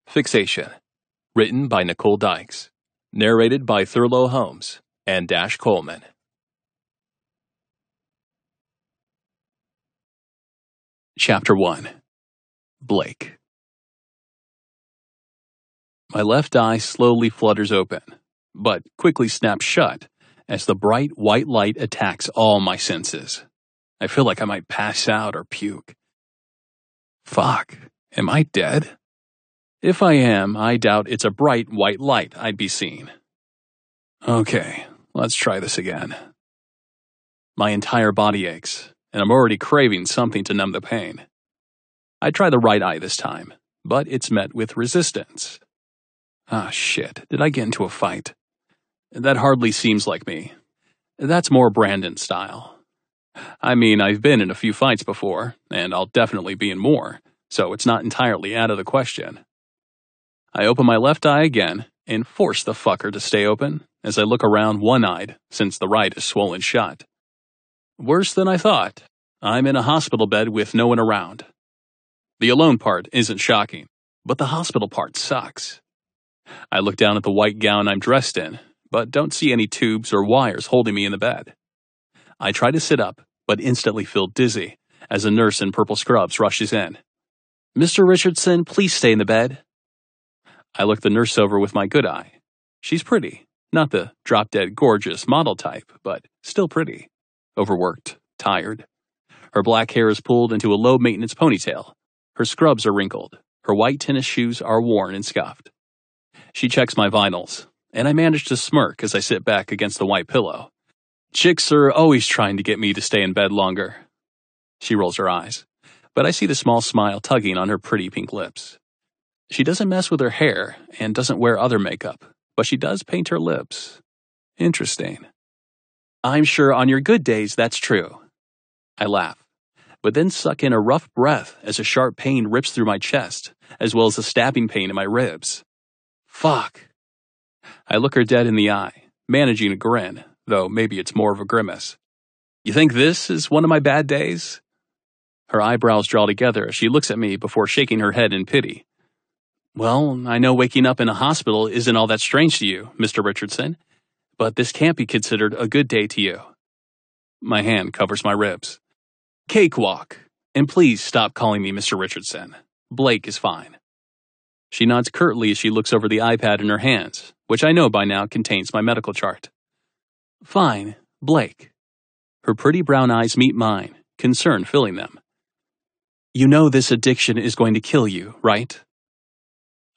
Fixation. Written by Nicole Dykes. Narrated by Thurlow Holmes and Dash Coleman. Chapter 1. Blake. My left eye slowly flutters open, but quickly snaps shut as the bright white light attacks all my senses. I feel like I might pass out or puke. Fuck, am I dead? If I am, I doubt it's a bright white light I'd be seeing. Okay, let's try this again. My entire body aches, and I'm already craving something to numb the pain. I try the right eye this time, but it's met with resistance. Ah, shit, did I get into a fight? That hardly seems like me. That's more Brandon style. I mean, I've been in a few fights before, and I'll definitely be in more, so it's not entirely out of the question. I open my left eye again and force the fucker to stay open as I look around one-eyed since the right is swollen shut. Worse than I thought. I'm in a hospital bed with no one around. The alone part isn't shocking, but the hospital part sucks. I look down at the white gown I'm dressed in, but don't see any tubes or wires holding me in the bed. I try to sit up, but instantly feel dizzy as a nurse in purple scrubs rushes in. "Mr. Richardson, please stay in the bed." I look the nurse over with my good eye. She's pretty, not the drop-dead gorgeous model type, but still pretty. Overworked, tired. Her black hair is pulled into a low-maintenance ponytail. Her scrubs are wrinkled. Her white tennis shoes are worn and scuffed. She checks my vitals, and I manage to smirk as I sit back against the white pillow. Chicks are always trying to get me to stay in bed longer. She rolls her eyes, but I see the small smile tugging on her pretty pink lips. She doesn't mess with her hair and doesn't wear other makeup, but she does paint her lips. Interesting. "I'm sure on your good days that's true." I laugh, but then suck in a rough breath as a sharp pain rips through my chest, as well as a stabbing pain in my ribs. Fuck. I look her dead in the eye, managing a grin, though maybe it's more of a grimace. "You think this is one of my bad days?" Her eyebrows draw together as she looks at me before shaking her head in pity. "Well, I know waking up in a hospital isn't all that strange to you, Mr. Richardson, but this can't be considered a good day to you." My hand covers my ribs. "Cakewalk, and please stop calling me Mr. Richardson. Blake is fine." She nods curtly as she looks over the iPad in her hands, which I know by now contains my medical chart. "Fine, Blake." Her pretty brown eyes meet mine, concern filling them. "You know this addiction is going to kill you, right?"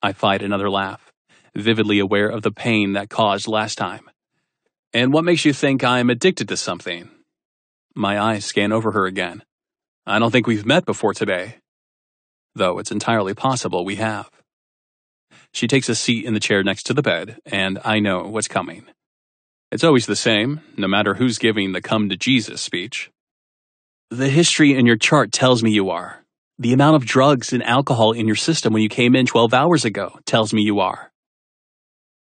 I fight another laugh, vividly aware of the pain that caused last time. "And what makes you think I'm addicted to something?" My eyes scan over her again. "I don't think we've met before today. Though it's entirely possible we have." She takes a seat in the chair next to the bed, and I know what's coming. It's always the same, no matter who's giving the come to Jesus speech. "The history in your chart tells me you are. The amount of drugs and alcohol in your system when you came in 12 hours ago tells me you are."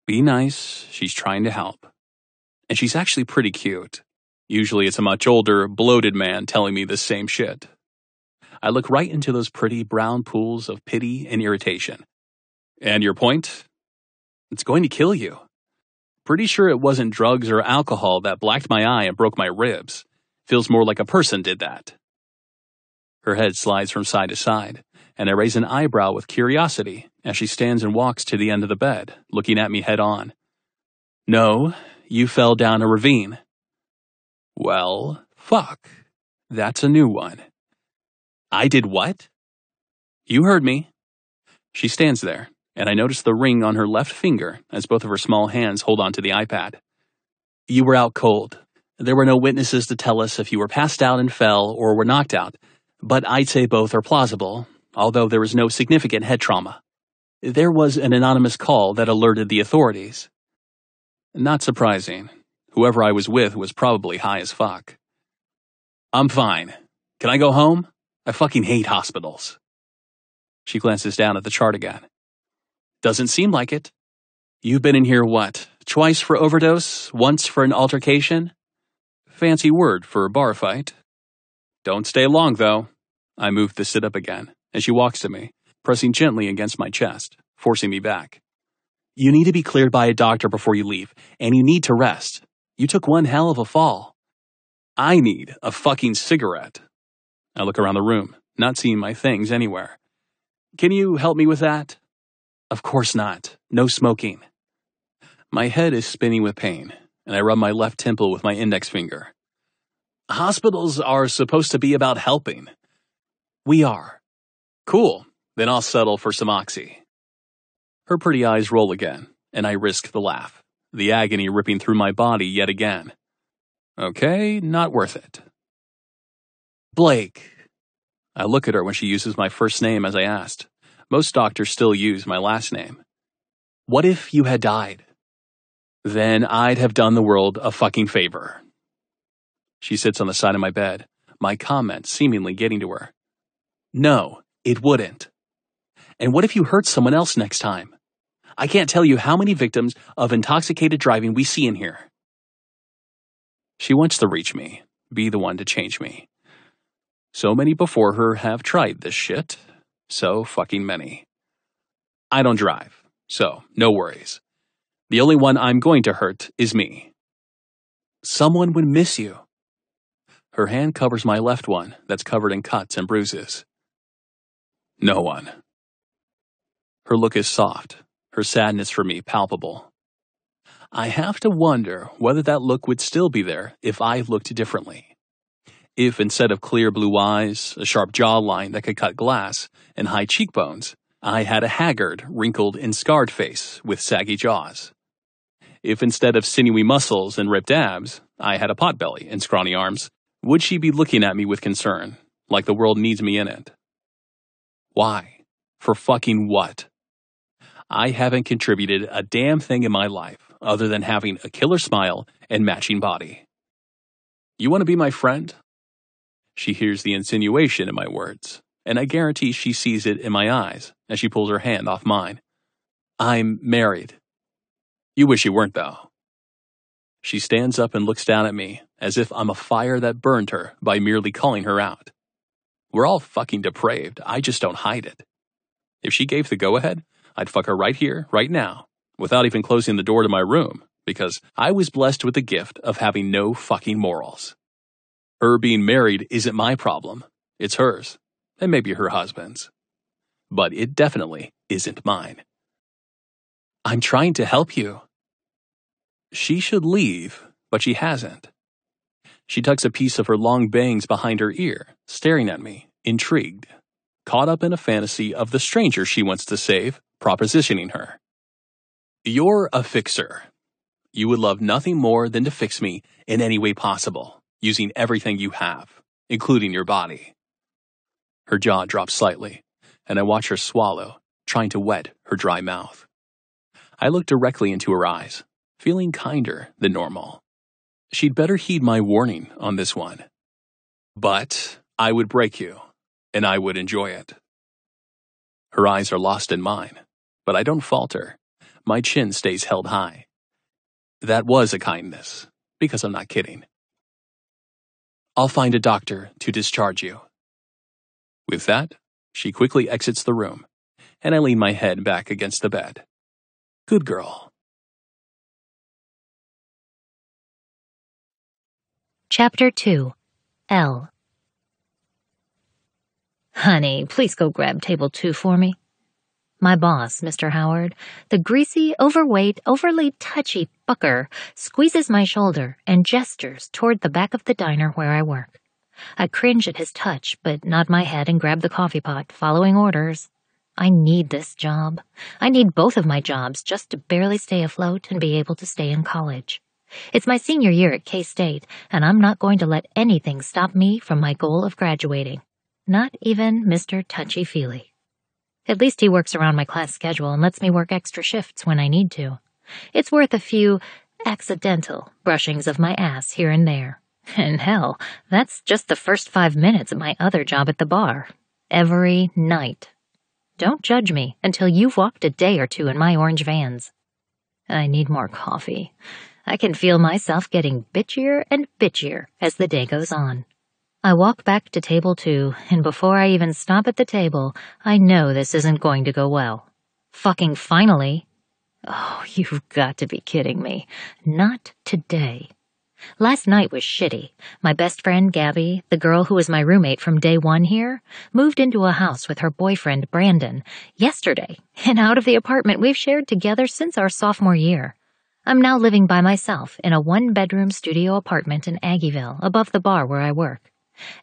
Be nice, she's trying to help. And she's actually pretty cute. Usually it's a much older, bloated man telling me the same shit. I look right into those pretty brown pools of pity and irritation. "And your point?" "It's going to kill you. Pretty sure it wasn't drugs or alcohol that blacked my eye and broke my ribs. Feels more like a person did that." Her head slides from side to side, and I raise an eyebrow with curiosity as she stands and walks to the end of the bed, looking at me head on. "No, you fell down a ravine." "Well, fuck. That's a new one." "I did what?" "You heard me." She stands there, and I notice the ring on her left finger as both of her small hands hold onto the iPad. "You were out cold. There were no witnesses to tell us if you were passed out and fell or were knocked out, but I'd say both are plausible, although there was no significant head trauma. There was an anonymous call that alerted the authorities." Not surprising. Whoever I was with was probably high as fuck. "I'm fine. Can I go home? I fucking hate hospitals." She glances down at the chart again. "Doesn't seem like it. You've been in here, what, twice for overdose, once for an altercation? Fancy word for a bar fight. Don't stay long, though." I move to sit up again, and she walks to me, pressing gently against my chest, forcing me back. You need to be cleared by a doctor before you leave, and you need to rest. You took one hell of a fall. I need a fucking cigarette. I look around the room, not seeing my things anywhere. Can you help me with that? Of course not. No smoking. My head is spinning with pain, and I rub my left temple with my index finger. Hospitals are supposed to be about helping. We are. Cool. Then I'll settle for some oxy. Her pretty eyes roll again, and I risk the laugh, the agony ripping through my body yet again. Okay, not worth it. Blake. I look at her when she uses my first name as I asked. Most doctors still use my last name. What if you had died? Then I'd have done the world a fucking favor. She sits on the side of my bed, my comment seemingly getting to her. No, it wouldn't. And what if you hurt someone else next time? I can't tell you how many victims of intoxicated driving we see in here. She wants to reach me, be the one to change me. So many before her have tried this shit. So fucking many. I don't drive, so no worries. The only one I'm going to hurt is me. Someone would miss you. Her hand covers my left one that's covered in cuts and bruises. No one. Her look is soft, her sadness for me palpable. I have to wonder whether that look would still be there if I looked differently. If instead of clear blue eyes, a sharp jawline that could cut glass, and high cheekbones, I had a haggard, wrinkled, and scarred face with saggy jaws. If instead of sinewy muscles and ripped abs, I had a potbelly and scrawny arms, would she be looking at me with concern, like the world needs me in it? Why? For fucking what? I haven't contributed a damn thing in my life other than having a killer smile and matching body. You want to be my friend? She hears the insinuation in my words, and I guarantee she sees it in my eyes as she pulls her hand off mine. I'm married. You wish you weren't, though. She stands up and looks down at me as if I'm a fire that burned her by merely calling her out. We're all fucking depraved, I just don't hide it. If she gave the go-ahead, I'd fuck her right here, right now, without even closing the door to my room, because I was blessed with the gift of having no fucking morals. Her being married isn't my problem. It's hers, and maybe her husband's. But it definitely isn't mine. I'm trying to help you. She should leave, but she hasn't. She tucks a piece of her long bangs behind her ear, staring at me, intrigued, caught up in a fantasy of the stranger she wants to save, propositioning her. You're a fixer. You would love nothing more than to fix me in any way possible, using everything you have, including your body. Her jaw drops slightly, and I watch her swallow, trying to wet her dry mouth. I look directly into her eyes, feeling kinder than normal. She'd better heed my warning on this one. But I would break you, and I would enjoy it. Her eyes are lost in mine, but I don't falter. My chin stays held high. That was a kindness, because I'm not kidding. I'll find a doctor to discharge you. With that, she quickly exits the room, and I lean my head back against the bed. Good girl. Chapter 2. L. Honey, please go grab table 2 for me. My boss, Mr. Howard, the greasy, overweight, overly touchy fucker, squeezes my shoulder and gestures toward the back of the diner where I work. I cringe at his touch, but nod my head and grab the coffee pot, following orders. I need this job. I need both of my jobs just to barely stay afloat and be able to stay in college. It's my senior year at K-State, and I'm not going to let anything stop me from my goal of graduating. Not even Mr. Touchy-Feely. At least he works around my class schedule and lets me work extra shifts when I need to. It's worth a few accidental brushings of my ass here and there. And hell, that's just the first 5 minutes of my other job at the bar. Every night. Don't judge me until you've walked a day or two in my orange vans. I need more coffee. I can feel myself getting bitchier and bitchier as the day goes on. I walk back to table 2, and before I even stop at the table, I know this isn't going to go well. Fucking finally. Oh, you've got to be kidding me. Not today. Last night was shitty. My best friend, Gabby, the girl who was my roommate from day one here, moved into a house with her boyfriend, Brandon, yesterday, and out of the apartment we've shared together since our sophomore year. I'm now living by myself in a one-bedroom studio apartment in Aggieville, above the bar where I work.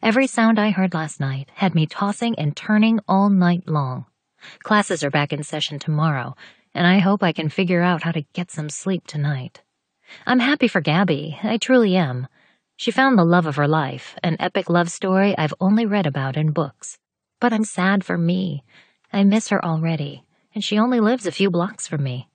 Every sound I heard last night had me tossing and turning all night long. Classes are back in session tomorrow, and I hope I can figure out how to get some sleep tonight. I'm happy for Gabby, I truly am. She found the love of her life, an epic love story I've only read about in books. But I'm sad for me. I miss her already, and she only lives a few blocks from me.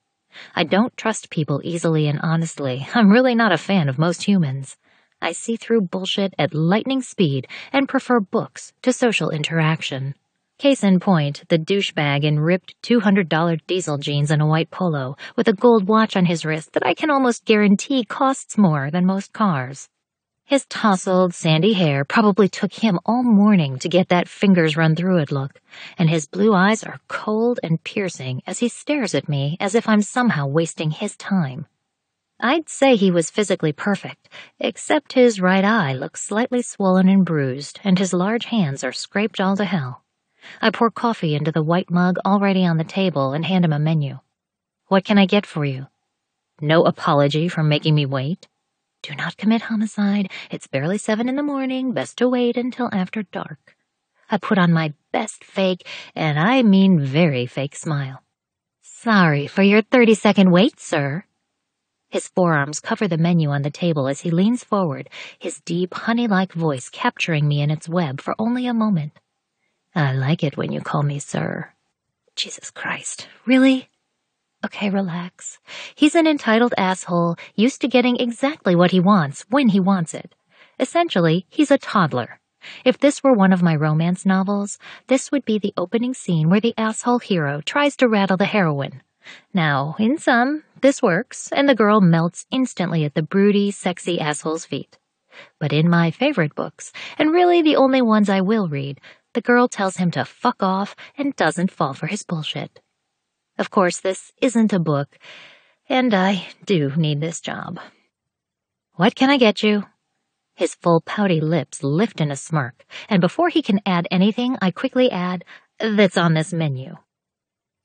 I don't trust people easily and honestly. I'm really not a fan of most humans. I see through bullshit at lightning speed and prefer books to social interaction. Case in point, the douchebag in ripped $200 diesel jeans and a white polo with a gold watch on his wrist that I can almost guarantee costs more than most cars. His tousled, sandy hair probably took him all morning to get that fingers run through it look, and his blue eyes are cold and piercing as he stares at me as if I'm somehow wasting his time. I'd say he was physically perfect, except his right eye looks slightly swollen and bruised, and his large hands are scraped all to hell. I pour coffee into the white mug already on the table and hand him a menu. What can I get for you? No apology for making me wait. Do not commit homicide. It's barely 7 in the morning. Best to wait until after dark. I put on my best fake, and I mean very fake smile. Sorry for your 30-second wait, sir. His forearms cover the menu on the table as he leans forward, his deep, honey-like voice capturing me in its web for only a moment. I like it when you call me sir. Jesus Christ, really? Okay, relax. He's an entitled asshole, used to getting exactly what he wants, when he wants it. Essentially, he's a toddler. If this were one of my romance novels, this would be the opening scene where the asshole hero tries to rattle the heroine. Now, in some, this works, and the girl melts instantly at the broody, sexy asshole's feet. But in my favorite books, and really the only ones I will read, the girl tells him to fuck off and doesn't fall for his bullshit. Of course, this isn't a book, and I do need this job. What can I get you? His full pouty lips lift in a smirk, and before he can add anything, I quickly add, that's on this menu.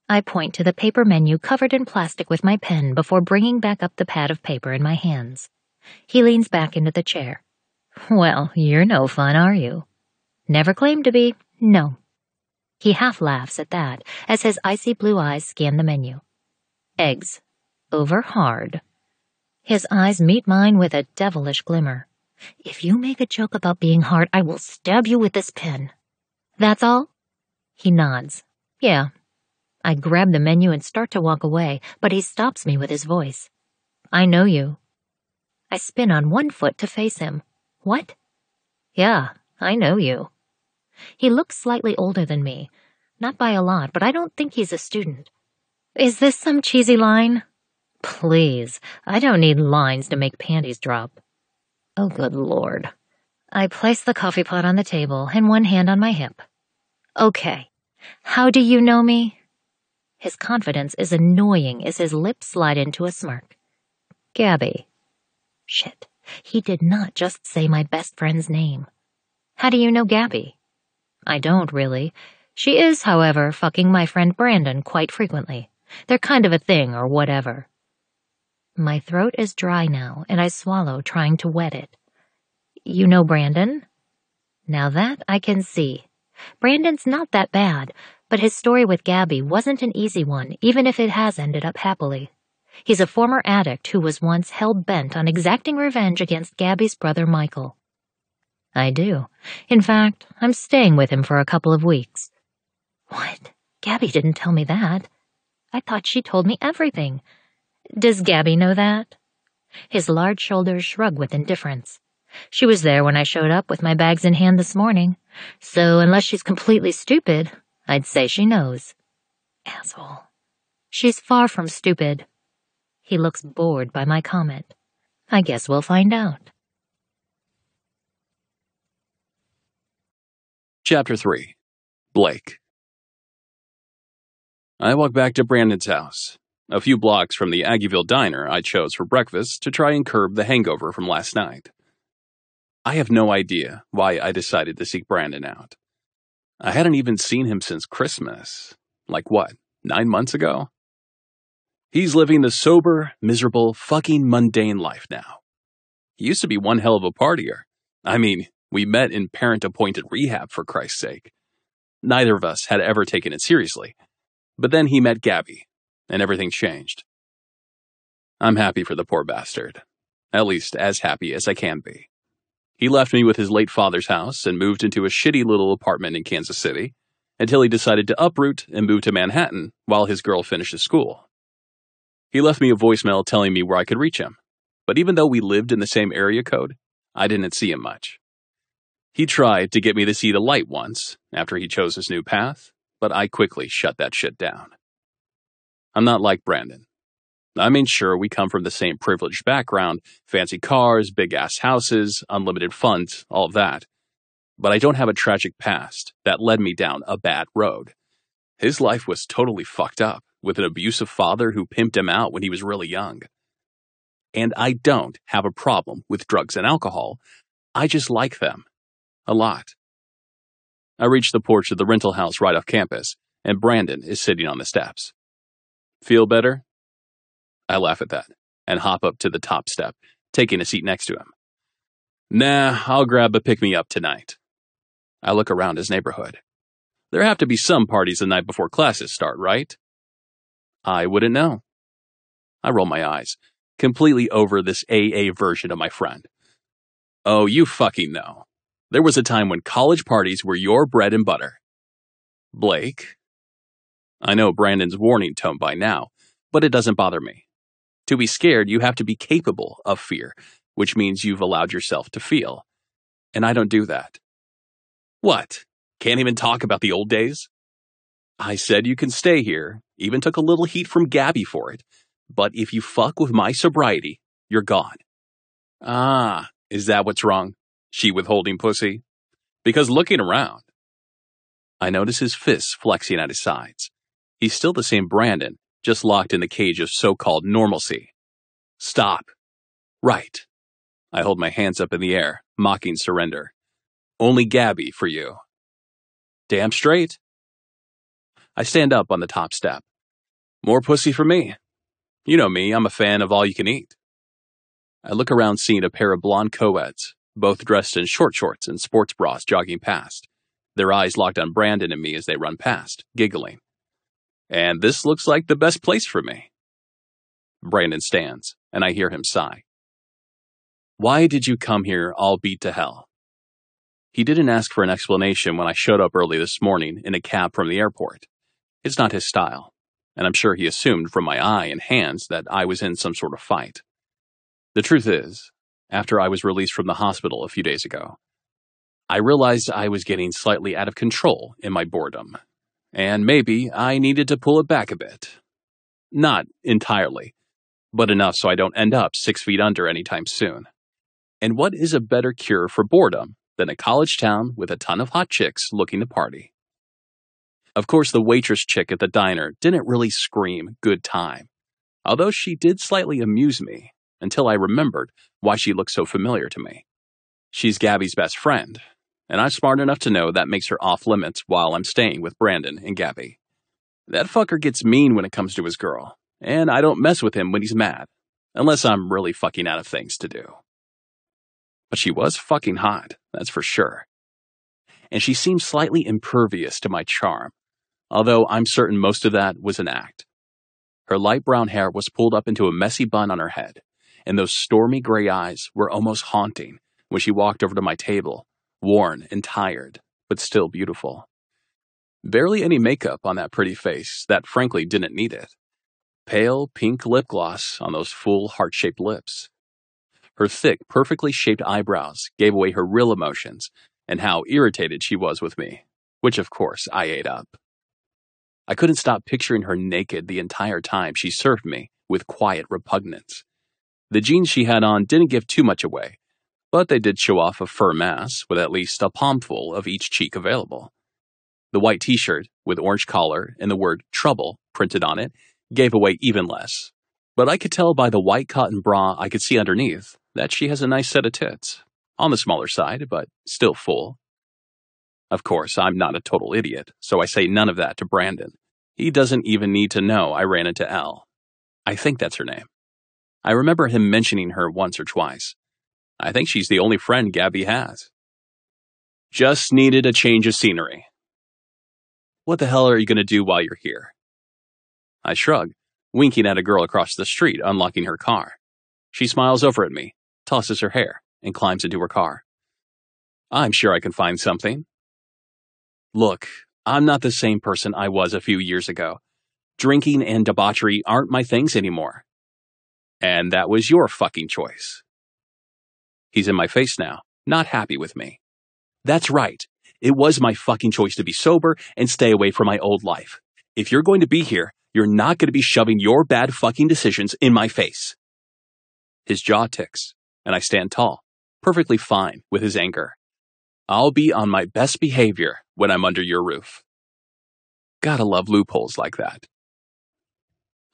I point to the paper menu covered in plastic with my pen before bringing back up the pad of paper in my hands. He leans back into the chair. Well, you're no fun, are you? Never claimed to be, no. He half laughs at that as his icy blue eyes scan the menu. Eggs. Over hard. His eyes meet mine with a devilish glimmer. If you make a joke about being hard, I will stab you with this pen. That's all? He nods. Yeah. I grab the menu and start to walk away, but he stops me with his voice. I know you. I spin on one foot to face him. What? Yeah, I know you. He looks slightly older than me. Not by a lot, but I don't think he's a student. Is this some cheesy line? Please, I don't need lines to make panties drop. Oh, good Lord. I place the coffee pot on the table and one hand on my hip. Okay, how do you know me? His confidence is annoying as his lips slide into a smirk. Gabby. Shit, he did not just say my best friend's name. How do you know Gabby? I don't, really. She is, however, fucking my friend Brandon quite frequently. They're kind of a thing or whatever. My throat is dry now, and I swallow, trying to wet it. You know Brandon? Now that I can see. Brandon's not that bad, but his story with Gabby wasn't an easy one, even if it has ended up happily. He's a former addict who was once hell-bent on exacting revenge against Gabby's brother Michael. I do. In fact, I'm staying with him for a couple of weeks. What? Gabby didn't tell me that. I thought she told me everything. Does Gabby know that? His large shoulders shrug with indifference. She was there when I showed up with my bags in hand this morning, so unless she's completely stupid, I'd say she knows. Asshole. She's far from stupid. He looks bored by my comment. I guess we'll find out. Chapter 3. Blake. I walked back to Brandon's house, a few blocks from the Aggieville diner I chose for breakfast to try and curb the hangover from last night. I have no idea why I decided to seek Brandon out. I hadn't even seen him since Christmas. Like what, 9 months ago? He's living the sober, miserable, fucking mundane life now. He used to be one hell of a partier. I mean, we met in parent-appointed rehab, for Christ's sake. Neither of us had ever taken it seriously. But then he met Gabby, and everything changed. I'm happy for the poor bastard. At least as happy as I can be. He left me with his late father's house and moved into a shitty little apartment in Kansas City until he decided to uproot and move to Manhattan while his girl finishes school. He left me a voicemail telling me where I could reach him, but even though we lived in the same area code, I didn't see him much. He tried to get me to see the light once after he chose his new path, but I quickly shut that shit down. I'm not like Brandon. I mean, sure, we come from the same privileged background, fancy cars, big-ass houses, unlimited funds, all of that. But I don't have a tragic past that led me down a bad road. His life was totally fucked up, with an abusive father who pimped him out when he was really young. And I don't have a problem with drugs and alcohol. I just like them. A lot. I reached the porch of the rental house right off campus, and Brandon is sitting on the steps. Feel better? I laugh at that, and hop up to the top step, taking a seat next to him. Nah, I'll grab a pick-me-up tonight. I look around his neighborhood. There have to be some parties the night before classes start, right? I wouldn't know. I roll my eyes, completely over this AA version of my friend. Oh, you fucking know. There was a time when college parties were your bread and butter. Blake. I know Brandon's warning tone by now, but it doesn't bother me. To be scared, you have to be capable of fear, which means you've allowed yourself to feel. And I don't do that. What? Can't even talk about the old days? I said you can stay here, even took a little heat from Gabby for it, but if you fuck with my sobriety, you're gone. Ah, is that what's wrong? She withholding pussy? Because looking around. I notice his fists flexing at his sides. He's still the same Brandon, just locked in the cage of so-called normalcy. Stop. Right. I hold my hands up in the air, mocking surrender. Only Gabby for you. Damn straight. I stand up on the top step. More pussy for me. You know me, I'm a fan of all you can eat. I look around seeing a pair of blonde co-eds, both dressed in short shorts and sports bras jogging past, their eyes locked on Brandon and me as they run past, giggling. And this looks like the best place for me. Brandon stands, and I hear him sigh. Why did you come here all beat to hell? He didn't ask for an explanation when I showed up early this morning in a cab from the airport. It's not his style, and I'm sure he assumed from my eye and hands that I was in some sort of fight. The truth is, after I was released from the hospital a few days ago, I realized I was getting slightly out of control in my boredom, and maybe I needed to pull it back a bit. Not entirely, but enough so I don't end up 6 feet under anytime soon. And what is a better cure for boredom than a college town with a ton of hot chicks looking to party? Of course, the waitress chick at the diner didn't really scream good time, although she did slightly amuse me until I remembered why she looked so familiar to me. She's Gabby's best friend, and I'm smart enough to know that makes her off limits while I'm staying with Brandon and Gabby. That fucker gets mean when it comes to his girl, and I don't mess with him when he's mad, unless I'm really fucking out of things to do. But she was fucking hot, that's for sure. And she seemed slightly impervious to my charm, although I'm certain most of that was an act. Her light brown hair was pulled up into a messy bun on her head, and those stormy gray eyes were almost haunting when she walked over to my table, worn and tired, but still beautiful. Barely any makeup on that pretty face that frankly didn't need it. Pale pink lip gloss on those full heart-shaped lips. Her thick, perfectly shaped eyebrows gave away her real emotions and how irritated she was with me, which of course I ate up. I couldn't stop picturing her naked the entire time she served me with quiet repugnance. The jeans she had on didn't give too much away, but they did show off a firm ass with at least a palmful of each cheek available. The white t-shirt with orange collar and the word trouble printed on it gave away even less. But I could tell by the white cotton bra I could see underneath that she has a nice set of tits. On the smaller side, but still full. Of course, I'm not a total idiot, so I say none of that to Brandon. He doesn't even need to know I ran into Elle. I think that's her name. I remember him mentioning her once or twice. I think she's the only friend Gabby has. Just needed a change of scenery. What the hell are you going to do while you're here? I shrug, winking at a girl across the street unlocking her car. She smiles over at me, tosses her hair, and climbs into her car. I'm sure I can find something. Look, I'm not the same person I was a few years ago. Drinking and debauchery aren't my things anymore. And that was your fucking choice. He's in my face now, not happy with me. That's right. It was my fucking choice to be sober and stay away from my old life. If you're going to be here, you're not going to be shoving your bad fucking decisions in my face. His jaw ticks, and I stand tall, perfectly fine with his anger. I'll be on my best behavior when I'm under your roof. Gotta love loopholes like that.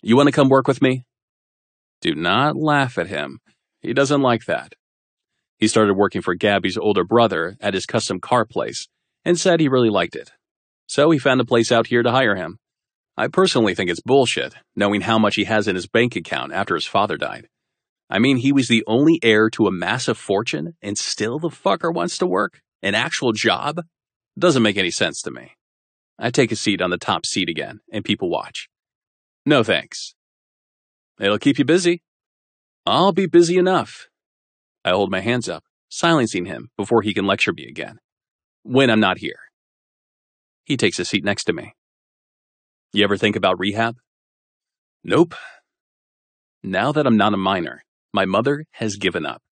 You want to come work with me? Do not laugh at him. He doesn't like that. He started working for Gabby's older brother at his custom car place and said he really liked it. So he found a place out here to hire him. I personally think it's bullshit, knowing how much he has in his bank account after his father died. I mean, he was the only heir to a massive fortune, and still the fucker wants to work? An actual job? Doesn't make any sense to me. I take a seat on the top seat again, and people watch. No thanks. It'll keep you busy. I'll be busy enough. I hold my hands up, silencing him before he can lecture me again. When I'm not here. He takes a seat next to me. You ever think about rehab? Nope. Now that I'm not a minor, my mother has given up.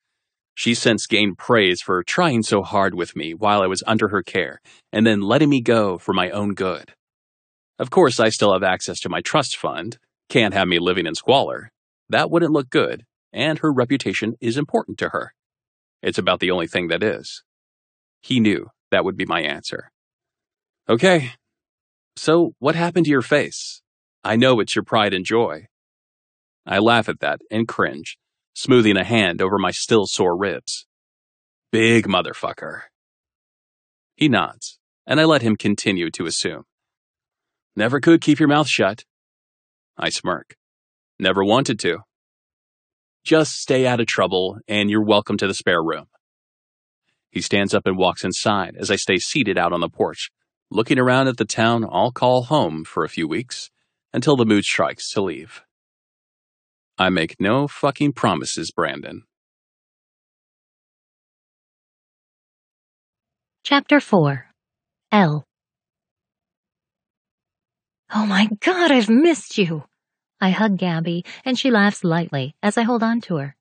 She's since gained praise for trying so hard with me while I was under her care, and then letting me go for my own good. Of course, I still have access to my trust fund. Can't have me living in squalor. That wouldn't look good, and her reputation is important to her. It's about the only thing that is. He knew that would be my answer. Okay, so what happened to your face? I know it's your pride and joy. I laugh at that and cringe, smoothing a hand over my still sore ribs. Big motherfucker. He nods, and I let him continue to assume. Never could keep your mouth shut. I smirk. Never wanted to. Just stay out of trouble, and you're welcome to the spare room. He stands up and walks inside as I stay seated out on the porch, looking around at the town I'll call home for a few weeks, until the mood strikes to leave. I make no fucking promises, Brandon. Chapter 4. Elle. Oh my God, I've missed you. I hug Gabby, and she laughs lightly as I hold on to her.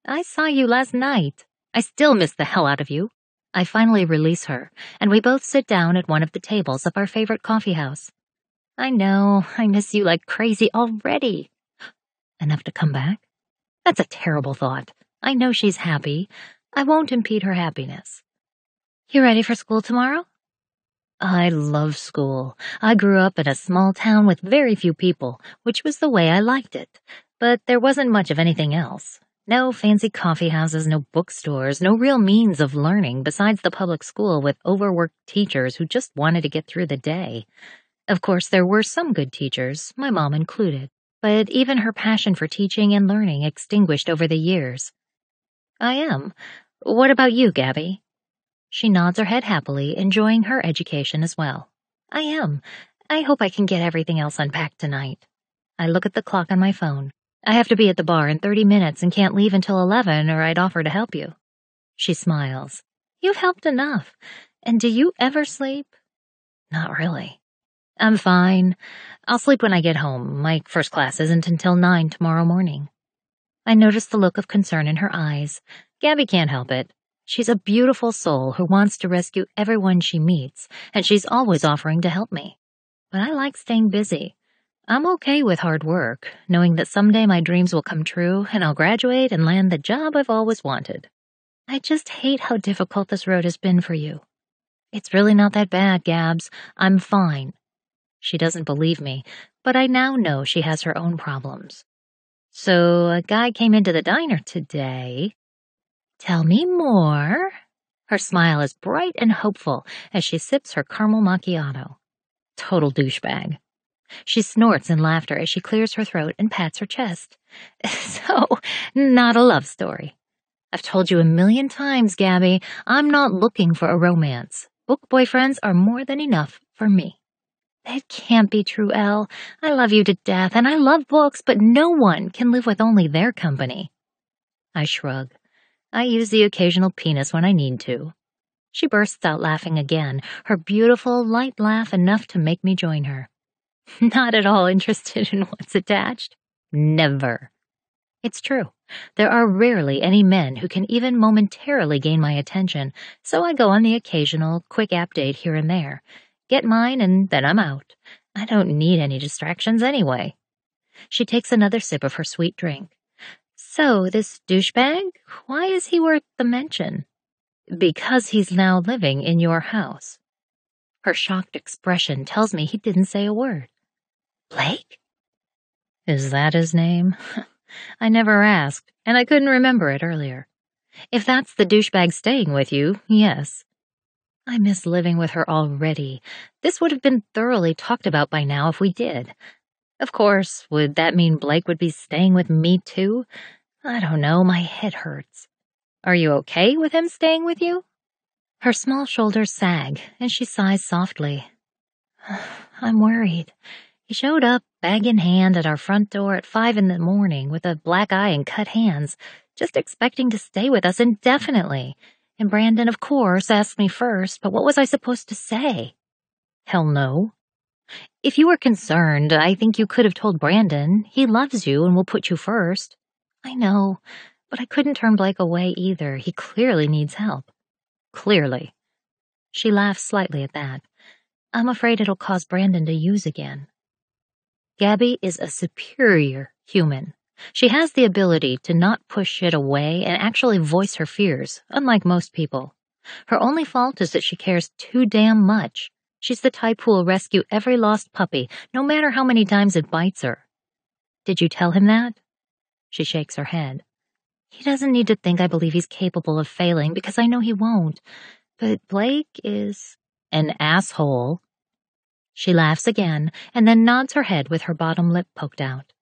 I saw you last night. I still miss the hell out of you. I finally release her, and we both sit down at one of the tables of our favorite coffee house. I know, I miss you like crazy already. Enough to come back? That's a terrible thought. I know she's happy. I won't impede her happiness. You ready for school tomorrow? I love school. I grew up in a small town with very few people, which was the way I liked it. But there wasn't much of anything else. No fancy coffee houses, no bookstores, no real means of learning besides the public school with overworked teachers who just wanted to get through the day. Of course, there were some good teachers, my mom included, but even her passion for teaching and learning extinguished over the years. I am. What about you, Gabby? She nods her head happily, enjoying her education as well. I am. I hope I can get everything else unpacked tonight. I look at the clock on my phone. I have to be at the bar in 30 minutes and can't leave until 11 or I'd offer to help you. She smiles. You've helped enough. And do you ever sleep? Not really. I'm fine. I'll sleep when I get home. My first class isn't until 9 tomorrow morning. I notice the look of concern in her eyes. Gabby can't help it. She's a beautiful soul who wants to rescue everyone she meets, and she's always offering to help me. But I like staying busy. I'm okay with hard work, knowing that someday my dreams will come true and I'll graduate and land the job I've always wanted. I just hate how difficult this road has been for you. It's really not that bad, Gabs. I'm fine. She doesn't believe me, but I now know she has her own problems. So a guy came into the diner today. Tell me more. Her smile is bright and hopeful as she sips her caramel macchiato. Total douchebag. She snorts in laughter as she clears her throat and pats her chest. So, not a love story. I've told you a million times, Gabby, I'm not looking for a romance. Book boyfriends are more than enough for me. That can't be true, Elle. I love you to death, and I love books, but no one can live with only their company. I shrug. I use the occasional penis when I need to. She bursts out laughing again, her beautiful, light laugh enough to make me join her. Not at all interested in what's attached. Never. It's true. There are rarely any men who can even momentarily gain my attention, so I go on the occasional, quick app date here and there. Get mine, and then I'm out. I don't need any distractions anyway. She takes another sip of her sweet drink. So, this douchebag, why is he worth the mention? Because he's now living in your house. Her shocked expression tells me he didn't say a word. Blake? Is that his name? I never asked, and I couldn't remember it earlier. If that's the douchebag staying with you, yes. I miss living with her already. This would have been thoroughly talked about by now if we did. Of course, would that mean Blake would be staying with me too? I don't know, my head hurts. Are you okay with him staying with you? Her small shoulders sag, and she sighs softly. I'm worried. He showed up, bag in hand, at our front door at 5 a.m. with a black eye and cut hands, just expecting to stay with us indefinitely. And Brandon, of course, asked me first, but what was I supposed to say? Hell no. If you were concerned, I think you could have told Brandon. He loves you and will put you first. I know, but I couldn't turn Blake away either. He clearly needs help. Clearly. She laughs slightly at that. I'm afraid it'll cause Brandon to use again. Gabby is a superior human. She has the ability to not push shit away and actually voice her fears, unlike most people. Her only fault is that she cares too damn much. She's the type who will rescue every lost puppy, no matter how many times it bites her. Did you tell him that? She shakes her head. He doesn't need to think I believe he's capable of failing, because I know he won't. But Blake is an asshole. She laughs again, and then nods her head with her bottom lip poked out.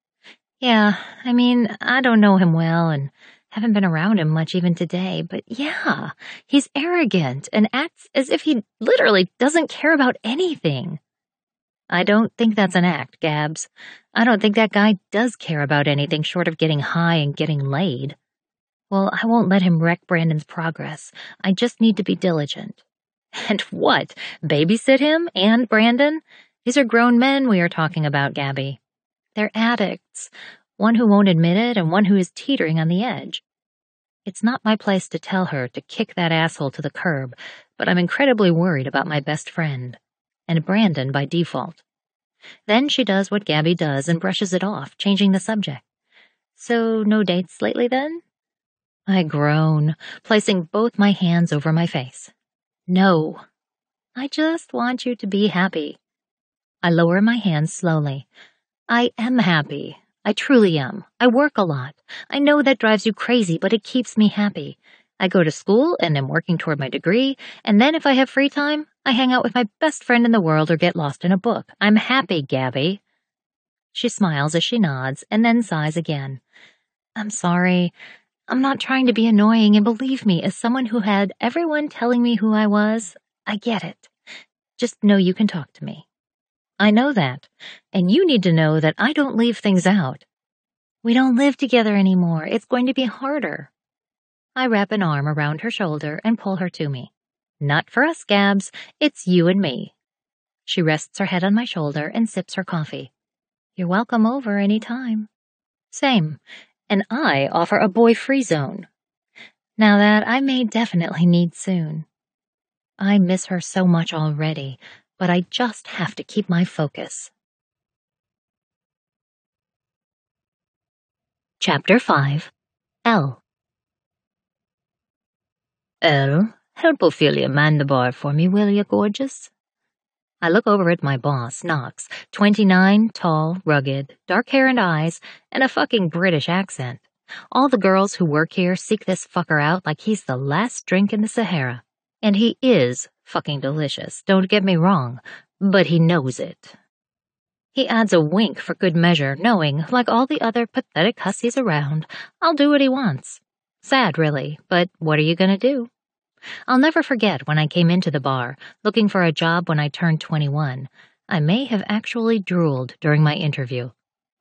Yeah, I mean, I don't know him well, and haven't been around him much even today, but yeah, he's arrogant and acts as if he literally doesn't care about anything. I don't think that's an act, Gabs. I don't think that guy does care about anything short of getting high and getting laid. Well, I won't let him wreck Brandon's progress. I just need to be diligent. And what? Babysit him and Brandon? These are grown men we are talking about, Gabby. They're addicts, one who won't admit it and one who is teetering on the edge. It's not my place to tell her to kick that asshole to the curb, but I'm incredibly worried about my best friend. And Brandon by default. Then she does what Gabby does and brushes it off, changing the subject. So no dates lately then? I groan, placing both my hands over my face. No. I just want you to be happy. I lower my hands slowly. I am happy. I truly am. I work a lot. I know that drives you crazy, but it keeps me happy. I go to school and am working toward my degree, and then if I have free time, I hang out with my best friend in the world or get lost in a book. I'm happy, Gabby. She smiles as she nods and then sighs again. I'm sorry. I'm not trying to be annoying, and believe me, as someone who had everyone telling me who I was, I get it. Just know you can talk to me. I know that, and you need to know that I don't leave things out. We don't live together anymore. It's going to be harder. I wrap an arm around her shoulder and pull her to me. Not for us, Gabs. It's you and me. She rests her head on my shoulder and sips her coffee. You're welcome over any time. Same. And I offer a boy-free zone. Now that I may definitely need soon. I miss her so much already, but I just have to keep my focus. Chapter 5. Elle. Elle, Help Ophelia man the bar for me, will you, gorgeous? I look over at my boss, Knox, 29, tall, rugged, dark hair and eyes, and a fucking British accent. All the girls who work here seek this fucker out like he's the last drink in the Sahara. And he is fucking delicious, don't get me wrong, but he knows it. He adds a wink for good measure, knowing, like all the other pathetic hussies around, I'll do what he wants. Sad, really, but what are you gonna do? I'll never forget when I came into the bar, looking for a job when I turned 21. I may have actually drooled during my interview.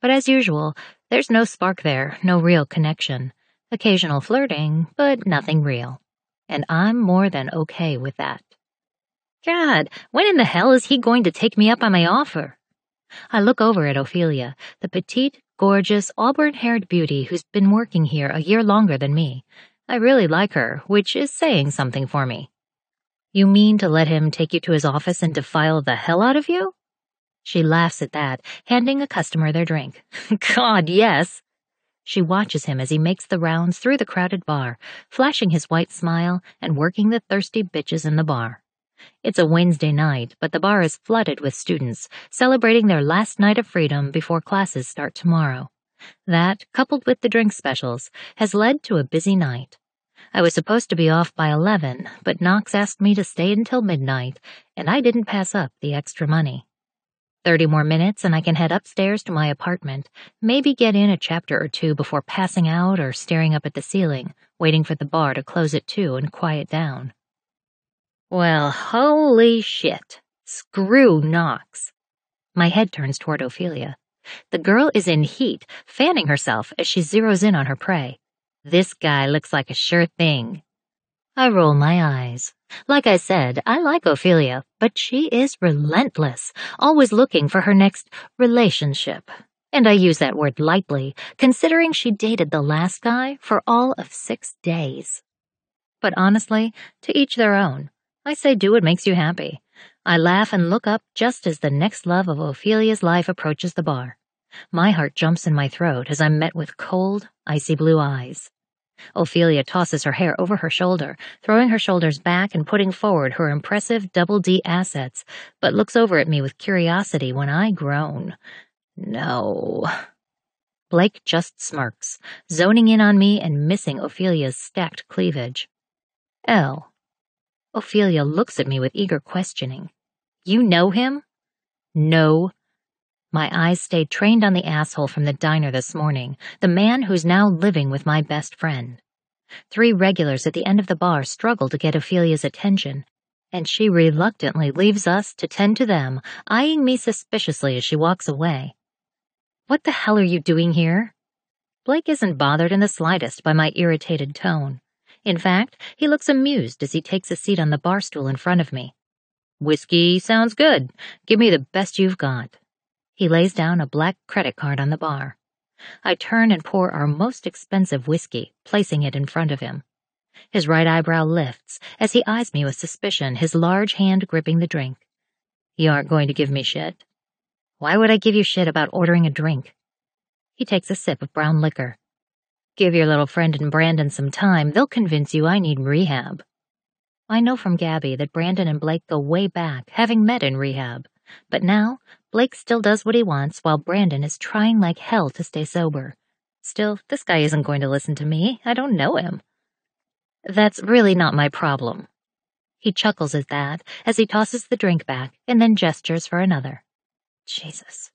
But as usual, there's no spark there, no real connection. Occasional flirting, but nothing real. And I'm more than okay with that. God, when in the hell is he going to take me up on my offer? I look over at Ophelia, the petite, gorgeous, auburn-haired beauty who's been working here a year longer than me. I really like her, which is saying something for me. You mean to let him take you to his office and defile the hell out of you? She laughs at that, handing a customer their drink. God, yes. She watches him as he makes the rounds through the crowded bar, flashing his white smile and working the thirsty bitches in the bar. It's a Wednesday night, but the bar is flooded with students, celebrating their last night of freedom before classes start tomorrow. That, coupled with the drink specials, has led to a busy night. I was supposed to be off by 11, but Knox asked me to stay until midnight, and I didn't pass up the extra money. 30 more minutes and I can head upstairs to my apartment, maybe get in a chapter or two before passing out or staring up at the ceiling, waiting for the bar to close at 2 and quiet down. Well, holy shit. Screw Knox. My head turns toward Ophelia. The girl is in heat, fanning herself as she zeroes in on her prey. This guy looks like a sure thing. I roll my eyes. Like I said, I like Ophelia, but she is relentless, always looking for her next relationship. And I use that word lightly, considering she dated the last guy for all of 6 days. But honestly, to each their own. I say do what makes you happy. I laugh and look up just as the next love of Ophelia's life approaches the bar. My heart jumps in my throat as I'm met with cold, icy blue eyes. Ophelia tosses her hair over her shoulder, throwing her shoulders back and putting forward her impressive double D assets, but looks over at me with curiosity when I groan. No. Blake just smirks, zoning in on me and missing Ophelia's stacked cleavage. L. Ophelia looks at me with eager questioning. You know him? No. My eyes stayed trained on the asshole from the diner this morning, the man who's now living with my best friend. 3 regulars at the end of the bar struggle to get Ophelia's attention, and she reluctantly leaves us to tend to them, eyeing me suspiciously as she walks away. What the hell are you doing here? Blake isn't bothered in the slightest by my irritated tone. In fact, he looks amused as he takes a seat on the bar stool in front of me. Whiskey sounds good. Give me the best you've got. He lays down a black credit card on the bar. I turn and pour our most expensive whiskey, placing it in front of him. His right eyebrow lifts as he eyes me with suspicion, his large hand gripping the drink. You aren't going to give me shit? Why would I give you shit about ordering a drink? He takes a sip of brown liquor. Give your little friend and Brandon some time, they'll convince you I need rehab. I know from Gabby that Brandon and Blake go way back, having met in rehab. But now, Blake still does what he wants while Brandon is trying like hell to stay sober. Still, this guy isn't going to listen to me. I don't know him. That's really not my problem. He chuckles at that as he tosses the drink back and then gestures for another. Jesus.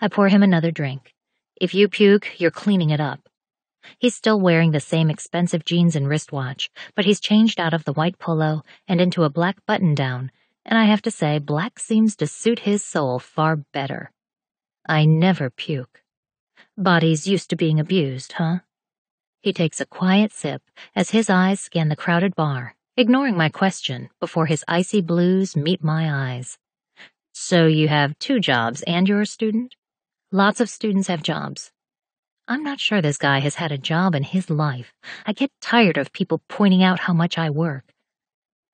I pour him another drink. If you puke, you're cleaning it up. He's still wearing the same expensive jeans and wristwatch, but he's changed out of the white polo and into a black button-down, and I have to say black seems to suit his soul far better. I never puke. Bodies used to being abused, huh? He takes a quiet sip as his eyes scan the crowded bar, ignoring my question before his icy blues meet my eyes. So you have 2 jobs and you're a student? Lots of students have jobs. I'm not sure this guy has had a job in his life. I get tired of people pointing out how much I work.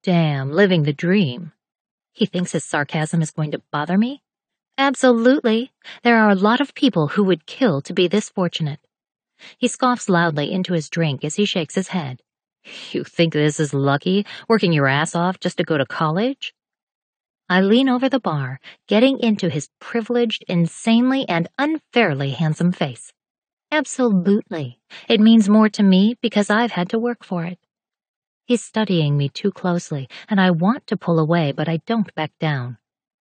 Damn, living the dream. He thinks his sarcasm is going to bother me? Absolutely. There are a lot of people who would kill to be this fortunate. He scoffs loudly into his drink as he shakes his head. You think this is lucky, working your ass off just to go to college? I lean over the bar, getting into his privileged, insanely and unfairly handsome face. Absolutely. It means more to me because I've had to work for it. He's studying me too closely, and I want to pull away, but I don't back down.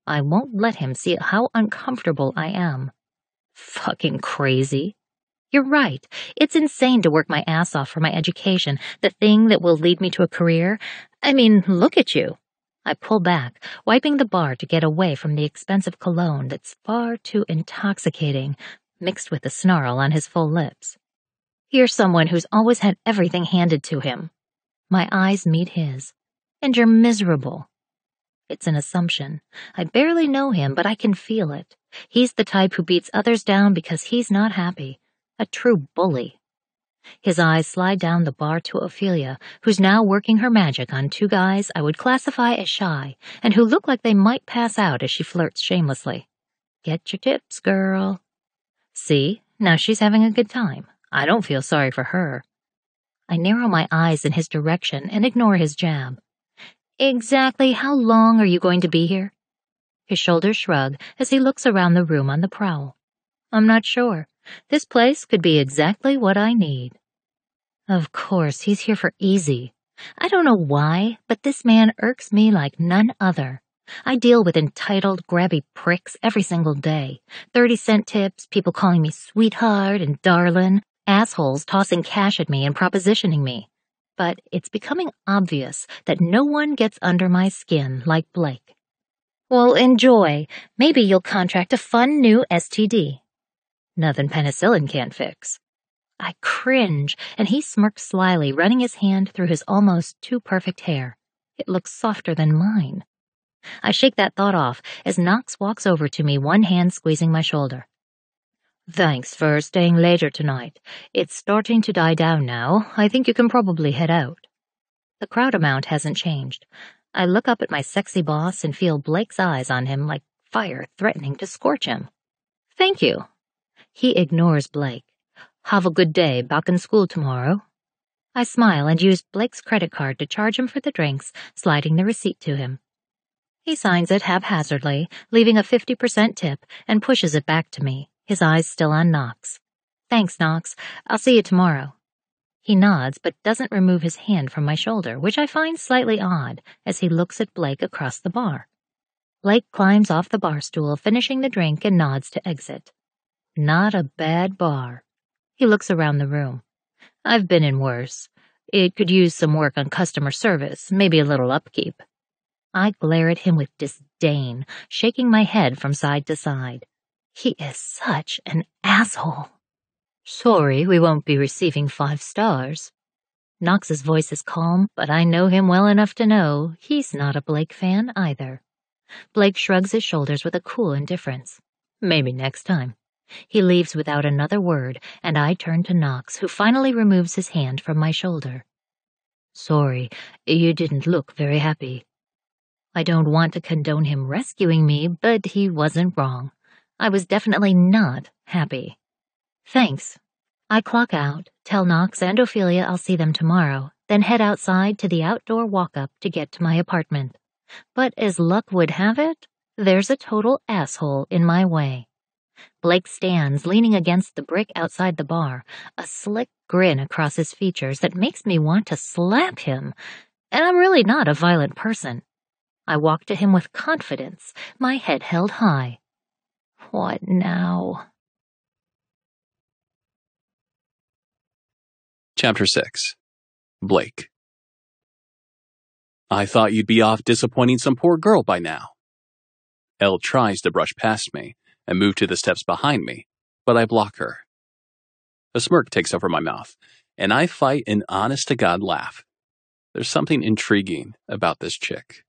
I won't let him see how uncomfortable I am. Fucking crazy. You're right. It's insane to work my ass off for my education, the thing that will lead me to a career. I mean, look at you. I pull back, wiping the bar to get away from the expensive cologne that's far too intoxicating, mixed with the snarl on his full lips. You're someone who's always had everything handed to him. My eyes meet his. And you're miserable. It's an assumption. I barely know him, but I can feel it. He's the type who beats others down because he's not happy. A true bully. His eyes slide down the bar to Ophelia, who's now working her magic on two guys I would classify as shy, and who look like they might pass out as she flirts shamelessly. Get your tips, girl. See, now she's having a good time. I don't feel sorry for her. I narrow my eyes in his direction and ignore his jab. Exactly how long are you going to be here? His shoulders shrug as he looks around the room on the prowl. I'm not sure. This place could be exactly what I need. Of course, he's here for easy. I don't know why, but this man irks me like none other. I deal with entitled, grabby pricks every single day. 30-cent tips, people calling me sweetheart and darlin', assholes tossing cash at me and propositioning me. But it's becoming obvious that no one gets under my skin like Blake. Well, enjoy. Maybe you'll contract a fun new STD. Nothing penicillin can't fix. I cringe, and he smirks slyly, running his hand through his almost too perfect hair. It looks softer than mine. I shake that thought off as Knox walks over to me, one hand squeezing my shoulder. Thanks for staying later tonight. It's starting to die down now. I think you can probably head out. The crowd amount hasn't changed. I look up at my sexy boss and feel Blake's eyes on him like fire threatening to scorch him. Thank you. He ignores Blake. Have a good day, back in school tomorrow. I smile and use Blake's credit card to charge him for the drinks, sliding the receipt to him. He signs it haphazardly, leaving a 50% tip, and pushes it back to me, his eyes still on Knox. Thanks, Knox. I'll see you tomorrow. He nods but doesn't remove his hand from my shoulder, which I find slightly odd as he looks at Blake across the bar. Blake climbs off the bar stool, finishing the drink, and nods to exit. Not a bad bar. He looks around the room. I've been in worse. It could use some work on customer service, maybe a little upkeep. I glare at him with disdain, shaking my head from side to side. He is such an asshole. Sorry, we won't be receiving 5 stars. Knox's voice is calm, but I know him well enough to know he's not a Blake fan either. Blake shrugs his shoulders with a cool indifference. Maybe next time. He leaves without another word, and I turn to Knox, who finally removes his hand from my shoulder. Sorry, you didn't look very happy. I don't want to condone him rescuing me, but he wasn't wrong. I was definitely not happy. Thanks. I clock out, tell Knox and Ophelia I'll see them tomorrow, then head outside to the outdoor walk-up to get to my apartment. But as luck would have it, there's a total asshole in my way. Blake stands leaning against the brick outside the bar, a slick grin across his features that makes me want to slap him, and I'm really not a violent person. I walk to him with confidence, my head held high. What now? Chapter 6. Blake. I thought you'd be off disappointing some poor girl by now. Elle tries to brush past me and move to the steps behind me, but I block her. A smirk takes over my mouth, and I fight an honest-to-God laugh. There's something intriguing about this chick.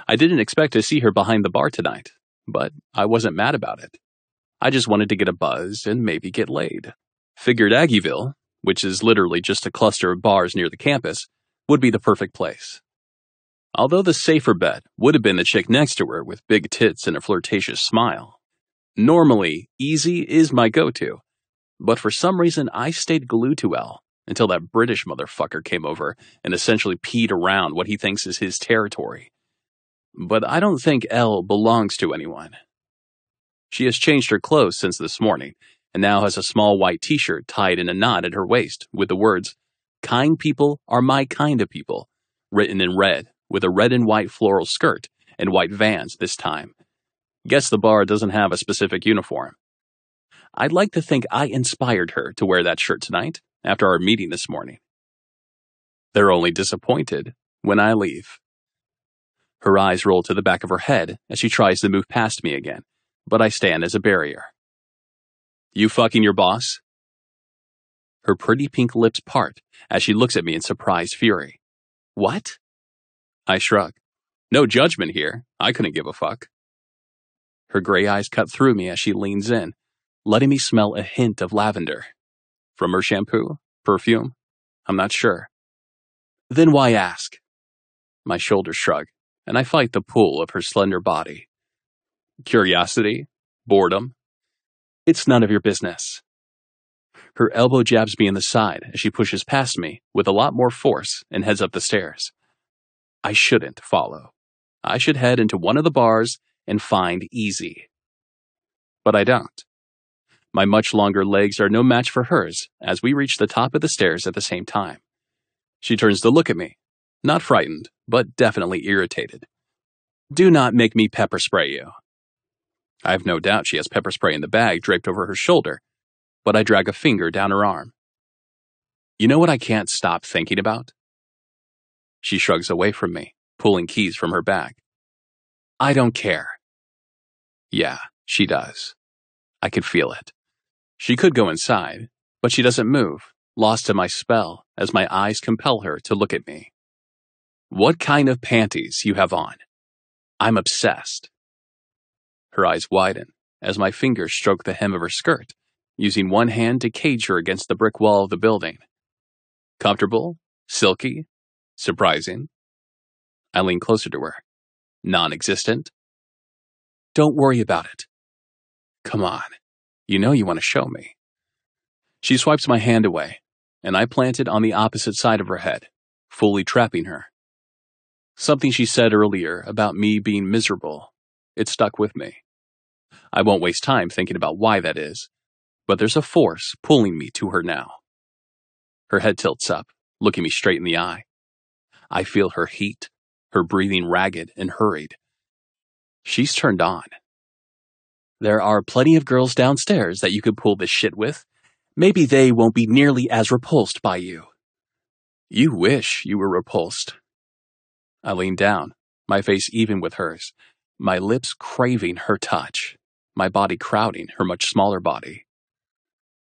I didn't expect to see her behind the bar tonight, but I wasn't mad about it. I just wanted to get a buzz and maybe get laid. Figured Aggieville, which is literally just a cluster of bars near the campus, would be the perfect place. Although the safer bet would have been the chick next to her with big tits and a flirtatious smile. Normally, easy is my go-to, but for some reason I stayed glued to Elle, until that British motherfucker came over and essentially peed around what he thinks is his territory. But I don't think Elle belongs to anyone. She has changed her clothes since this morning, and now has a small white t-shirt tied in a knot at her waist with the words, "Kind people are my kind of people," written in red, with a red and white floral skirt and white Vans this time. Guess the bar doesn't have a specific uniform. I'd like to think I inspired her to wear that shirt tonight, after our meeting this morning. They're only disappointed when I leave. Her eyes roll to the back of her head as she tries to move past me again, but I stand as a barrier. "You fucking your boss?" Her pretty pink lips part as she looks at me in surprised fury. "What?" I shrug. No judgment here. I couldn't give a fuck. Her gray eyes cut through me as she leans in, letting me smell a hint of lavender. From her shampoo? Perfume? I'm not sure. "Then why ask?" My shoulders shrug, and I fight the pull of her slender body. Curiosity? Boredom? It's none of your business. Her elbow jabs me in the side as she pushes past me with a lot more force and heads up the stairs. I shouldn't follow. I should head into one of the bars and find easy. But I don't. My much longer legs are no match for hers as we reach the top of the stairs at the same time. She turns to look at me, not frightened, but definitely irritated. "Do not make me pepper spray you." I have no doubt she has pepper spray in the bag draped over her shoulder, but I drag a finger down her arm. "You know what I can't stop thinking about?" She shrugs away from me, pulling keys from her bag. "I don't care." Yeah, she does. I could feel it. She could go inside, but she doesn't move, lost to my spell as my eyes compel her to look at me. "What kind of panties you have on? I'm obsessed." Her eyes widen as my fingers stroke the hem of her skirt, using one hand to cage her against the brick wall of the building. Comfortable? Silky? Surprising? I lean closer to her. Non-existent? "Don't worry about it." "Come on. You know you want to show me." She swipes my hand away, and I plant it on the opposite side of her head, fully trapping her. Something she said earlier about me being miserable. It stuck with me. I won't waste time thinking about why that is, but there's a force pulling me to her now. Her head tilts up, looking me straight in the eye. I feel her heat, her breathing ragged and hurried. She's turned on. "There are plenty of girls downstairs that you could pull this shit with. Maybe they won't be nearly as repulsed by you." "You wish you were repulsed." I lean down, my face even with hers, my lips craving her touch, my body crowding her much smaller body.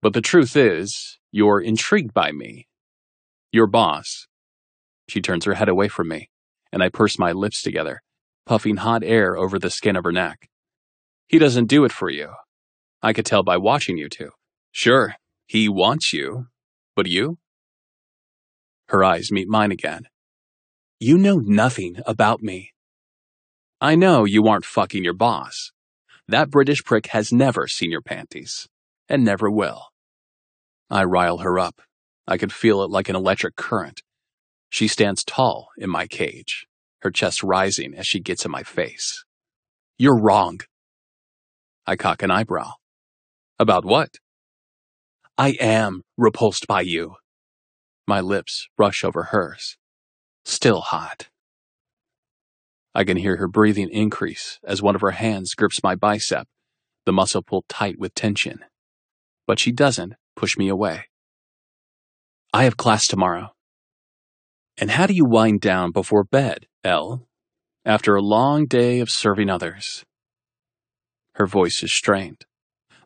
"But the truth is, you're intrigued by me. Your boss." She turns her head away from me, and I purse my lips together, puffing hot air over the skin of her neck. "He doesn't do it for you. I could tell by watching you two. Sure, he wants you, but you?" Her eyes meet mine again. "You know nothing about me." "I know you aren't fucking your boss. That British prick has never seen your panties, and never will." I rile her up. I could feel it like an electric current. She stands tall in my cage, her chest rising as she gets in my face. "You're wrong." I cock an eyebrow. "About what?" "I am repulsed by you." My lips brush over hers. Still hot. I can hear her breathing increase as one of her hands grips my bicep, the muscle pulled tight with tension. But she doesn't push me away. "I have class tomorrow." "And how do you wind down before bed, Elle, after a long day of serving others?" Her voice is strained.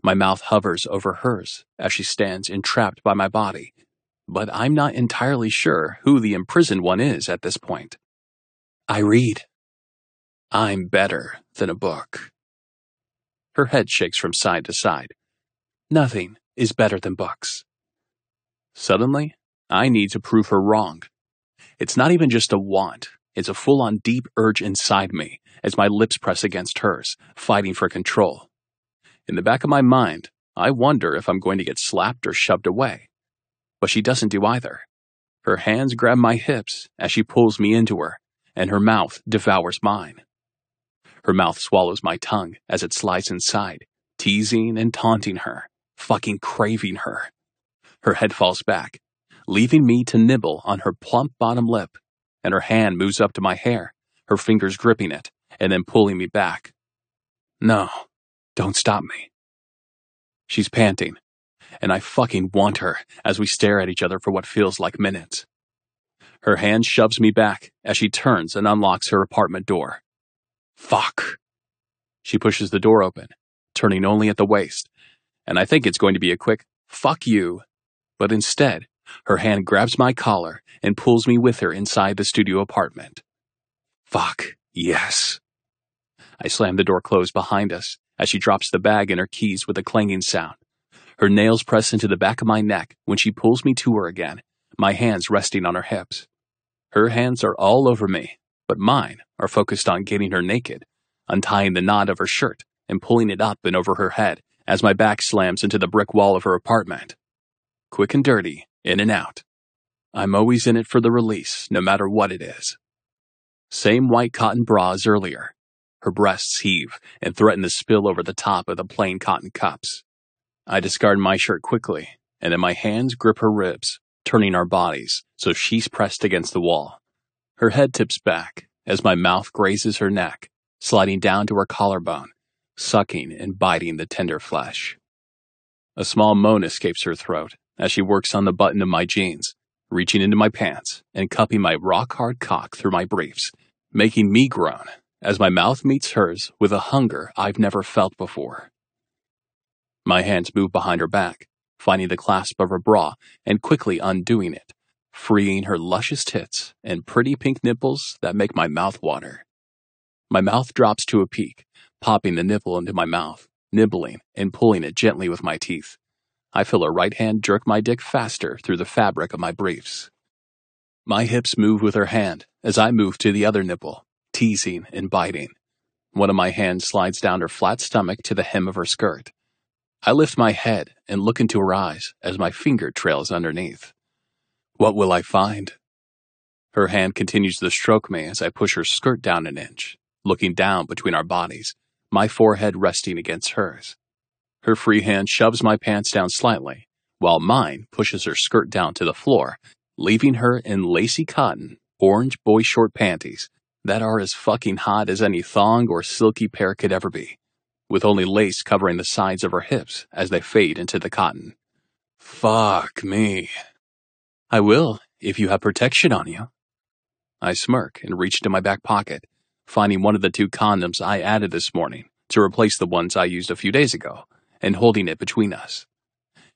My mouth hovers over hers as she stands entrapped by my body, but I'm not entirely sure who the imprisoned one is at this point. "I read." "I'm better than a book." Her head shakes from side to side. "Nothing is better than books." Suddenly, I need to prove her wrong. It's not even just a want, it's a full-on deep urge inside me as my lips press against hers, fighting for control. In the back of my mind, I wonder if I'm going to get slapped or shoved away. but she doesn't do either. Her hands grab my hips as she pulls me into her, and her mouth devours mine. Her mouth swallows my tongue as it slides inside, teasing and taunting her, fucking craving her. Her head falls back, leaving me to nibble on her plump bottom lip, and her hand moves up to my hair, her fingers gripping it, and then pulling me back. No, don't stop me. She's panting, and I fucking want her as we stare at each other for what feels like minutes. Her hand shoves me back as she turns and unlocks her apartment door. Fuck. She pushes the door open, turning only at the waist, and I think it's going to be a quick, fuck you. But instead, her hand grabs my collar and pulls me with her inside the studio apartment. Fuck, yes. I slam the door closed behind us as she drops the bag and her keys with a clanging sound. Her nails press into the back of my neck when she pulls me to her again, my hands resting on her hips. Her hands are all over me, but mine are focused on getting her naked, untying the knot of her shirt and pulling it up and over her head as my back slams into the brick wall of her apartment. Quick and dirty, in and out. I'm always in it for the release, no matter what it is. Same white cotton bra as earlier. Her breasts heave and threaten to spill over the top of the plain cotton cups. I discard my shirt quickly, and then my hands grip her ribs, turning our bodies so she's pressed against the wall. Her head tips back as my mouth grazes her neck, sliding down to her collarbone, sucking and biting the tender flesh. A small moan escapes her throat as she works on the button of my jeans, reaching into my pants and cupping my rock-hard cock through my briefs, making me groan as my mouth meets hers with a hunger I've never felt before. My hands move behind her back, finding the clasp of her bra and quickly undoing it, freeing her luscious tits and pretty pink nipples that make my mouth water. My mouth drops to a peak, popping the nipple into my mouth, nibbling and pulling it gently with my teeth. I feel her right hand jerk my dick faster through the fabric of my briefs. My hips move with her hand as I move to the other nipple, teasing and biting. One of my hands slides down her flat stomach to the hem of her skirt. I lift my head and look into her eyes as my finger trails underneath. What will I find? Her hand continues to stroke me as I push her skirt down an inch, looking down between our bodies, my forehead resting against hers. Her free hand shoves my pants down slightly, while mine pushes her skirt down to the floor, leaving her in lacy cotton, orange boy short panties that are as fucking hot as any thong or silky pair could ever be, with only lace covering the sides of her hips as they fade into the cotton. Fuck me. I will, if you have protection on you. I smirk and reach to my back pocket, finding one of the 2 condoms I added this morning to replace the ones I used a few days ago, and holding it between us.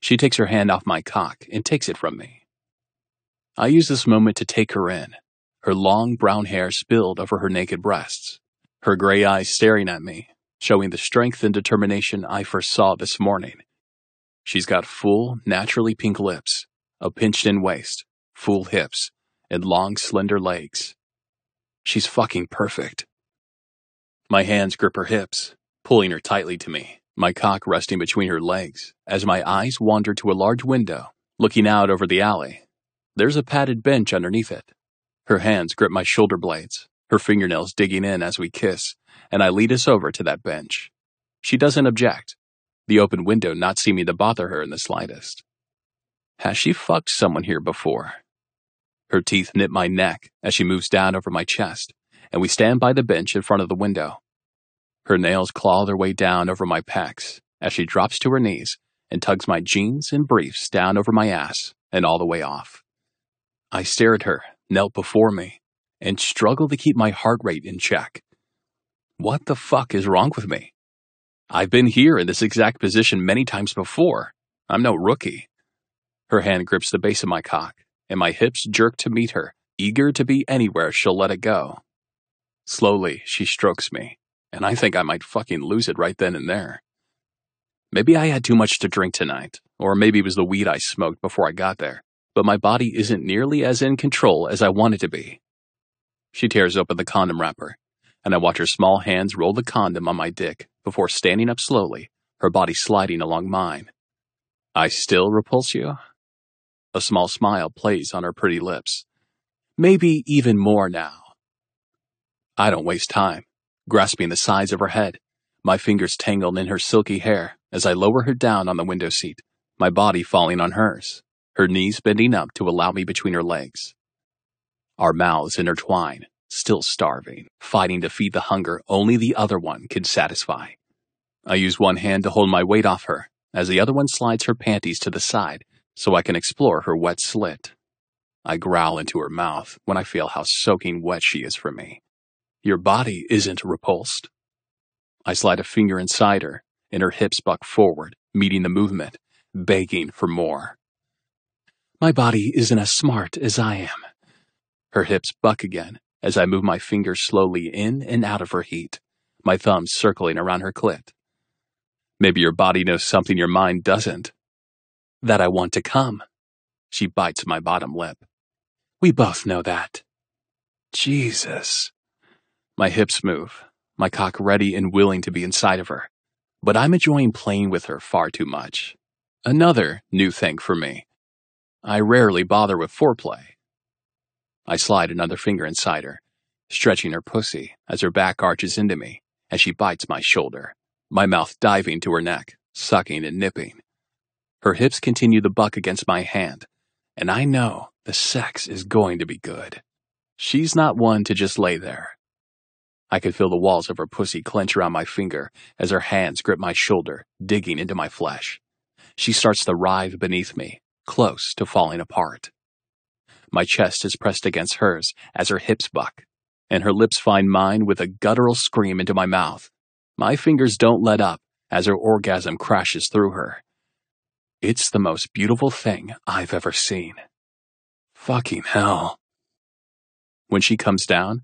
She takes her hand off my cock and takes it from me. I use this moment to take her in, her long brown hair spilled over her naked breasts, her gray eyes staring at me, showing the strength and determination I first saw this morning. She's got full, naturally pink lips, a pinched-in waist, full hips, and long, slender legs. She's fucking perfect. My hands grip her hips, pulling her tightly to me, my cock resting between her legs, as my eyes wander to a large window, looking out over the alley. There's a padded bench underneath it. Her hands grip my shoulder blades, her fingernails digging in as we kiss, and I lead us over to that bench. She doesn't object, the open window not seeming to bother her in the slightest. Has she fucked someone here before? Her teeth nip my neck as she moves down over my chest, and we stand by the bench in front of the window. Her nails claw their way down over my pecs as she drops to her knees and tugs my jeans and briefs down over my ass and all the way off. I stare at her, knelt before me, and struggle to keep my heart rate in check. What the fuck is wrong with me? I've been here in this exact position many times before. I'm no rookie. Her hand grips the base of my cock, and my hips jerk to meet her, eager to be anywhere she'll let it go. Slowly, she strokes me, and I think I might fucking lose it right then and there. Maybe I had too much to drink tonight, or maybe it was the weed I smoked before I got there, but my body isn't nearly as in control as I want it to be. She tears open the condom wrapper, and I watch her small hands roll the condom on my dick before standing up slowly, her body sliding along mine. I still repulse you? A small smile plays on her pretty lips. Maybe even more now. I don't waste time, grasping the sides of her head, my fingers tangled in her silky hair as I lower her down on the window seat, my body falling on hers, her knees bending up to allow me between her legs. Our mouths intertwine, still starving, fighting to feed the hunger only the other one can satisfy. I use one hand to hold my weight off her, as the other one slides her panties to the side so I can explore her wet slit. I growl into her mouth when I feel how soaking wet she is for me. Your body isn't repulsed. I slide a finger inside her, and her hips buck forward, meeting the movement, begging for more. My body isn't as smart as I am. Her hips buck again as I move my fingers slowly in and out of her heat, my thumbs circling around her clit. Maybe your body knows something your mind doesn't. That I want to come. She bites my bottom lip. We both know that. Jesus. My hips move, my cock ready and willing to be inside of her, but I'm enjoying playing with her far too much. Another new thing for me. I rarely bother with foreplay. I slide another finger inside her, stretching her pussy as her back arches into me as she bites my shoulder, my mouth diving to her neck, sucking and nipping. Her hips continue the buck against my hand, and I know the sex is going to be good. She's not one to just lay there. I could feel the walls of her pussy clench around my finger as her hands grip my shoulder, digging into my flesh. She starts to writhe beneath me, close to falling apart. My chest is pressed against hers as her hips buck, and her lips find mine with a guttural scream into my mouth. My fingers don't let up as her orgasm crashes through her. It's the most beautiful thing I've ever seen. Fucking hell. When she comes down,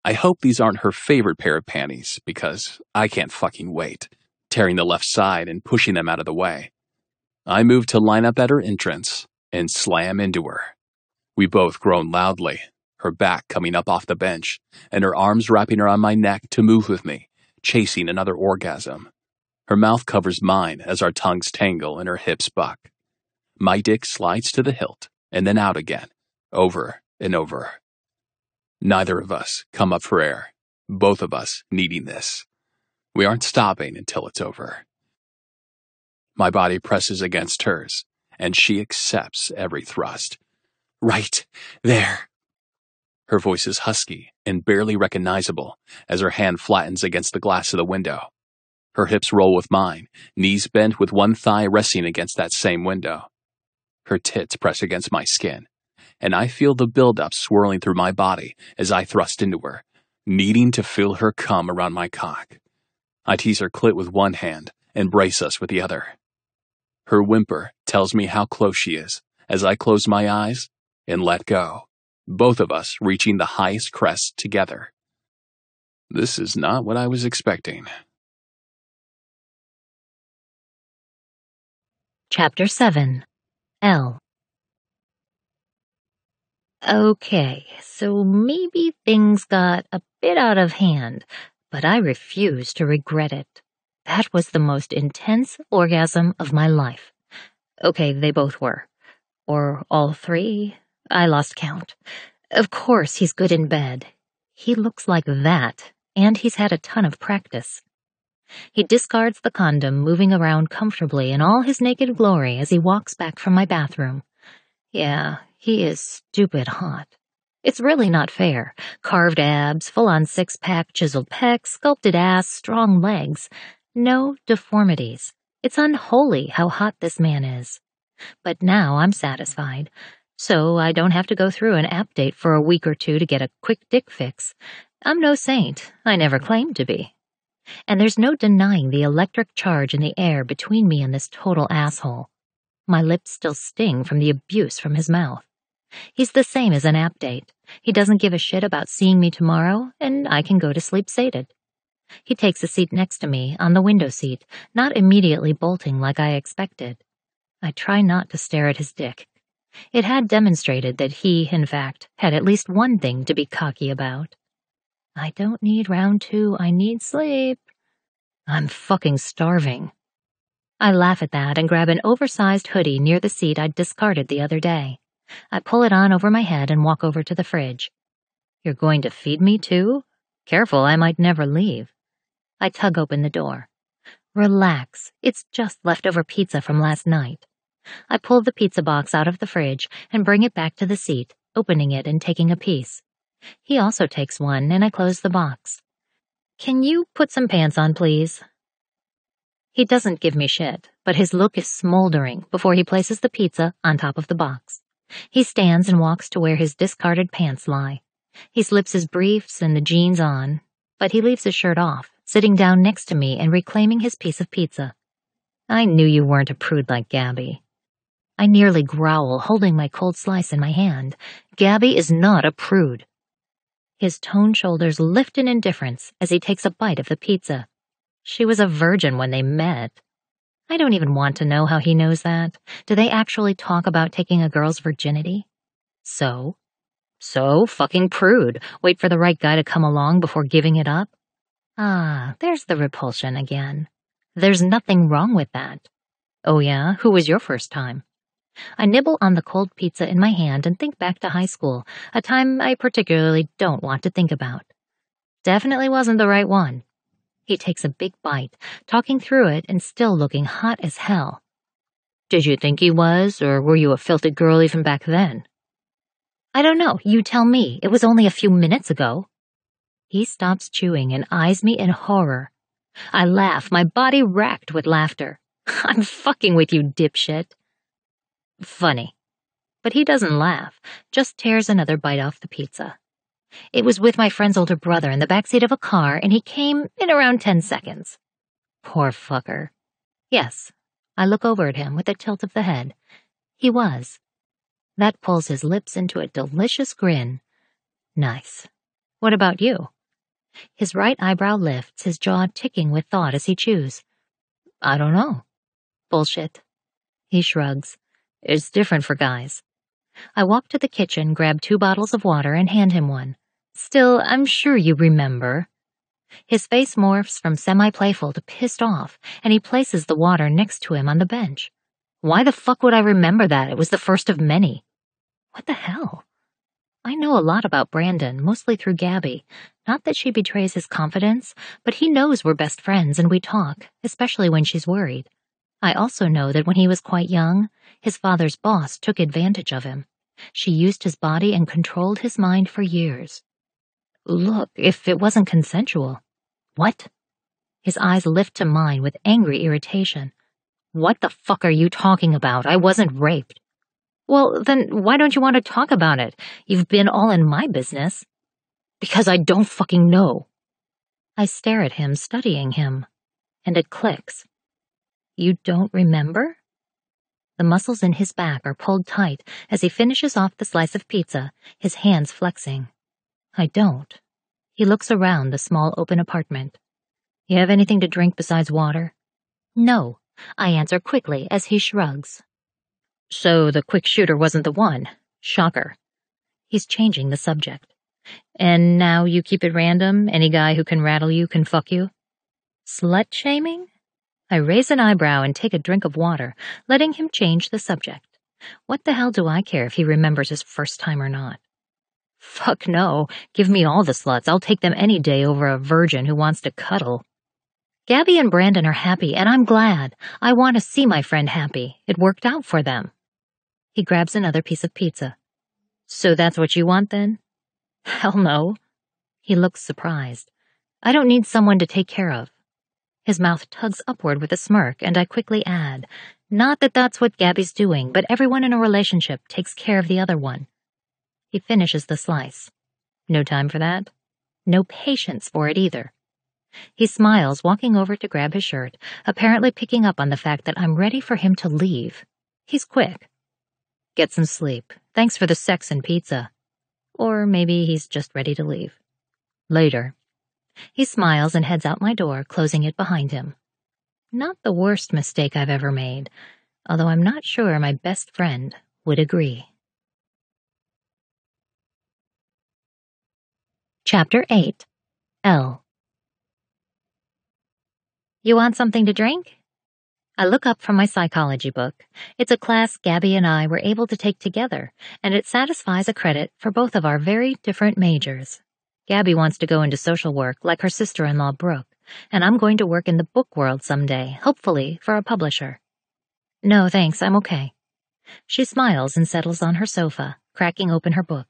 I hope these aren't her favorite pair of panties, because I can't fucking wait, tearing the left side and pushing them out of the way. I move to line up at her entrance and slam into her. We both groan loudly, her back coming up off the bench, and her arms wrapping around my neck to move with me, chasing another orgasm. Her mouth covers mine as our tongues tangle and her hips buck. My dick slides to the hilt and then out again, over and over. Neither of us come up for air, both of us needing this. We aren't stopping until it's over. My body presses against hers, and she accepts every thrust. Right there. Her voice is husky and barely recognizable as her hand flattens against the glass of the window. Her hips roll with mine, knees bent with one thigh resting against that same window. Her tits press against my skin, and I feel the buildup swirling through my body as I thrust into her, needing to feel her cum around my cock. I tease her clit with one hand and brace us with the other. Her whimper tells me how close she is as I close my eyes and let go, both of us reaching the highest crest together. This is not what I was expecting. Chapter 7. L. Okay, so maybe things got a bit out of hand, but I refuse to regret it. That was the most intense orgasm of my life. Okay, they both were. Or all three. I lost count. Of course, he's good in bed. He looks like that, and he's had a ton of practice. He discards the condom, moving around comfortably in all his naked glory as he walks back from my bathroom. Yeah, he is stupid hot. It's really not fair. Carved abs, full-on six-pack, chiseled pecs, sculpted ass, strong legs. No deformities. It's unholy how hot this man is. But now I'm satisfied. So I don't have to go through an app date for a week or two to get a quick dick fix. I'm no saint. I never claimed to be. And there's no denying the electric charge in the air between me and this total asshole. My lips still sting from the abuse from his mouth. He's the same as an app date. He doesn't give a shit about seeing me tomorrow, and I can go to sleep sated. He takes a seat next to me, on the window seat, not immediately bolting like I expected. I try not to stare at his dick. It had demonstrated that he, in fact, had at least one thing to be cocky about. I don't need round 2, I need sleep. I'm fucking starving. I laugh at that and grab an oversized hoodie near the seat I'd discarded the other day. I pull it on over my head and walk over to the fridge. You're going to feed me too? Careful, I might never leave. I tug open the door. Relax, it's just leftover pizza from last night. I pull the pizza box out of the fridge and bring it back to the seat, opening it and taking a piece. He also takes one, and I close the box. Can you put some pants on, please? He doesn't give me shit, but his look is smoldering before he places the pizza on top of the box. He stands and walks to where his discarded pants lie. He slips his briefs and the jeans on, but he leaves his shirt off, sitting down next to me and reclaiming his piece of pizza. I knew you weren't a prude like Gabby. I nearly growl, holding my cold slice in my hand. Gabby is not a prude. His toned shoulders lift in indifference as he takes a bite of the pizza. She was a virgin when they met. I don't even want to know how he knows that. Do they actually talk about taking a girl's virginity? So fucking prude. Wait for the right guy to come along before giving it up? Ah, there's the repulsion again. There's nothing wrong with that. Oh yeah? Who was your first time? I nibble on the cold pizza in my hand and think back to high school, a time I particularly don't want to think about. Definitely wasn't the right one. He takes a big bite, talking through it and still looking hot as hell. Did you think he was, or were you a filthy girl even back then? I don't know, you tell me. It was only a few minutes ago. He stops chewing and eyes me in horror. I laugh, my body racked with laughter. I'm fucking with you, dipshit. Funny. But he doesn't laugh, just tears another bite off the pizza. It was with my friend's older brother in the backseat of a car, and he came in around 10 seconds. Poor fucker. Yes, I look over at him with a tilt of the head. He was. That pulls his lips into a delicious grin. Nice. What about you? His right eyebrow lifts, his jaw ticking with thought as he chews. I don't know. Bullshit. He shrugs. It's different for guys. I walk to the kitchen, grab 2 bottles of water, and hand him one. Still, I'm sure you remember. His face morphs from semi-playful to pissed off, and he places the water next to him on the bench. Why the fuck would I remember that? It was the first of many. What the hell? I know a lot about Brandon, mostly through Gabby. Not that she betrays his confidence, but he knows we're best friends and we talk, especially when she's worried. I also know that when he was quite young, his father's boss took advantage of him. She used his body and controlled his mind for years. Look, if it wasn't consensual. What? His eyes lift to mine with angry irritation. What the fuck are you talking about? I wasn't raped. Well, then why don't you want to talk about it? You've been all in my business. Because I don't fucking know. I stare at him, studying him, and it clicks. You don't remember? The muscles in his back are pulled tight as he finishes off the slice of pizza, his hands flexing. I don't. He looks around the small open apartment. You have anything to drink besides water? No, I answer quickly as he shrugs. So the quick shooter wasn't the one. Shocker. He's changing the subject. And now you keep it random? Any guy who can rattle you can fuck you? Slut-shaming? I raise an eyebrow and take a drink of water, letting him change the subject. What the hell do I care if he remembers his first time or not? Fuck no. Give me all the sluts. I'll take them any day over a virgin who wants to cuddle. Gabby and Brandon are happy, and I'm glad. I want to see my friend happy. It worked out for them. He grabs another piece of pizza. So that's what you want, then? Hell no. He looks surprised. I don't need someone to take care of. His mouth tugs upward with a smirk, and I quickly add, not that that's what Gabby's doing, but everyone in a relationship takes care of the other one. He finishes the slice. No time for that. No patience for it either. He smiles, walking over to grab his shirt, apparently picking up on the fact that I'm ready for him to leave. He's quick. Get some sleep. Thanks for the sex and pizza. Or maybe he's just ready to leave. Later. He smiles and heads out my door, closing it behind him. Not the worst mistake I've ever made, although I'm not sure my best friend would agree. Chapter 8. L. You want something to drink? I look up from my psychology book. It's a class Gabby and I were able to take together, and it satisfies a credit for both of our very different majors. Gabby wants to go into social work like her sister-in-law Brooke, and I'm going to work in the book world someday, hopefully for a publisher. No, thanks, I'm okay. She smiles and settles on her sofa, cracking open her book.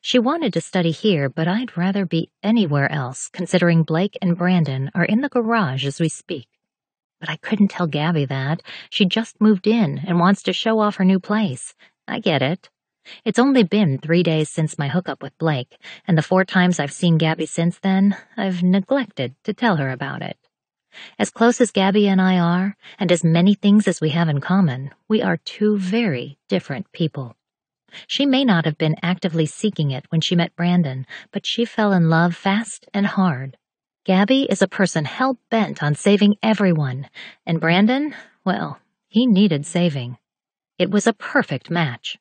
She wanted to study here, but I'd rather be anywhere else, considering Blake and Brandon are in the garage as we speak. But I couldn't tell Gabby that. She just moved in and wants to show off her new place. I get it. It's only been 3 days since my hookup with Blake, and the 4 times I've seen Gabby since then, I've neglected to tell her about it. As close as Gabby and I are, and as many things as we have in common, we are 2 very different people. She may not have been actively seeking it when she met Brandon, but she fell in love fast and hard. Gabby is a person hell-bent on saving everyone, and Brandon, well, he needed saving. It was a perfect match.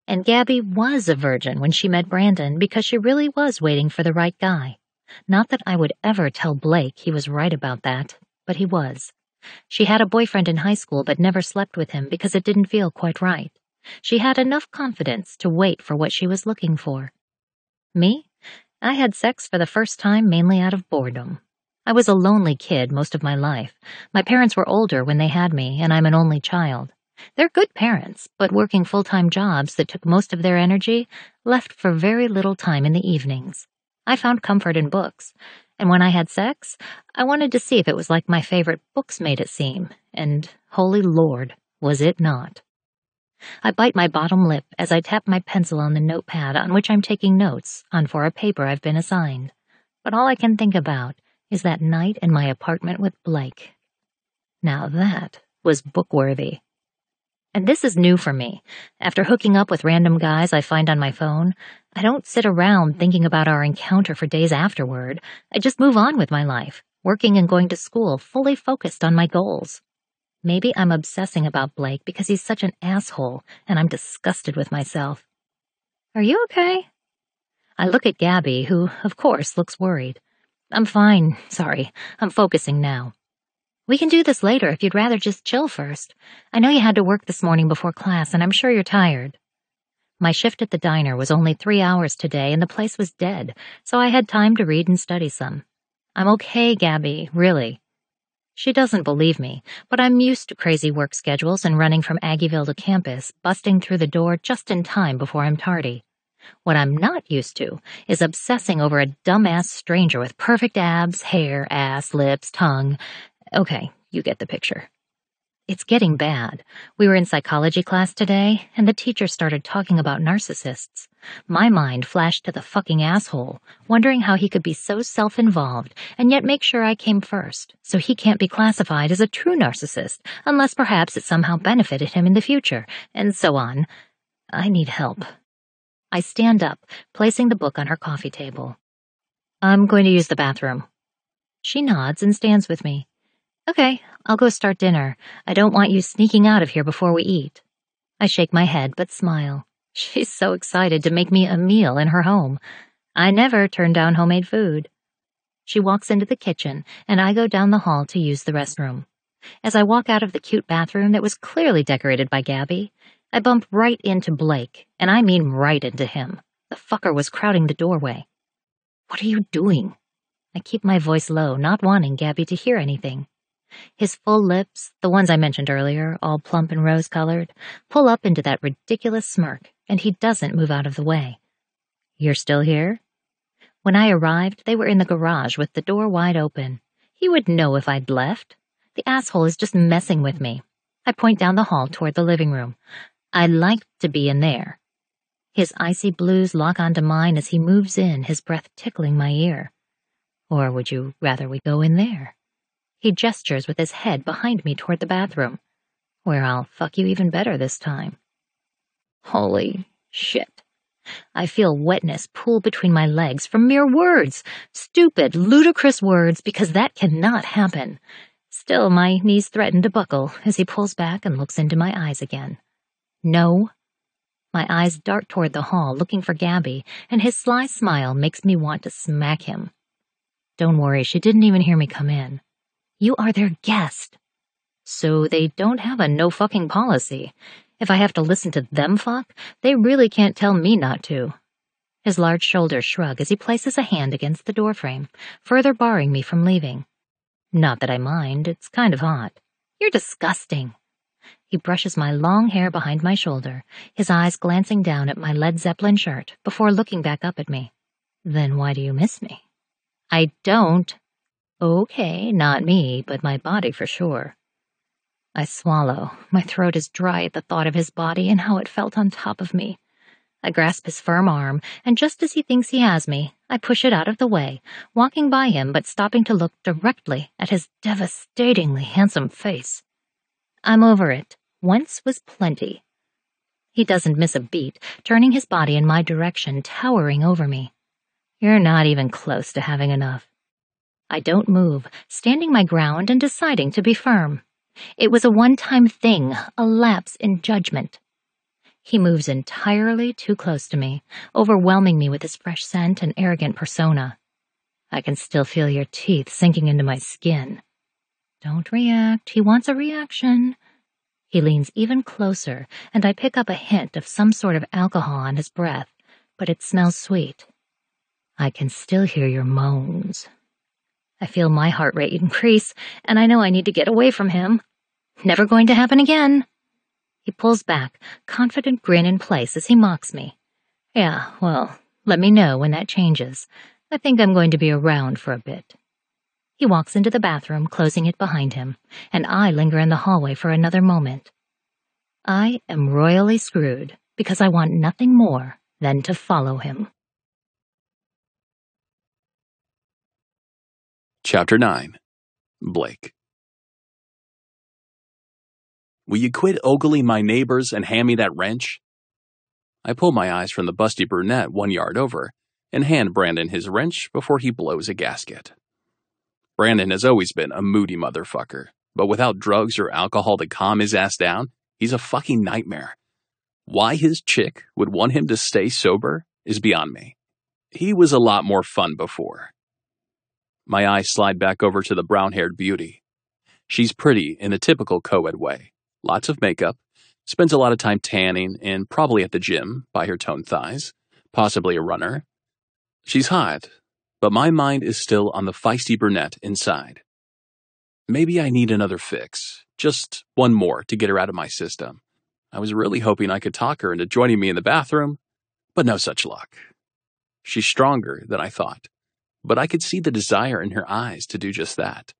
And Gabby was a virgin when she met Brandon because she really was waiting for the right guy. Not that I would ever tell Blake he was right about that, but he was. She had a boyfriend in high school but never slept with him because it didn't feel quite right. She had enough confidence to wait for what she was looking for. Me? I had sex for the first time mainly out of boredom. I was a lonely kid most of my life. My parents were older when they had me, and I'm an only child. They're good parents, but working full-time jobs that took most of their energy left for very little time in the evenings. I found comfort in books, and when I had sex, I wanted to see if it was like my favorite books made it seem, and, holy Lord, was it not. I bite my bottom lip as I tap my pencil on the notepad on which I'm taking notes on for a paper I've been assigned. But all I can think about is that night in my apartment with Blake. Now that was book-worthy. And this is new for me. After hooking up with random guys I find on my phone, I don't sit around thinking about our encounter for days afterward. I just move on with my life, working and going to school, fully focused on my goals. Maybe I'm obsessing about Blake because he's such an asshole, and I'm disgusted with myself. Are you okay? I look at Gabby, who, of course, looks worried. I'm fine, sorry. I'm focusing now. We can do this later if you'd rather just chill first. I know you had to work this morning before class, and I'm sure you're tired. My shift at the diner was only 3 hours today, and the place was dead, so I had time to read and study some. I'm okay, Gabby, really. She doesn't believe me, but I'm used to crazy work schedules and running from Aggieville to campus, busting through the door just in time before I'm tardy. What I'm not used to is obsessing over a dumbass stranger with perfect abs, hair, ass, lips, tongue. Okay, you get the picture. It's getting bad. We were in psychology class today, and the teacher started talking about narcissists. My mind flashed to the fucking asshole, wondering how he could be so self-involved and yet make sure I came first, so he can't be classified as a true narcissist, unless perhaps it somehow benefited him in the future, and so on. I need help. I stand up, placing the book on her coffee table. I'm going to use the bathroom. She nods and stands with me. Okay, I'll go start dinner. I don't want you sneaking out of here before we eat. I shake my head but smile. She's so excited to make me a meal in her home. I never turn down homemade food. She walks into the kitchen, and I go down the hall to use the restroom. As I walk out of the cute bathroom that was clearly decorated by Gabby, I bump right into Blake, and I mean right into him. The fucker was crowding the doorway. What are you doing? I keep my voice low, not wanting Gabby to hear anything. His full lips, the ones I mentioned earlier, all plump and rose-colored, pull up into that ridiculous smirk, and he doesn't move out of the way. You're still here? When I arrived, they were in the garage with the door wide open. He would know if I'd left. The asshole is just messing with me. I point down the hall toward the living room. I'd like to be in there. His icy blues lock onto mine as he moves in, his breath tickling my ear. Or would you rather we go in there? He gestures with his head behind me toward the bathroom, where I'll fuck you even better this time. Holy shit. I feel wetness pool between my legs from mere words, stupid, ludicrous words, because that cannot happen. Still, my knees threaten to buckle as he pulls back and looks into my eyes again. No. My eyes dart toward the hall, looking for Gabby, and his sly smile makes me want to smack him. Don't worry, she didn't even hear me come in. You are their guest. So they don't have a no-fucking policy. If I have to listen to them fuck, they really can't tell me not to. His large shoulders shrug as he places a hand against the doorframe, further barring me from leaving. Not that I mind, it's kind of hot. You're disgusting. He brushes my long hair behind my shoulder, his eyes glancing down at my Led Zeppelin shirt before looking back up at me. Then why do you miss me? I don't. Okay, not me, but my body for sure. I swallow. My throat is dry at the thought of his body and how it felt on top of me. I grasp his firm arm, and just as he thinks he has me, I push it out of the way, walking by him but stopping to look directly at his devastatingly handsome face. I'm over it. Once was plenty. He doesn't miss a beat, turning his body in my direction, towering over me. You're not even close to having enough. I don't move, standing my ground and deciding to be firm. It was a one-time thing, a lapse in judgment. He moves entirely too close to me, overwhelming me with his fresh scent and arrogant persona. I can still feel your teeth sinking into my skin. Don't react. He wants a reaction. He leans even closer, and I pick up a hint of some sort of alcohol on his breath, but it smells sweet. I can still hear your moans. I feel my heart rate increase, and I know I need to get away from him. Never going to happen again. He pulls back, confident grin in place as he mocks me. Yeah, well, let me know when that changes. I think I'm going to be around for a bit. He walks into the bathroom, closing it behind him, and I linger in the hallway for another moment. I am royally screwed because I want nothing more than to follow him. Chapter 9. Blake. Will you quit ogling my neighbors and hand me that wrench? I pull my eyes from the busty brunette 1 yard over and hand Brandon his wrench before he blows a gasket. Brandon has always been a moody motherfucker, but without drugs or alcohol to calm his ass down, he's a fucking nightmare. Why his chick would want him to stay sober is beyond me. He was a lot more fun before. My eyes slide back over to the brown-haired beauty. She's pretty in the typical co-ed way. Lots of makeup, spends a lot of time tanning and probably at the gym by her toned thighs, possibly a runner. She's hot, but my mind is still on the feisty brunette inside. Maybe I need another fix, just one more to get her out of my system. I was really hoping I could talk her into joining me in the bathroom, but no such luck. She's stronger than I thought, but I could see the desire in her eyes to do just that.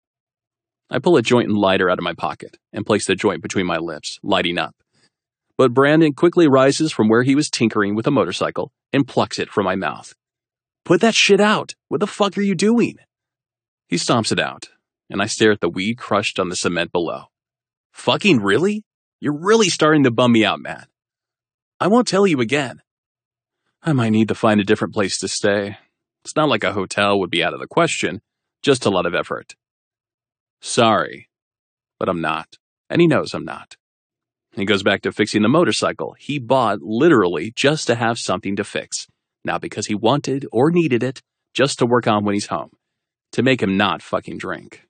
I pull a joint and lighter out of my pocket and place the joint between my lips, lighting up. But Brandon quickly rises from where he was tinkering with a motorcycle and plucks it from my mouth. Put that shit out! What the fuck are you doing? He stomps it out, and I stare at the weed crushed on the cement below. Fucking really? You're really starting to bum me out, man. I won't tell you again. I might need to find a different place to stay. It's not like a hotel would be out of the question, just a lot of effort. Sorry, but I'm not, and he knows I'm not. He goes back to fixing the motorcycle he bought literally just to have something to fix, not because he wanted or needed it, just to work on when he's home, to make him not fucking drink.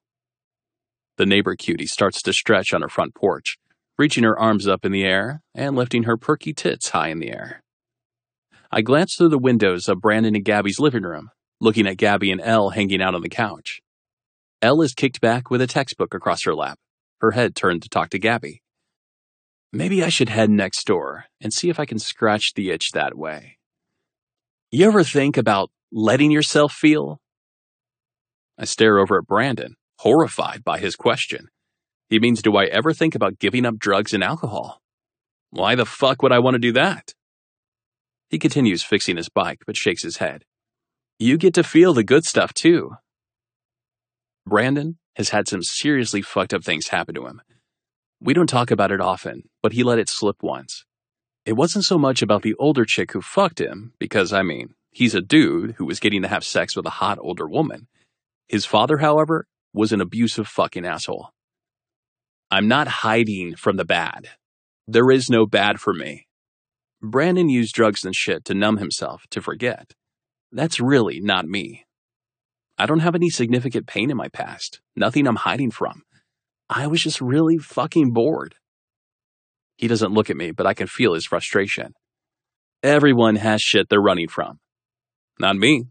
The neighbor cutie starts to stretch on her front porch, reaching her arms up in the air and lifting her perky tits high in the air. I glance through the windows of Brandon and Gabby's living room, looking at Gabby and Elle hanging out on the couch. Elle is kicked back with a textbook across her lap, her head turned to talk to Gabby. Maybe I should head next door and see if I can scratch the itch that way. You ever think about letting yourself feel? I stare over at Brandon, horrified by his question. He means, do I ever think about giving up drugs and alcohol? Why the fuck would I want to do that? He continues fixing his bike, but shakes his head. You get to feel the good stuff, too. Brandon has had some seriously fucked up things happen to him. We don't talk about it often, but he let it slip once. It wasn't so much about the older chick who fucked him, because, he's a dude who was getting to have sex with a hot older woman. His father, however, was an abusive fucking asshole. I'm not hiding from the bad. There is no bad for me. Brandon used drugs and shit to numb himself, to forget. That's really not me. I don't have any significant pain in my past, nothing I'm hiding from. I was just really fucking bored. He doesn't look at me, but I can feel his frustration. Everyone has shit they're running from. Not me.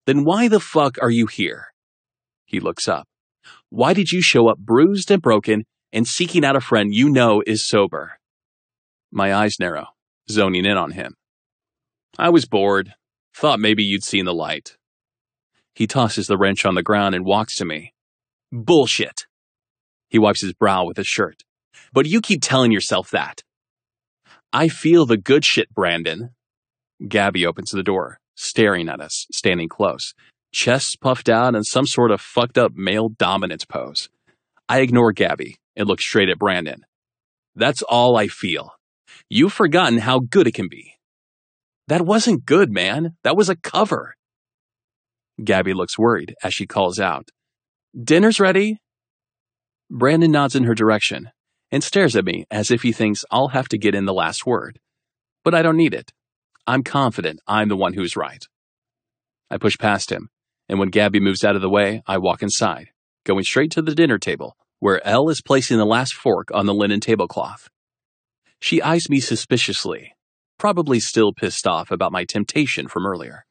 Then why the fuck are you here? He looks up. Why did you show up bruised and broken and seeking out a friend you know is sober? My eyes narrow, zoning in on him. I was bored. Thought maybe you'd seen the light. He tosses the wrench on the ground and walks to me. Bullshit. He wipes his brow with his shirt. But you keep telling yourself that. I feel the good shit, Brandon. Gabby opens the door, staring at us, standing close, chest puffed out in some sort of fucked up male dominance pose. I ignore Gabby and look straight at Brandon. That's all I feel. You've forgotten how good it can be. That wasn't good, man. That was a cover. Gabby looks worried as she calls out, Dinner's ready. Brandon nods in her direction and stares at me as if he thinks I'll have to get in the last word. But I don't need it. I'm confident I'm the one who's right. I push past him, and when Gabby moves out of the way, I walk inside, going straight to the dinner table, where Elle is placing the last fork on the linen tablecloth. She eyes me suspiciously, probably still pissed off about my temptation from earlier.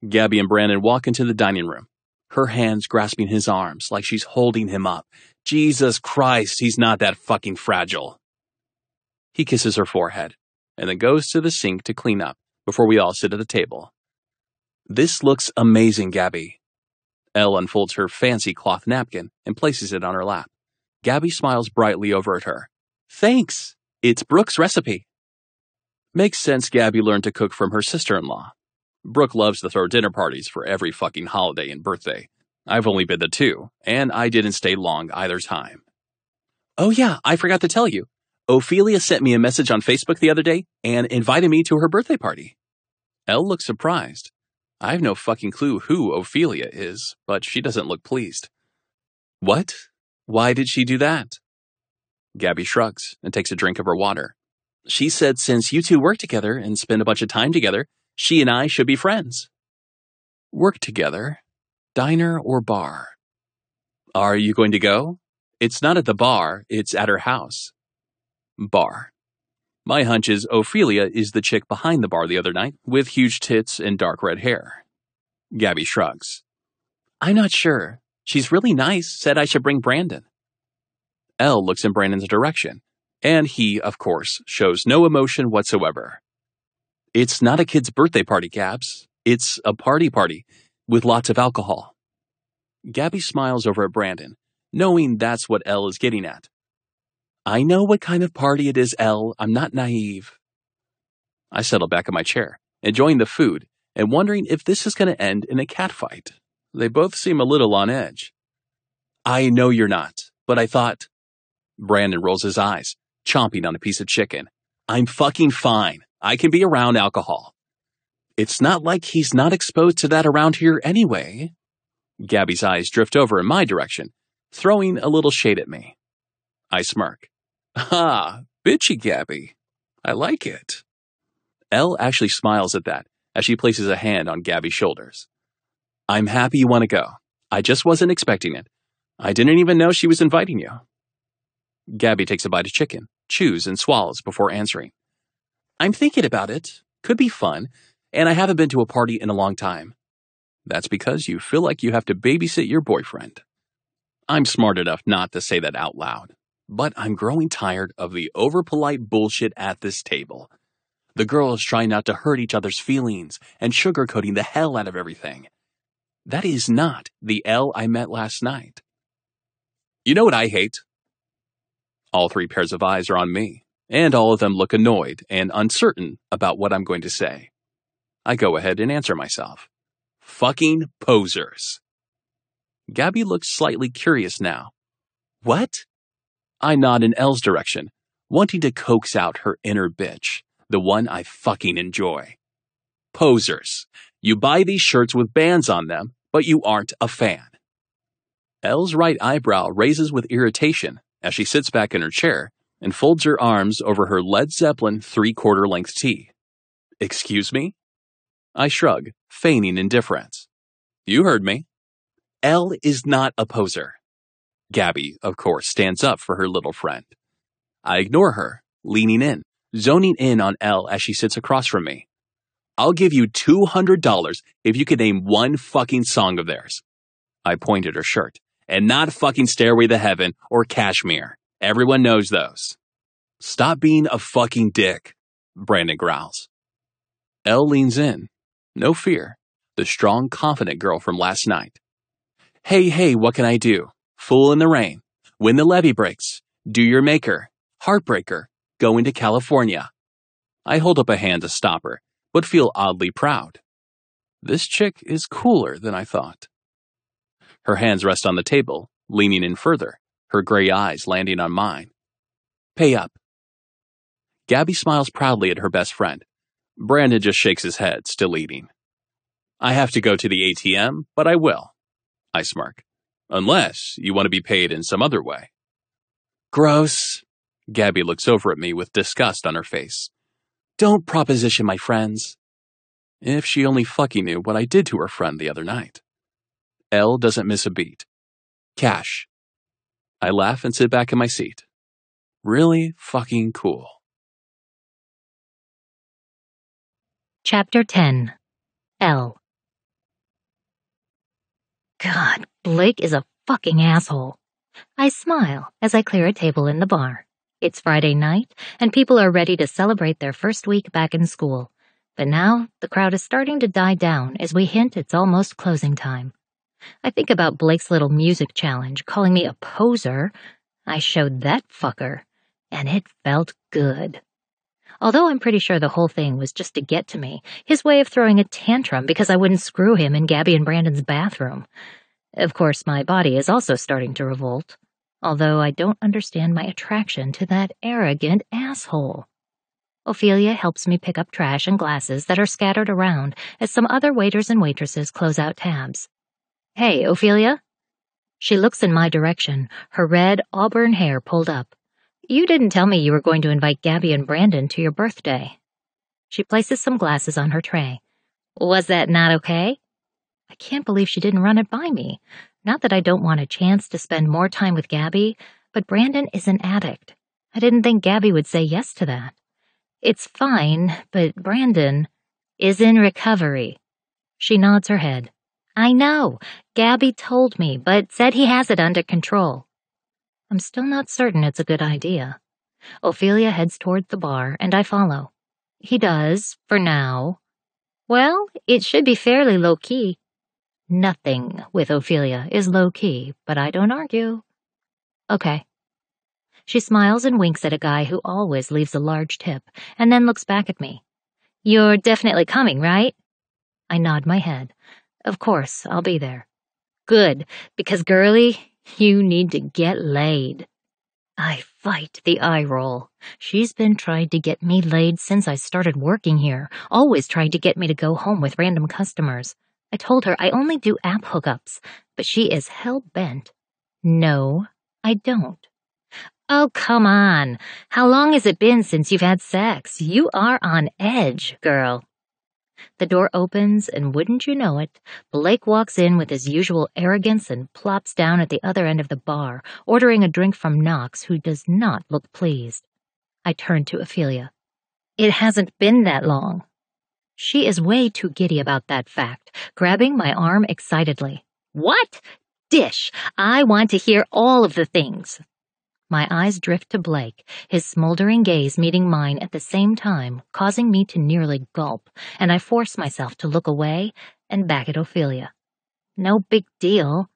Gabby and Brandon walk into the dining room, her hands grasping his arms like she's holding him up. Jesus Christ, he's not that fucking fragile. He kisses her forehead, and then goes to the sink to clean up before we all sit at the table. This looks amazing, Gabby. Elle unfolds her fancy cloth napkin and places it on her lap. Gabby smiles brightly over at her. Thanks. It's Brooke's recipe. Makes sense Gabby learned to cook from her sister-in-law. Brooke loves to throw dinner parties for every fucking holiday and birthday. I've only been to 2, and I didn't stay long either time. Oh yeah, I forgot to tell you. Ophelia sent me a message on Facebook the other day and invited me to her birthday party. Elle looks surprised. I have no fucking clue who Ophelia is, but she doesn't look pleased. What? Why did she do that? Gabby shrugs and takes a drink of her water. She said since you two work together and spend a bunch of time together, she and I should be friends. Work together? Diner or bar? Are you going to go? It's not at the bar, it's at her house. Bar. My hunch is Ophelia is the chick behind the bar the other night, with huge tits and dark red hair. Gabby shrugs. I'm not sure. She's really nice, said I should bring Brandon. Elle looks in Brandon's direction, and he, of course, shows no emotion whatsoever. It's not a kid's birthday party, Gabs. It's a party with lots of alcohol. Gabby smiles over at Brandon, knowing that's what Elle is getting at. I know what kind of party it is, Elle. I'm not naive. I settle back in my chair, enjoying the food and wondering if this is going to end in a catfight. They both seem a little on edge. I know you're not, but I thought... Brandon rolls his eyes, chomping on a piece of chicken. I'm fucking fine. I can be around alcohol. It's not like he's not exposed to that around here anyway. Gabby's eyes drift over in my direction, throwing a little shade at me. I smirk. Ah, bitchy Gabby. I like it. Elle actually smiles at that as she places a hand on Gabby's shoulders. I'm happy you want to go. I just wasn't expecting it. I didn't even know she was inviting you. Gabby takes a bite of chicken, chews and swallows before answering. I'm thinking about it. Could be fun, and I haven't been to a party in a long time. That's because you feel like you have to babysit your boyfriend. I'm smart enough not to say that out loud, but I'm growing tired of the overpolite bullshit at this table. The girls trying not to hurt each other's feelings and sugarcoating the hell out of everything. That is not the Elle I met last night. You know what I hate? All 3 pairs of eyes are on me, and all of them look annoyed and uncertain about what I'm going to say. I go ahead and answer myself. Fucking posers. Gabby looks slightly curious now. What? I nod in Elle's direction, wanting to coax out her inner bitch, the one I fucking enjoy. Posers. You buy these shirts with bands on them, but you aren't a fan. Elle's right eyebrow raises with irritation as she sits back in her chair and folds her arms over her Led Zeppelin 3/4 length tee. Excuse me? I shrug, feigning indifference. You heard me. Elle is not a poser. Gabby, of course, stands up for her little friend. I ignore her, leaning in, zoning in on Elle as she sits across from me. I'll give you $200 if you can name one fucking song of theirs. I point at her shirt. And not fucking Stairway to Heaven or Kashmir. Everyone knows those. Stop being a fucking dick, Brandon growls. Elle leans in. No fear. The strong, confident girl from last night. Hey, what can I do? Fool in the rain. When the levee breaks. Do your maker. Heartbreaker. Going to California. I hold up a hand to stop her, but feel oddly proud. This chick is cooler than I thought. Her hands rest on the table, leaning in further, her gray eyes landing on mine. Pay up. Gabby smiles proudly at her best friend. Brandon just shakes his head, still eating. I have to go to the ATM, but I will. I smirk. Unless you want to be paid in some other way. Gross. Gabby looks over at me with disgust on her face. Don't proposition my friends. If she only fucking knew what I did to her friend the other night. Elle doesn't miss a beat. Cash. I laugh and sit back in my seat. Really fucking cool. Chapter 10. Elle. God, Blake is a fucking asshole. I smile as I clear a table in the bar. It's Friday night, and people are ready to celebrate their first week back in school. But now, the crowd is starting to die down as we hint it's almost closing time. I think about Blake's little music challenge, calling me a poser. I showed that fucker, and it felt good. Although I'm pretty sure the whole thing was just to get to me, his way of throwing a tantrum because I wouldn't screw him in Gabby and Brandon's bathroom. Of course, my body is also starting to revolt, although I don't understand my attraction to that arrogant asshole. Ophelia helps me pick up trash and glasses that are scattered around as some other waiters and waitresses close out tabs. Hey, Ophelia? She looks in my direction, her red auburn hair pulled up. You didn't tell me you were going to invite Gabby and Brandon to your birthday. She places some glasses on her tray. Was that not okay? I can't believe she didn't run it by me. Not that I don't want a chance to spend more time with Gabby, but Brandon is an addict. I didn't think Gabby would say yes to that. It's fine, but Brandon is in recovery. She nods her head. I know. Gabby told me, but said he has it under control. I'm still not certain it's a good idea. Ophelia heads toward the bar, and I follow. He does, for now. Well, it should be fairly low-key. Nothing with Ophelia is low-key, but I don't argue. Okay. She smiles and winks at a guy who always leaves a large tip, and then looks back at me. You're definitely coming, right? I nod my head. Of course, I'll be there. Good, because, girlie, you need to get laid. I fight the eye roll. She's been trying to get me laid since I started working here, always trying to get me to go home with random customers. I told her I only do app hookups, but she is hell-bent. No, I don't. Oh, come on. How long has it been since you've had sex? You are on edge, girl. The door opens, and wouldn't you know it, Blake walks in with his usual arrogance and plops down at the other end of the bar, ordering a drink from Knox, who does not look pleased. I turn to Ophelia. It hasn't been that long. She is way too giddy about that fact, grabbing my arm excitedly. What? Dish! I want to hear all of the things. My eyes drift to Blake, his smoldering gaze meeting mine at the same time, causing me to nearly gulp, and I force myself to look away and back at Ophelia. No big deal.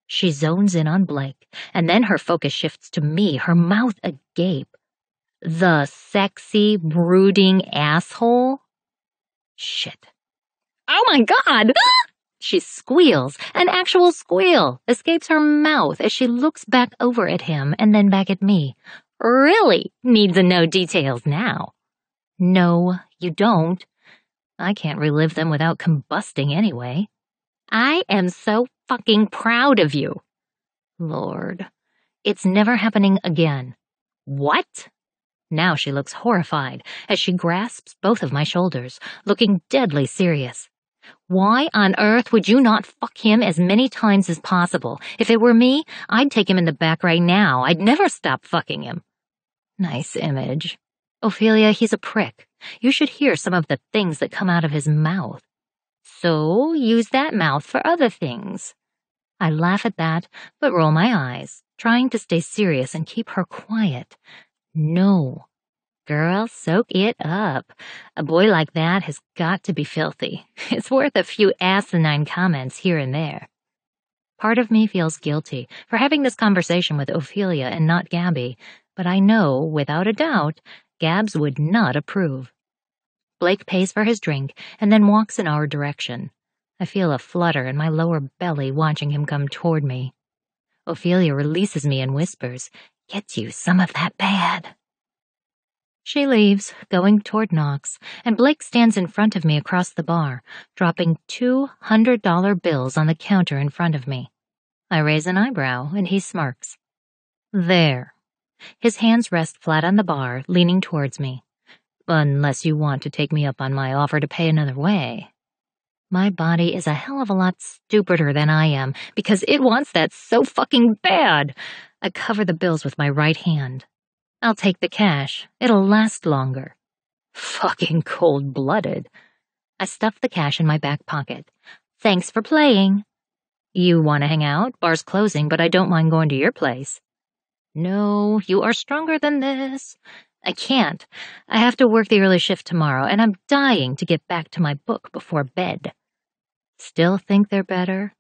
She zones in on Blake, and then her focus shifts to me, her mouth agape. The sexy, brooding asshole? Shit. Oh my God! She squeals, an actual squeal, escapes her mouth as she looks back over at him and then back at me. Really need to know details now. No, you don't. I can't relive them without combusting anyway. I am so fucking proud of you. Lord, it's never happening again. What? Now she looks horrified as she grasps both of my shoulders, looking deadly serious. Why on earth would you not fuck him as many times as possible? If it were me, I'd take him in the back right now. I'd never stop fucking him. Nice image. Ophelia, he's a prick. You should hear some of the things that come out of his mouth. So use that mouth for other things. I laugh at that, but roll my eyes, trying to stay serious and keep her quiet. No. Girl, soak it up. A boy like that has got to be filthy. It's worth a few asinine comments here and there. Part of me feels guilty for having this conversation with Ophelia and not Gabby, but I know, without a doubt, Gabs would not approve. Blake pays for his drink and then walks in our direction. I feel a flutter in my lower belly watching him come toward me. Ophelia releases me and whispers, "Get you some of that bad." She leaves, going toward Knox, and Blake stands in front of me across the bar, dropping $200 bills on the counter in front of me. I raise an eyebrow, and he smirks. There. His hands rest flat on the bar, leaning towards me. Unless you want to take me up on my offer to pay another way. My body is a hell of a lot stupider than I am, because it wants that so fucking bad. I cover the bills with my right hand. I'll take the cash. It'll last longer. Fucking cold-blooded. I stuff the cash in my back pocket. Thanks for playing. You want to hang out? Bar's closing, but I don't mind going to your place. No, you are stronger than this. I can't. I have to work the early shift tomorrow, and I'm dying to get back to my book before bed. Still think they're better?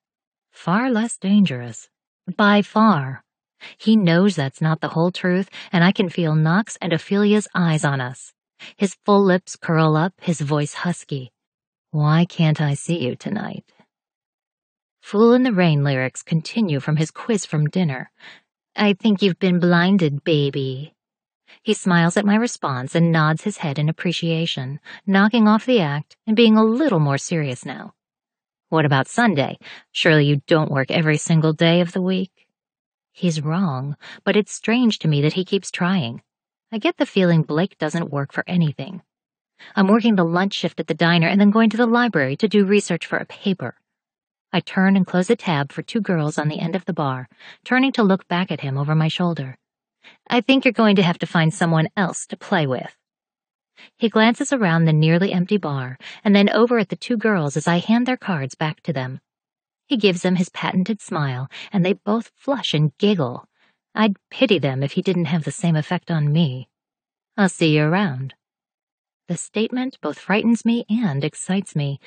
Far less dangerous. By far. He knows that's not the whole truth, and I can feel Knox and Ophelia's eyes on us. His full lips curl up, his voice husky. Why can't I see you tonight? Fool in the Rain lyrics continue from his quiz from dinner. I think you've been blinded, baby. He smiles at my response and nods his head in appreciation, knocking off the act and being a little more serious now. What about Sunday? Surely you don't work every single day of the week? He's wrong, but it's strange to me that he keeps trying. I get the feeling Blake doesn't work for anything. I'm working the lunch shift at the diner and then going to the library to do research for a paper. I turn and close a tab for two girls on the end of the bar, turning to look back at him over my shoulder. I think you're going to have to find someone else to play with. He glances around the nearly empty bar and then over at the two girls as I hand their cards back to them. He gives them his patented smile, and they both flush and giggle. I'd pity them if he didn't have the same effect on me. I'll see you around. The statement both frightens me and excites me.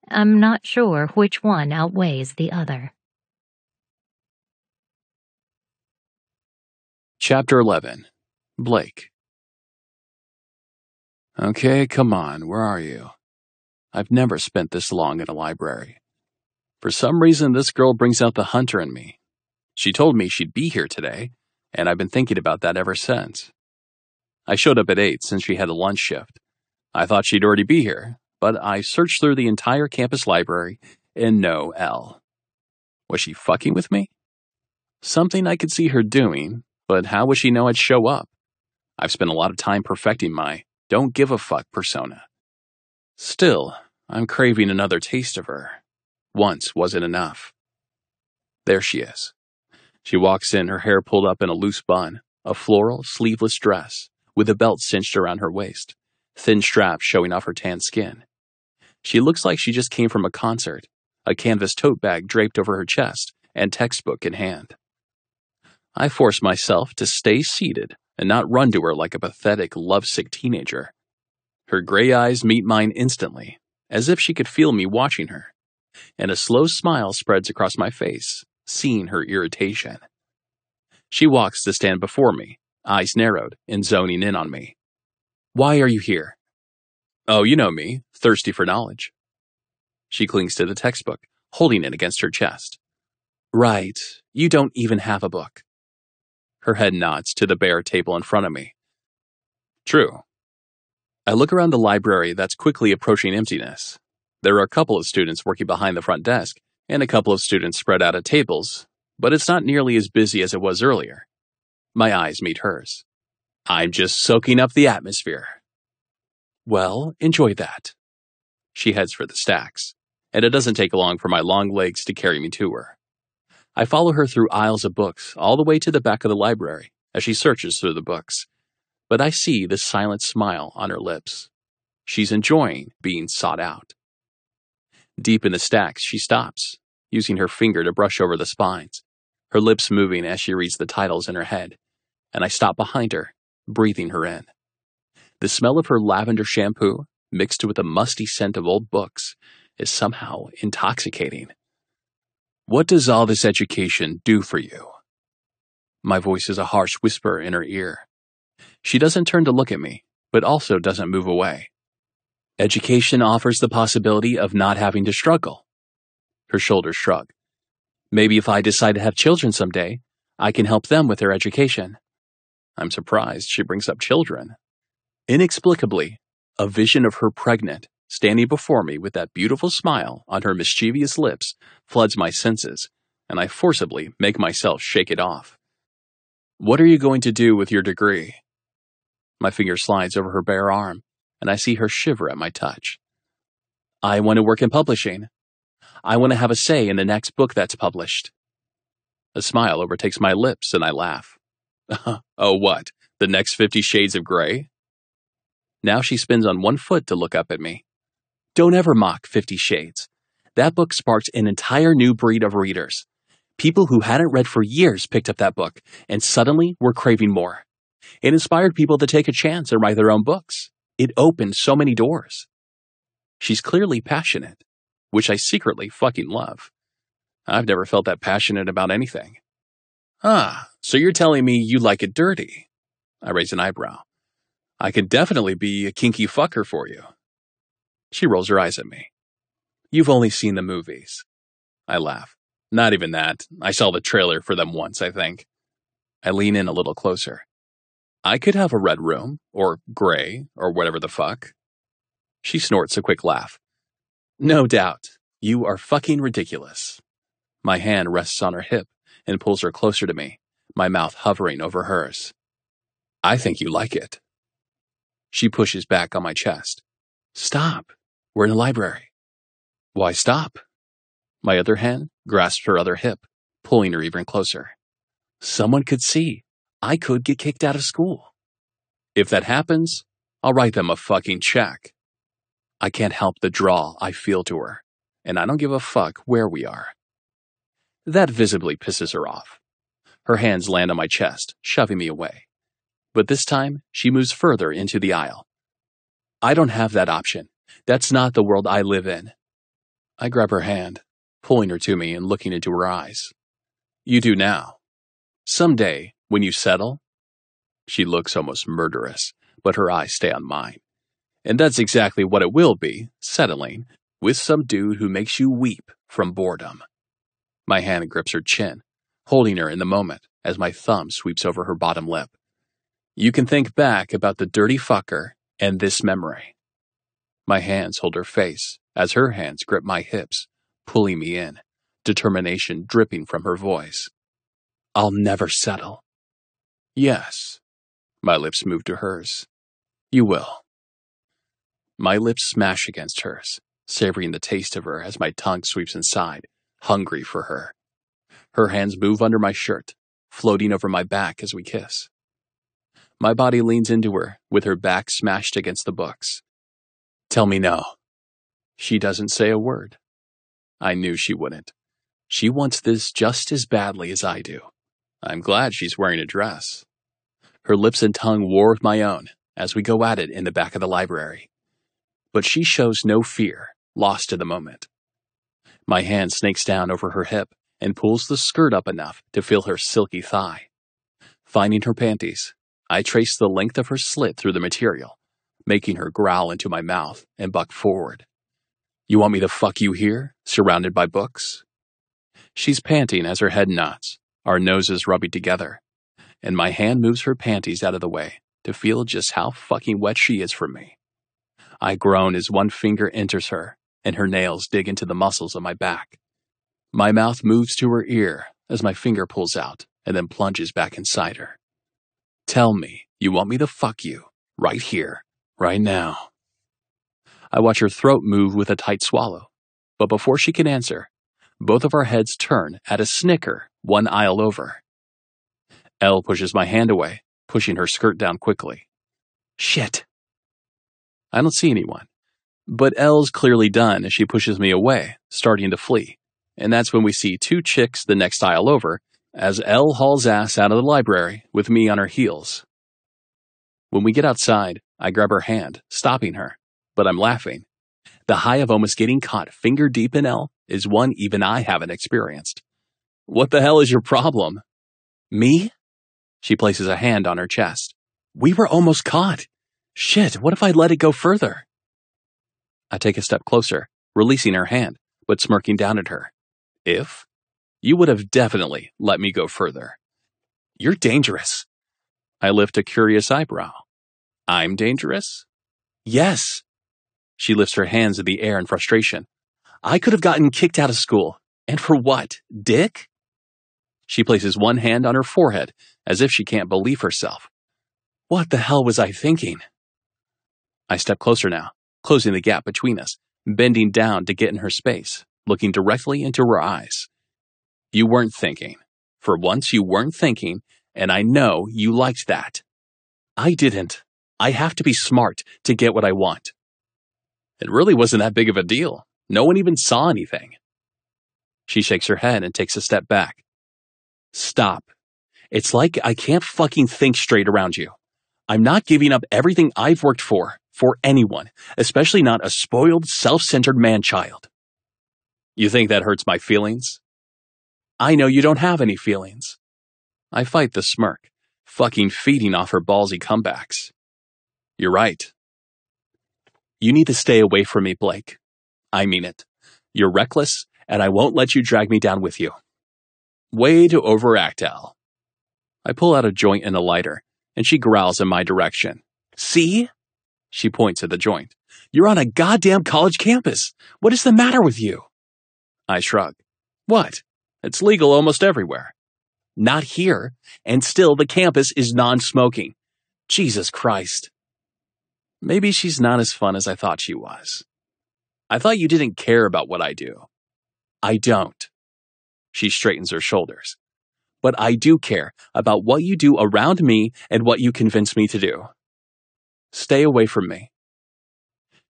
I'm not sure which one outweighs the other. Chapter 11. Blake. Okay, come on, where are you? I've never spent this long in a library. For some reason, this girl brings out the hunter in me. She told me she'd be here today, and I've been thinking about that ever since. I showed up at 8 since she had a lunch shift. I thought she'd already be here, but I searched through the entire campus library and no L. Was she fucking with me? Something I could see her doing, but how would she know I'd show up? I've spent a lot of time perfecting my don't give a fuck persona. Still, I'm craving another taste of her. Once wasn't enough. There she is. She walks in, her hair pulled up in a loose bun, a floral, sleeveless dress, with a belt cinched around her waist, thin straps showing off her tan skin. She looks like she just came from a concert, a canvas tote bag draped over her chest, and textbook in hand. I force myself to stay seated and not run to her like a pathetic, lovesick teenager. Her gray eyes meet mine instantly, as if she could feel me watching her, and a slow smile spreads across my face, seeing her irritation. She walks to stand before me, eyes narrowed and zoning in on me. Why are you here? Oh, you know me, thirsty for knowledge. She clings to the textbook, holding it against her chest. Right, you don't even have a book. Her head nods to the bare table in front of me. True. I look around the library that's quickly approaching emptiness. There are a couple of students working behind the front desk, and a couple of students spread out at tables, but it's not nearly as busy as it was earlier. My eyes meet hers. I'm just soaking up the atmosphere. Well, enjoy that. She heads for the stacks, and it doesn't take long for my long legs to carry me to her. I follow her through aisles of books all the way to the back of the library as she searches through the books, but I see the silent smile on her lips. She's enjoying being sought out. Deep in the stacks, she stops, using her finger to brush over the spines, her lips moving as she reads the titles in her head, and I stop behind her, breathing her in. The smell of her lavender shampoo, mixed with the musty scent of old books, is somehow intoxicating. What does all this education do for you? My voice is a harsh whisper in her ear. She doesn't turn to look at me, but also doesn't move away. Education offers the possibility of not having to struggle. Her shoulders shrug. Maybe if I decide to have children someday, I can help them with their education. I'm surprised she brings up children. Inexplicably, a vision of her pregnant, standing before me with that beautiful smile on her mischievous lips, floods my senses, and I forcibly make myself shake it off. What are you going to do with your degree? My finger slides over her bare arm, and I see her shiver at my touch. I want to work in publishing. I want to have a say in the next book that's published. A smile overtakes my lips, and I laugh. Oh, what? The next 50 Shades of Grey? Now she spins on one foot to look up at me. Don't ever mock 50 Shades. That book sparked an entire new breed of readers. People who hadn't read for years picked up that book, and suddenly were craving more. It inspired people to take a chance and write their own books. It opened so many doors. She's clearly passionate, which I secretly fucking love. I've never felt that passionate about anything. So you're telling me you like it dirty? I raise an eyebrow. I could definitely be a kinky fucker for you. She rolls her eyes at me. You've only seen the movies. I laugh. Not even that. I saw the trailer for them once, I think. I lean in a little closer. I could have a red room, or gray, or whatever the fuck. She snorts a quick laugh. No doubt. You are fucking ridiculous. My hand rests on her hip and pulls her closer to me, my mouth hovering over hers. I think you like it. She pushes back on my chest. Stop. We're in the library. Why stop? My other hand grasps her other hip, pulling her even closer. Someone could see. I could get kicked out of school. If that happens, I'll write them a fucking check. I can't help the draw I feel to her, and I don't give a fuck where we are. That visibly pisses her off. Her hands land on my chest, shoving me away. But this time, she moves further into the aisle. I don't have that option. That's not the world I live in. I grab her hand, pulling her to me and looking into her eyes. You do now. Someday, when you settle. She looks almost murderous, but her eyes stay on mine. And that's exactly what it will be, settling, with some dude who makes you weep from boredom. My hand grips her chin, holding her in the moment as my thumb sweeps over her bottom lip. You can think back about the dirty fucker and this memory. My hands hold her face as her hands grip my hips, pulling me in, determination dripping from her voice. I'll never settle. Yes. My lips move to hers. You will. My lips smash against hers, savoring the taste of her as my tongue sweeps inside, hungry for her. Her hands move under my shirt, floating over my back as we kiss. My body leans into her, with her back smashed against the books. Tell me no. She doesn't say a word. I knew she wouldn't. She wants this just as badly as I do. I'm glad she's wearing a dress. Her lips and tongue war with my own as we go at it in the back of the library. But she shows no fear, lost to the moment. My hand snakes down over her hip and pulls the skirt up enough to feel her silky thigh. Finding her panties, I trace the length of her slit through the material, making her growl into my mouth and buck forward. You want me to fuck you here, surrounded by books? She's panting as her head nods, our noses rubbing together, and my hand moves her panties out of the way to feel just how fucking wet she is from me. I groan as one finger enters her, and her nails dig into the muscles of my back. My mouth moves to her ear as my finger pulls out and then plunges back inside her. Tell me you want me to fuck you, right here, right now. I watch her throat move with a tight swallow, But before she can answer, both of our heads turn at a snicker one aisle over. Elle pushes my hand away, pushing her skirt down quickly. Shit. I don't see anyone, but Elle's clearly done as she pushes me away, starting to flee. And that's when we see two chicks the next aisle over, as Elle hauls ass out of the library with me on her heels. When we get outside, I grab her hand, stopping her, but I'm laughing. The high of almost getting caught finger deep in Elle is one even I haven't experienced. What the hell is your problem? Me? She places a hand on her chest. We were almost caught. Shit, what if I let it go further? I take a step closer, releasing her hand, but smirking down at her. If? You would have definitely let me go further. You're dangerous. I lift a curious eyebrow. I'm dangerous? Yes. She lifts her hands in the air in frustration. I could have gotten kicked out of school. And for what? Dick? She places one hand on her forehead, as if she can't believe herself. What the hell was I thinking? I step closer now, closing the gap between us, bending down to get in her space, looking directly into her eyes. You weren't thinking. For once you weren't thinking, and I know you liked that. I didn't. I have to be smart to get what I want. It really wasn't that big of a deal. No one even saw anything. She shakes her head and takes a step back. Stop. It's like I can't fucking think straight around you. I'm not giving up everything I've worked for anyone, especially not a spoiled, self-centered man-child. You think that hurts my feelings? I know you don't have any feelings. I fight the smirk, fucking feeding off her ballsy comebacks. You're right. You need to stay away from me, Blake. I mean it. You're reckless, and I won't let you drag me down with you. Way to overact, Al. I pull out a joint and a lighter, and she growls in my direction. See? She points at the joint. You're on a goddamn college campus. What is the matter with you? I shrug. What? It's legal almost everywhere. Not here, and still the campus is non-smoking. Jesus Christ. Maybe she's not as fun as I thought she was. I thought you didn't care about what I do. I don't. She straightens her shoulders. But I do care about what you do around me and what you convince me to do. Stay away from me.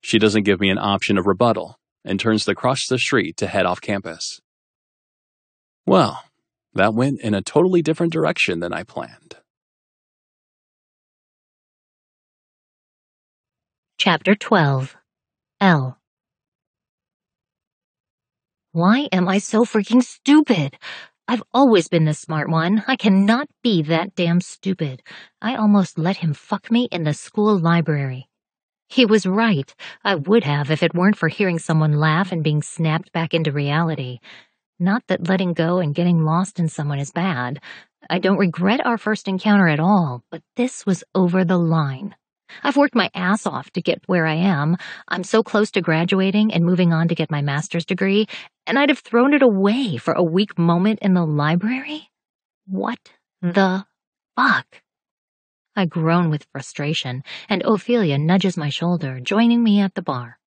She doesn't give me an option of rebuttal and turns to cross the street to head off campus. Well, that went in a totally different direction than I planned. Chapter 12. L. Why am I so freaking stupid? I've always been the smart one. I cannot be that damn stupid. I almost let him fuck me in the school library. He was right. I would have if it weren't for hearing someone laugh and being snapped back into reality. Not that letting go and getting lost in someone is bad. I don't regret our first encounter at all, but this was over the line. I've worked my ass off to get where I am. I'm so close to graduating and moving on to get my master's degree, and I'd have thrown it away for a weak moment in the library? What the fuck? I groan with frustration, and Ophelia nudges my shoulder, joining me at the bar.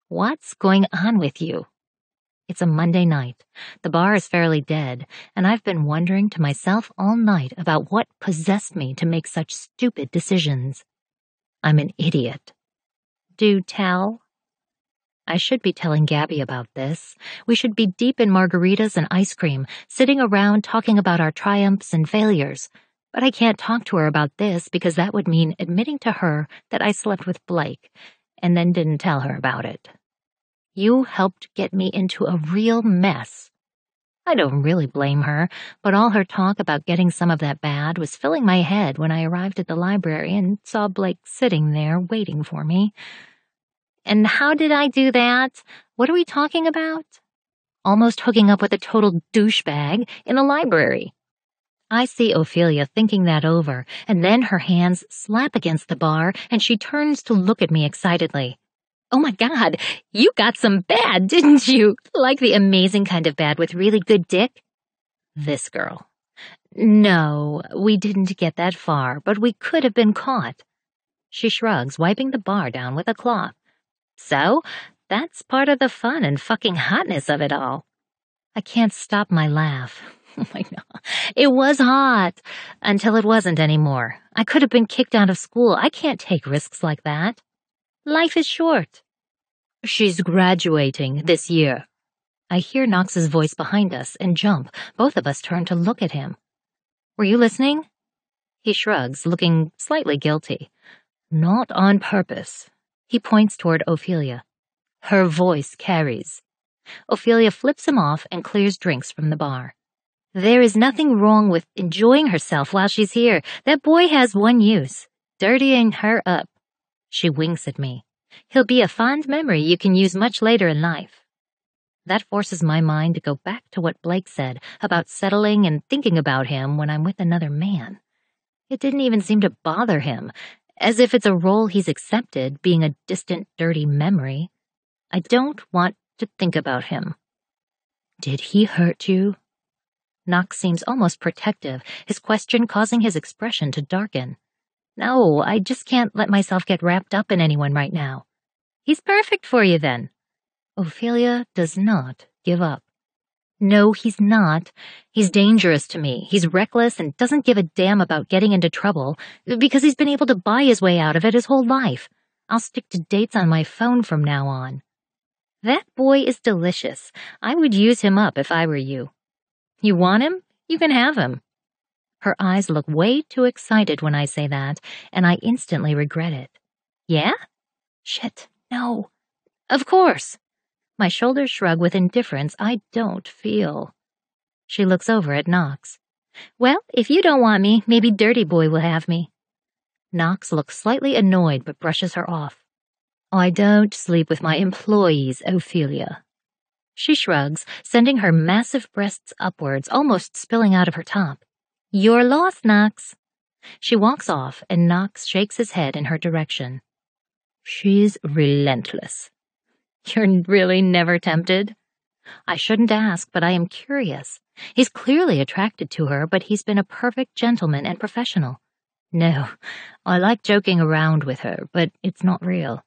What's going on with you? It's a Monday night. The bar is fairly dead, and I've been wondering to myself all night about what possessed me to make such stupid decisions. I'm an idiot. Do tell. I should be telling Gabby about this. We should be deep in margaritas and ice cream, sitting around talking about our triumphs and failures. But I can't talk to her about this because that would mean admitting to her that I slept with Blake, and then didn't tell her about it. You helped get me into a real mess. I don't really blame her, but all her talk about getting some of that bad was filling my head when I arrived at the library and saw Blake sitting there waiting for me. And how did I do that? What are we talking about? Almost hooking up with a total douchebag in the library. I see Ophelia thinking that over, and then her hands slap against the bar, and she turns to look at me excitedly. Oh my God, you got some bad, didn't you? Like the amazing kind of bad with really good dick? This girl. No, we didn't get that far, but we could have been caught. She shrugs, wiping the bar down with a cloth. So, That's part of the fun and fucking hotness of it all. I can't stop my laugh. Oh my God. It was hot until it wasn't anymore. I could have been kicked out of school. I can't take risks like that. Life is short. She's graduating this year. I hear Knox's voice behind us and jump. Both of us turn to look at him. Were you listening? He shrugs, looking slightly guilty. Not on purpose. He points toward Ophelia. Her voice carries. Ophelia flips him off and clears drinks from the bar. There is nothing wrong with enjoying herself while she's here. That boy has one use, dirtying her up. She winks at me. He'll be a fond memory you can use much later in life. That forces my mind to go back to what Blake said about settling and thinking about him when I'm with another man. It didn't even seem to bother him, as if it's a role he's accepted, being a distant, dirty memory. I don't want to think about him. Did he hurt you? Knox seems almost protective, his question causing his expression to darken. No, I just can't let myself get wrapped up in anyone right now. He's perfect for you then. Ophelia does not give up. No, he's not. He's dangerous to me. He's reckless and doesn't give a damn about getting into trouble because he's been able to buy his way out of it his whole life. I'll stick to dates on my phone from now on. That boy is delicious. I would use him up if I were you. You want him? You can have him. Her eyes look way too excited when I say that, and I instantly regret it. Yeah? Shit, no. Of course. My shoulders shrug with indifference I don't feel. She looks over at Knox. Well, if you don't want me, maybe Dirty Boy will have me. Knox looks slightly annoyed but brushes her off. I don't sleep with my employees, Ophelia. She shrugs, sending her massive breasts upwards, almost spilling out of her top. You're lost, Knox. She walks off, and Knox shakes his head in her direction. She's relentless. You're really never tempted? I shouldn't ask, but I am curious. He's clearly attracted to her, but he's been a perfect gentleman and professional. No, I like joking around with her, but it's not real.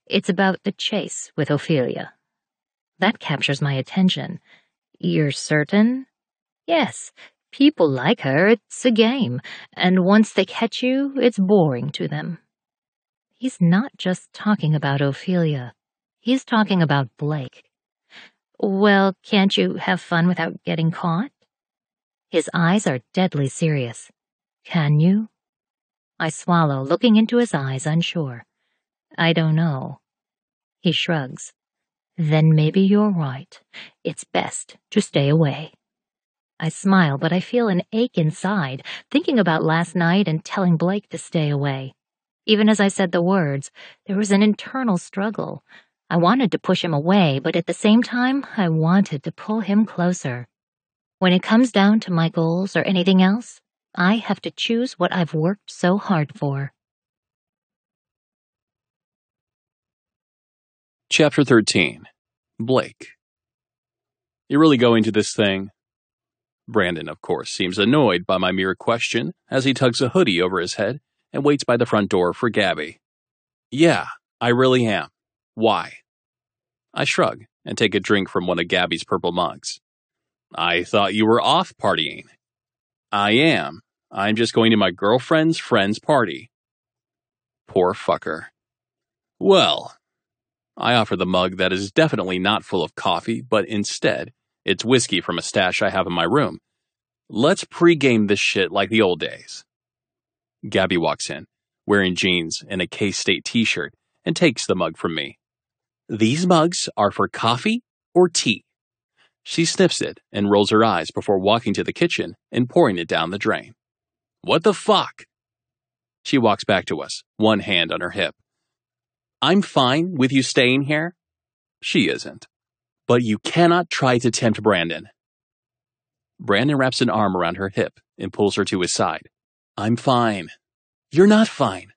It's about the chase with Ophelia. That captures my attention. You're certain? Yes, people like her. It's a game, and once they catch you, it's boring to them. He's not just talking about Ophelia. He's talking about Blake. Well, can't you have fun without getting caught? His eyes are deadly serious. Can you? I swallow, looking into his eyes, unsure. I don't know. He shrugs. Then maybe you're right. It's best to stay away. I smile, but I feel an ache inside, thinking about last night and telling Blake to stay away. Even as I said the words, there was an internal struggle. I wanted to push him away, but at the same time, I wanted to pull him closer. When it comes down to my goals or anything else, I have to choose what I've worked so hard for. Chapter 13. Blake. You really go into this thing? Brandon, of course, seems annoyed by my mere question as he tugs a hoodie over his head and waits by the front door for Gabby. Yeah, I really am. Why? I shrug and take a drink from one of Gabby's purple mugs. I thought you were off partying. I am. I'm just going to my girlfriend's friend's party. Poor fucker. Well, I offer the mug that is definitely not full of coffee, but instead, it's whiskey from a stash I have in my room. Let's pregame this shit like the old days. Gabby walks in, wearing jeans and a K-State t-shirt, and takes the mug from me. These mugs are for coffee or tea? She sniffs it and rolls her eyes before walking to the kitchen and pouring it down the drain. What the fuck? She walks back to us, one hand on her hip. I'm fine with you staying here. She isn't. But you cannot try to tempt Brandon. Brandon wraps an arm around her hip and pulls her to his side. I'm fine. You're not fine.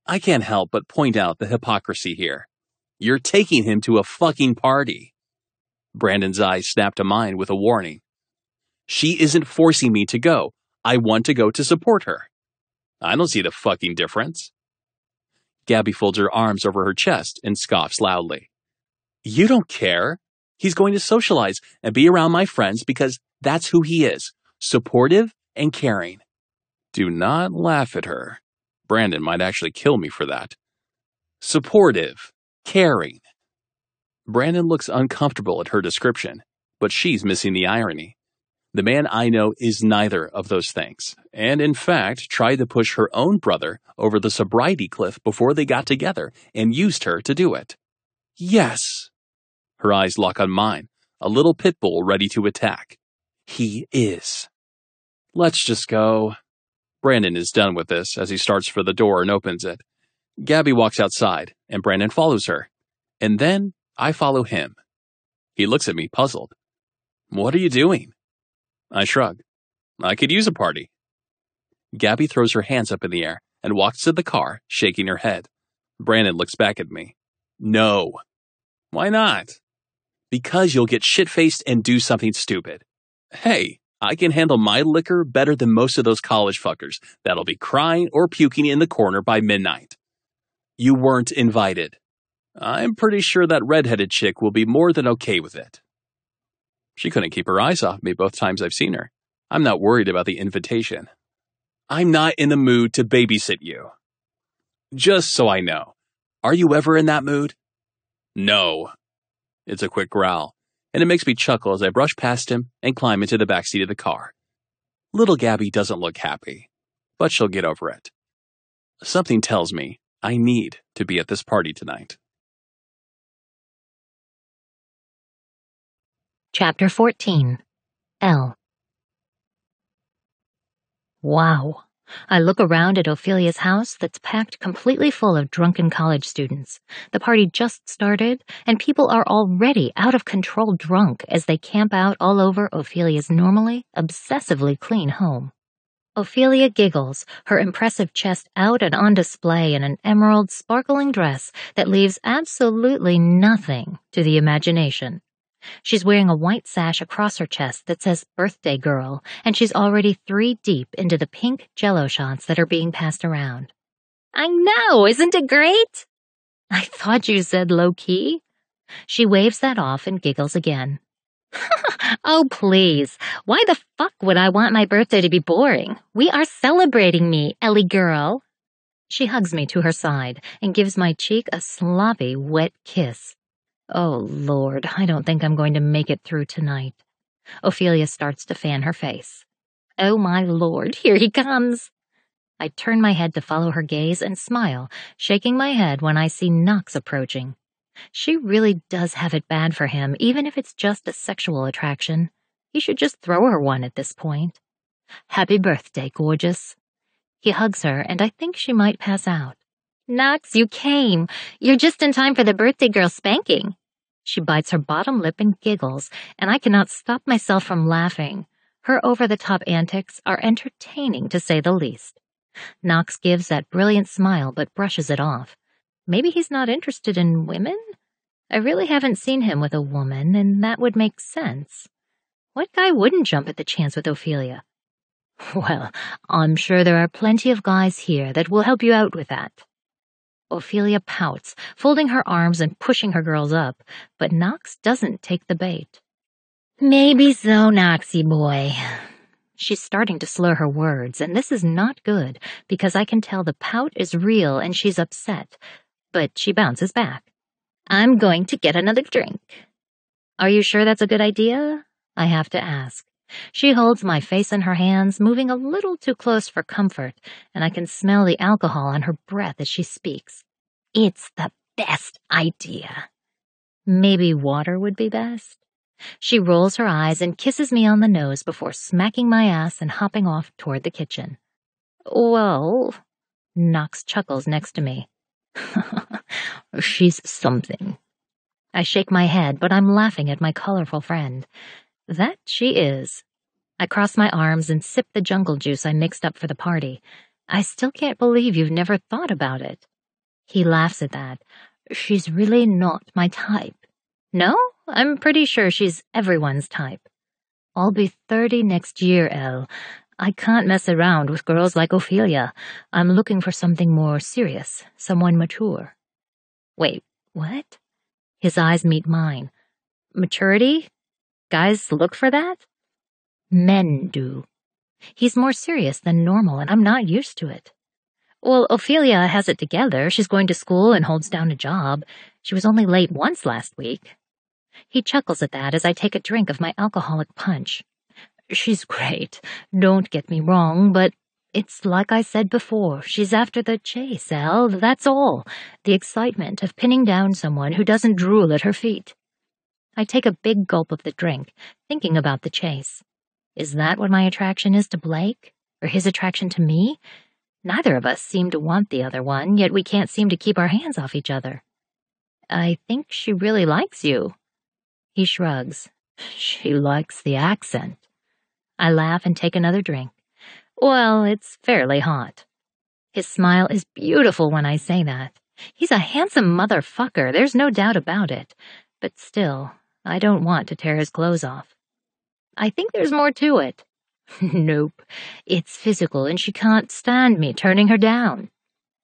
I can't help but point out the hypocrisy here. You're taking him to a fucking party. Brandon's eyes snap to mine with a warning. She isn't forcing me to go. I want to go to support her. I don't see the fucking difference. Gabby folds her arms over her chest and scoffs loudly. You don't care. He's going to socialize and be around my friends because that's who he is, supportive and caring. Do not laugh at her. Brandon might actually kill me for that. Supportive, caring. Brandon looks uncomfortable at her description, but she's missing the irony. The man I know is neither of those things, and in fact tried to push her own brother over the sobriety cliff before they got together and used her to do it. Yes. Her eyes lock on mine, a little pit bull ready to attack. He is. Let's just go. Brandon is done with this as he starts for the door and opens it. Gabby walks outside, and Brandon follows her. And then I follow him. He looks at me puzzled. What are you doing? I shrug. I could use a party. Gabby throws her hands up in the air and walks to the car, shaking her head. Brandon looks back at me. No. Why not? Because you'll get shit-faced and do something stupid. Hey, I can handle my liquor better than most of those college fuckers that'll be crying or puking in the corner by midnight. You weren't invited. I'm pretty sure that redheaded chick will be more than okay with it. She couldn't keep her eyes off me both times I've seen her. I'm not worried about the invitation. I'm not in the mood to babysit you. Just so I know, are you ever in that mood? No. It's a quick growl, and it makes me chuckle as I brush past him and climb into the backseat of the car. Little Gabby doesn't look happy, but she'll get over it. Something tells me I need to be at this party tonight. Chapter 14. L. Wow. I look around at Ophelia's house that's packed completely full of drunken college students. The party just started, and people are already out of control drunk as they camp out all over Ophelia's normally, obsessively clean home. Ophelia giggles, her impressive chest out and on display in an emerald sparkling dress that leaves absolutely nothing to the imagination. She's wearing a white sash across her chest that says Birthday Girl, and she's already 3 deep into the pink Jell-O shots that are being passed around. I know, isn't it great? I thought you said low-key. She waves that off and giggles again. Oh, please. Why the fuck would I want my birthday to be boring? We are celebrating me, Ellie girl. She hugs me to her side and gives my cheek a sloppy, wet kiss. Oh, Lord, I don't think I'm going to make it through tonight. Ophelia starts to fan her face. Oh, my Lord, here he comes. I turn my head to follow her gaze and smile, shaking my head when I see Knox approaching. She really does have it bad for him, even if it's just a sexual attraction. He should just throw her one at this point. Happy birthday, gorgeous. He hugs her, and I think she might pass out. Knox, you came. You're just in time for the birthday girl spanking. She bites her bottom lip and giggles, and I cannot stop myself from laughing. Her over-the-top antics are entertaining, to say the least. Knox gives that brilliant smile but brushes it off. Maybe he's not interested in women? I really haven't seen him with a woman, and that would make sense. What guy wouldn't jump at the chance with Ophelia? Well, I'm sure there are plenty of guys here that will help you out with that. Ophelia pouts, folding her arms and pushing her girls up, but Knox doesn't take the bait. Maybe so, Knoxy boy. She's starting to slur her words, and this is not good, because I can tell the pout is real and she's upset, but she bounces back. I'm going to get another drink. Are you sure that's a good idea? I have to ask. She holds my face in her hands, moving a little too close for comfort, and I can smell the alcohol on her breath as she speaks. It's the best idea. Maybe water would be best? She rolls her eyes and kisses me on the nose before smacking my ass and hopping off toward the kitchen. Well, Knox chuckles next to me. She's something. I shake my head, but I'm laughing at my colorful friend. That she is. I cross my arms and sip the jungle juice I mixed up for the party. I still can't believe you've never thought about it. He laughs at that. She's really not my type. No? I'm pretty sure she's everyone's type. I'll be 30 next year, Elle. I can't mess around with girls like Ophelia. I'm looking for something more serious, someone mature. Wait, what? His eyes meet mine. Maturity? Guys look for that? Men do. He's more serious than normal, and I'm not used to it. Well, Ophelia has it together. She's going to school and holds down a job. She was only late once last week. He chuckles at that as I take a drink of my alcoholic punch. She's great, don't get me wrong, but it's like I said before. She's after the chase, Al, that's all. The excitement of pinning down someone who doesn't drool at her feet. I take a big gulp of the drink, thinking about the chase. Is that what my attraction is to Blake? Or his attraction to me? Neither of us seem to want the other one, yet we can't seem to keep our hands off each other. I think she really likes you. He shrugs. She likes the accent. I laugh and take another drink. Well, it's fairly hot. His smile is beautiful when I say that. He's a handsome motherfucker, there's no doubt about it. But still, I don't want to tear his clothes off. I think there's more to it. Nope. It's physical, and she can't stand me turning her down.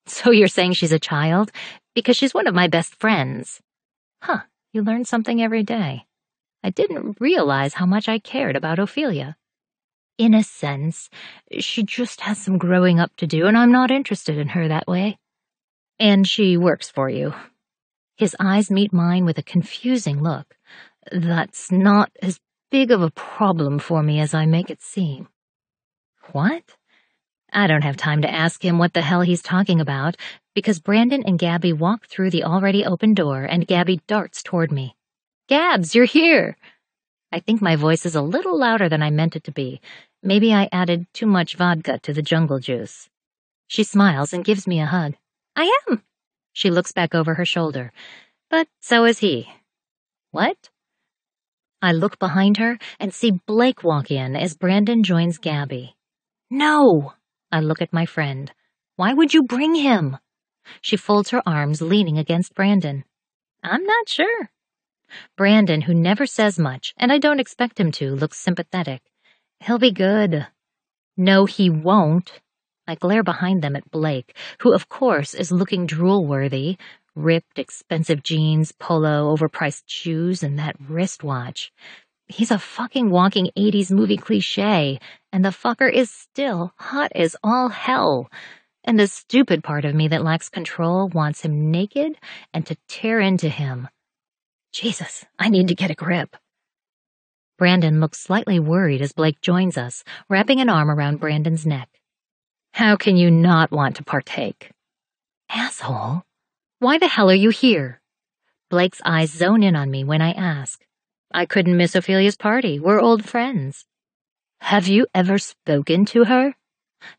So you're saying she's a child? Because she's one of my best friends. Huh, you learn something every day. I didn't realize how much I cared about Ophelia. In a sense, she just has some growing up to do, and I'm not interested in her that way. And she works for you. His eyes meet mine with a confusing look. That's not as big of a problem for me as I make it seem. What? I don't have time to ask him what the hell he's talking about, because Brandon and Gabby walk through the already open door, and Gabby darts toward me. Gabs, you're here! I think my voice is a little louder than I meant it to be. Maybe I added too much vodka to the jungle juice. She smiles and gives me a hug. I am. She looks back over her shoulder. But so is he. What? I look behind her and see Blake walk in as Brandon joins Gabby. No! I look at my friend. Why would you bring him? She folds her arms, leaning against Brandon. I'm not sure. Brandon, who never says much, and I don't expect him to, looks sympathetic. He'll be good. No, he won't. I glare behind them at Blake, who of course is looking drool-worthy. Ripped, expensive jeans, polo, overpriced shoes, and that wristwatch. He's a fucking walking 80s movie cliché, and the fucker is still hot as all hell. And the stupid part of me that lacks control wants him naked and to tear into him. Jesus, I need to get a grip. Brandon looks slightly worried as Blake joins us, wrapping an arm around Brandon's neck. How can you not want to partake? Asshole. Why the hell are you here? Blake's eyes zone in on me when I ask. I couldn't miss Ophelia's party. We're old friends. Have you ever spoken to her?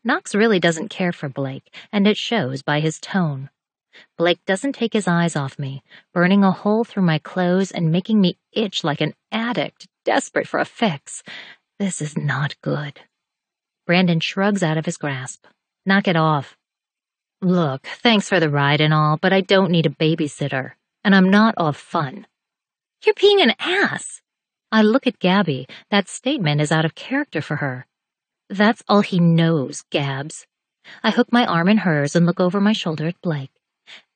Knox really doesn't care for Blake, and it shows by his tone. Blake doesn't take his eyes off me, burning a hole through my clothes and making me itch like an addict, desperate for a fix. This is not good. Brandon shrugs out of his grasp. Knock it off. Look, thanks for the ride and all, but I don't need a babysitter, and I'm not all fun. You're being an ass. I look at Gabby. That statement is out of character for her. That's all he knows, Gabs. I hook my arm in hers and look over my shoulder at Blake.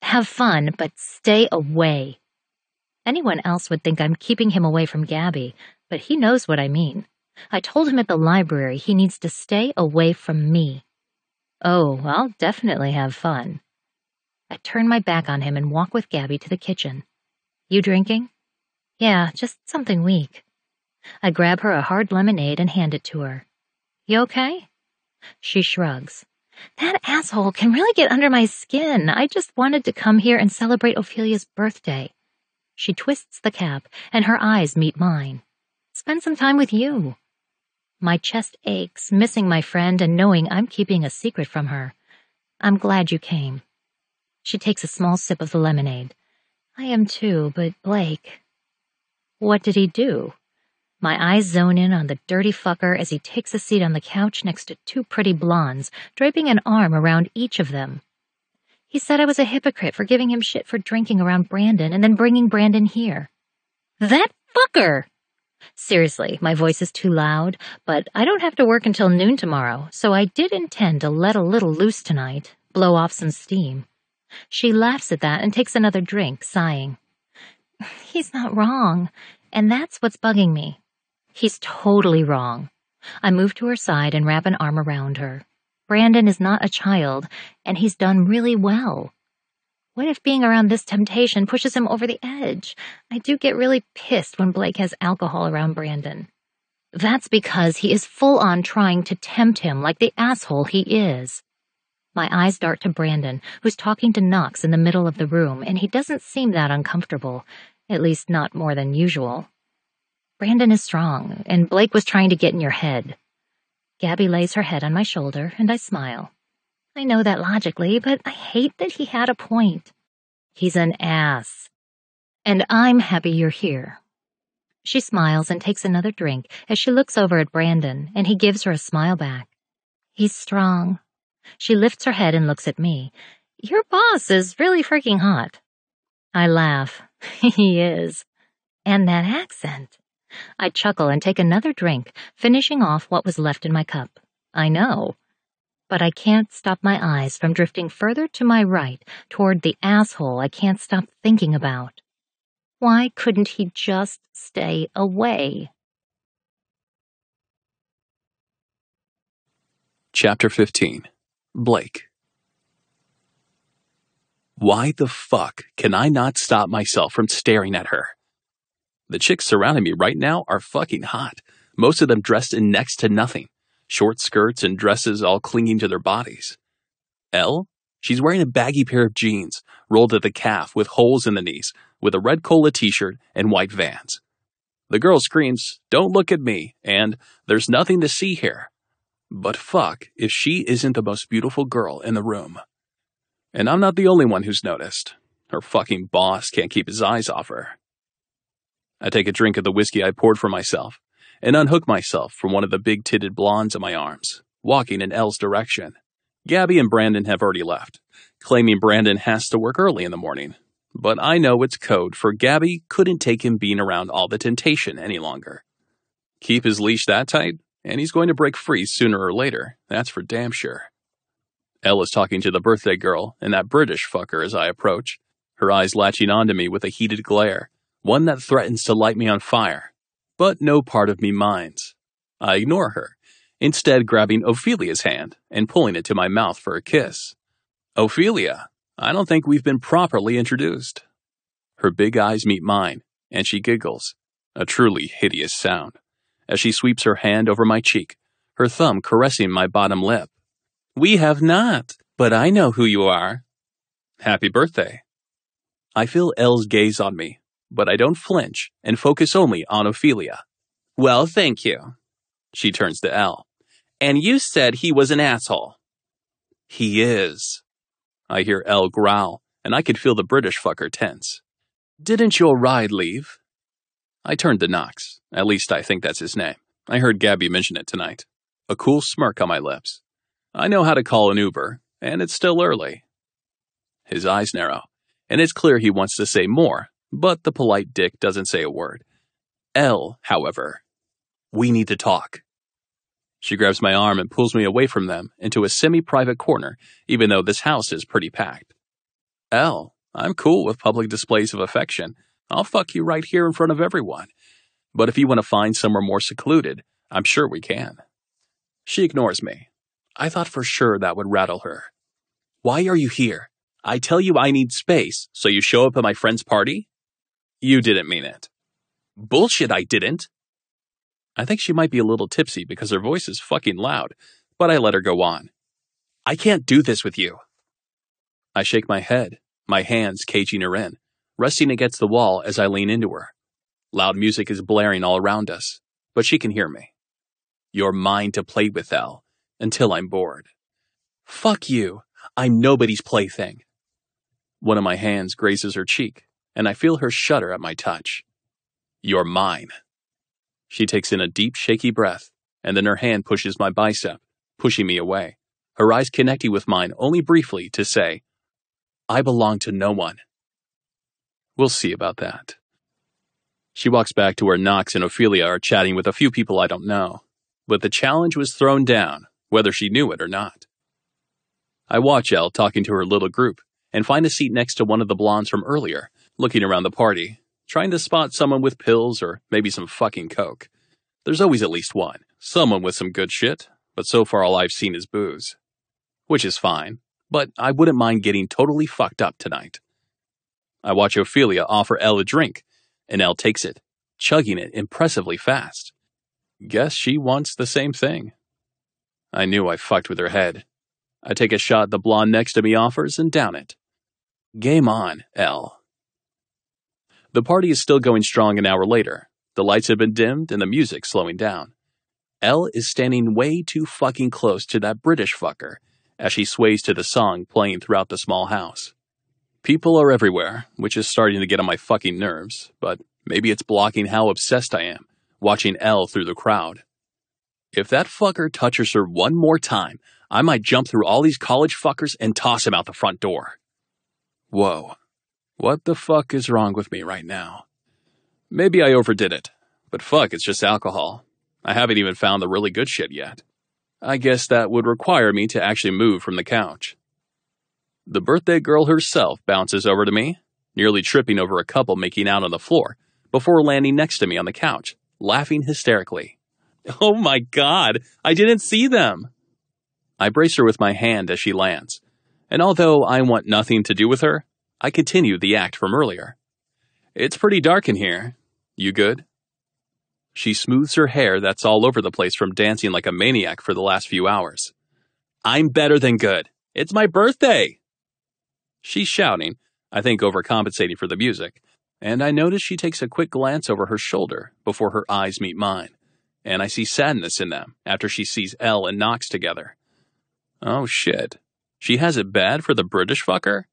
Have fun, but stay away. Anyone else would think I'm keeping him away from Gabby, but he knows what I mean. I told him at the library he needs to stay away from me. Oh, I'll definitely have fun. I turn my back on him and walk with Gabby to the kitchen. You drinking? Yeah, just something weak. I grab her a hard lemonade and hand it to her. You okay? She shrugs. That asshole can really get under my skin. I just wanted to come here and celebrate Ophelia's birthday. She twists the cap, and her eyes meet mine. Spend some time with you. My chest aches, missing my friend and knowing I'm keeping a secret from her. I'm glad you came. She takes a small sip of the lemonade. I am too, but Blake... What did he do? My eyes zone in on the dirty fucker as he takes a seat on the couch next to two pretty blondes, draping an arm around each of them. He said I was a hypocrite for giving him shit for drinking around Brandon and then bringing Brandon here. That fucker! Seriously, my voice is too loud, but I don't have to work until noon tomorrow, so I did intend to let a little loose tonight, blow off some steam. She laughs at that and takes another drink, sighing. He's not wrong, and that's what's bugging me. He's totally wrong. I move to her side and wrap an arm around her. Brandon is not a child, and he's done really well. What if being around this temptation pushes him over the edge? I do get really pissed when Blake has alcohol around Brandon. That's because he is full on trying to tempt him like the asshole he is. My eyes dart to Brandon, who's talking to Knox in the middle of the room, and he doesn't seem that uncomfortable, at least not more than usual. Brandon is strong, and Blake was trying to get in your head. Gabby lays her head on my shoulder, and I smile. I know that logically, but I hate that he had a point. He's an ass. And I'm happy you're here. She smiles and takes another drink as she looks over at Brandon, and he gives her a smile back. He's strong. She lifts her head and looks at me. Your boss is really freaking hot. I laugh. He is. And that accent. I chuckle and take another drink, finishing off what was left in my cup. I know. But I can't stop my eyes from drifting further to my right toward the asshole I can't stop thinking about. Why couldn't he just stay away? Chapter 15. Blake. Why the fuck can I not stop myself from staring at her? The chicks surrounding me right now are fucking hot, most of them dressed in next to nothing, short skirts and dresses all clinging to their bodies. Elle? She's wearing a baggy pair of jeans, rolled at the calf with holes in the knees, with a red cola t-shirt and white Vans. The girl screams, "Don't look at me," and "There's nothing to see here." But fuck if she isn't the most beautiful girl in the room. And I'm not the only one who's noticed. Her fucking boss can't keep his eyes off her. I take a drink of the whiskey I poured for myself, and unhook myself from one of the big-titted blondes in my arms, walking in Elle's direction. Gabby and Brandon have already left, claiming Brandon has to work early in the morning. But I know it's code for Gabby couldn't take him being around all the temptation any longer. Keep his leash that tight, and he's going to break free sooner or later, that's for damn sure. Elle is talking to the birthday girl and that British fucker as I approach, her eyes latching onto me with a heated glare, one that threatens to light me on fire. But no part of me minds. I ignore her, instead grabbing Ophelia's hand and pulling it to my mouth for a kiss. Ophelia, I don't think we've been properly introduced. Her big eyes meet mine, and she giggles, a truly hideous sound, as she sweeps her hand over my cheek, her thumb caressing my bottom lip. We have not, but I know who you are. Happy birthday. I feel Elle's gaze on me, but I don't flinch and focus only on Ophelia. Well, thank you. She turns to Elle. And you said he was an asshole. He is. I hear Elle growl, and I could feel the British fucker tense. Didn't your ride leave? I turned to Knox. At least I think that's his name. I heard Gabby mention it tonight. A cool smirk on my lips. I know how to call an Uber, and it's still early. His eyes narrow, and it's clear he wants to say more, but the polite dick doesn't say a word. Elle, however, we need to talk. She grabs my arm and pulls me away from them into a semi-private corner, even though this house is pretty packed. Elle, I'm cool with public displays of affection. I'll fuck you right here in front of everyone. But if you want to find somewhere more secluded, I'm sure we can. She ignores me. I thought for sure that would rattle her. Why are you here? I tell you I need space, so you show up at my friend's party? You didn't mean it. Bullshit, I didn't. I think she might be a little tipsy because her voice is fucking loud, but I let her go on. I can't do this with you. I shake my head, my hands caging her in, resting against the wall as I lean into her. Loud music is blaring all around us, but she can hear me. You're mine to play with, Elle, until I'm bored. Fuck you. I'm nobody's plaything. One of my hands grazes her cheek, and I feel her shudder at my touch. You're mine. She takes in a deep, shaky breath, and then her hand pushes my bicep, pushing me away, her eyes connecting with mine only briefly to say, I belong to no one. We'll see about that. She walks back to where Knox and Ophelia are chatting with a few people I don't know, but the challenge was thrown down, whether she knew it or not. I watch Elle talking to her little group, and find a seat next to one of the blondes from earlier, looking around the party, trying to spot someone with pills or maybe some fucking coke. There's always at least one, someone with some good shit, but so far all I've seen is booze. Which is fine, but I wouldn't mind getting totally fucked up tonight. I watch Ophelia offer Elle a drink, and Elle takes it, chugging it impressively fast. Guess she wants the same thing. I knew I fucked with her head. I take a shot the blonde next to me offers and down it. Game on, Elle. The party is still going strong an hour later. The lights have been dimmed and the music slowing down. Elle is standing way too fucking close to that British fucker as she sways to the song playing throughout the small house. People are everywhere, which is starting to get on my fucking nerves, but maybe it's blocking how obsessed I am, watching Elle through the crowd. If that fucker touches her one more time, I might jump through all these college fuckers and toss him out the front door. Whoa. What the fuck is wrong with me right now? Maybe I overdid it, but fuck, it's just alcohol. I haven't even found the really good shit yet. I guess that would require me to actually move from the couch. The birthday girl herself bounces over to me, nearly tripping over a couple making out on the floor, before landing next to me on the couch, laughing hysterically. Oh my god, I didn't see them! I brace her with my hand as she lands, and although I want nothing to do with her, I continue the act from earlier. It's pretty dark in here. You good? She smooths her hair that's all over the place from dancing like a maniac for the last few hours. I'm better than good. It's my birthday! She's shouting, I think overcompensating for the music, and I notice she takes a quick glance over her shoulder before her eyes meet mine, and I see sadness in them after she sees Elle and Knox together. Oh shit. She has it bad for the British fucker?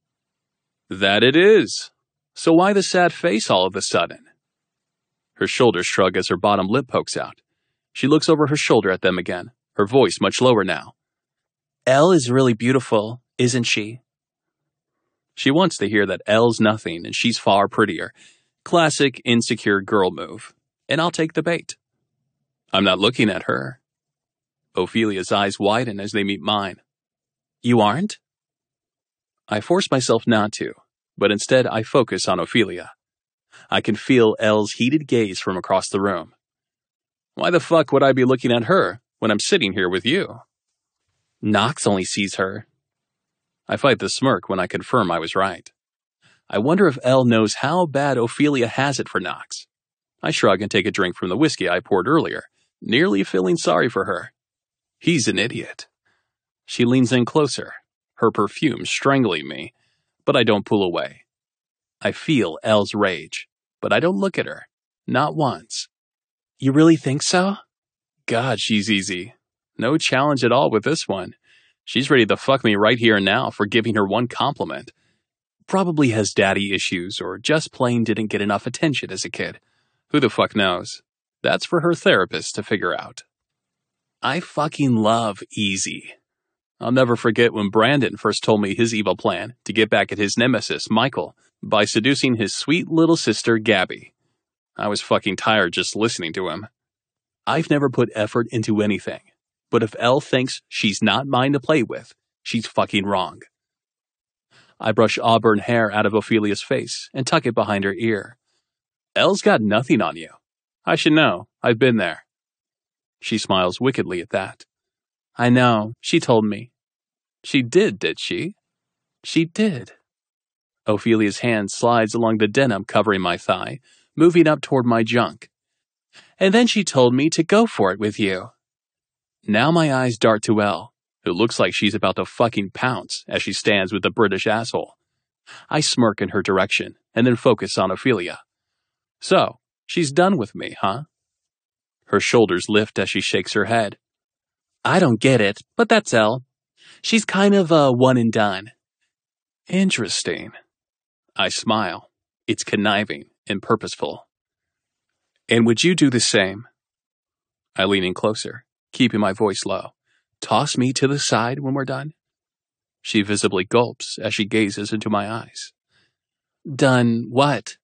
That it is. So why the sad face all of a sudden? Her shoulders shrug as her bottom lip pokes out. She looks over her shoulder at them again, her voice much lower now. Elle is really beautiful, isn't she? She wants to hear that Elle's nothing and she's far prettier. Classic insecure girl move. And I'll take the bait. I'm not looking at her. Ophelia's eyes widen as they meet mine. You aren't? I force myself not to, but instead I focus on Ophelia. I can feel Elle's heated gaze from across the room. Why the fuck would I be looking at her when I'm sitting here with you? Knox only sees her. I fight the smirk when I confirm I was right. I wonder if Elle knows how bad Ophelia has it for Knox. I shrug and take a drink from the whiskey I poured earlier, nearly feeling sorry for her. He's an idiot. She leans in closer, her perfume strangling me, but I don't pull away. I feel Elle's rage, but I don't look at her. Not once. You really think so? God, she's easy. No challenge at all with this one. She's ready to fuck me right here and now for giving her one compliment. Probably has daddy issues or just plain didn't get enough attention as a kid. Who the fuck knows? That's for her therapist to figure out. I fucking love easy. I'll never forget when Brandon first told me his evil plan to get back at his nemesis, Michael, by seducing his sweet little sister, Gabby. I was fucking tired just listening to him. I've never put effort into anything, but if Elle thinks she's not mine to play with, she's fucking wrong. I brush auburn hair out of Ophelia's face and tuck it behind her ear. Elle's got nothing on you. I should know. I've been there. She smiles wickedly at that. I know. She told me. She did she? She did. Ophelia's hand slides along the denim covering my thigh, moving up toward my junk. And then she told me to go for it with you. Now my eyes dart to Elle, who looks like she's about to fucking pounce as she stands with the British asshole. I smirk in her direction and then focus on Ophelia. So, she's done with me, huh? Her shoulders lift as she shakes her head. I don't get it, but that's Elle. She's kind of a one and done. Interesting. I smile. It's conniving and purposeful. And would you do the same? I lean in closer, keeping my voice low. Toss me to the side when we're done? She visibly gulps as she gazes into my eyes. Done what?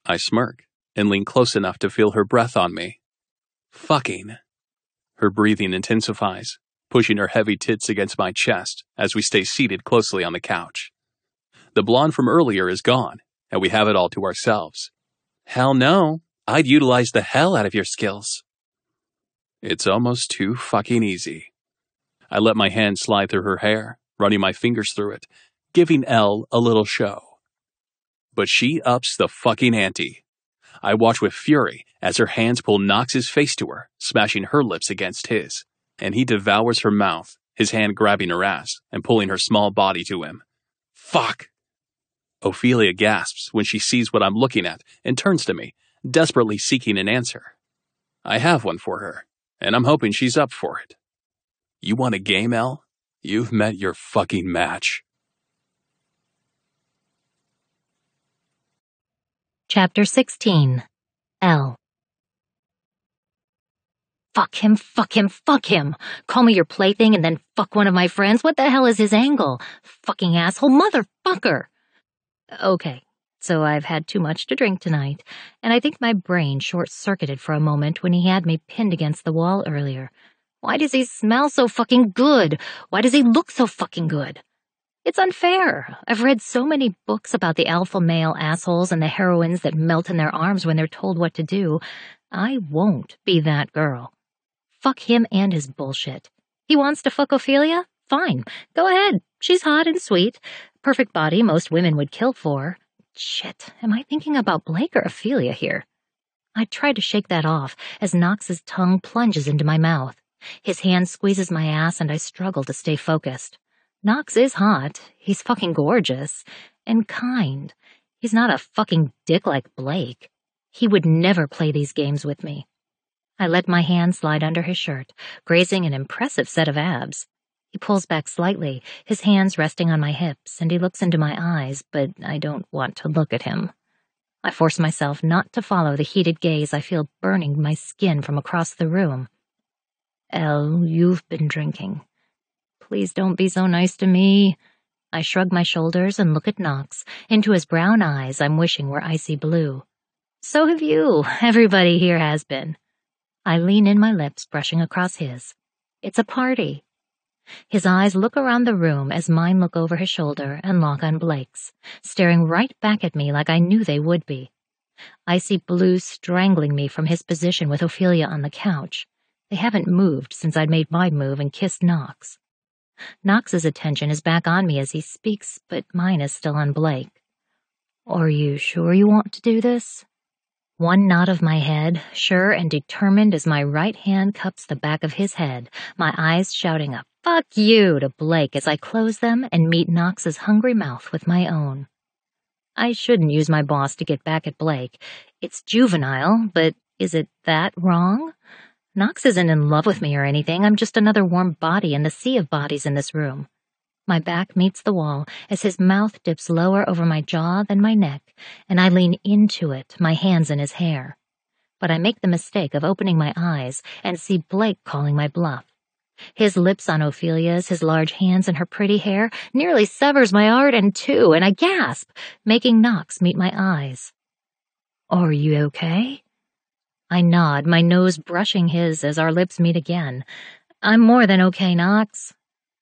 I smirk and lean close enough to feel her breath on me. Fucking. Her breathing intensifies, pushing her heavy tits against my chest as we stay seated closely on the couch. The blonde from earlier is gone, and we have it all to ourselves. Hell no. I'd utilize the hell out of your skills. It's almost too fucking easy. I let my hand slide through her hair, running my fingers through it, giving Elle a little show. But she ups the fucking ante. I watch with fury as her hands pull Knox's face to her, smashing her lips against his, and he devours her mouth, his hand grabbing her ass and pulling her small body to him. Fuck! Ophelia gasps when she sees what I'm looking at and turns to me, desperately seeking an answer. I have one for her, and I'm hoping she's up for it. You want a game, Elle? You've met your fucking match. Chapter 16. L. Fuck him, fuck him, fuck him. Call me your plaything and then fuck one of my friends? What the hell is his angle? Fucking asshole motherfucker. Okay, so I've had too much to drink tonight, and I think my brain short-circuited for a moment when he had me pinned against the wall earlier. Why does he smell so fucking good? Why does he look so fucking good? It's unfair. I've read so many books about the alpha male assholes and the heroines that melt in their arms when they're told what to do. I won't be that girl. Fuck him and his bullshit. He wants to fuck Ophelia? Fine. Go ahead. She's hot and sweet. Perfect body most women would kill for. Shit, am I thinking about Blake or Ophelia here? I try to shake that off as Knox's tongue plunges into my mouth. His hand squeezes my ass and I struggle to stay focused. Knox is hot. He's fucking gorgeous. And kind. He's not a fucking dick like Blake. He would never play these games with me. I let my hand slide under his shirt, grazing an impressive set of abs. He pulls back slightly, his hands resting on my hips, and he looks into my eyes, but I don't want to look at him. I force myself not to follow the heated gaze I feel burning my skin from across the room. Elle, you've been drinking. Please don't be so nice to me. I shrug my shoulders and look at Knox. Into his brown eyes I'm wishing were icy blue. So have you. Everybody here has been. I lean in, my lips brushing across his. It's a party. His eyes look around the room as mine look over his shoulder and lock on Blake's, staring right back at me like I knew they would be. Icy blue strangling me from his position with Ophelia on the couch. They haven't moved since I'd made my move and kissed Knox. Knox's attention is back on me as he speaks, but mine is still on Blake. Are you sure you want to do this? One nod of my head, sure and determined as my right hand cups the back of his head, my eyes shouting a "fuck you" to Blake as I close them and meet Knox's hungry mouth with my own. I shouldn't use my boss to get back at Blake. It's juvenile, but is it that wrong? Knox isn't in love with me or anything. I'm just another warm body in the sea of bodies in this room. My back meets the wall as his mouth dips lower over my jaw than my neck, and I lean into it, my hands in his hair. But I make the mistake of opening my eyes and see Blake calling my bluff. His lips on Ophelia's, his large hands in her pretty hair, nearly severs my heart in two, and I gasp, making Knox meet my eyes. Are you okay? I nod, my nose brushing his as our lips meet again. I'm more than okay, Knox.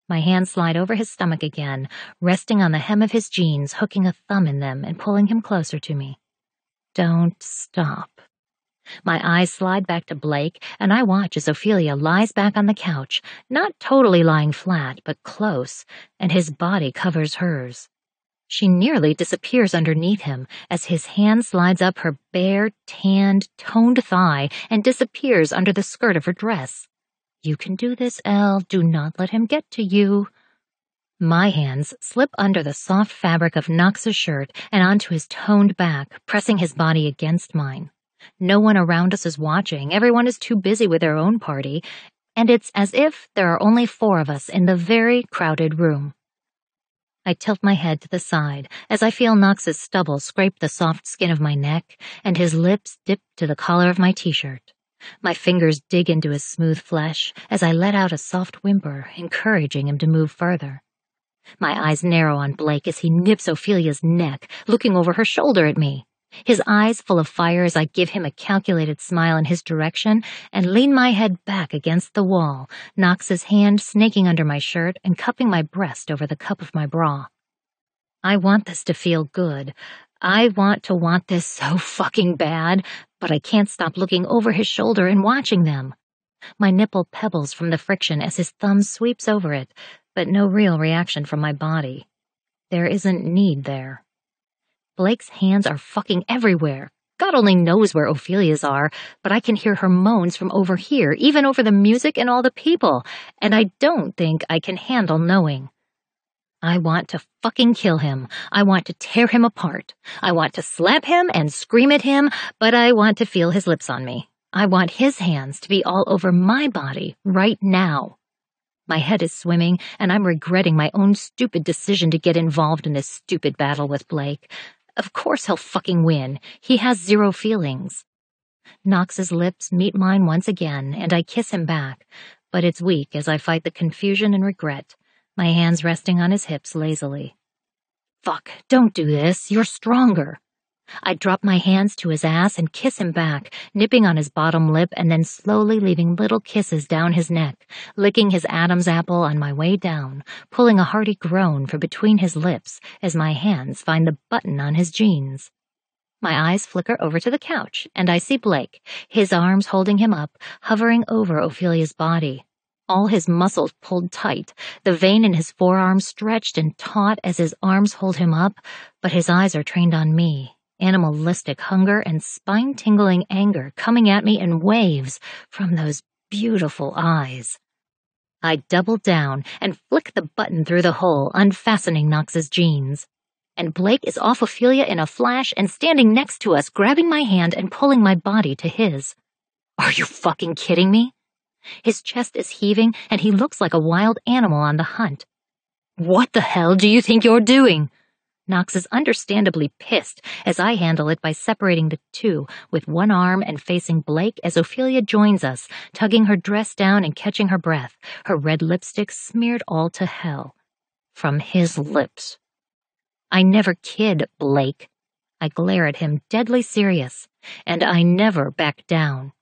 My hands slide over his stomach again, resting on the hem of his jeans, hooking a thumb in them and pulling him closer to me. Don't stop. My eyes slide back to Blake, and I watch as Ophelia lies back on the couch, not totally lying flat, but close, and his body covers hers. She nearly disappears underneath him as his hand slides up her bare, tanned, toned thigh and disappears under the skirt of her dress. You can do this, Elle. Do not let him get to you. My hands slip under the soft fabric of Knox's shirt and onto his toned back, pressing his body against mine. No one around us is watching. Everyone is too busy with their own party, and it's as if there are only 4 of us in the very crowded room. I tilt my head to the side as I feel Knox's stubble scrape the soft skin of my neck and his lips dip to the collar of my t-shirt. My fingers dig into his smooth flesh as I let out a soft whimper, encouraging him to move further. My eyes narrow on Blake as he nips Ophelia's neck, looking over her shoulder at me. His eyes full of fire as I give him a calculated smile in his direction and lean my head back against the wall, Knox's hand snaking under my shirt and cupping my breast over the cup of my bra. I want this to feel good. I want this so fucking bad, but I can't stop looking over his shoulder and watching them. My nipple pebbles from the friction as his thumb sweeps over it, but no real reaction from my body. There isn't need there. Blake's hands are fucking everywhere. God only knows where Ophelia's are, but I can hear her moans from over here, even over the music and all the people, and I don't think I can handle knowing. I want to fucking kill him. I want to tear him apart. I want to slap him and scream at him, but I want to feel his lips on me. I want his hands to be all over my body right now. My head is swimming, and I'm regretting my own stupid decision to get involved in this stupid battle with Blake. Of course he'll fucking win. He has zero feelings. Knox's lips meet mine once again, and I kiss him back, but it's weak as I fight the confusion and regret, my hands resting on his hips lazily. Fuck, don't do this. You're stronger. I drop my hands to his ass and kiss him back, nipping on his bottom lip and then slowly leaving little kisses down his neck, licking his Adam's apple on my way down, pulling a hearty groan from between his lips as my hands find the button on his jeans. My eyes flicker over to the couch, and I see Blake, his arms holding him up, hovering over Ophelia's body. All his muscles pulled tight, the vein in his forearm stretched and taut as his arms hold him up, but his eyes are trained on me. Animalistic hunger and spine-tingling anger coming at me in waves from those beautiful eyes. I double down and flick the button through the hole, unfastening Knox's jeans. And Blake is off Ophelia in a flash and standing next to us, grabbing my hand and pulling my body to his. Are you fucking kidding me? His chest is heaving and he looks like a wild animal on the hunt. What the hell do you think you're doing? Knox is understandably pissed as I handle it by separating the two with one arm and facing Blake as Ophelia joins us, tugging her dress down and catching her breath, her red lipstick smeared all to hell. From his lips. I never kid, Blake. I glare at him, deadly serious, and I never back down.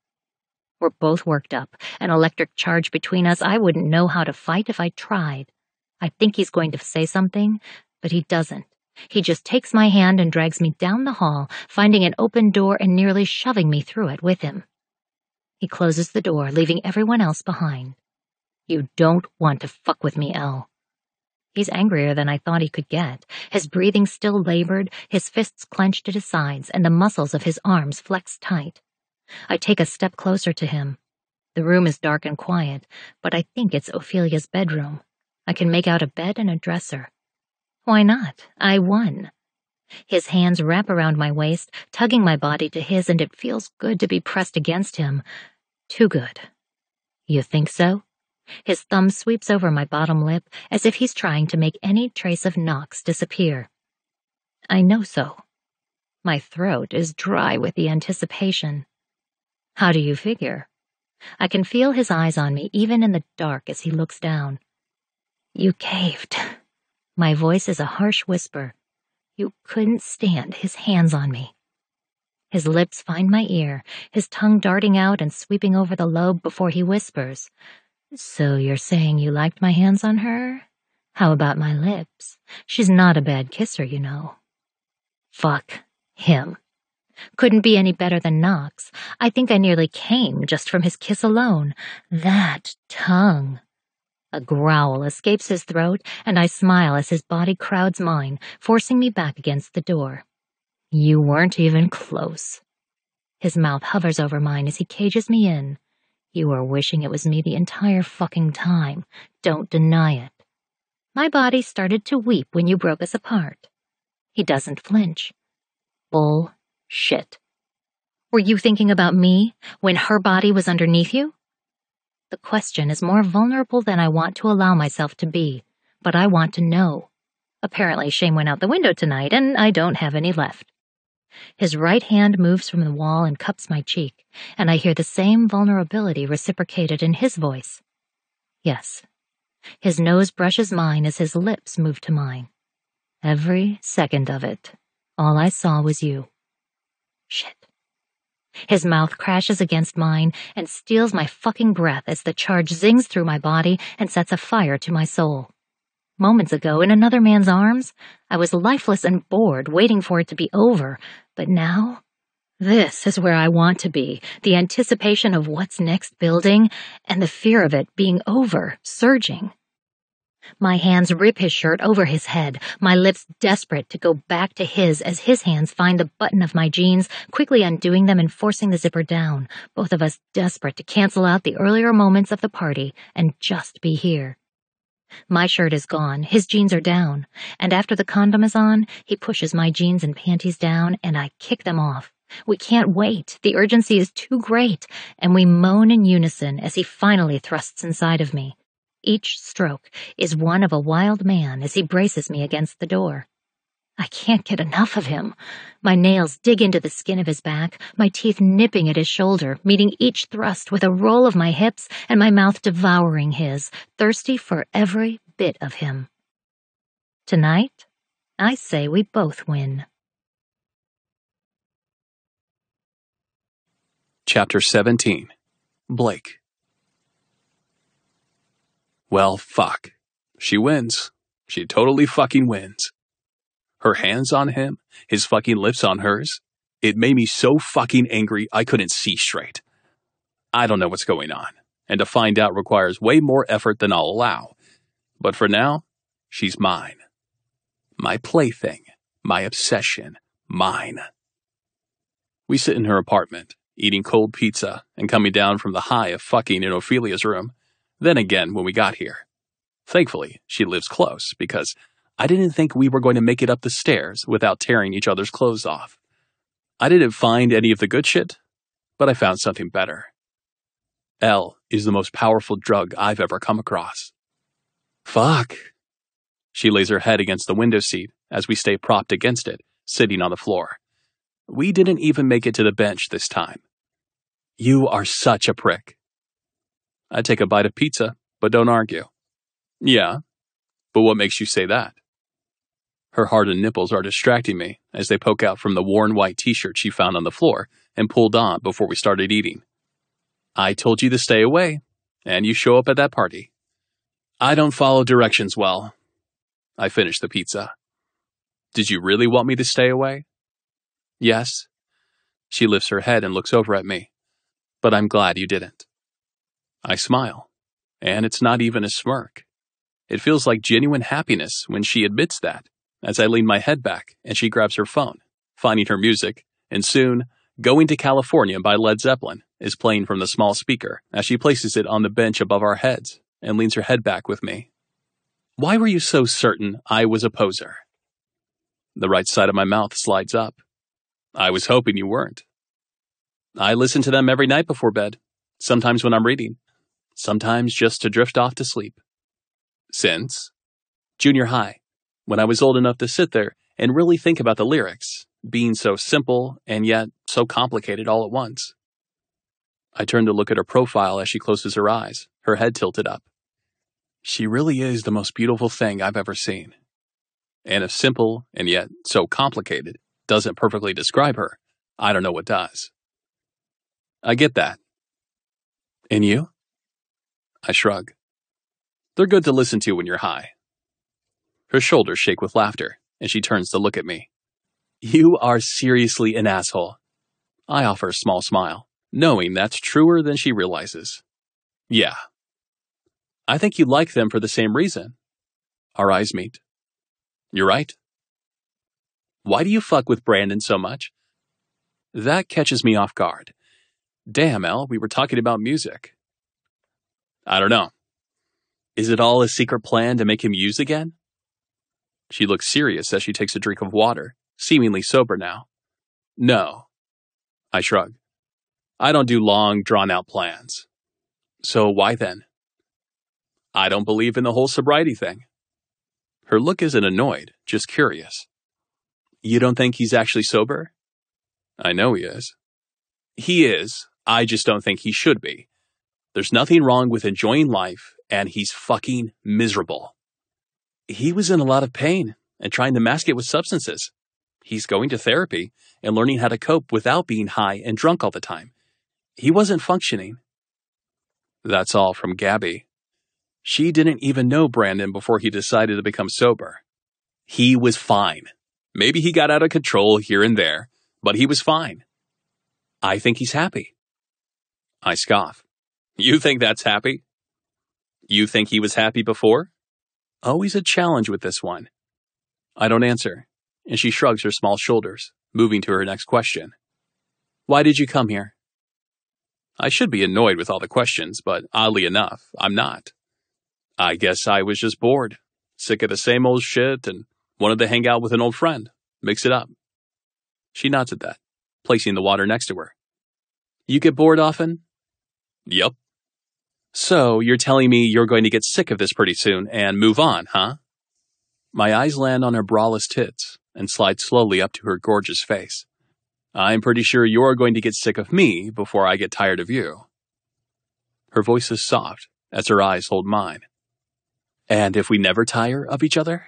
We're both worked up, an electric charge between us. I wouldn't know how to fight if I tried. I think he's going to say something, but he doesn't. He just takes my hand and drags me down the hall, finding an open door and nearly shoving me through it with him. He closes the door, leaving everyone else behind. You don't want to fuck with me, Elle. He's angrier than I thought he could get, his breathing still labored, his fists clenched at his sides, and the muscles of his arms flexed tight. I take a step closer to him. The room is dark and quiet, but I think it's Ophelia's bedroom. I can make out a bed and a dresser. Why not? I won. His hands wrap around my waist, tugging my body to his, and it feels good to be pressed against him. Too good. You think so? His thumb sweeps over my bottom lip as if he's trying to make any trace of Knox disappear. I know so. My throat is dry with the anticipation. How do you figure? I can feel his eyes on me even in the dark as he looks down. You caved. My voice is a harsh whisper. You couldn't stand his hands on me. His lips find my ear, his tongue darting out and sweeping over the lobe before he whispers. So you're saying you liked my hands on her? How about my lips? She's not a bad kisser, you know. Fuck him. Couldn't be any better than Knox. I think I nearly came just from his kiss alone. That tongue. A growl escapes his throat, and I smile as his body crowds mine, forcing me back against the door. You weren't even close. His mouth hovers over mine as he cages me in. You were wishing it was me the entire fucking time. Don't deny it. My body started to weep when you broke us apart. He doesn't flinch. Bullshit. Were you thinking about me when her body was underneath you? The question is more vulnerable than I want to allow myself to be, but I want to know. Apparently shame went out the window tonight, and I don't have any left. His right hand moves from the wall and cups my cheek, and I hear the same vulnerability reciprocated in his voice. Yes. His nose brushes mine as his lips move to mine. Every second of it. All I saw was you. Shit. His mouth crashes against mine and steals my fucking breath as the charge zings through my body and sets a fire to my soul. Moments ago, in another man's arms, I was lifeless and bored, waiting for it to be over. But now, this is where I want to be, the anticipation of what's next building, and the fear of it being over, surging. My hands rip his shirt over his head, my lips desperate to go back to his as his hands find the button of my jeans, quickly undoing them and forcing the zipper down, both of us desperate to cancel out the earlier moments of the party and just be here. My shirt is gone, his jeans are down, and after the condom is on, he pushes my jeans and panties down, and I kick them off. We can't wait, the urgency is too great, and we moan in unison as he finally thrusts inside of me. Each stroke is one of a wild man as he braces me against the door. I can't get enough of him. My nails dig into the skin of his back, my teeth nipping at his shoulder, meeting each thrust with a roll of my hips and my mouth devouring his, thirsty for every bit of him. Tonight, I say we both win. Chapter 17. Blake. Well, fuck. She wins. She totally fucking wins. Her hands on him, his fucking lips on hers. It made me so fucking angry I couldn't see straight. I don't know what's going on, and to find out requires way more effort than I'll allow. But for now, she's mine. My plaything, my obsession, mine. We sit in her apartment, eating cold pizza and coming down from the high of fucking in Ophelia's room. Then again when we got here. Thankfully, she lives close because I didn't think we were going to make it up the stairs without tearing each other's clothes off. I didn't find any of the good shit, but I found something better. L is the most powerful drug I've ever come across. Fuck. She lays her head against the window seat as we stay propped against it, sitting on the floor. We didn't even make it to the bench this time. You are such a prick. I take a bite of pizza, but don't argue. Yeah, but what makes you say that? Her hardened nipples are distracting me as they poke out from the worn white t-shirt she found on the floor and pulled on before we started eating. I told you to stay away, and you show up at that party. I don't follow directions well. I finish the pizza. Did you really want me to stay away? Yes. She lifts her head and looks over at me. But I'm glad you didn't. I smile, and it's not even a smirk. It feels like genuine happiness when she admits that, as I lean my head back and she grabs her phone, finding her music, and soon, Going to California by Led Zeppelin is playing from the small speaker as she places it on the bench above our heads and leans her head back with me. Why were you so certain I was a poser? The right side of my mouth slides up. I was hoping you weren't. I listen to them every night before bed, sometimes when I'm reading, sometimes just to drift off to sleep. Since junior high, when I was old enough to sit there and really think about the lyrics, being so simple and yet so complicated all at once. I turn to look at her profile as she closes her eyes, her head tilted up. She really is the most beautiful thing I've ever seen. And if simple and yet so complicated doesn't perfectly describe her, I don't know what does. I get that. And you? I shrug. They're good to listen to when you're high. Her shoulders shake with laughter, and she turns to look at me. You are seriously an asshole. I offer a small smile, knowing that's truer than she realizes. Yeah. I think you like them for the same reason. Our eyes meet. You're right. Why do you fuck with Brandon so much? That catches me off guard. Damn, Elle, we were talking about music. I don't know. Is it all a secret plan to make him use again? She looks serious as she takes a drink of water, seemingly sober now. No. I shrug. I don't do long, drawn-out plans. So why then? I don't believe in the whole sobriety thing. Her look isn't annoyed, just curious. You don't think he's actually sober? I know he is. He is. I just don't think he should be. There's nothing wrong with enjoying life, and he's fucking miserable. He was in a lot of pain and trying to mask it with substances. He's going to therapy and learning how to cope without being high and drunk all the time. He wasn't functioning. That's all from Gabby. She didn't even know Brandon before he decided to become sober. He was fine. Maybe he got out of control here and there, but he was fine. I think he's happy. I scoff. You think that's happy? You think he was happy before? Always a challenge with this one. I don't answer, and she shrugs her small shoulders, moving to her next question. Why did you come here? I should be annoyed with all the questions, but oddly enough, I'm not. I guess I was just bored, sick of the same old shit, and wanted to hang out with an old friend, mix it up. She nods at that, placing the water next to her. You get bored often? Yup. So, you're telling me you're going to get sick of this pretty soon and move on, huh? My eyes land on her braless tits and slide slowly up to her gorgeous face. I'm pretty sure you're going to get sick of me before I get tired of you. Her voice is soft as her eyes hold mine. And if we never tire of each other?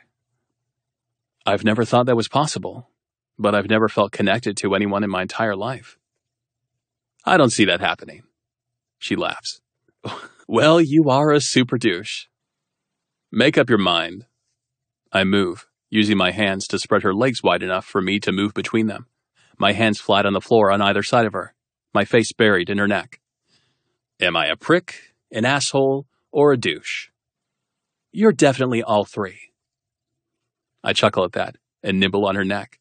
I've never thought that was possible, but I've never felt connected to anyone in my entire life. I don't see that happening. She laughs. Well, you are a super douche. Make up your mind. I move, using my hands to spread her legs wide enough for me to move between them, my hands flat on the floor on either side of her, my face buried in her neck. Am I a prick, an asshole, or a douche? You're definitely all three. I chuckle at that and nibble on her neck,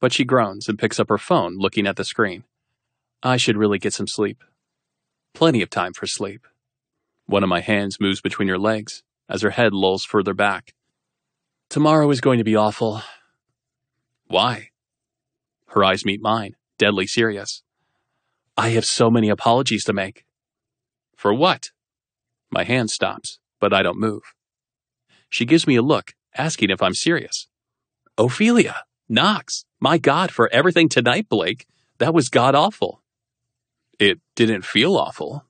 but she groans and picks up her phone, looking at the screen. I should really get some sleep. Plenty of time for sleep. One of my hands moves between her legs as her head lolls further back. Tomorrow is going to be awful. Why? Her eyes meet mine, deadly serious. I have so many apologies to make. For what? My hand stops, but I don't move. She gives me a look, asking if I'm serious. Ophelia, Knox, my God, for everything tonight, Blake. That was god-awful. It didn't feel awful.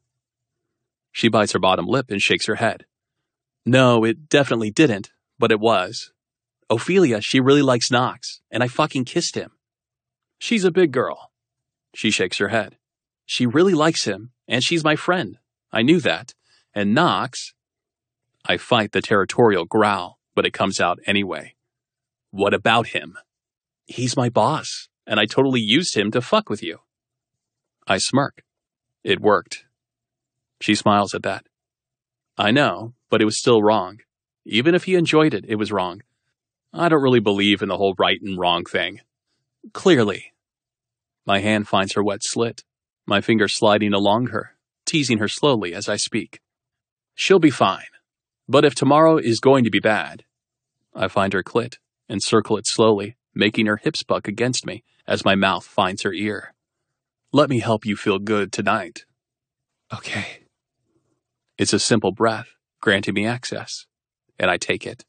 She bites her bottom lip and shakes her head. No, it definitely didn't, but it was. Ophelia, she really likes Knox, and I fucking kissed him. She's a big girl. She shakes her head. She really likes him, and she's my friend. I knew that. And Knox... I fight the territorial growl, but it comes out anyway. What about him? He's my boss, and I totally used him to fuck with you. I smirk. It worked. She smiles at that. I know, but it was still wrong. Even if he enjoyed it, it was wrong. I don't really believe in the whole right and wrong thing. Clearly. My hand finds her wet slit, my finger sliding along her, teasing her slowly as I speak. She'll be fine. But if tomorrow is going to be bad, I find her clit and circle it slowly, making her hips buck against me as my mouth finds her ear. Let me help you feel good tonight. Okay. It's a simple breath, granting me access, and I take it.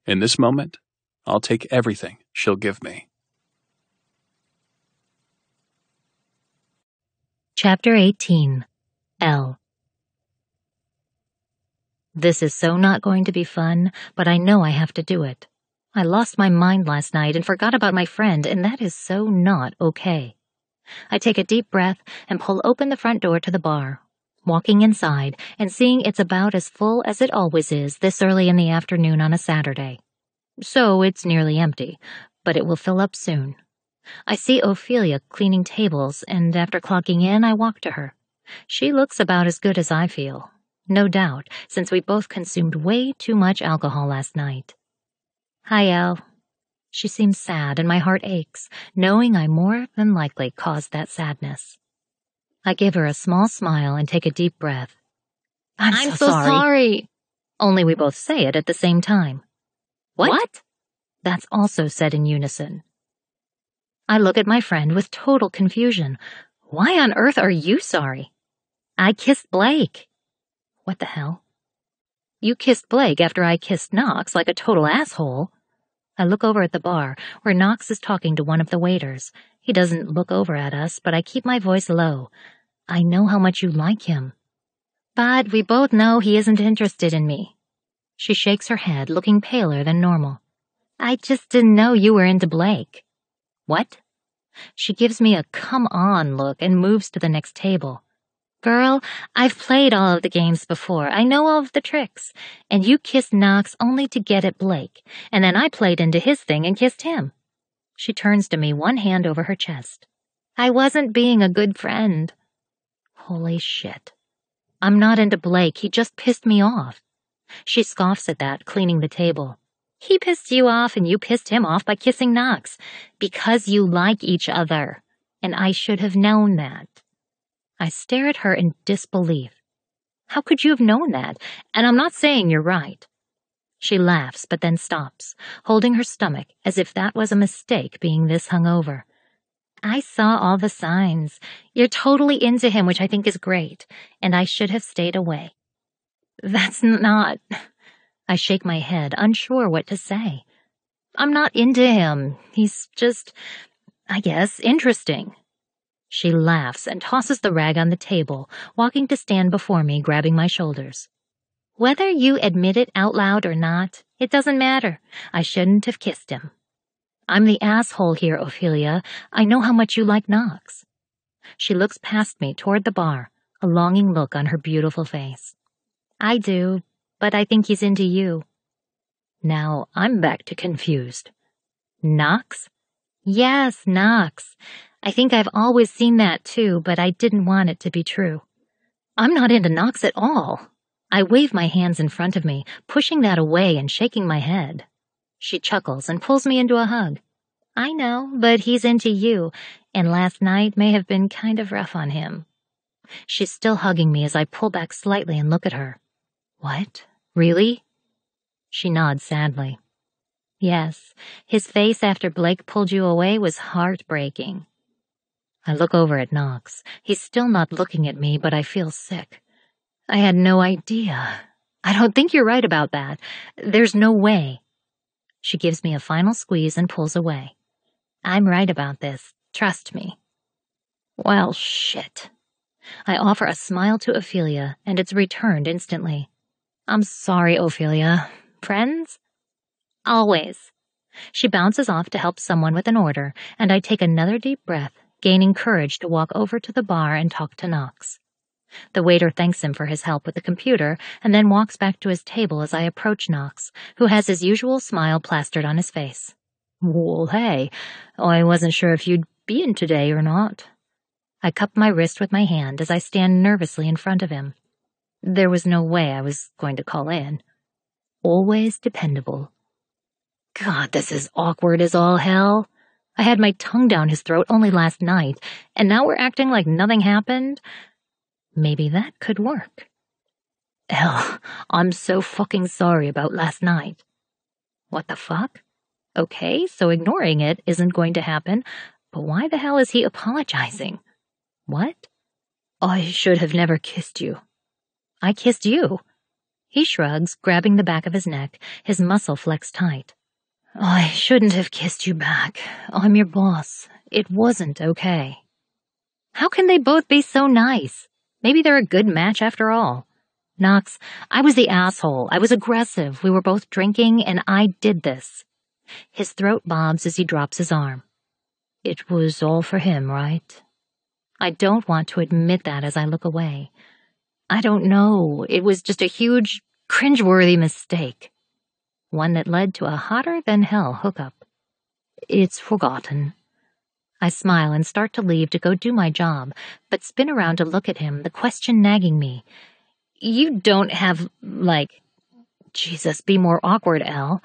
In this moment, I'll take everything she'll give me. Chapter 18. L. This is so not going to be fun, but I know I have to do it. I lost my mind last night and forgot about my friend, and that is so not okay. I take a deep breath and pull open the front door to the bar, walking inside and seeing it's about as full as it always is this early in the afternoon on a Saturday. So it's nearly empty, but it will fill up soon. I see Ophelia cleaning tables, and after clocking in, I walk to her. She looks about as good as I feel. No doubt, since we both consumed way too much alcohol last night. Hi, Elle. She seems sad, and my heart aches, knowing I more than likely caused that sadness. I give her a small smile and take a deep breath. I'm so sorry. Only we both say it at the same time. What? That's also said in unison. I look at my friend with total confusion. Why on earth are you sorry? I kissed Blake. What the hell? You kissed Blake after I kissed Knox like a total asshole. I look over at the bar, where Knox is talking to one of the waiters. He doesn't look over at us, but I keep my voice low. I know how much you like him. But we both know he isn't interested in me. She shakes her head, looking paler than normal. I just didn't know you were into Blake. What? She gives me a come on look and moves to the next table. Girl, I've played all of the games before. I know all of the tricks. And you kissed Knox only to get at Blake. And then I played into his thing and kissed him. She turns to me, one hand over her chest. I wasn't being a good friend. Holy shit. I'm not into Blake. He just pissed me off. She scoffs at that, cleaning the table. He pissed you off and you pissed him off by kissing Knox. Because you like each other. And I should have known that. I stare at her in disbelief. How could you have known that? And I'm not saying you're right. She laughs, but then stops, holding her stomach as if that was a mistake being this hungover. I saw all the signs. You're totally into him, which I think is great, and I should have stayed away. That's not... I shake my head, unsure what to say. I'm not into him. He's just, I guess, interesting. She laughs and tosses the rag on the table, walking to stand before me, grabbing my shoulders. Whether you admit it out loud or not, it doesn't matter. I shouldn't have kissed him. I'm the asshole here, Ophelia. I know how much you like Knox. She looks past me toward the bar, a longing look on her beautiful face. I do, but I think he's into you. Now I'm back to confused. Knox? Yes, Knox. I think I've always seen that too, but I didn't want it to be true. I'm not into Knox at all. I wave my hands in front of me, pushing that away and shaking my head. She chuckles and pulls me into a hug. I know, but he's into you, and last night may have been kind of rough on him. She's still hugging me as I pull back slightly and look at her. What? Really? She nods sadly. Yes, his face after Blake pulled you away was heartbreaking. I look over at Knox. He's still not looking at me, but I feel sick. I had no idea. I don't think you're right about that. There's no way. She gives me a final squeeze and pulls away. I'm right about this. Trust me. Well, shit. I offer a smile to Ophelia, and it's returned instantly. I'm sorry, Ophelia. Friends? Always. She bounces off to help someone with an order, and I take another deep breath, gaining courage to walk over to the bar and talk to Knox. The waiter thanks him for his help with the computer and then walks back to his table as I approach Knox, who has his usual smile plastered on his face. Well, hey, I wasn't sure if you'd be in today or not. I cup my wrist with my hand as I stand nervously in front of him. There was no way I was going to call in. Always dependable. God, this is awkward as all hell. I had my tongue down his throat only last night, and now we're acting like nothing happened. Maybe that could work. Hell, I'm so fucking sorry about last night. What the fuck? Okay, so ignoring it isn't going to happen, but why the hell is he apologizing? What? I should have never kissed you. I kissed you. He shrugs, grabbing the back of his neck, his muscle flexed tight. I shouldn't have kissed you back. I'm your boss. It wasn't okay. How can they both be so nice? Maybe they're a good match after all. Knox, I was the asshole. I was aggressive. We were both drinking, and I did this. His throat bobs as he drops his arm. It was all for him, right? I don't want to admit that as I look away. I don't know. It was just a huge, cringeworthy mistake. One that led to a hotter-than-hell hookup. It's forgotten. I smile and start to leave to go do my job, but spin around to look at him, the question nagging me. You don't have, Jesus, be more awkward, Elle.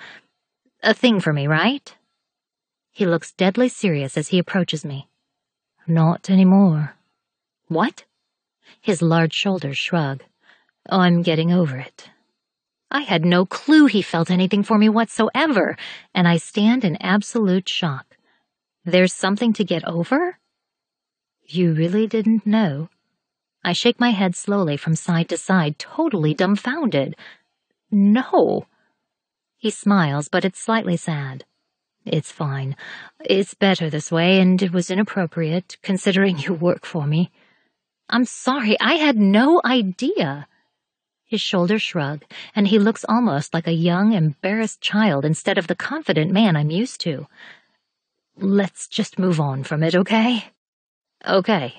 A thing for me, right? He looks deadly serious as he approaches me. Not anymore. What? His large shoulders shrug. I'm getting over it. I had no clue he felt anything for me whatsoever, and I stand in absolute shock. There's something to get over? You really didn't know? I shake my head slowly from side to side, totally dumbfounded. No. He smiles, but it's slightly sad. It's fine. It's better this way, and it was inappropriate, considering you work for me. I'm sorry, I had no idea. His shoulders shrug, and he looks almost like a young, embarrassed child instead of the confident man I'm used to. Let's just move on from it, okay? Okay.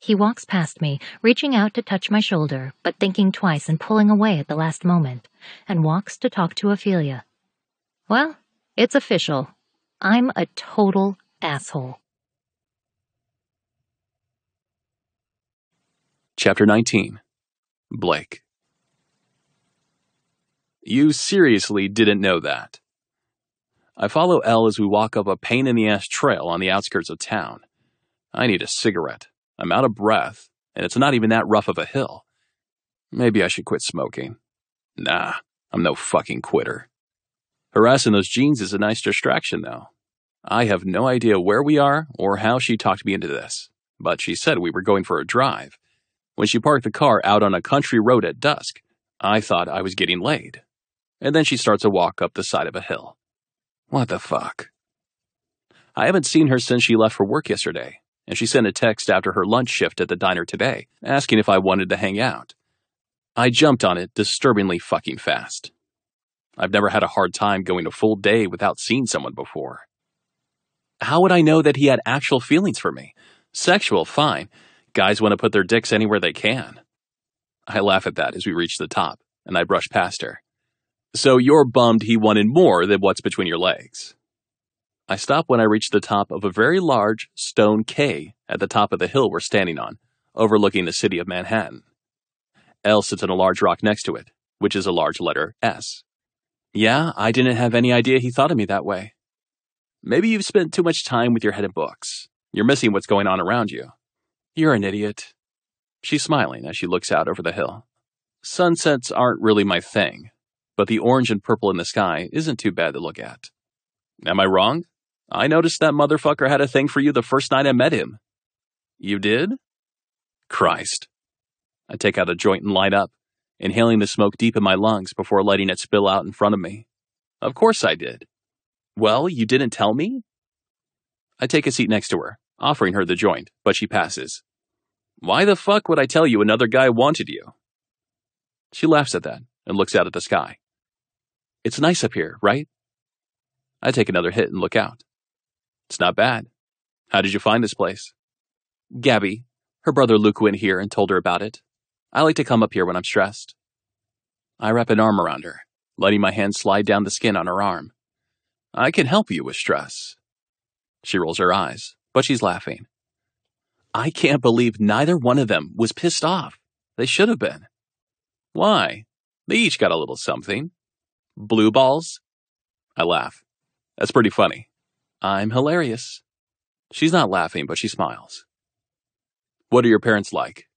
He walks past me, reaching out to touch my shoulder, but thinking twice and pulling away at the last moment, and walks to talk to Ophelia. Well, it's official. I'm a total asshole. Chapter 19. Blake. You seriously didn't know that. I follow Elle as we walk up a pain-in-the-ass trail on the outskirts of town. I need a cigarette. I'm out of breath, and it's not even that rough of a hill. Maybe I should quit smoking. Nah, I'm no fucking quitter. Harassing those jeans is a nice distraction, though. I have no idea where we are or how she talked me into this, but she said we were going for a drive. When she parked the car out on a country road at dusk, I thought I was getting laid. And then she starts a walk up the side of a hill. What the fuck? I haven't seen her since she left for work yesterday, and she sent a text after her lunch shift at the diner today, asking if I wanted to hang out. I jumped on it disturbingly fucking fast. I've never had a hard time going a full day without seeing someone before. How would I know that he had actual feelings for me? Sexual, fine. Guys want to put their dicks anywhere they can. I laugh at that as we reach the top, and I brush past her. So you're bummed he wanted more than what's between your legs. I stop when I reach the top of a very large stone K at the top of the hill we're standing on, overlooking the city of Manhattan. Elle sits on a large rock next to it, which is a large letter S. Yeah, I didn't have any idea he thought of me that way. Maybe you've spent too much time with your head in books. You're missing what's going on around you. You're an idiot. She's smiling as she looks out over the hill. Sunsets aren't really my thing, but the orange and purple in the sky isn't too bad to look at. Am I wrong? I noticed that motherfucker had a thing for you the first night I met him. You did? Christ. I take out a joint and light up, inhaling the smoke deep in my lungs before letting it spill out in front of me. Of course I did. Well, you didn't tell me? I take a seat next to her, offering her the joint, but she passes. Why the fuck would I tell you another guy wanted you? She laughs at that and looks out at the sky. It's nice up here, right? I take another hit and look out. It's not bad. How did you find this place? Gabby. Her brother Luke went here and told her about it. I like to come up here when I'm stressed. I wrap an arm around her, letting my hand slide down the skin on her arm. I can help you with stress. She rolls her eyes, but she's laughing. I can't believe neither one of them was pissed off. They should have been. Why? They each got a little something. Blue balls? I laugh. That's pretty funny. I'm hilarious. She's not laughing, but she smiles. What are your parents like?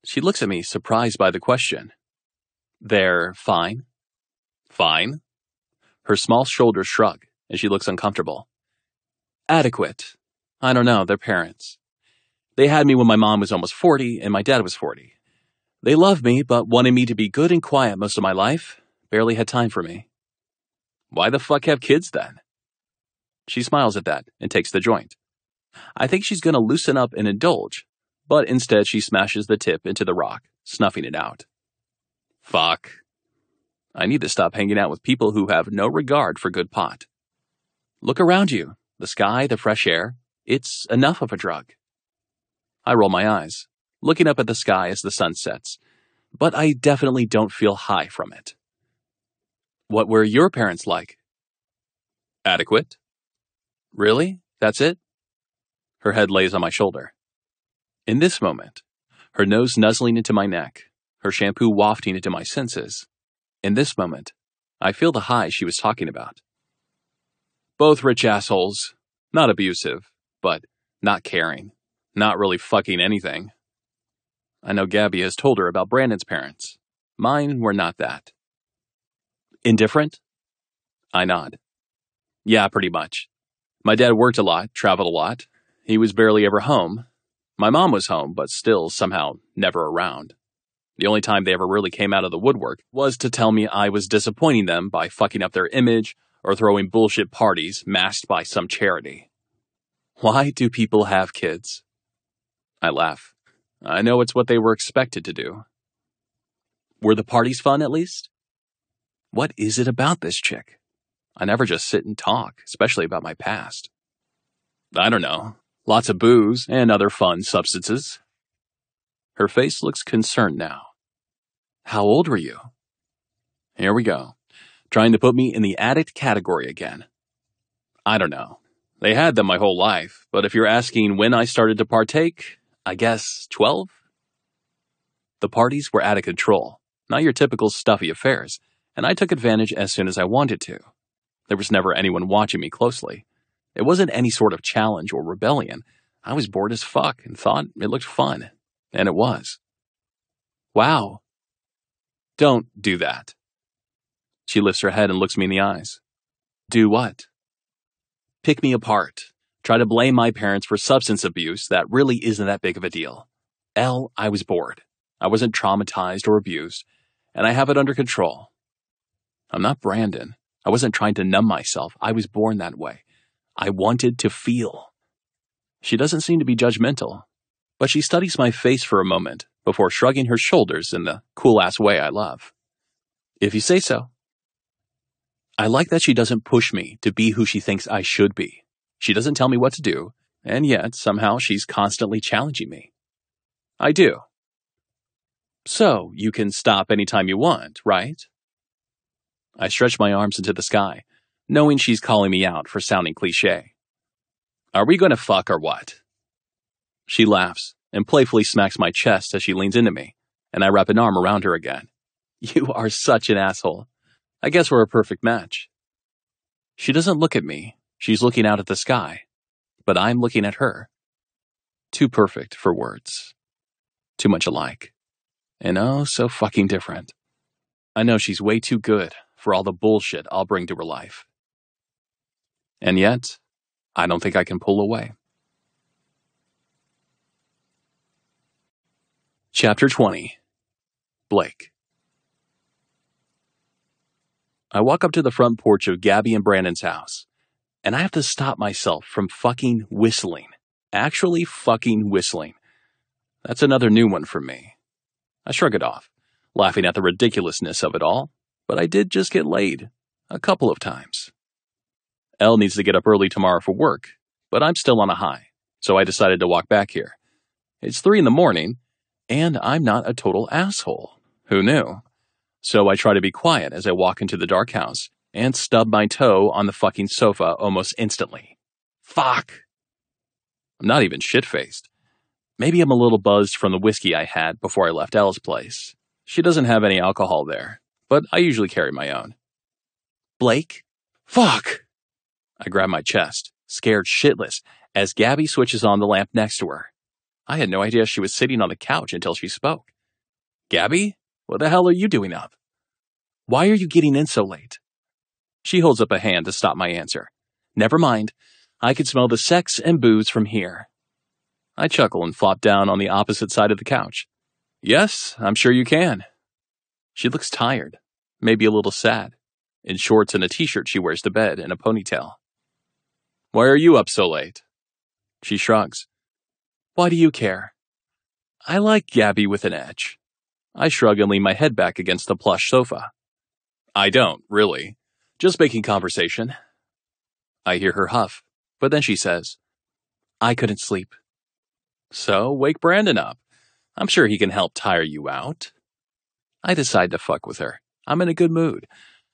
She looks at me, surprised by the question. They're fine. Fine? Her small shoulders shrug, and she looks uncomfortable. Adequate. I don't know, they're parents. They had me when my mom was almost 40 and my dad was 40. They loved me, but wanted me to be good and quiet most of my life. Barely had time for me. Why the fuck have kids then? She smiles at that and takes the joint. I think she's going to loosen up and indulge, but instead she smashes the tip into the rock, snuffing it out. Fuck. I need to stop hanging out with people who have no regard for good pot. Look around you. The sky, the fresh air. It's enough of a drug. I roll my eyes, looking up at the sky as the sun sets, but I definitely don't feel high from it. What were your parents like? Adequate. Really? That's it? Her head lays on my shoulder. In this moment, her nose nuzzling into my neck, her shampoo wafting into my senses. In this moment, I feel the high she was talking about. Both rich assholes, not abusive, but not caring, not really fucking anything. I know Gabby has told her about Brandon's parents. Mine were not that. Indifferent? I nod. Yeah, pretty much. My dad worked a lot, traveled a lot. He was barely ever home. My mom was home, but still somehow never around. The only time they ever really came out of the woodwork was to tell me I was disappointing them by fucking up their image or throwing bullshit parties masked by some charity. Why do people have kids? I laugh. I know it's what they were expected to do. Were the parties fun, at least? What is it about this chick? I never just sit and talk, especially about my past. I don't know. Lots of booze and other fun substances. Her face looks concerned now. How old were you? Here we go. Trying to put me in the addict category again. I don't know. They had them my whole life, but if you're asking when I started to partake, I guess 12? The parties were out of control, not your typical stuffy affairs, and I took advantage as soon as I wanted to. There was never anyone watching me closely. It wasn't any sort of challenge or rebellion. I was bored as fuck and thought it looked fun. And it was. Wow. Don't do that. She lifts her head and looks me in the eyes. Do what? Pick me apart. Try to blame my parents for substance abuse that really isn't that big of a deal. I was bored. I wasn't traumatized or abused, and I have it under control. I'm not Brandon. I wasn't trying to numb myself. I was born that way. I wanted to feel. She doesn't seem to be judgmental, but she studies my face for a moment before shrugging her shoulders in the cool-ass way I love. If you say so. I like that she doesn't push me to be who she thinks I should be. She doesn't tell me what to do, and yet somehow she's constantly challenging me. I do. So, you can stop anytime you want, right? I stretch my arms into the sky, knowing she's calling me out for sounding cliché. Are we going to fuck or what? She laughs and playfully smacks my chest as she leans into me, and I wrap an arm around her again. You are such an asshole. I guess we're a perfect match. She doesn't look at me. She's looking out at the sky, but I'm looking at her. Too perfect for words. Too much alike. And oh, so fucking different. I know she's way too good for all the bullshit I'll bring to her life. And yet, I don't think I can pull away. Chapter 20. Blake. I walk up to the front porch of Gabby and Brandon's house, and I have to stop myself from fucking whistling. Actually fucking whistling. That's another new one for me. I shrug it off, laughing at the ridiculousness of it all, but I did just get laid. A couple of times. Elle needs to get up early tomorrow for work, but I'm still on a high, so I decided to walk back here. It's 3 a.m, and I'm not a total asshole. Who knew? So I try to be quiet as I walk into the dark house and stub my toe on the fucking sofa almost instantly. Fuck! I'm not even shit-faced. Maybe I'm a little buzzed from the whiskey I had before I left Elle's place. She doesn't have any alcohol there, but I usually carry my own. Blake? Fuck! I grab my chest, scared shitless, as Gabby switches on the lamp next to her. I had no idea she was sitting on the couch until she spoke. Gabby? What the hell are you doing up? Why are you getting in so late? She holds up a hand to stop my answer. Never mind. I can smell the sex and booze from here. I chuckle and flop down on the opposite side of the couch. Yes, I'm sure you can. She looks tired, maybe a little sad. In shorts and a t-shirt she wears to bed and a ponytail. Why are you up so late? She shrugs. Why do you care? I like Gabby with an edge. I shrug and lean my head back against the plush sofa. I don't, really. Just making conversation. I hear her huff, but then she says, I couldn't sleep. So, wake Brandon up. I'm sure he can help tire you out. I decide to fuck with her. I'm in a good mood.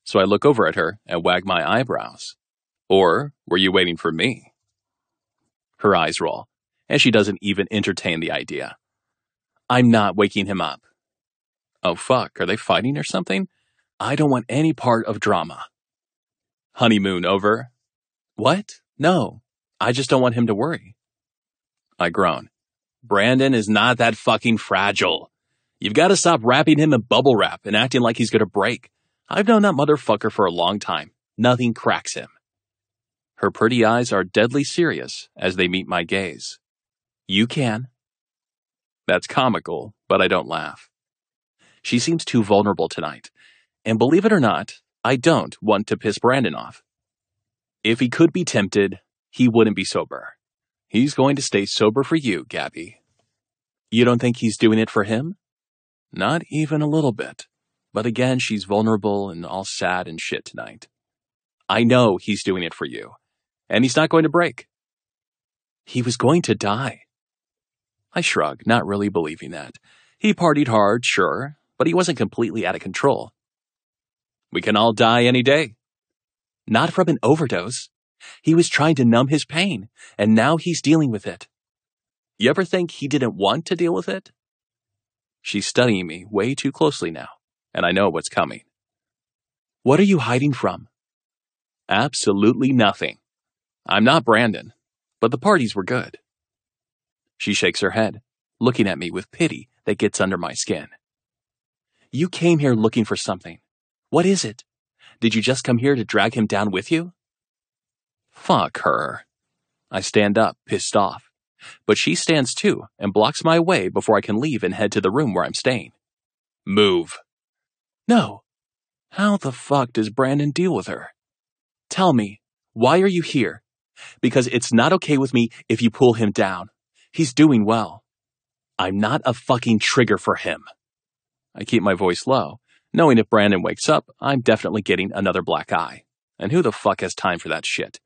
So I look over at her and wag my eyebrows. Or were you waiting for me? Her eyes roll, and she doesn't even entertain the idea. I'm not waking him up. Oh fuck, are they fighting or something? I don't want any part of drama. Honeymoon over? What? No, I just don't want him to worry. I groan. Brandon is not that fucking fragile. You've got to stop wrapping him in bubble wrap and acting like he's gonna break. I've known that motherfucker for a long time. Nothing cracks him. Her pretty eyes are deadly serious as they meet my gaze. You can. That's comical, but I don't laugh. She seems too vulnerable tonight, and believe it or not, I don't want to piss Brandon off. If he could be tempted, he wouldn't be sober. He's going to stay sober for you, Gabby. You don't think he's doing it for him? Not even a little bit. But again, she's vulnerable and all sad and shit tonight. I know he's doing it for you, and he's not going to break. He was going to die. I shrug, not really believing that. He partied hard, sure, but he wasn't completely out of control. We can all die any day. Not from an overdose. He was trying to numb his pain, and now he's dealing with it. You ever think he didn't want to deal with it? She's studying me way too closely now, and I know what's coming. What are you hiding from? Absolutely nothing. I'm not Brandon, but the parties were good. She shakes her head, looking at me with pity that gets under my skin. You came here looking for something. What is it? Did you just come here to drag him down with you? Fuck her. I stand up, pissed off. But she stands too and blocks my way before I can leave and head to the room where I'm staying. Move. No. How the fuck does Brandon deal with her? Tell me, why are you here? Because it's not okay with me if you pull him down. He's doing well. I'm not a fucking trigger for him. I keep my voice low, knowing if Brandon wakes up, I'm definitely getting another black eye. And who the fuck has time for that shit?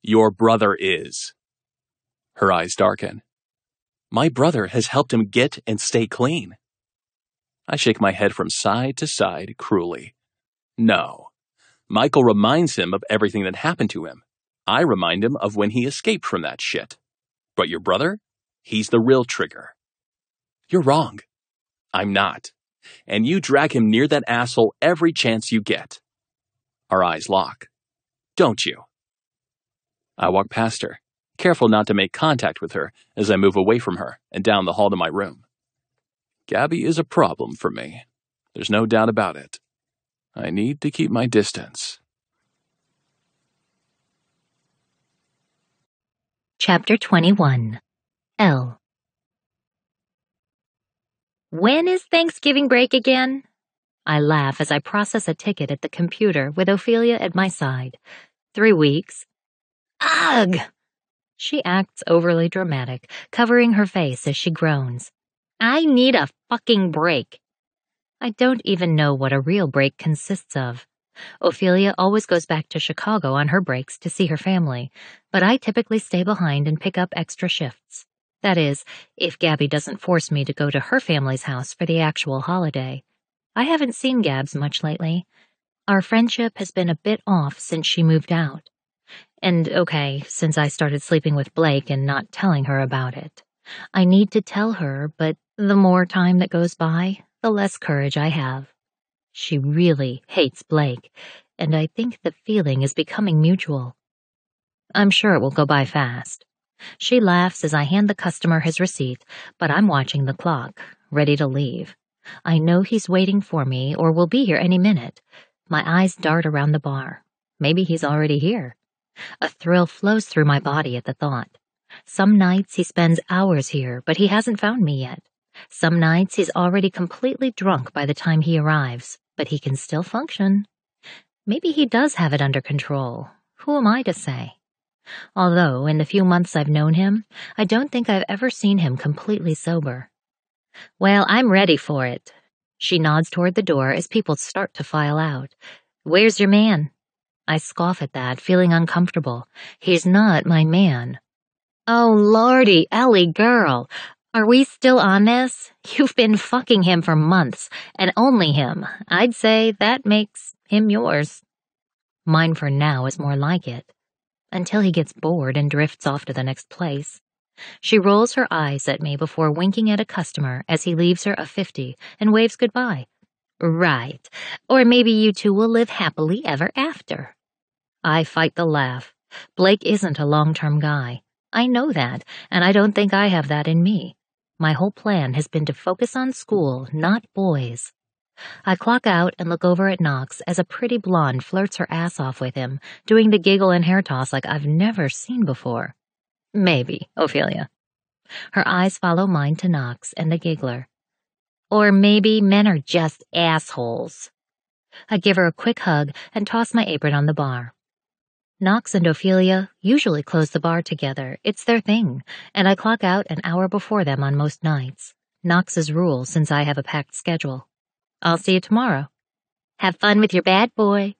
Your brother is. Her eyes darken. My brother has helped him get and stay clean. I shake my head from side to side cruelly. No. Michael reminds him of everything that happened to him. I remind him of when he escaped from that shit. But your brother? He's the real trigger. You're wrong. I'm not. And you drag him near that asshole every chance you get. Our eyes lock. Don't you? I walk past her, careful not to make contact with her as I move away from her and down the hall to my room. Gabby is a problem for me. There's no doubt about it. I need to keep my distance. Chapter 21. L. When is Thanksgiving break again? I laugh as I process a ticket at the computer with Ophelia at my side. 3 weeks. Ugh! She acts overly dramatic, covering her face as she groans. I need a fucking break. I don't even know what a real break consists of. Ophelia always goes back to Chicago on her breaks to see her family, but I typically stay behind and pick up extra shifts. That is, if Gabby doesn't force me to go to her family's house for the actual holiday. I haven't seen Gabs much lately. Our friendship has been a bit off since she moved out. And okay, since I started sleeping with Blake and not telling her about it. I need to tell her, but the more time that goes by, the less courage I have. She really hates Blake, and I think the feeling is becoming mutual. I'm sure it will go by fast. She laughs as I hand the customer his receipt, but I'm watching the clock, ready to leave. I know he's waiting for me or will be here any minute. My eyes dart around the bar. Maybe he's already here. A thrill flows through my body at the thought. Some nights he spends hours here, but he hasn't found me yet. Some nights he's already completely drunk by the time he arrives, but he can still function. Maybe he does have it under control. Who am I to say? Although, in the few months I've known him, I don't think I've ever seen him completely sober. Well, I'm ready for it. She nods toward the door as people start to file out. Where's your man? I scoff at that, feeling uncomfortable. He's not my man. Oh, Lordy, Ellie, girl. Are we still on this? You've been fucking him for months, and only him. I'd say that makes him yours. Mine for now is more like it. Until he gets bored and drifts off to the next place. She rolls her eyes at me before winking at a customer as he leaves her a 50 and waves goodbye. Right. Or maybe you two will live happily ever after. I fight the laugh. Blake isn't a long-term guy. I know that, and I don't think I have that in me. My whole plan has been to focus on school, not boys. I clock out and look over at Knox as a pretty blonde flirts her ass off with him, doing the giggle and hair toss like I've never seen before. Maybe, Ophelia. Her eyes follow mine to Knox and the giggler. Or maybe men are just assholes. I give her a quick hug and toss my apron on the bar. Knox and Ophelia usually close the bar together. It's their thing, and I clock out an hour before them on most nights. Knox's rule since I have a packed schedule. I'll see you tomorrow. Have fun with your bad boy.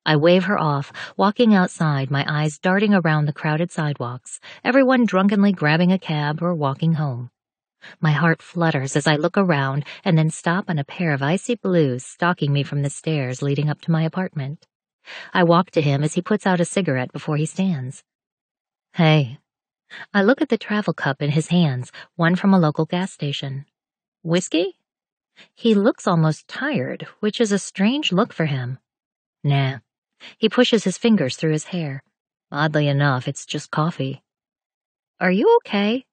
I wave her off, walking outside, my eyes darting around the crowded sidewalks, everyone drunkenly grabbing a cab or walking home. My heart flutters as I look around and then stop on a pair of icy blues stalking me from the stairs leading up to my apartment. I walk to him as he puts out a cigarette before he stands. Hey. I look at the travel cup in his hands, one from a local gas station. Whiskey? He looks almost tired, which is a strange look for him. Nah. He pushes his fingers through his hair. Oddly enough, it's just coffee. Are you okay?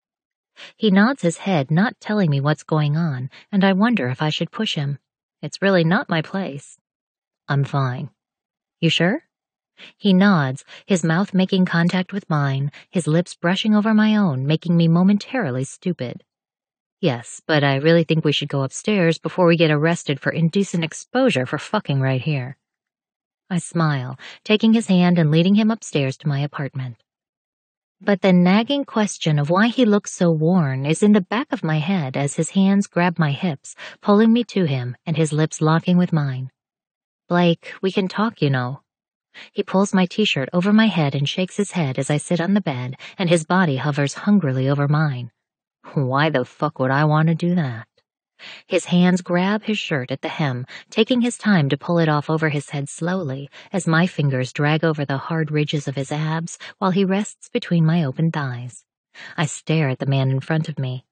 He nods his head, not telling me what's going on, and I wonder if I should push him. It's really not my place. I'm fine. You sure? He nods, his mouth making contact with mine, his lips brushing over my own, making me momentarily stupid. Yes, but I really think we should go upstairs before we get arrested for indecent exposure for fucking right here. I smile, taking his hand and leading him upstairs to my apartment. But the nagging question of why he looks so worn is in the back of my head as his hands grab my hips, pulling me to him and his lips locking with mine. Blake, we can talk, you know. He pulls my t-shirt over my head and shakes his head as I sit on the bed, and his body hovers hungrily over mine. Why the fuck would I want to do that? His hands grab his shirt at the hem, taking his time to pull it off over his head slowly as my fingers drag over the hard ridges of his abs while he rests between my open thighs. I stare at the man in front of me.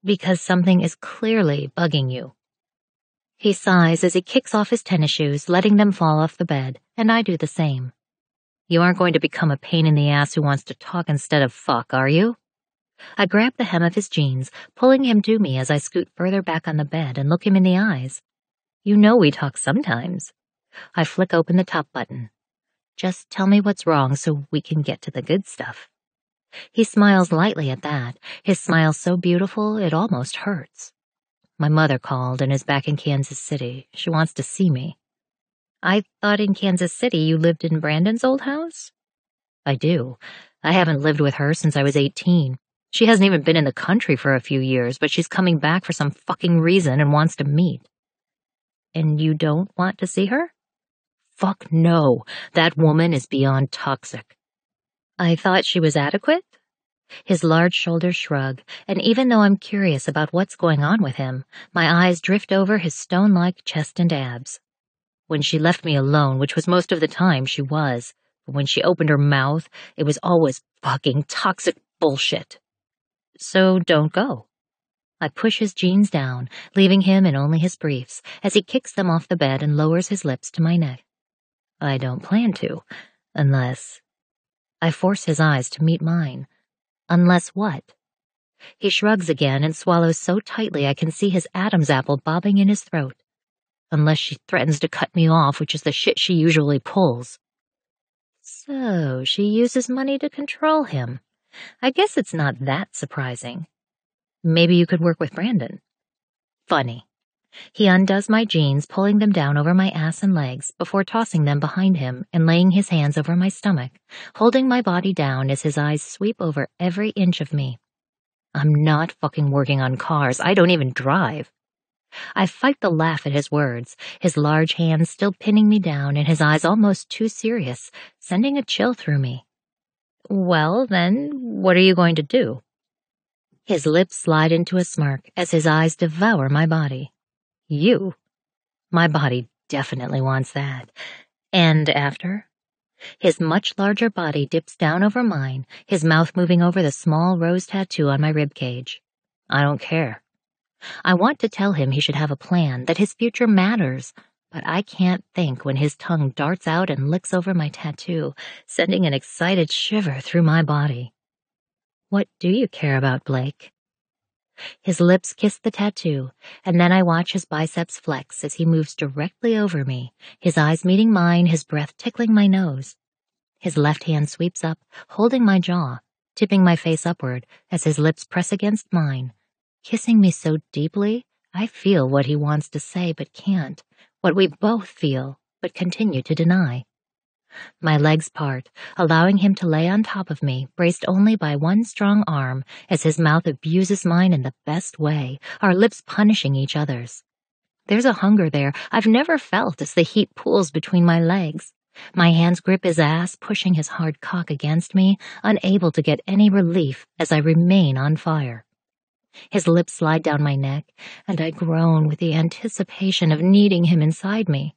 Because something is clearly bugging you. He sighs as he kicks off his tennis shoes, letting them fall off the bed, and I do the same. You aren't going to become a pain in the ass who wants to talk instead of fuck, are you? I grab the hem of his jeans, pulling him to me as I scoot further back on the bed and look him in the eyes. You know we talk sometimes. I flick open the top button. Just tell me what's wrong so we can get to the good stuff. He smiles lightly at that, his smile so beautiful it almost hurts. My mother called and is back in Kansas City. She wants to see me. I thought in Kansas City you lived in Brandon's old house? I do. I haven't lived with her since I was 18. She hasn't even been in the country for a few years, but she's coming back for some fucking reason and wants to meet. And you don't want to see her? Fuck no. That woman is beyond toxic. I thought she was adequate? His large shoulders shrug, and even though I'm curious about what's going on with him, my eyes drift over his stone-like chest and abs. When she left me alone, which was most of the time she was, but when she opened her mouth, it was always fucking toxic bullshit. So don't go. I push his jeans down, leaving him in only his briefs, as he kicks them off the bed and lowers his lips to my neck. I don't plan to, unless... I force his eyes to meet mine. Unless what? He shrugs again and swallows so tightly I can see his Adam's apple bobbing in his throat. Unless she threatens to cut me off, which is the shit she usually pulls. So, she uses money to control him. I guess it's not that surprising. Maybe you could work with Brandon. Funny. He undoes my jeans, pulling them down over my ass and legs before tossing them behind him and laying his hands over my stomach, holding my body down as his eyes sweep over every inch of me. I'm not fucking working on cars. I don't even drive. I fight the laugh at his words, his large hands still pinning me down and his eyes almost too serious, sending a chill through me. Well, then, what are you going to do? His lips slide into a smirk as his eyes devour my body. You? My body definitely wants that. And after? His much larger body dips down over mine, his mouth moving over the small rose tattoo on my ribcage. I don't care. I want to tell him he should have a plan, that his future matters, but I can't think when his tongue darts out and licks over my tattoo, sending an excited shiver through my body. What do you care about, Blake? His lips kiss the tattoo, and then I watch his biceps flex as he moves directly over me, his eyes meeting mine, his breath tickling my nose. His left hand sweeps up, holding my jaw, tipping my face upward as his lips press against mine, kissing me so deeply I feel what he wants to say but can't, what we both feel but continue to deny. My legs part, allowing him to lay on top of me, braced only by one strong arm, as his mouth abuses mine in the best way, our lips punishing each other's. There's a hunger there I've never felt as the heat pools between my legs. My hands grip his ass, pushing his hard cock against me, unable to get any relief as I remain on fire. His lips slide down my neck, and I groan with the anticipation of needing him inside me.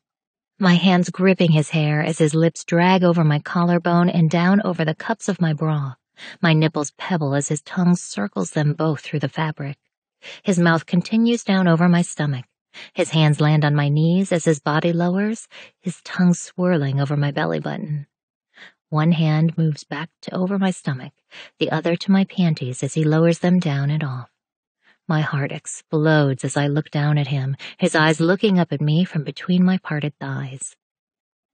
My hands gripping his hair as his lips drag over my collarbone and down over the cups of my bra. My nipples pebble as his tongue circles them both through the fabric. His mouth continues down over my stomach. His hands land on my knees as his body lowers, his tongue swirling over my belly button. One hand moves back to over my stomach, the other to my panties as he lowers them down and off. My heart explodes as I look down at him, his eyes looking up at me from between my parted thighs.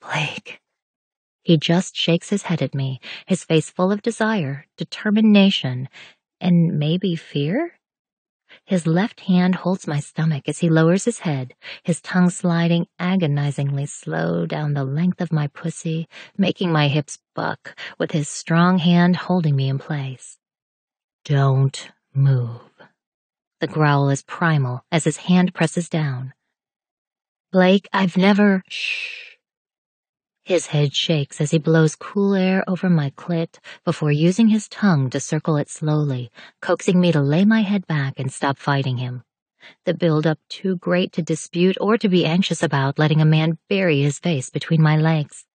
Blake. He just shakes his head at me, his face full of desire, determination, and maybe fear? His left hand holds my stomach as he lowers his head, his tongue sliding agonizingly slow down the length of my pussy, making my hips buck, with his strong hand holding me in place. Don't move. The growl is primal as his hand presses down. Blake, I've never... Shh. His head shakes as he blows cool air over my clit before using his tongue to circle it slowly, coaxing me to lay my head back and stop fighting him. The build-up too great to dispute or to be anxious about letting a man bury his face between my legs.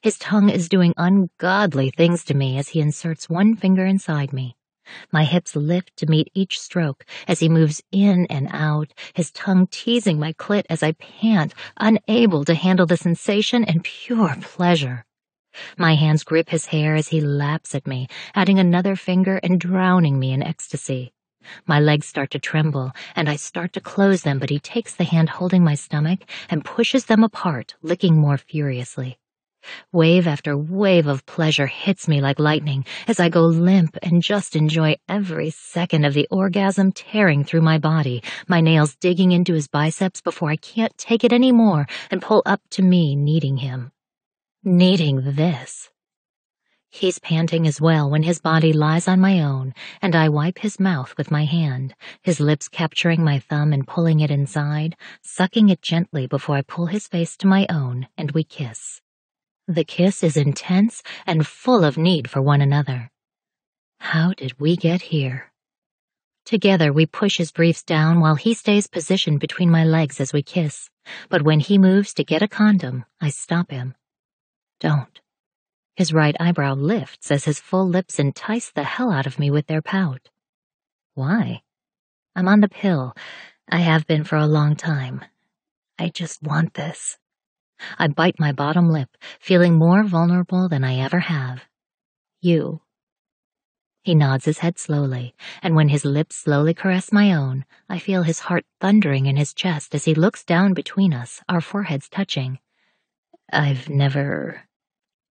His tongue is doing ungodly things to me as he inserts one finger inside me. My hips lift to meet each stroke as he moves in and out, his tongue teasing my clit as I pant, unable to handle the sensation and pure pleasure. My hands grip his hair as he laps at me, adding another finger and drowning me in ecstasy. My legs start to tremble, and I start to close them, but he takes the hand holding my stomach and pushes them apart, licking more furiously. Wave after wave of pleasure hits me like lightning as I go limp and just enjoy every second of the orgasm tearing through my body, my nails digging into his biceps before I can't take it anymore and pull up to me, needing him. Needing this. He's panting as well when his body lies on my own, and I wipe his mouth with my hand, his lips capturing my thumb and pulling it inside, sucking it gently before I pull his face to my own and we kiss. The kiss is intense and full of need for one another. How did we get here? Together we push his briefs down while he stays positioned between my legs as we kiss, but when he moves to get a condom, I stop him. Don't. His right eyebrow lifts as his full lips entice the hell out of me with their pout. Why? I'm on the pill. I have been for a long time. I just want this. I bite my bottom lip, feeling more vulnerable than I ever have. You. He nods his head slowly, and when his lips slowly caress my own, I feel his heart thundering in his chest as he looks down between us, our foreheads touching. I've never...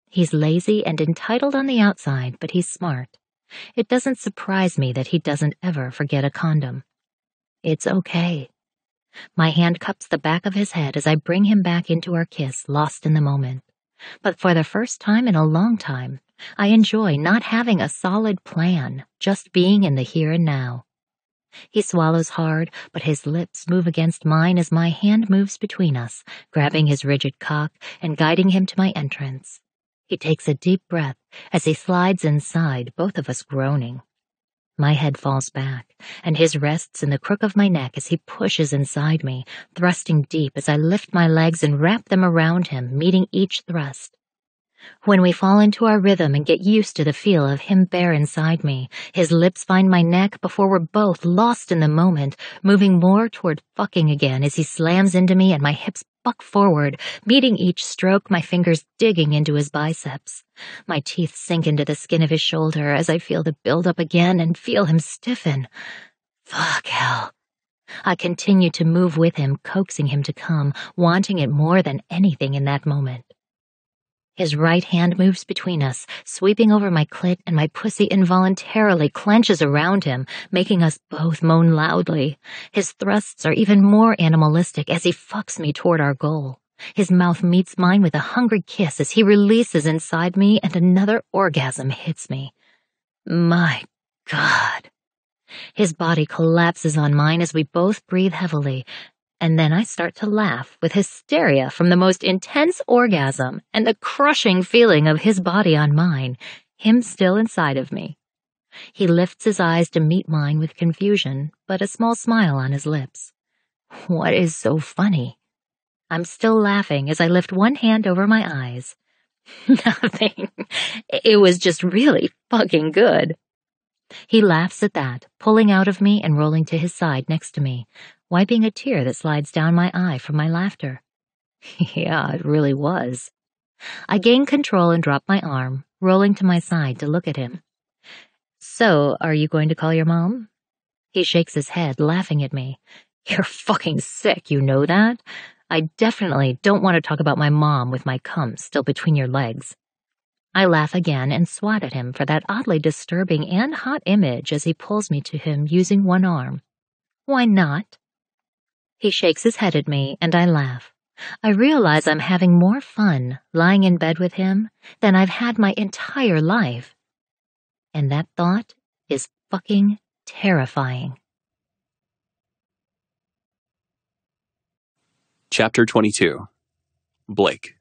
He's lazy and entitled on the outside, but he's smart. It doesn't surprise me that he doesn't ever forget a condom. It's okay. My hand cups the back of his head as I bring him back into our kiss, lost in the moment. But for the first time in a long time, I enjoy not having a solid plan, just being in the here and now. He swallows hard, but his lips move against mine as my hand moves between us, grabbing his rigid cock and guiding him to my entrance. He takes a deep breath as he slides inside, both of us groaning. My head falls back, and his rests in the crook of my neck as he pushes inside me, thrusting deep as I lift my legs and wrap them around him, meeting each thrust. When we fall into our rhythm and get used to the feel of him bare inside me, his lips find my neck before we're both lost in the moment, moving more toward fucking again as he slams into me and my hips buck forward, meeting each stroke, my fingers digging into his biceps. My teeth sink into the skin of his shoulder as I feel the build-up again and feel him stiffen. Fuck hell. I continue to move with him, coaxing him to come, wanting it more than anything in that moment. His right hand moves between us, sweeping over my clit, and my pussy involuntarily clenches around him, making us both moan loudly. His thrusts are even more animalistic as he fucks me toward our goal. His mouth meets mine with a hungry kiss as he releases inside me and another orgasm hits me. My God. His body collapses on mine as we both breathe heavily, and then I start to laugh with hysteria from the most intense orgasm and the crushing feeling of his body on mine, him still inside of me. He lifts his eyes to meet mine with confusion, but a small smile on his lips. What is so funny? I'm still laughing as I lift one hand over my eyes. Nothing. It was just really fucking good. He laughs at that, pulling out of me and rolling to his side next to me, wiping a tear that slides down my eye from my laughter. Yeah, it really was. I gain control and drop my arm, rolling to my side to look at him. So, are you going to call your mom? He shakes his head, laughing at me. You're fucking sick, you know that? I definitely don't want to talk about my mom with my cum still between your legs. I laugh again and swat at him for that oddly disturbing and hot image as he pulls me to him using one arm. Why not? He shakes his head at me and I laugh. I realize I'm having more fun lying in bed with him than I've had my entire life. And that thought is fucking terrifying. Chapter 22. Blake.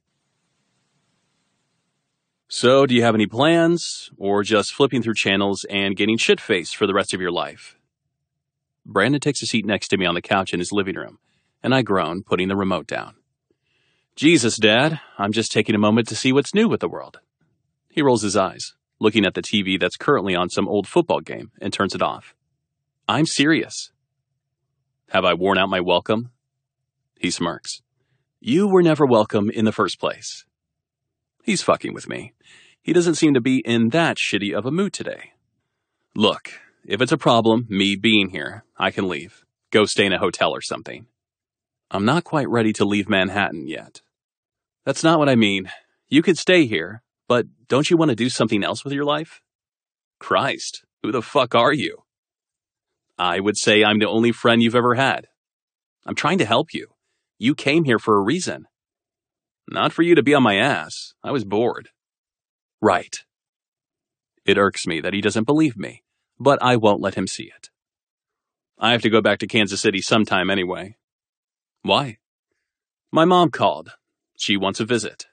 So, do you have any plans, or just flipping through channels and getting shit-faced for the rest of your life? Brandon takes a seat next to me on the couch in his living room, and I groan, putting the remote down. Jesus, Dad, I'm just taking a moment to see what's new with the world. He rolls his eyes, looking at the TV that's currently on some old football game, and turns it off. I'm serious. Have I worn out my welcome? He smirks. You were never welcome in the first place. He's fucking with me. He doesn't seem to be in that shitty of a mood today. Look, if it's a problem, me being here, I can leave. Go stay in a hotel or something. I'm not quite ready to leave Manhattan yet. That's not what I mean. You could stay here, but don't you want to do something else with your life? Christ, who the fuck are you? I would say I'm the only friend you've ever had. I'm trying to help you. You came here for a reason. Not for you to be on my ass. I was bored. Right. It irks me that he doesn't believe me, but I won't let him see it. I have to go back to Kansas City sometime anyway. Why? My mom called. She wants a visit.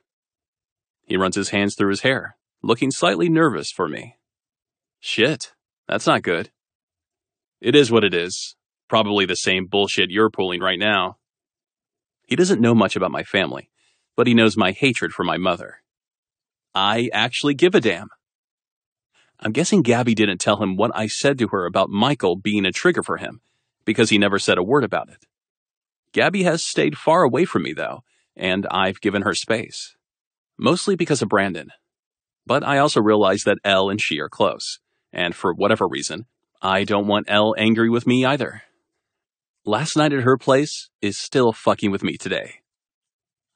He runs his hands through his hair, looking slightly nervous for me. Shit, that's not good. It is what it is. Probably the same bullshit you're pulling right now. He doesn't know much about my family, but he knows my hatred for my mother. I actually give a damn. I'm guessing Gabby didn't tell him what I said to her about Michael being a trigger for him, because he never said a word about it. Gabby has stayed far away from me, though, and I've given her space. Mostly because of Brandon. But I also realize that Elle and she are close, and for whatever reason, I don't want Elle angry with me either. Last night at her place is still fucking with me today.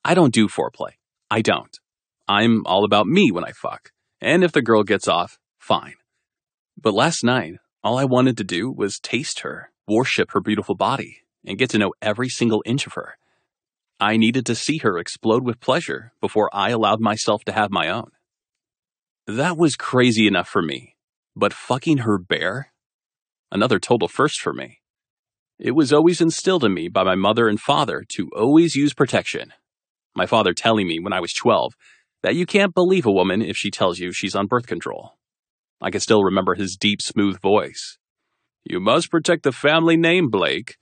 I don't do foreplay. I don't. I'm all about me when I fuck, and if the girl gets off, fine. But last night, all I wanted to do was taste her, worship her beautiful body, and get to know every single inch of her. I needed to see her explode with pleasure before I allowed myself to have my own. That was crazy enough for me, but fucking her bare? Another total first for me. It was always instilled in me by my mother and father to always use protection. My father telling me when I was 12 that you can't believe a woman if she tells you she's on birth control. I can still remember his deep, smooth voice. You must protect the family name, Blake.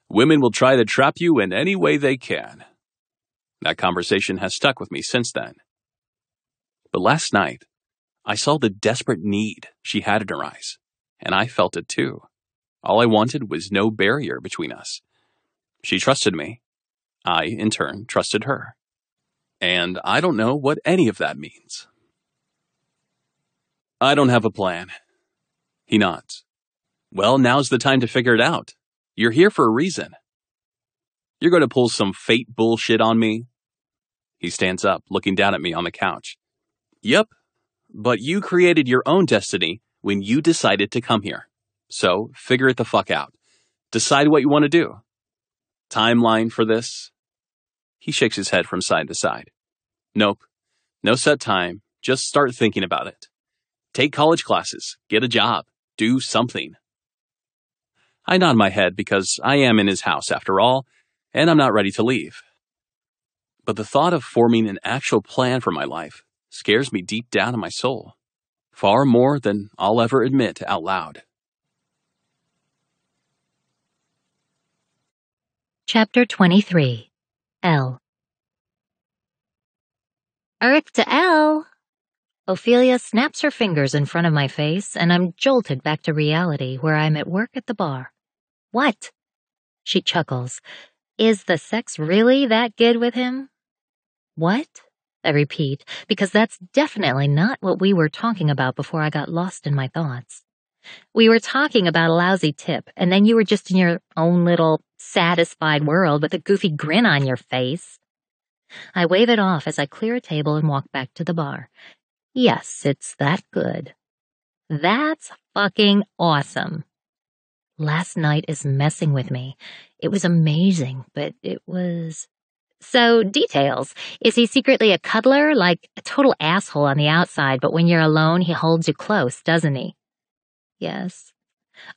Women will try to trap you in any way they can. That conversation has stuck with me since then. But last night, I saw the desperate need she had in her eyes, and I felt it too. All I wanted was no barrier between us. She trusted me. I, in turn, trusted her. And I don't know what any of that means. I don't have a plan. He nods. Well, now's the time to figure it out. You're here for a reason. You're going to pull some fate bullshit on me? He stands up, looking down at me on the couch. Yep, but you created your own destiny when you decided to come here. So, figure it the fuck out. Decide what you want to do. Timeline for this? He shakes his head from side to side. Nope. No set time. Just start thinking about it. Take college classes. Get a job. Do something. I nod my head because I am in his house after all, and I'm not ready to leave. But the thought of forming an actual plan for my life scares me deep down in my soul. Far more than I'll ever admit out loud. Chapter 23. L. Earth to L. Ophelia snaps her fingers in front of my face, and I'm jolted back to reality where I'm at work at the bar. What? She chuckles. Is the sex really that good with him? What? I repeat, because that's definitely not what we were talking about before I got lost in my thoughts. We were talking about a lousy tip, and then you were just in your own little satisfied world with a goofy grin on your face. I wave it off as I clear a table and walk back to the bar. Yes, it's that good. That's fucking awesome. Last night is messing with me. It was amazing, but it was... So, details. Is he secretly a cuddler, like a total asshole on the outside, but when you're alone, he holds you close, doesn't he? Yes.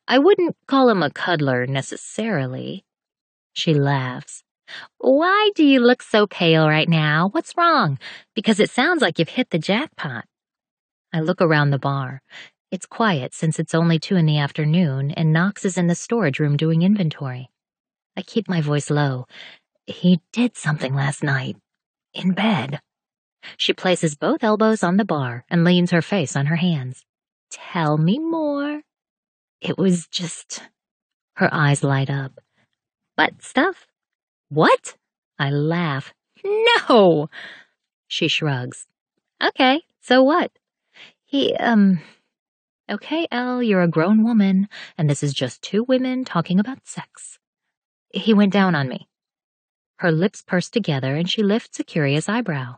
I wouldn't call him a cuddler necessarily. She laughs. Why do you look so pale right now? What's wrong? Because it sounds like you've hit the jackpot. I look around the bar. It's quiet since it's only 2 p.m, and Knox is in the storage room doing inventory. I keep my voice low. He did something last night. In bed. She places both elbows on the bar and leans her face on her hands. Tell me more. It was just... Her eyes light up. Butt stuff? What? I laugh. No! She shrugs. Okay, so what? Okay, Elle, you're a grown woman, and this is just 2 women talking about sex. He went down on me. Her lips purse together, and she lifts a curious eyebrow.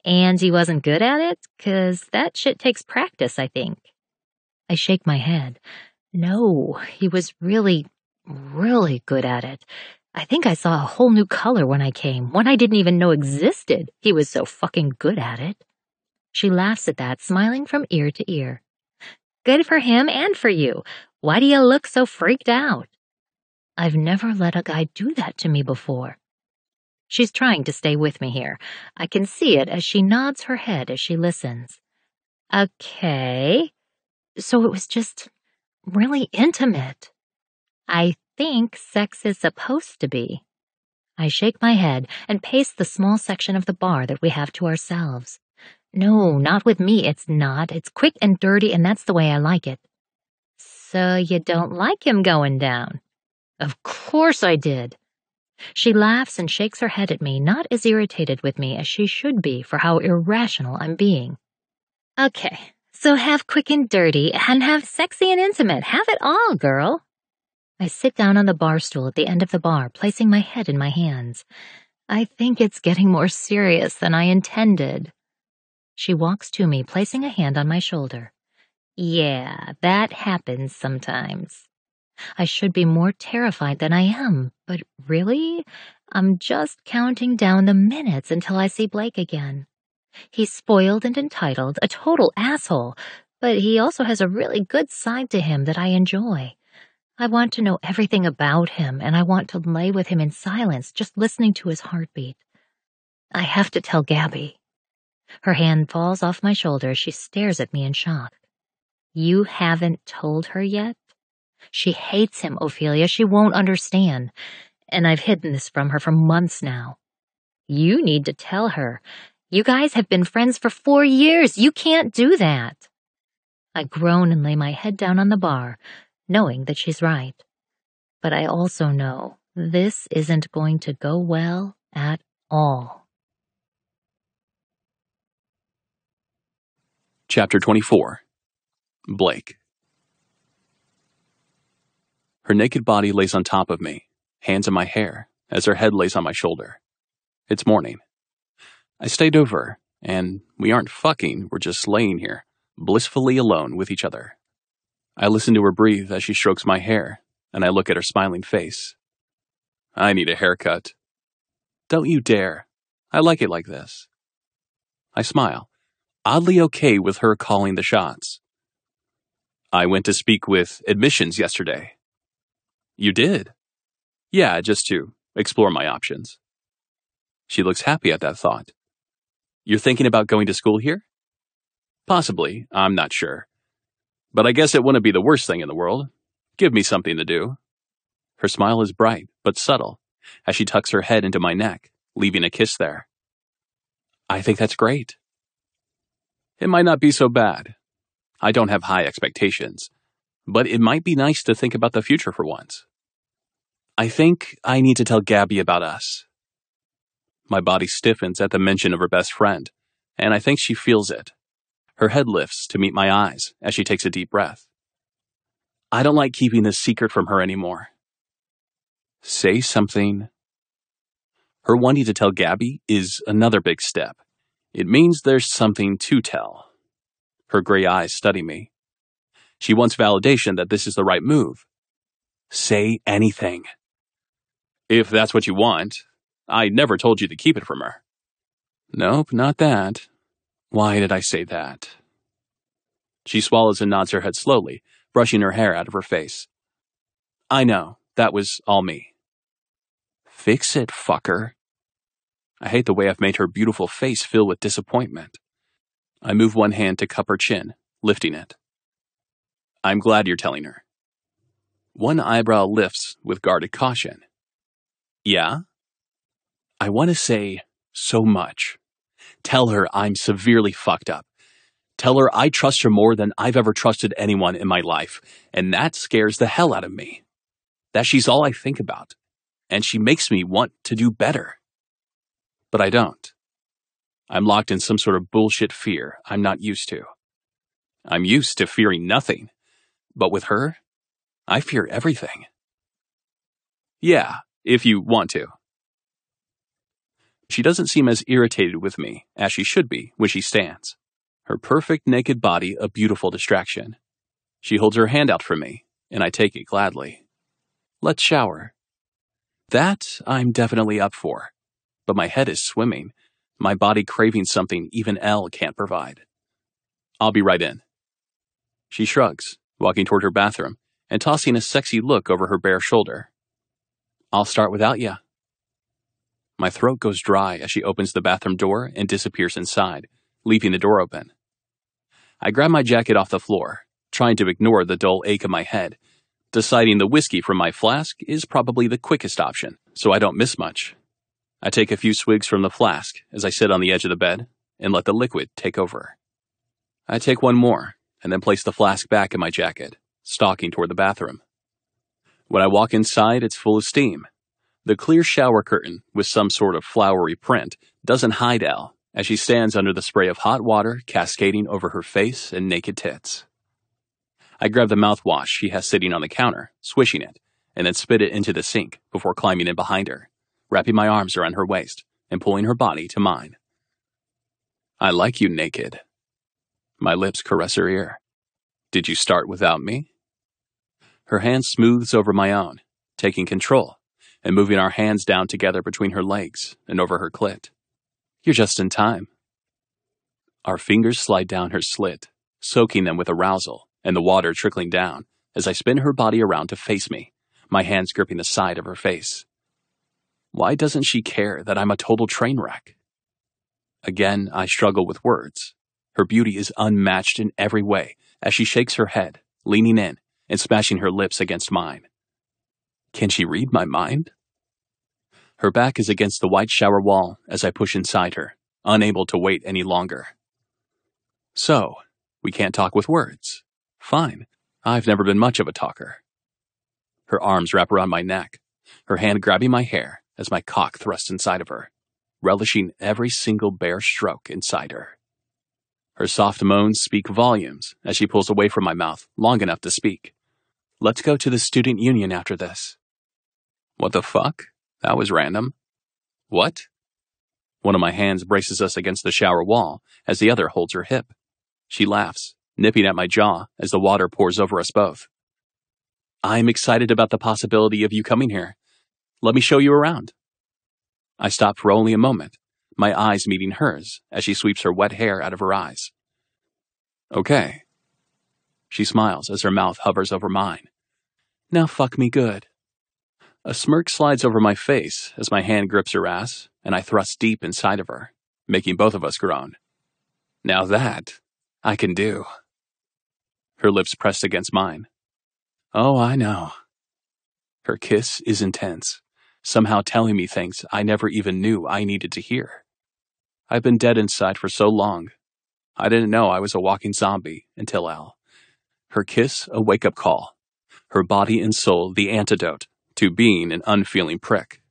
And he wasn't good at it? 'Cause that shit takes practice, I think. I shake my head. No, he was really, really good at it. I think I saw a whole new color when I came, one I didn't even know existed. He was so fucking good at it. She laughs at that, smiling from ear to ear. Good for him and for you. Why do you look so freaked out? I've never let a guy do that to me before. She's trying to stay with me here. I can see it as she nods her head as she listens. Okay. So it was just really intimate. I think sex is supposed to be. I shake my head and pace the small section of the bar that we have to ourselves. No, not with me, it's not. It's quick and dirty, and that's the way I like it. So you don't like him going down? Of course I did. She laughs and shakes her head at me, not as irritated with me as she should be for how irrational I'm being. Okay, so have quick and dirty, and have sexy and intimate. Have it all, girl. I sit down on the bar stool at the end of the bar, placing my head in my hands. I think it's getting more serious than I intended. She walks to me, placing a hand on my shoulder. Yeah, that happens sometimes. I should be more terrified than I am, but really, I'm just counting down the minutes until I see Blake again. He's spoiled and entitled, a total asshole, but he also has a really good side to him that I enjoy. I want to know everything about him, and I want to lay with him in silence, just listening to his heartbeat. I have to tell Gabby. Her hand falls off my shoulder as she stares at me in shock. You haven't told her yet? She hates him, Ophelia. She won't understand. And I've hidden this from her for months now. You need to tell her. You guys have been friends for 4 years. You can't do that. I groan and lay my head down on the bar, knowing that she's right. But I also know this isn't going to go well at all. Chapter 24. Blake. Her naked body lays on top of me, hands in my hair, as her head lays on my shoulder. It's morning. I stayed over, and we aren't fucking, we're just laying here, blissfully alone with each other. I listen to her breathe as she strokes my hair, and I look at her smiling face. I need a haircut. Don't you dare. I like it like this. I smile, oddly okay with her calling the shots. I went to speak with admissions yesterday. You did? Yeah, just to explore my options. She looks happy at that thought. You're thinking about going to school here? Possibly, I'm not sure. But I guess it wouldn't be the worst thing in the world. Give me something to do. Her smile is bright, but subtle, as she tucks her head into my neck, leaving a kiss there. I think that's great. It might not be so bad. I don't have high expectations, but it might be nice to think about the future for once. I think I need to tell Gabby about us. My body stiffens at the mention of her best friend, and I think she feels it. Her head lifts to meet my eyes as she takes a deep breath. I don't like keeping this secret from her anymore. Say something. Her wanting to tell Gabby is another big step. It means there's something to tell. Her gray eyes study me. She wants validation that this is the right move. Say anything. If that's what you want. I never told you to keep it from her. Nope, not that. Why did I say that? She swallows and nods her head slowly, brushing her hair out of her face. I know, that was all me. Fix it, fucker. I hate the way I've made her beautiful face fill with disappointment. I move one hand to cup her chin, lifting it. I'm glad you're telling her. One eyebrow lifts with guarded caution. Yeah? I want to say so much. Tell her I'm severely fucked up. Tell her I trust her more than I've ever trusted anyone in my life, and that scares the hell out of me. That she's all I think about, and she makes me want to do better. But I don't. I'm locked in some sort of bullshit fear I'm not used to. I'm used to fearing nothing, but with her, I fear everything. Yeah, if you want to. She doesn't seem as irritated with me as she should be when she stands. Her perfect naked body a beautiful distraction. She holds her hand out for me, and I take it gladly. Let's shower. That I'm definitely up for, but my head is swimming, my body craving something even Elle can't provide. I'll be right in. She shrugs, walking toward her bathroom and tossing a sexy look over her bare shoulder. I'll start without ya. My throat goes dry as she opens the bathroom door and disappears inside, leaving the door open. I grab my jacket off the floor, trying to ignore the dull ache in my head, deciding the whiskey from my flask is probably the quickest option, so I don't miss much. I take a few swigs from the flask as I sit on the edge of the bed and let the liquid take over. I take one more and then place the flask back in my jacket, stalking toward the bathroom. When I walk inside, it's full of steam. The clear shower curtain, with some sort of flowery print, doesn't hide Elle, as she stands under the spray of hot water cascading over her face and naked tits. I grab the mouthwash she has sitting on the counter, swishing it, and then spit it into the sink before climbing in behind her, wrapping my arms around her waist and pulling her body to mine. I like you naked. My lips caress her ear. Did you start without me? Her hand smooths over my own, taking control, and moving our hands down together between her legs and over her clit. You're just in time. Our fingers slide down her slit, soaking them with arousal and the water trickling down as I spin her body around to face me, my hands gripping the side of her face. Why doesn't she care that I'm a total train wreck? Again, I struggle with words. Her beauty is unmatched in every way as she shakes her head, leaning in and smashing her lips against mine. Can she read my mind? Her back is against the white shower wall as I push inside her, unable to wait any longer. So, we can't talk with words. Fine. I've never been much of a talker. Her arms wrap around my neck, her hand grabbing my hair as my cock thrusts inside of her, relishing every single bare stroke inside her. Her soft moans speak volumes as she pulls away from my mouth long enough to speak. Let's go to the student union after this. What the fuck? That was random. What? One of my hands braces us against the shower wall as the other holds her hip. She laughs, nipping at my jaw as the water pours over us both. I'm excited about the possibility of you coming here. Let me show you around. I stop for only a moment, my eyes meeting hers as she sweeps her wet hair out of her eyes. Okay. She smiles as her mouth hovers over mine. Now fuck me good. A smirk slides over my face as my hand grips her ass, and I thrust deep inside of her, making both of us groan. Now that I can do. Her lips pressed against mine. Oh, I know. Her kiss is intense, somehow telling me things I never even knew I needed to hear. I've been dead inside for so long. I didn't know I was a walking zombie until Al. Her kiss, a wake-up call. Her body and soul, the antidote to being an unfeeling prick.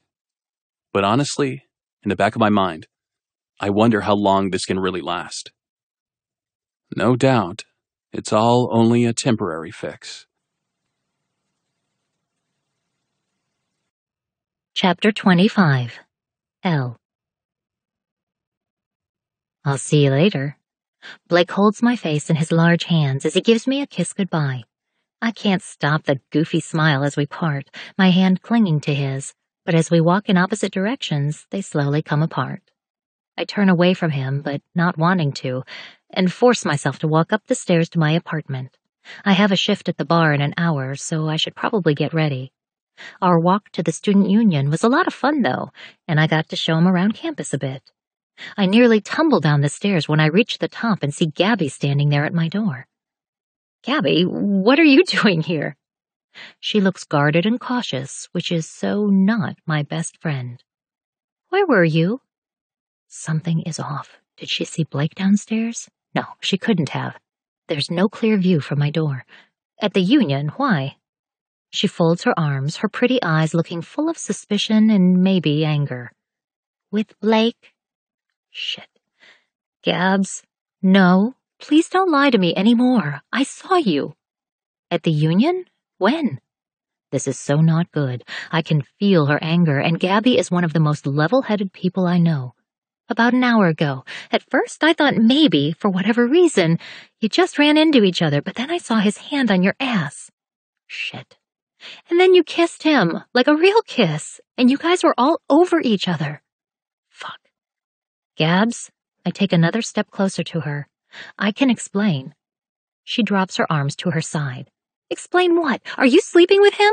But honestly, in the back of my mind, I wonder how long this can really last. No doubt, it's all only a temporary fix. Chapter 25. L. I'll see you later. Blake holds my face in his large hands as he gives me a kiss goodbye. I can't stop the goofy smile as we part, my hand clinging to his, but as we walk in opposite directions, they slowly come apart. I turn away from him, but not wanting to, and force myself to walk up the stairs to my apartment. I have a shift at the bar in an hour, so I should probably get ready. Our walk to the student union was a lot of fun, though, and I got to show him around campus a bit. I nearly tumble down the stairs when I reach the top and see Gabby standing there at my door. Gabby, what are you doing here? She looks guarded and cautious, which is so not my best friend. Where were you? Something is off. Did she see Blake downstairs? No, she couldn't have. There's no clear view from my door. At the union, why? She folds her arms, her pretty eyes looking full of suspicion and maybe anger. With Blake? Shit. Gabs, no, please don't lie to me anymore. I saw you. At the union? When? This is so not good. I can feel her anger, and Gabby is one of the most level-headed people I know. About an hour ago. At first, I thought maybe, for whatever reason, you just ran into each other, but then I saw his hand on your ass. Shit. And then you kissed him, like a real kiss, and you guys were all over each other. Fuck. Gabs, I take another step closer to her. I can explain. She drops her arms to her side. Explain what? Are you sleeping with him?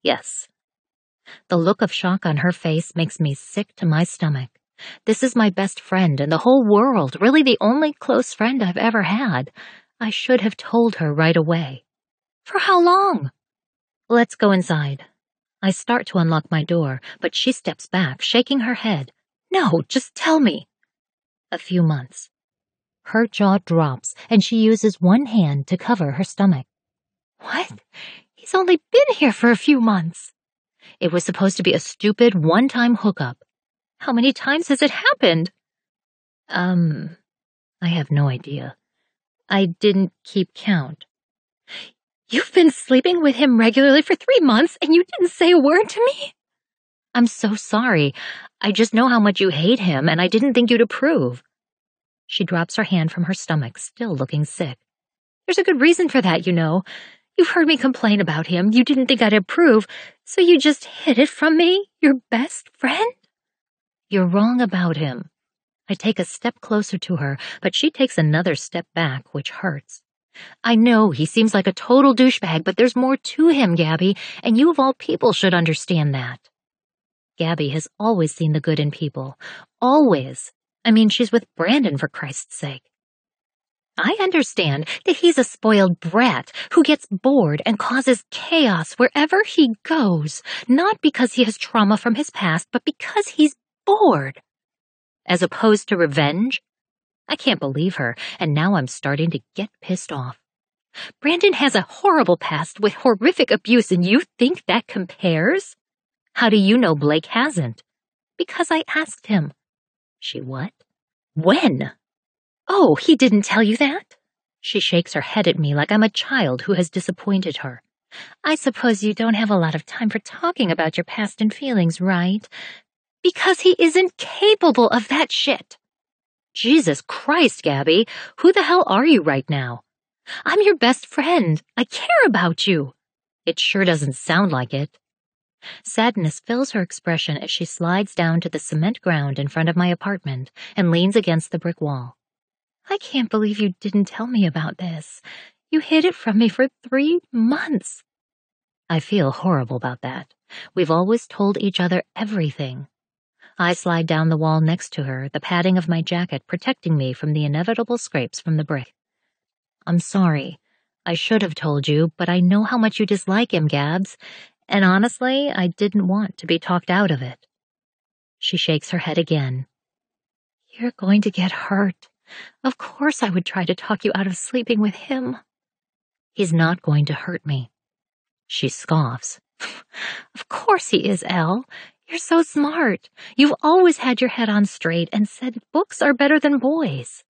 Yes. The look of shock on her face makes me sick to my stomach. This is my best friend in the whole world, really the only close friend I've ever had. I should have told her right away. For how long? Let's go inside. I start to unlock my door, but she steps back, shaking her head. No, just tell me. A few months. Her jaw drops, and she uses one hand to cover her stomach. What? He's only been here for a few months. It was supposed to be a stupid one-time hookup. How many times has it happened? I have no idea. I didn't keep count. You've been sleeping with him regularly for 3 months and you didn't say a word to me? I'm so sorry. I just know how much you hate him and I didn't think you'd approve. She drops her hand from her stomach, still looking sick. There's a good reason for that, you know. You've heard me complain about him. You didn't think I'd approve, so you just hid it from me, your best friend? You're wrong about him. I take a step closer to her, but she takes another step back, which hurts. I know he seems like a total douchebag, but there's more to him, Gabby, and you of all people should understand that. Gabby has always seen the good in people. Always. I mean, she's with Brandon, for Christ's sake. I understand that he's a spoiled brat who gets bored and causes chaos wherever he goes, not because he has trauma from his past, but because he's bored. As opposed to revenge? I can't believe her, and now I'm starting to get pissed off. Brandon has a horrible past with horrific abuse, and you think that compares? How do you know Blake hasn't? Because I asked him. She what? When? Oh, he didn't tell you that? She shakes her head at me like I'm a child who has disappointed her. I suppose you don't have a lot of time for talking about your past and feelings, right? Because he isn't capable of that shit. Jesus Christ, Gabby, who the hell are you right now? I'm your best friend. I care about you. It sure doesn't sound like it. Sadness fills her expression as she slides down to the cement ground in front of my apartment and leans against the brick wall. I can't believe you didn't tell me about this. You hid it from me for 3 months. I feel horrible about that. We've always told each other everything. I slide down the wall next to her, the padding of my jacket protecting me from the inevitable scrapes from the brick. I'm sorry. I should have told you, but I know how much you dislike him, Gabs, and honestly, I didn't want to be talked out of it. She shakes her head again. You're going to get hurt. Of course I would try to talk you out of sleeping with him. He's not going to hurt me. She scoffs. Of course he is, Elle. You're so smart. You've always had your head on straight and said books are better than boys.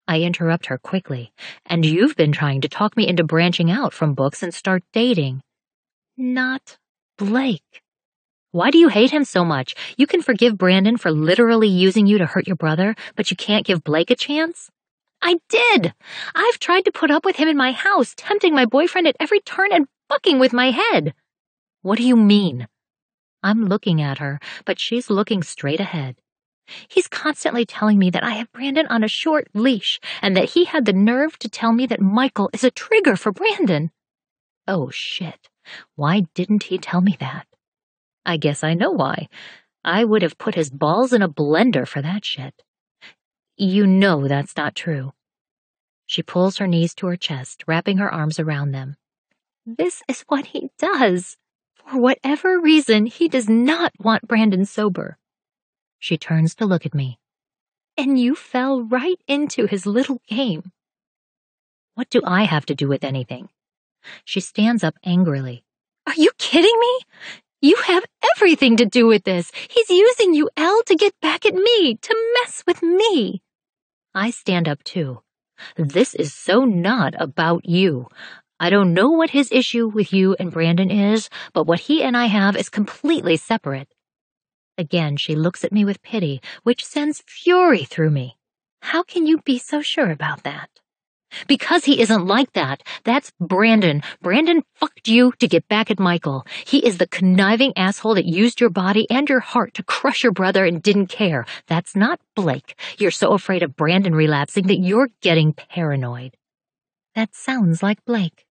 I interrupt her quickly. And you've been trying to talk me into branching out from books and start dating. Not Blake. Why do you hate him so much? You can forgive Brandon for literally using you to hurt your brother, but you can't give Blake a chance? I did! I've tried to put up with him in my house, tempting my boyfriend at every turn and fucking with my head. What do you mean? I'm looking at her, but she's looking straight ahead. He's constantly telling me that I have Brandon on a short leash, and that he had the nerve to tell me that Michael is a trigger for Brandon. Oh, shit. Why didn't he tell me that? I guess I know why. I would have put his balls in a blender for that shit. You know that's not true. She pulls her knees to her chest, wrapping her arms around them. This is what he does. For whatever reason, he does not want Brandon sober. She turns to look at me. And you fell right into his little game. What do I have to do with anything? She stands up angrily. Are you kidding me? You have everything to do with this. He's using you, Elle, to get back at me, to mess with me. I stand up too. This is so not about you. I don't know what his issue with you and Brandon is, but what he and I have is completely separate. Again, she looks at me with pity, which sends fury through me. How can you be so sure about that? Because he isn't like that. That's Brandon. Brandon fucked you to get back at Michael. He is the conniving asshole that used your body and your heart to crush your brother and didn't care. That's not Blake. You're so afraid of Brandon relapsing that you're getting paranoid. That sounds like Blake.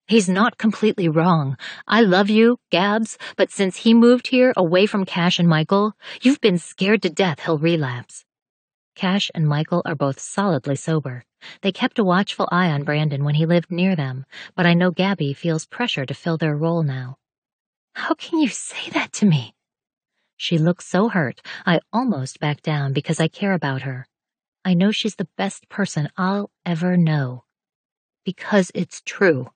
He's not completely wrong. I love you, Gabs, but since he moved here away from Cash and Michael, you've been scared to death he'll relapse. Cash and Michael are both solidly sober. They kept a watchful eye on Brandon when he lived near them, but I know Gabby feels pressure to fill their role now. How can you say that to me? She looks so hurt, I almost back down because I care about her. I know she's the best person I'll ever know. Because it's true.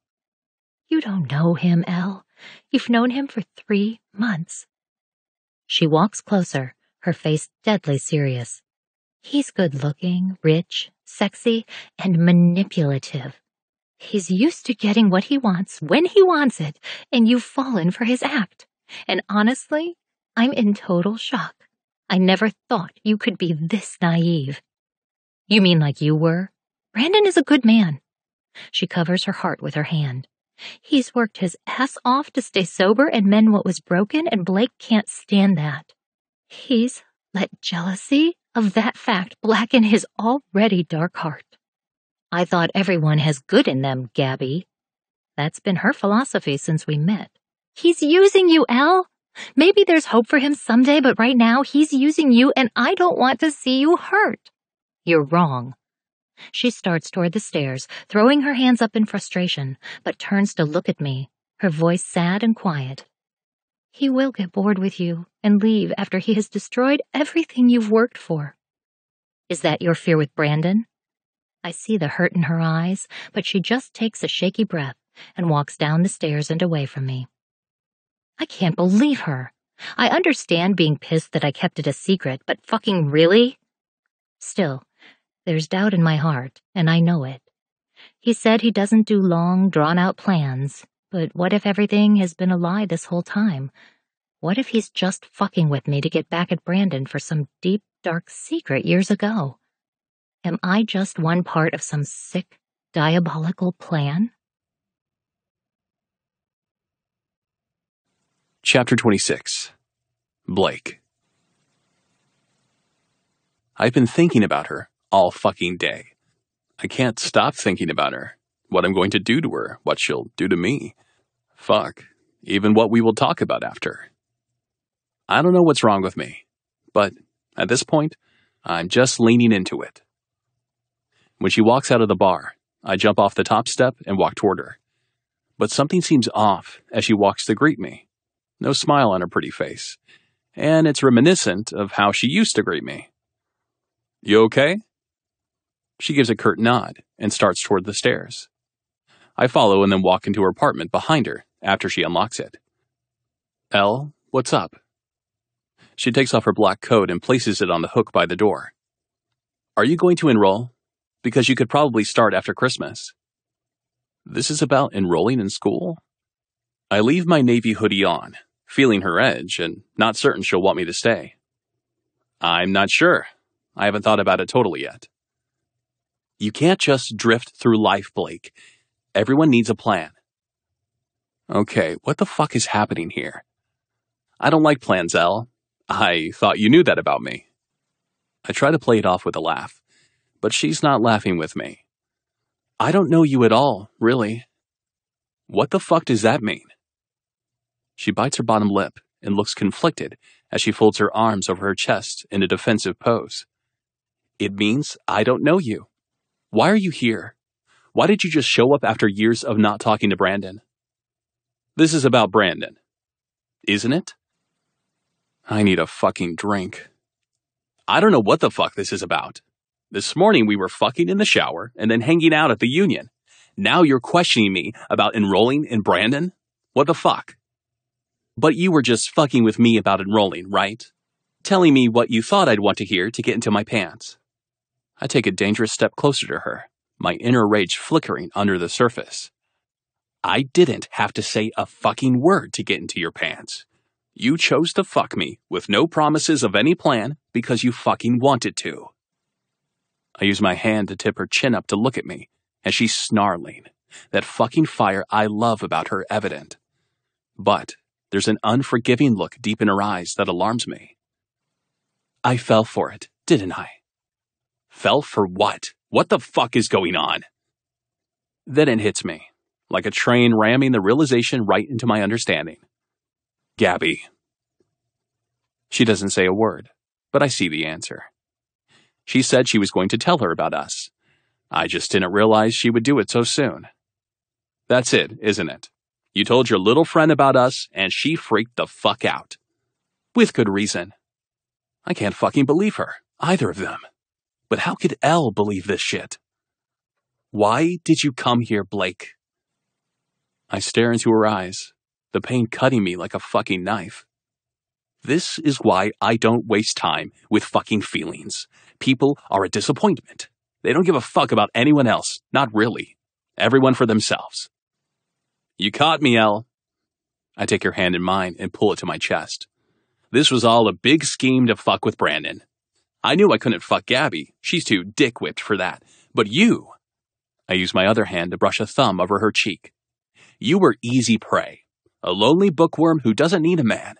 You don't know him, Elle. You've known him for 3 months. She walks closer, her face deadly serious. He's good-looking, rich, sexy, and manipulative. He's used to getting what he wants when he wants it, and you've fallen for his act. And honestly, I'm in total shock. I never thought you could be this naive. You mean like you were? Brandon is a good man. She covers her heart with her hand. He's worked his ass off to stay sober and mend what was broken, and Blake can't stand that. He's let jealousy of that fact blacken his already dark heart. I thought everyone has good in them, Gabby. That's been her philosophy since we met. He's using you, Elle. Maybe there's hope for him someday, but right now he's using you, and I don't want to see you hurt. You're wrong. She starts toward the stairs, throwing her hands up in frustration, but turns to look at me, her voice sad and quiet. He will get bored with you and leave after he has destroyed everything you've worked for. Is that your fear with Brandon? I see the hurt in her eyes, but she just takes a shaky breath and walks down the stairs and away from me. I can't believe her. I understand being pissed that I kept it a secret, but fucking really? Still, there's doubt in my heart, and I know it. He said he doesn't do long, drawn-out plans, but what if everything has been a lie this whole time? What if he's just fucking with me to get back at Brandon for some deep, dark secret years ago? Am I just one part of some sick, diabolical plan? Chapter 26. Blake. I've been thinking about her all fucking day. I can't stop thinking about her. What I'm going to do to her, what she'll do to me. Fuck. Even what we will talk about after. I don't know what's wrong with me, But at this point, I'm just leaning into it. When she walks out of the bar, I jump off the top step and walk toward her. But something seems off as she walks to greet me. No smile on her pretty face. And it's reminiscent of how she used to greet me. "You okay?" She gives a curt nod and starts toward the stairs. I follow and then walk into her apartment behind her after she unlocks it. "Elle, what's up?" She takes off her black coat and places it on the hook by the door. "Are you going to enroll? Because you could probably start after Christmas." This is about enrolling in school? I leave my navy hoodie on, feeling her edge and not certain she'll want me to stay. "I'm not sure. I haven't thought about it totally yet." You can't just drift through life, Blake. Everyone needs a plan. Okay, what the fuck is happening here? I don't like plans, Elle. I thought you knew that about me. I try to play it off with a laugh, but she's not laughing with me. I don't know you at all, really. What the fuck does that mean? She bites her bottom lip and looks conflicted as she folds her arms over her chest in a defensive pose. It means I don't know you. Why are you here? Why did you just show up after years of not talking to Brandon? This is about Brandon, isn't it? I need a fucking drink. I don't know what the fuck this is about. This morning we were fucking in the shower and then hanging out at the union. Now you're questioning me about enrolling in Brandon? What the fuck? But you were just fucking with me about enrolling, right? Telling me what you thought I'd want to hear to get into my pants. I take a dangerous step closer to her, my inner rage flickering under the surface. I didn't have to say a fucking word to get into your pants. You chose to fuck me with no promises of any plan because you fucking wanted to. I use my hand to tip her chin up to look at me as she's snarling, that fucking fire I love about her evident. But there's an unforgiving look deep in her eyes that alarms me. I fell for it, didn't I? Fell for what? What the fuck is going on? Then it hits me, like a train ramming the realization right into my understanding. Gabby. She doesn't say a word, but I see the answer. She said she was going to tell her about us. I just didn't realize she would do it so soon. That's it, isn't it? You told your little friend about us, and she freaked the fuck out. With good reason. I can't fucking believe her, either of them. But how could Elle believe this shit? Why did you come here, Blake? I stare into her eyes, the pain cutting me like a fucking knife. This is why I don't waste time with fucking feelings. People are a disappointment. They don't give a fuck about anyone else, not really. Everyone for themselves. You caught me, Elle. I take her hand in mine and pull it to my chest. This was all a big scheme to fuck with Brandon. I knew I couldn't fuck Gabby. She's too dick-whipped for that. But you... I use my other hand to brush a thumb over her cheek. You were easy prey. A lonely bookworm who doesn't need a man.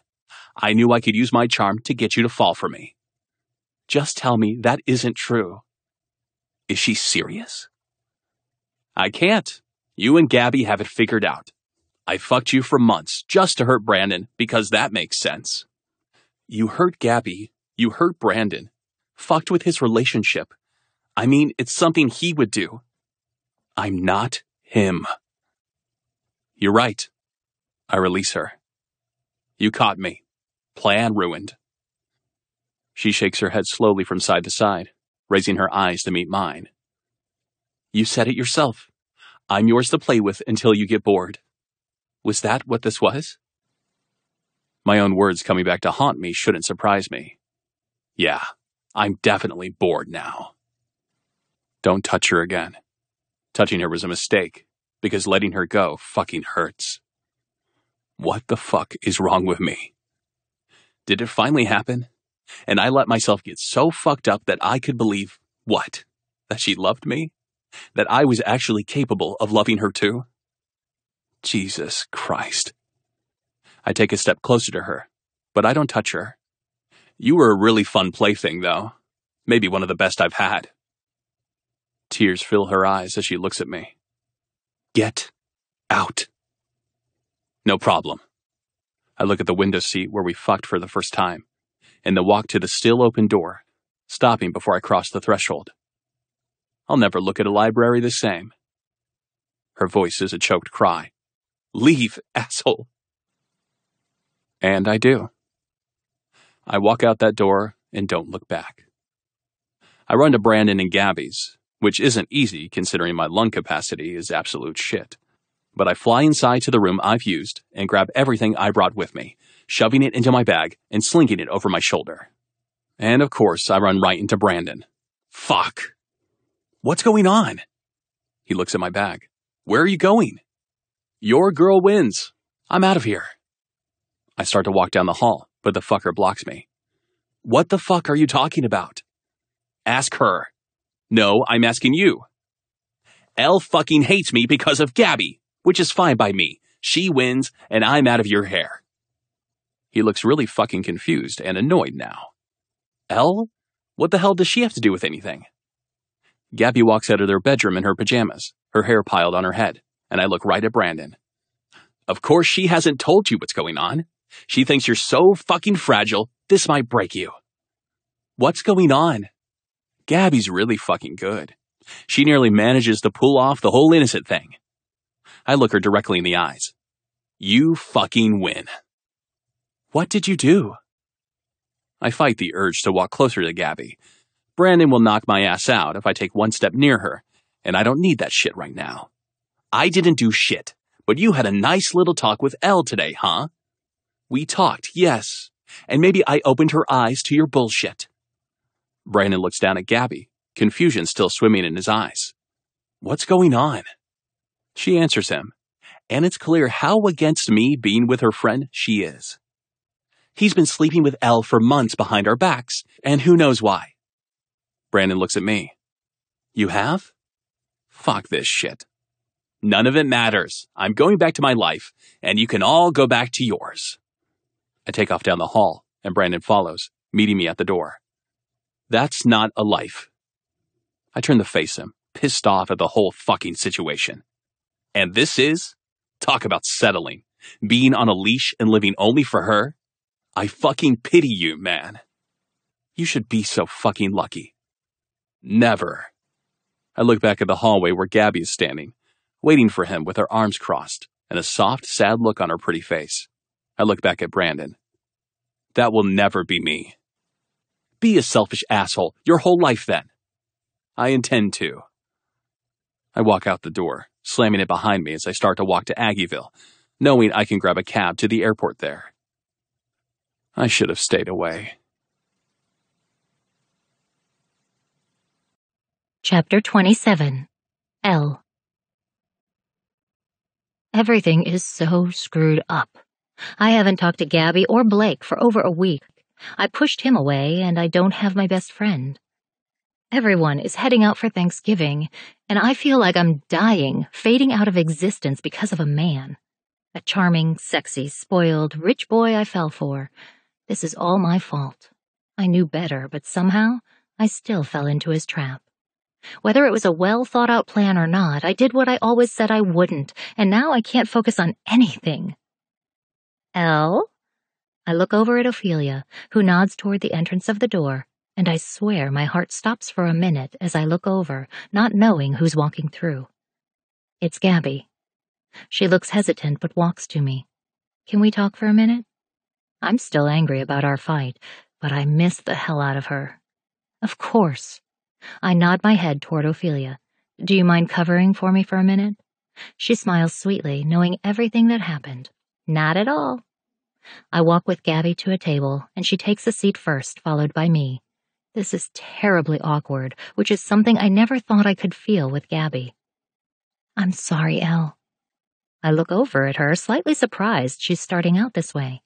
I knew I could use my charm to get you to fall for me. Just tell me that isn't true. Is she serious? I can't. You and Gabby have it figured out. I fucked you for months just to hurt Brandon because that makes sense. You hurt Gabby. You hurt Brandon. Fucked with his relationship. I mean, it's something he would do. I'm not him. You're right. I release her. You caught me. Plan ruined. She shakes her head slowly from side to side, raising her eyes to meet mine. You said it yourself. I'm yours to play with until you get bored. Was that what this was? My own words coming back to haunt me shouldn't surprise me. Yeah, I'm definitely bored now. Don't touch her again. Touching her was a mistake, because letting her go fucking hurts. What the fuck is wrong with me? Did it finally happen? And I let myself get so fucked up that I could believe, what? That she loved me? That I was actually capable of loving her too? Jesus Christ. I take a step closer to her, but I don't touch her. You were a really fun plaything, though. Maybe one of the best I've had. Tears fill her eyes as she looks at me. Get out. No problem. I look at the window seat where we fucked for the first time. and then walked to the still open door, stopping before I crossed the threshold. I'll never look at a library the same. Her voice is a choked cry. Leave, asshole. And I do. I walk out that door and don't look back. I run to Brandon and Gabby's, which isn't easy considering my lung capacity is absolute shit. But I fly inside to the room I've used and grab everything I brought with me, shoving it into my bag and slinging it over my shoulder. And of course, I run right into Brandon. Fuck. What's going on? He looks at my bag. Where are you going? Your girl wins. I'm out of here. I start to walk down the hall, but the fucker blocks me. What the fuck are you talking about? Ask her. No, I'm asking you. Elle fucking hates me because of Gabby, which is fine by me. She wins, and I'm out of your hair. He looks really fucking confused and annoyed now. Elle? What the hell does she have to do with anything? Gabby walks out of their bedroom in her pajamas, her hair piled on her head, and I look right at Brandon. Of course she hasn't told you what's going on. She thinks you're so fucking fragile, this might break you. What's going on? Gabby's really fucking good. She nearly manages to pull off the whole innocent thing. I look her directly in the eyes. You fucking win. What did you do? I fight the urge to walk closer to Gabby. Brandon will knock my ass out if I take one step near her, and I don't need that shit right now. I didn't do shit, but you had a nice little talk with Elle today, huh? We talked, yes, and maybe I opened her eyes to your bullshit. Brandon looks down at Gabby, confusion still swimming in his eyes. What's going on? She answers him, and it's clear how against me being with her friend she is. He's been sleeping with Elle for months behind our backs, and who knows why. Brandon looks at me. You have? Fuck this shit. None of it matters. I'm going back to my life, and you can all go back to yours. I take off down the hall, and Brandon follows, meeting me at the door. That's not a life. I turn to face him, pissed off at the whole fucking situation. And this is? Talk about settling. Being on a leash and living only for her? I fucking pity you, man. You should be so fucking lucky. Never. I look back at the hallway where Gabby is standing, waiting for him with her arms crossed and a soft, sad look on her pretty face. I look back at Brandon. That will never be me. Be a selfish asshole your whole life then. I intend to. I walk out the door, slamming it behind me as I start to walk to Aggieville, knowing I can grab a cab to the airport there. I should have stayed away. Chapter 27. L. Everything is so screwed up. I haven't talked to Gabby or Blake for over a week. I pushed him away, and I don't have my best friend. Everyone is heading out for Thanksgiving, and I feel like I'm dying, fading out of existence because of a man. A charming, sexy, spoiled, rich boy I fell for. This is all my fault. I knew better, but somehow I still fell into his trap. Whether it was a well-thought-out plan or not, I did what I always said I wouldn't, and now I can't focus on anything. Elle? I look over at Ophelia, who nods toward the entrance of the door, and I swear my heart stops for a minute as I look over, not knowing who's walking through. It's Gabby. She looks hesitant but walks to me. Can we talk for a minute? I'm still angry about our fight, but I miss the hell out of her. Of course. I nod my head toward Ophelia. Do you mind covering for me for a minute? She smiles sweetly, knowing everything that happened. Not at all. I walk with Gabby to a table, and she takes a seat first, followed by me. This is terribly awkward, which is something I never thought I could feel with Gabby. I'm sorry, Elle. I look over at her, slightly surprised she's starting out this way.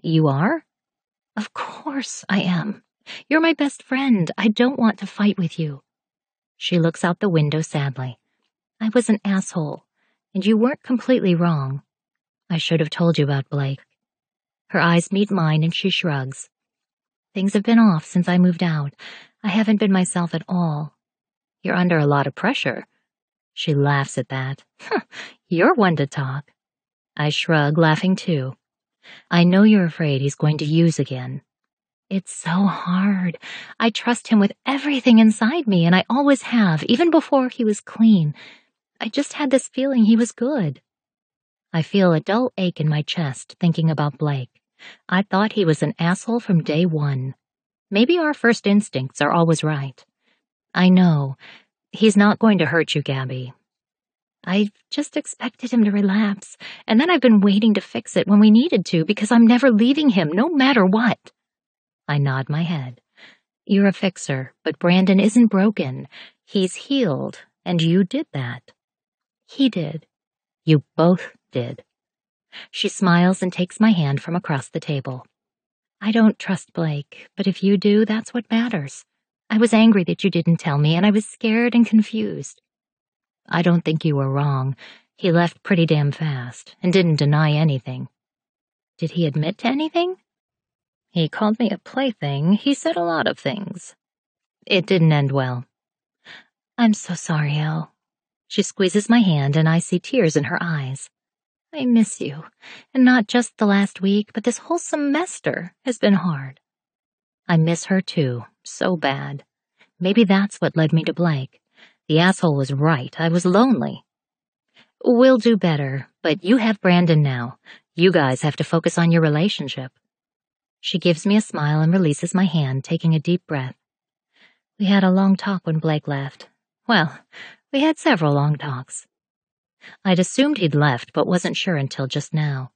You are? Of course I am. You're my best friend. I don't want to fight with you. She looks out the window sadly. I was an asshole, and you weren't completely wrong. I should have told you about Blake. Her eyes meet mine and she shrugs. Things have been off since I moved out. I haven't been myself at all. You're under a lot of pressure. She laughs at that. You're one to talk. I shrug, laughing too. I know you're afraid he's going to use again. It's so hard. I trust him with everything inside me, and I always have, even before he was clean. I just had this feeling he was good. I feel a dull ache in my chest thinking about Blake. I thought he was an asshole from day one. Maybe our first instincts are always right. I know. He's not going to hurt you, Gabby. I just expected him to relapse, and then I've been waiting to fix it when we needed to because I'm never leaving him, no matter what. I nod my head. You're a fixer, but Brandon isn't broken. He's healed, and you did that. He did. You both did. She smiles and takes my hand from across the table. I don't trust Blake, but if you do, that's what matters. I was angry that you didn't tell me, and I was scared and confused. I don't think you were wrong. He left pretty damn fast, and didn't deny anything. Did he admit to anything? He called me a plaything. He said a lot of things. It didn't end well. I'm so sorry, Elle. She squeezes my hand, and I see tears in her eyes. I miss you, and not just the last week, but this whole semester has been hard. I miss her too, so bad. Maybe that's what led me to Blake. The asshole was right. I was lonely. We'll do better, but you have Brandon now. You guys have to focus on your relationship. She gives me a smile and releases my hand, taking a deep breath. We had a long talk when Blake left. Well, we had several long talks. I'd assumed he'd left, but wasn't sure until just now.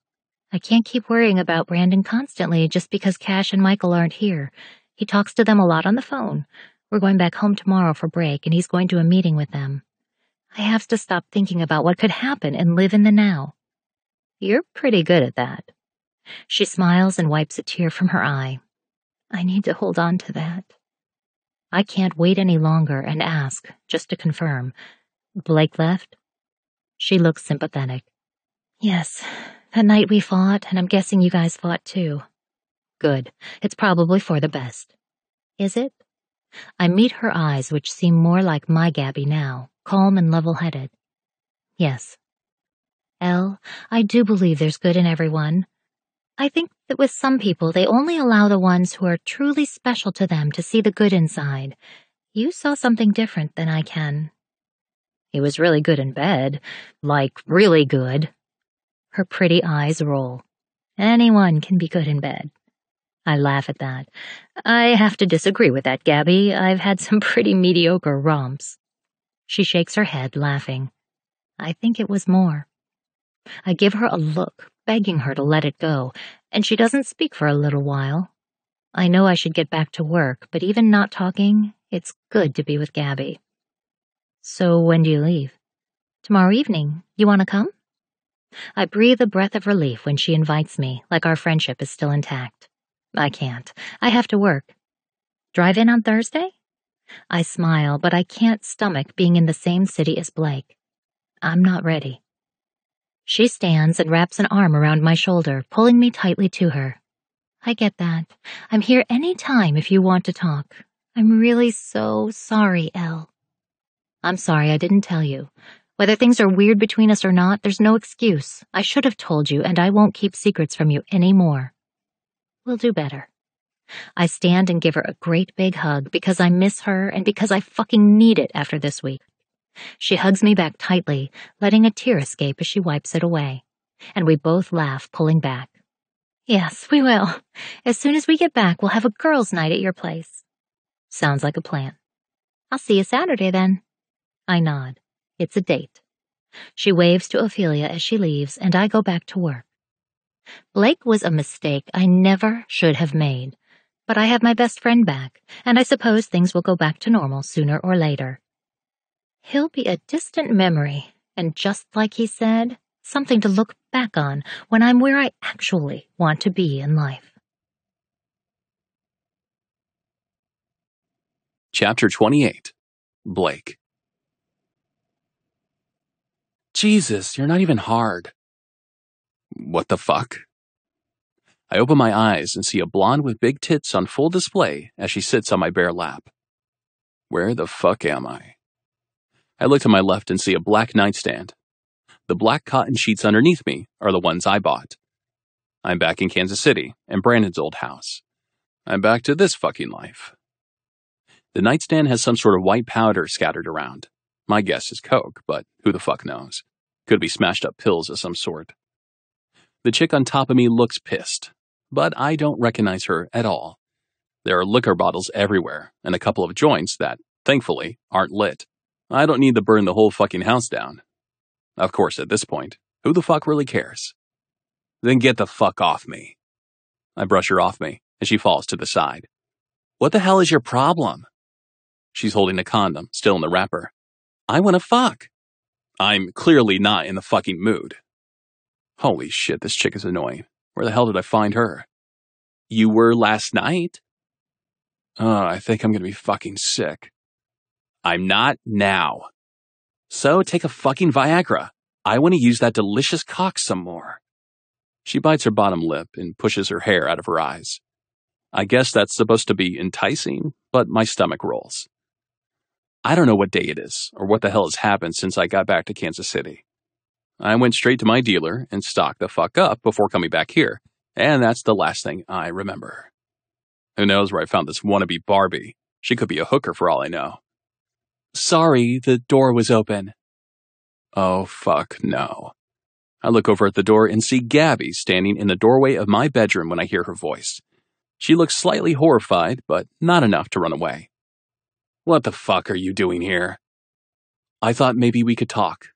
I can't keep worrying about Brandon constantly just because Cash and Michael aren't here. He talks to them a lot on the phone. We're going back home tomorrow for break, and he's going to a meeting with them. I have to stop thinking about what could happen and live in the now. You're pretty good at that. She smiles and wipes a tear from her eye. I need to hold on to that. I can't wait any longer and ask, just to confirm. Blake left? She looks sympathetic. Yes, that night we fought, and I'm guessing you guys fought too. Good. It's probably for the best. Is it? I meet her eyes, which seem more like my Gabby now, calm and level-headed. Yes. Elle, I do believe there's good in everyone. I think that with some people, they only allow the ones who are truly special to them to see the good inside. You saw something different than I can. He was really good in bed. Like, really good. Her pretty eyes roll. Anyone can be good in bed. I laugh at that. I have to disagree with that, Gabby. I've had some pretty mediocre romps. She shakes her head, laughing. I think it was more. I give her a look, begging her to let it go, and she doesn't speak for a little while. I know I should get back to work, but even not talking, it's good to be with Gabby. So when do you leave? Tomorrow evening. You want to come? I breathe a breath of relief when she invites me, like our friendship is still intact. I can't. I have to work. Drive in on Thursday? I smile, but I can't stomach being in the same city as Blake. I'm not ready. She stands and wraps an arm around my shoulder, pulling me tightly to her. I get that. I'm here any time if you want to talk. I'm really so sorry, Elle. I'm sorry I didn't tell you. Whether things are weird between us or not, there's no excuse. I should have told you, and I won't keep secrets from you anymore. We'll do better. I stand and give her a great big hug because I miss her and because I fucking need it after this week. She hugs me back tightly, letting a tear escape as she wipes it away. And we both laugh, pulling back. Yes, we will. As soon as we get back, we'll have a girls' night at your place. Sounds like a plan. I'll see you Saturday then. I nod. It's a date. She waves to Ophelia as she leaves, and I go back to work. Blake was a mistake I never should have made, but I have my best friend back, and I suppose things will go back to normal sooner or later. He'll be a distant memory, and just like he said, something to look back on when I'm where I actually want to be in life. Chapter 28. Blake. Jesus, you're not even hard. What the fuck? I open my eyes and see a blonde with big tits on full display as she sits on my bare lap. Where the fuck am I? I look to my left and see a black nightstand. The black cotton sheets underneath me are the ones I bought. I'm back in Kansas City, in Brandon's old house. I'm back to this fucking life. The nightstand has some sort of white powder scattered around. My guess is coke, but who the fuck knows? Could be smashed up pills of some sort. The chick on top of me looks pissed, but I don't recognize her at all. There are liquor bottles everywhere, and a couple of joints that, thankfully, aren't lit. I don't need to burn the whole fucking house down. Of course, at this point, who the fuck really cares? Then get the fuck off me. I brush her off me, and she falls to the side. What the hell is your problem? She's holding a condom, still in the wrapper. I want to fuck. I'm clearly not in the fucking mood. Holy shit, this chick is annoying. Where the hell did I find her? You were last night? I think I'm gonna be fucking sick. I'm not now. So take a fucking Viagra. I want to use that delicious cock some more. She bites her bottom lip and pushes her hair out of her eyes. I guess that's supposed to be enticing, but my stomach rolls. I don't know what day it is, or what the hell has happened since I got back to Kansas City. I went straight to my dealer and stocked the fuck up before coming back here, and that's the last thing I remember. Who knows where I found this wannabe Barbie? She could be a hooker for all I know. Sorry, the door was open. Oh, fuck no. I look over at the door and see Gabby standing in the doorway of my bedroom when I hear her voice. She looks slightly horrified, but not enough to run away. What the fuck are you doing here? I thought maybe we could talk.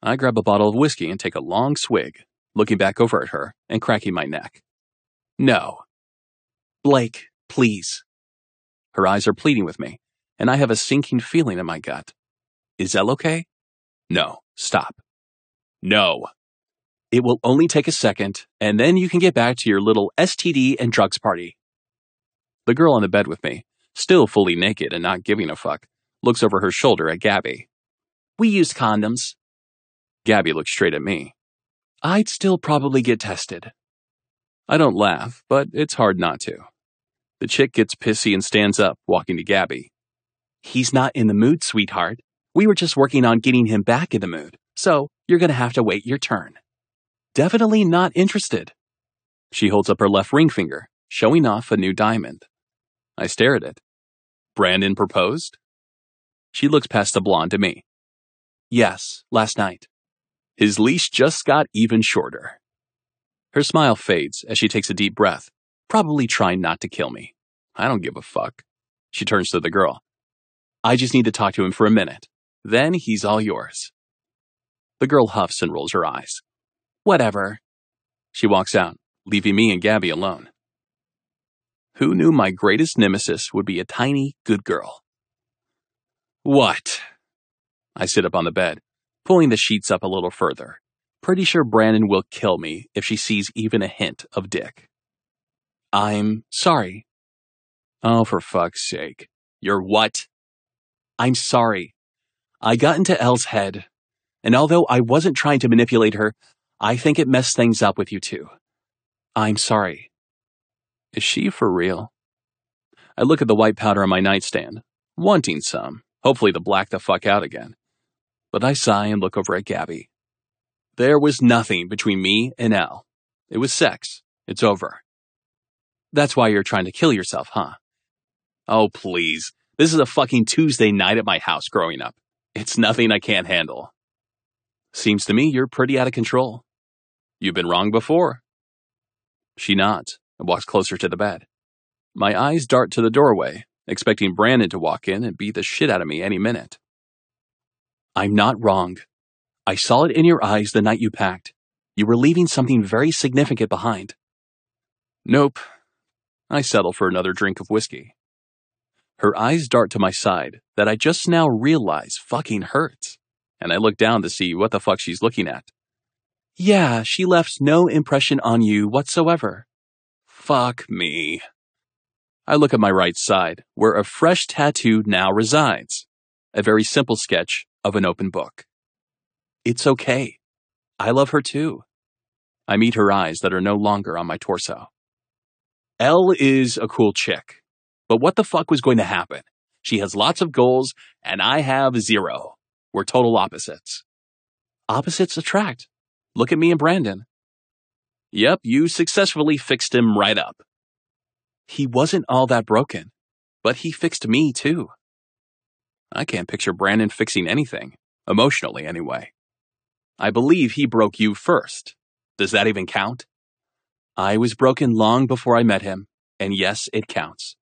I grab a bottle of whiskey and take a long swig, looking back over at her and cracking my neck. No. Blake, please. Her eyes are pleading with me, and I have a sinking feeling in my gut. Is Elle okay? No, stop. No. It will only take a second, and then you can get back to your little STD and drugs party. The girl on the bed with me, still fully naked and not giving a fuck, looks over her shoulder at Gabby. We used condoms. Gabby looks straight at me. I'd still probably get tested. I don't laugh, but it's hard not to. The chick gets pissy and stands up, walking to Gabby. He's not in the mood, sweetheart. We were just working on getting him back in the mood, so you're gonna have to wait your turn. Definitely not interested. She holds up her left ring finger, showing off a new diamond. I stare at it. Brandon proposed? She looks past the blonde to me. Yes, last night. His leash just got even shorter. Her smile fades as she takes a deep breath, probably trying not to kill me. I don't give a fuck. She turns to the girl. I just need to talk to him for a minute. Then he's all yours. The girl huffs and rolls her eyes. Whatever. She walks out, leaving me and Gabby alone. Who knew my greatest nemesis would be a tiny, good girl? What? I sit up on the bed, pulling the sheets up a little further. Pretty sure Brandon will kill me if she sees even a hint of dick. I'm sorry. Oh, for fuck's sake. You're what? I'm sorry. I got into Elle's head, and although I wasn't trying to manipulate her, I think it messed things up with you too. I'm sorry. Is she for real? I look at the white powder on my nightstand, wanting some, hopefully to black the fuck out again. But I sigh and look over at Gabby. There was nothing between me and Elle. It was sex. It's over. That's why you're trying to kill yourself, huh? Oh, please. This is a fucking Tuesday night at my house growing up. It's nothing I can't handle. Seems to me you're pretty out of control. You've been wrong before. She nods and walks closer to the bed. My eyes dart to the doorway, expecting Brandon to walk in and beat the shit out of me any minute. I'm not wrong. I saw it in your eyes the night you packed. You were leaving something very significant behind. Nope. I settle for another drink of whiskey. Her eyes dart to my side that I just now realize fucking hurts, and I look down to see what the fuck she's looking at. Yeah, she left no impression on you whatsoever. Fuck me. I look at my right side, where a fresh tattoo now resides. A very simple sketch of an open book. It's okay. I love her too. I meet her eyes that are no longer on my torso. Elle is a cool chick. But what the fuck was going to happen? She has lots of goals, and I have zero. We're total opposites. Opposites attract. Look at me and Brandon. Yep, you successfully fixed him right up. He wasn't all that broken, but he fixed me too. I can't picture Brandon fixing anything, emotionally anyway. I believe he broke you first. Does that even count? I was broken long before I met him, and yes, it counts.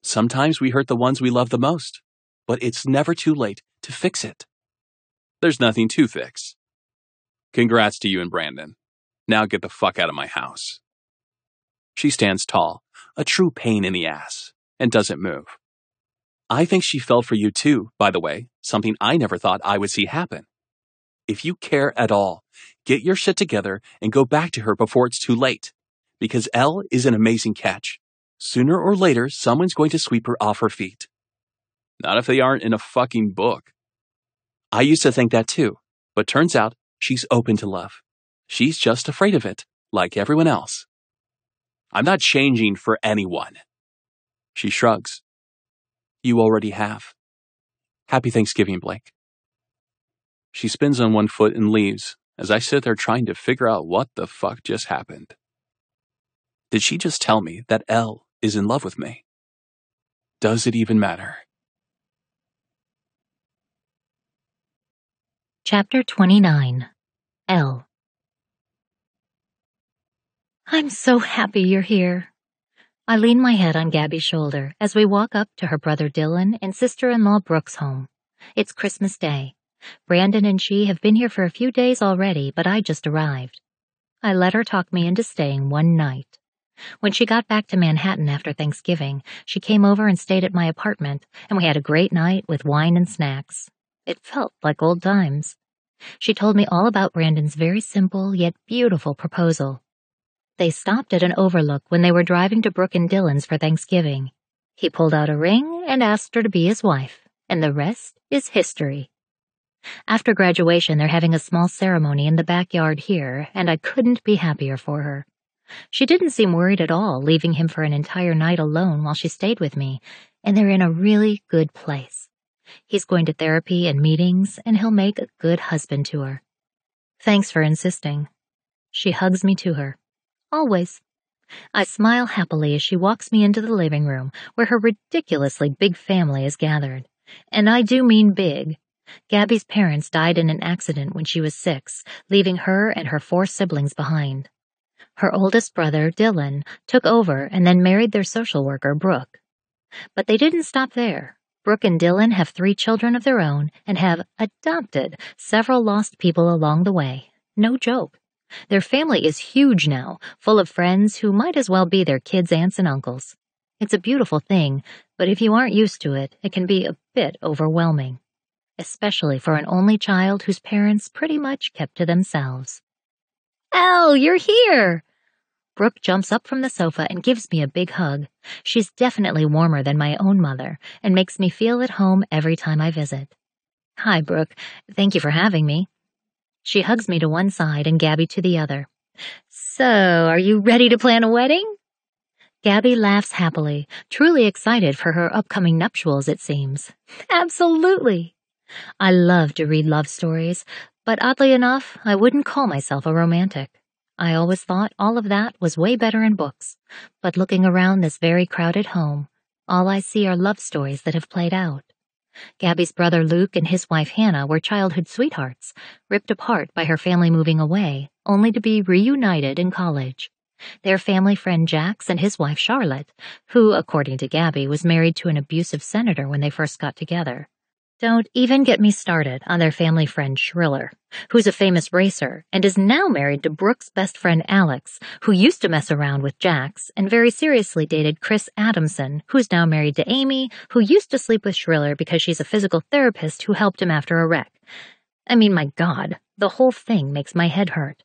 Sometimes we hurt the ones we love the most, but it's never too late to fix it. There's nothing to fix. Congrats to you and Brandon. Now get the fuck out of my house. She stands tall, a true pain in the ass, and doesn't move. I think she fell for you too, by the way, something I never thought I would see happen. If you care at all, get your shit together and go back to her before it's too late. Because Elle is an amazing catch. Sooner or later, someone's going to sweep her off her feet. Not if they aren't in a fucking book. I used to think that too, but turns out she's open to love. She's just afraid of it, like everyone else. I'm not changing for anyone. She shrugs. You already have. Happy Thanksgiving, Blake. She spins on one foot and leaves as I sit there trying to figure out what the fuck just happened. Did she just tell me that Elle is in love with me? Does it even matter? Chapter 29. Elle. I'm so happy you're here. I lean my head on Gabby's shoulder as we walk up to her brother Dylan and sister-in-law Brooke's home. It's Christmas Day. Brandon and she have been here for a few days already, but I just arrived. I let her talk me into staying one night. When she got back to Manhattan after Thanksgiving, she came over and stayed at my apartment, and we had a great night with wine and snacks. It felt like old times. She told me all about Brandon's very simple yet beautiful proposal. They stopped at an overlook when they were driving to Brooke and Dylan's for Thanksgiving. He pulled out a ring and asked her to be his wife, and the rest is history. After graduation, they're having a small ceremony in the backyard here, and I couldn't be happier for her. She didn't seem worried at all, leaving him for an entire night alone while she stayed with me, and they're in a really good place. He's going to therapy and meetings, and he'll make a good husband to her. Thanks for insisting. She hugs me to her. Always. I smile happily as she walks me into the living room, where her ridiculously big family is gathered. And I do mean big. Gabby's parents died in an accident when she was 6, leaving her and her 4 siblings behind. Her oldest brother, Dylan, took over and then married their social worker, Brooke. But they didn't stop there. Brooke and Dylan have 3 children of their own and have adopted several lost people along the way. No joke. Their family is huge now, full of friends who might as well be their kids' aunts and uncles. It's a beautiful thing, but if you aren't used to it, it can be a bit overwhelming. Especially for an only child whose parents pretty much kept to themselves. Elle, you're here! Brooke jumps up from the sofa and gives me a big hug. She's definitely warmer than my own mother and makes me feel at home every time I visit. Hi, Brooke. Thank you for having me. She hugs me to one side and Gabby to the other. So, are you ready to plan a wedding? Gabby laughs happily, truly excited for her upcoming nuptials, it seems. Absolutely. I love to read love stories, but oddly enough, I wouldn't call myself a romantic. I always thought all of that was way better in books, but looking around this very crowded home, all I see are love stories that have played out. Gabby's brother Luke and his wife Hannah were childhood sweethearts, ripped apart by her family moving away, only to be reunited in college. Their family friend Jax and his wife Charlotte, who, according to Gabby, was married to an abusive senator when they first got together. Don't even get me started on their family friend Shriller, who's a famous racer and is now married to Brooke's best friend Alex, who used to mess around with Jax and very seriously dated Chris Adamson, who's now married to Amy, who used to sleep with Shriller because she's a physical therapist who helped him after a wreck. I mean, my God, the whole thing makes my head hurt.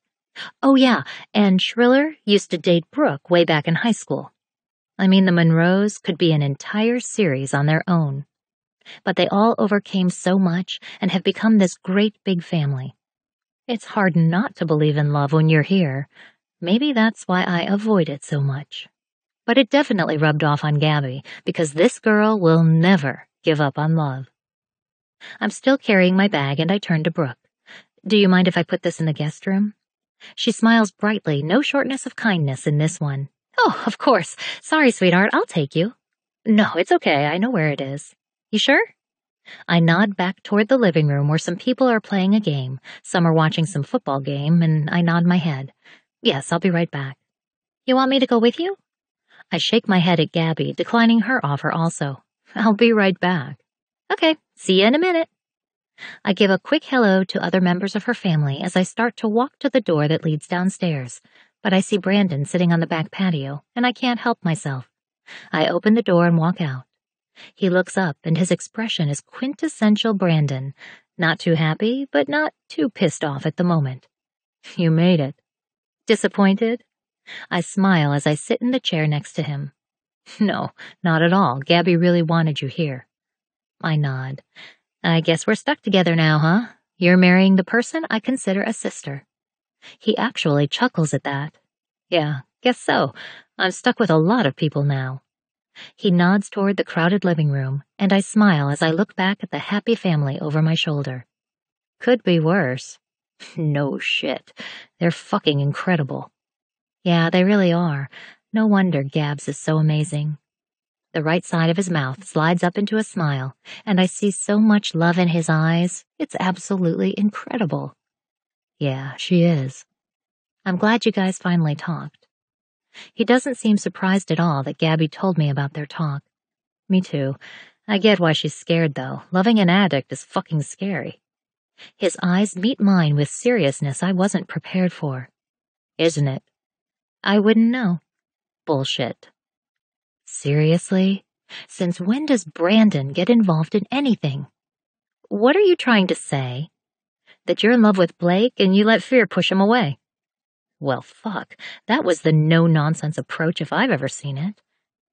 Oh yeah, and Shriller used to date Brooke way back in high school. I mean, the Monroes could be an entire series on their own. But they all overcame so much and have become this great big family. It's hard not to believe in love when you're here. Maybe that's why I avoid it so much. But it definitely rubbed off on Gabby, because this girl will never give up on love. I'm still carrying my bag and I turn to Brooke. Do you mind if I put this in the guest room? She smiles brightly, no shortness of kindness in this one. Oh, of course. Sorry, sweetheart, I'll take you. No, it's okay. I know where it is. You sure? I nod back toward the living room where some people are playing a game. Some are watching some football game, and I nod my head. Yes, I'll be right back. You want me to go with you? I shake my head at Gabby, declining her offer also. I'll be right back. Okay, see you in a minute. I give a quick hello to other members of her family as I start to walk to the door that leads downstairs, but I see Brandon sitting on the back patio, and I can't help myself. I open the door and walk out. He looks up, and his expression is quintessential Brandon, not too happy, but not too pissed off at the moment. You made it. Disappointed? I smile as I sit in the chair next to him. No, not at all. Gabby really wanted you here. I nod. I guess we're stuck together now, huh? You're marrying the person I consider a sister. He actually chuckles at that. Yeah, guess so. I'm stuck with a lot of people now. He nods toward the crowded living room, and I smile as I look back at the happy family over my shoulder. Could be worse. No shit. They're fucking incredible. Yeah, they really are. No wonder Gabs is so amazing. The right side of his mouth slides up into a smile, and I see so much love in his eyes. It's absolutely incredible. Yeah, she is. I'm glad you guys finally talked. He doesn't seem surprised at all that Gabby told me about their talk. Me too. I get why she's scared, though. Loving an addict is fucking scary. His eyes meet mine with seriousness I wasn't prepared for. Isn't it? I wouldn't know. Bullshit. Seriously? Since when does Brandon get involved in anything? What are you trying to say? That you're in love with Blake and you let fear push him away? Well, fuck. That was the no-nonsense approach if I've ever seen it.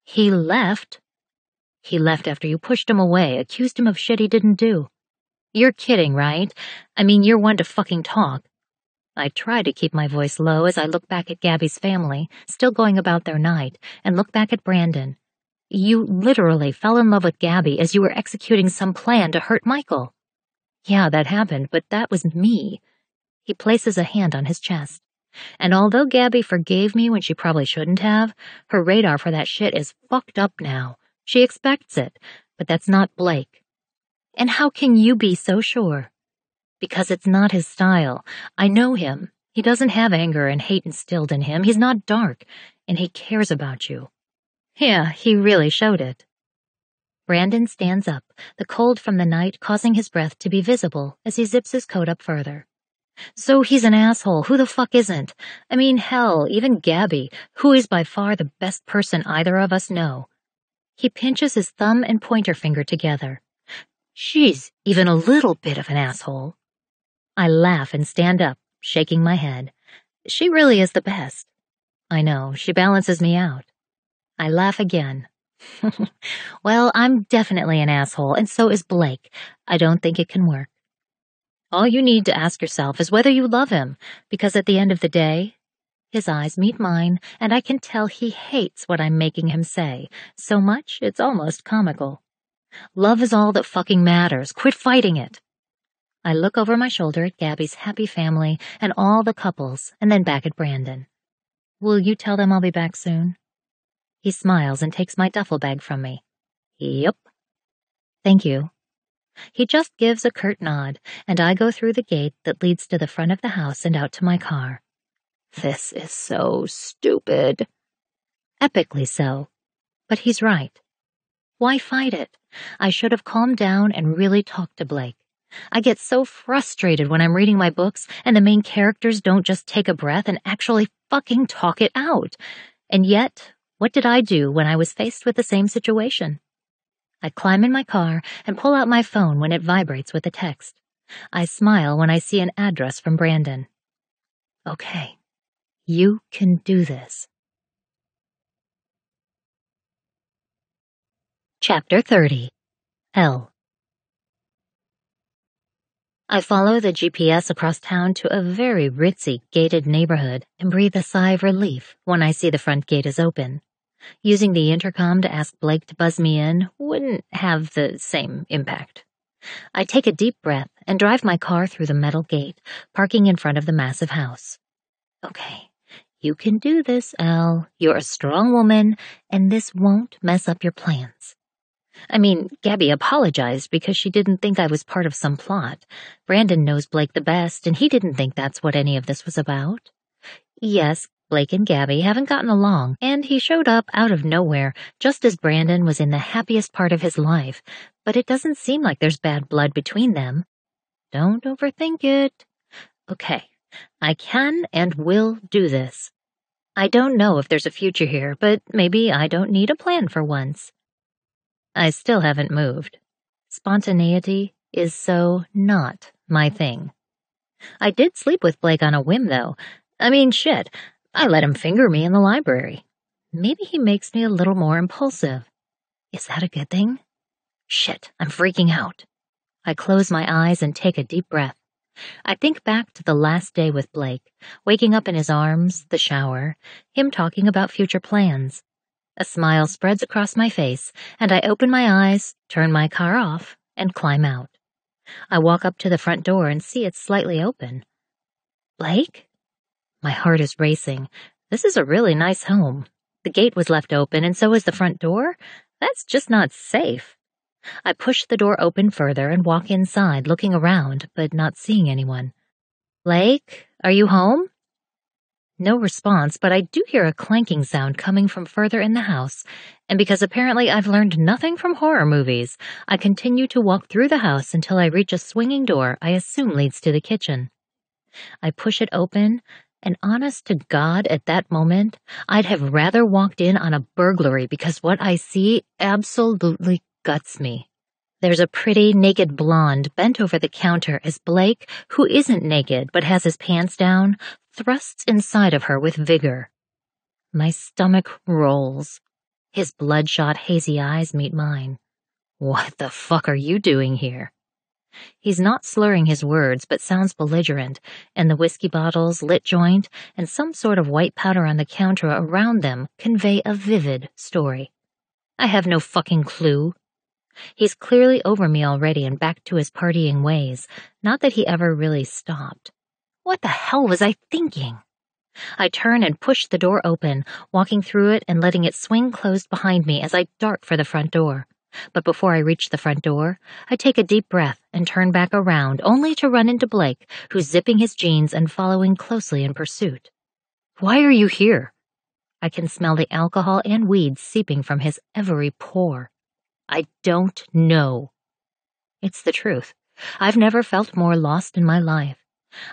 He left. He left after you pushed him away, accused him of shit he didn't do. You're kidding, right? I mean, you're one to fucking talk. I try to keep my voice low as I look back at Gabby's family, still going about their night, and look back at Brandon. You literally fell in love with Gabby as you were executing some plan to hurt Michael. Yeah, that happened, but that was me. He places a hand on his chest. And although Gabby forgave me when she probably shouldn't have, her radar for that shit is fucked up now. She expects it, but that's not Blake. And how can you be so sure? Because it's not his style. I know him. He doesn't have anger and hate instilled in him. He's not dark, and he cares about you. Yeah, he really showed it. Brandon stands up, the cold from the night causing his breath to be visible as he zips his coat up further. So he's an asshole. Who the fuck isn't? I mean, hell, even Gabby, who is by far the best person either of us know. He pinches his thumb and pointer finger together. She's even a little bit of an asshole. I laugh and stand up, shaking my head. She really is the best. I know, she balances me out. I laugh again. Well, I'm definitely an asshole, and so is Blake. I don't think it can work. All you need to ask yourself is whether you love him, because at the end of the day, his eyes meet mine, and I can tell he hates what I'm making him say, so much it's almost comical. Love is all that fucking matters. Quit fighting it. I look over my shoulder at Gabby's happy family and all the couples, and then back at Brandon. Will you tell them I'll be back soon? He smiles and takes my duffel bag from me. Yep. Thank you. He just gives a curt nod, and I go through the gate that leads to the front of the house and out to my car. This is so stupid. Epically so. But he's right. Why fight it? I should have calmed down and really talked to Blake. I get so frustrated when I'm reading my books and the main characters don't just take a breath and actually fucking talk it out. And yet, what did I do when I was faced with the same situation? I climb in my car and pull out my phone when it vibrates with a text. I smile when I see an address from Brandon. Okay, you can do this. Chapter 30. Hell. I follow the GPS across town to a very ritzy, gated neighborhood and breathe a sigh of relief when I see the front gate is open. Using the intercom to ask Blake to buzz me in wouldn't have the same impact. I take a deep breath and drive my car through the metal gate, parking in front of the massive house. Okay, You can do this, Elle. You're a strong woman, and this won't mess up your plans. I mean, Gabby apologized because she didn't think I was part of some plot. Brandon knows Blake the best, and he didn't think that's what any of this was about. Yes, Blake and Gabby haven't gotten along, and he showed up out of nowhere just as Brandon was in the happiest part of his life, but it doesn't seem like there's bad blood between them. Don't overthink it. Okay, I can and will do this. I don't know if there's a future here, but maybe I don't need a plan for once. I still haven't moved. Spontaneity is so not my thing. I did sleep with Blake on a whim, though. I mean, shit, I let him finger me in the library. Maybe he makes me a little more impulsive. Is that a good thing? Shit, I'm freaking out. I close my eyes and take a deep breath. I think back to the last day with Blake, waking up in his arms, the shower, him talking about future plans. A smile spreads across my face, and I open my eyes, turn my car off, and climb out. I walk up to the front door and see it's slightly open. Blake? My heart is racing. This is a really nice home. The gate was left open, and so is the front door? That's just not safe. I push the door open further and walk inside, looking around, but not seeing anyone. Blake, are you home? No response, but I do hear a clanking sound coming from further in the house, and because apparently I've learned nothing from horror movies, I continue to walk through the house until I reach a swinging door I assume leads to the kitchen. I push it open, and honest to God, at that moment, I'd have rather walked in on a burglary because what I see absolutely guts me. There's a pretty, naked blonde bent over the counter as Blake, who isn't naked but has his pants down, thrusts inside of her with vigor. My stomach rolls. His bloodshot, hazy eyes meet mine. What the fuck are you doing here? He's not slurring his words, but sounds belligerent, and the whiskey bottles, lit joint, and some sort of white powder on the counter around them convey a vivid story. I have no fucking clue. He's clearly over me already and back to his partying ways, not that he ever really stopped. What the hell was I thinking? I turn and push the door open, walking through it and letting it swing closed behind me as I dart for the front door. But before I reach the front door, I take a deep breath and turn back around, only to run into Blake, who's zipping his jeans and following closely in pursuit. Why are you here? I can smell the alcohol and weed seeping from his every pore. I don't know. It's the truth. I've never felt more lost in my life.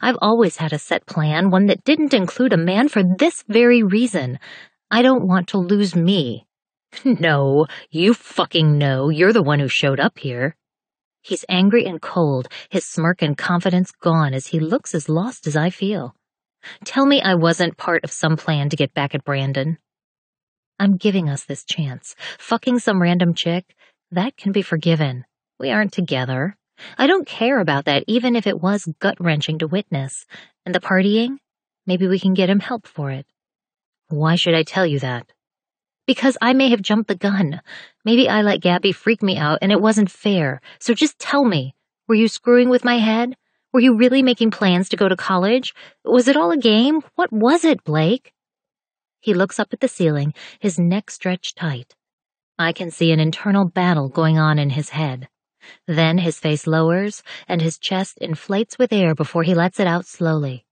I've always had a set plan, one that didn't include a man for this very reason. I don't want to lose me. No, you fucking know. You're the one who showed up here. He's angry and cold, his smirk and confidence gone as he looks as lost as I feel. Tell me I wasn't part of some plan to get back at Brandon. I'm giving us this chance. Fucking some random chick, that can be forgiven. We aren't together. I don't care about that, even if it was gut-wrenching to witness. And the partying? Maybe we can get him help for it. Why should I tell you that? Because I may have jumped the gun. Maybe I let Gabby freak me out and it wasn't fair. So just tell me, were you screwing with my head? Were you really making plans to go to college? Was it all a game? What was it, Blake? He looks up at the ceiling, his neck stretched tight. I can see an internal battle going on in his head. Then his face lowers, and his chest inflates with air before he lets it out slowly.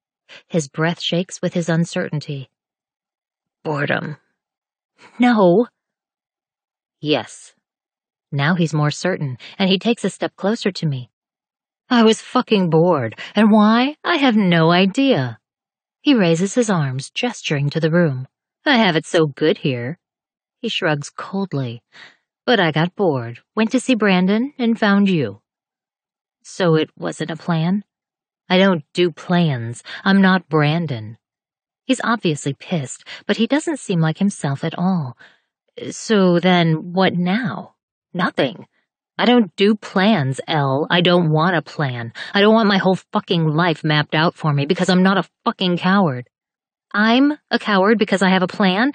His breath shakes with his uncertainty. Boredom. No. Yes. Now he's more certain, and he takes a step closer to me. I was fucking bored, and why? I have no idea. He raises his arms, gesturing to the room. I have it so good here. He shrugs coldly. But I got bored, went to see Brandon, and found you. So it wasn't a plan? I don't do plans. I'm not Brandon. He's obviously pissed, but he doesn't seem like himself at all. So then, what now? Nothing. I don't do plans, Elle. I don't want a plan. I don't want my whole fucking life mapped out for me because I'm not a fucking coward. I'm a coward because I have a plan?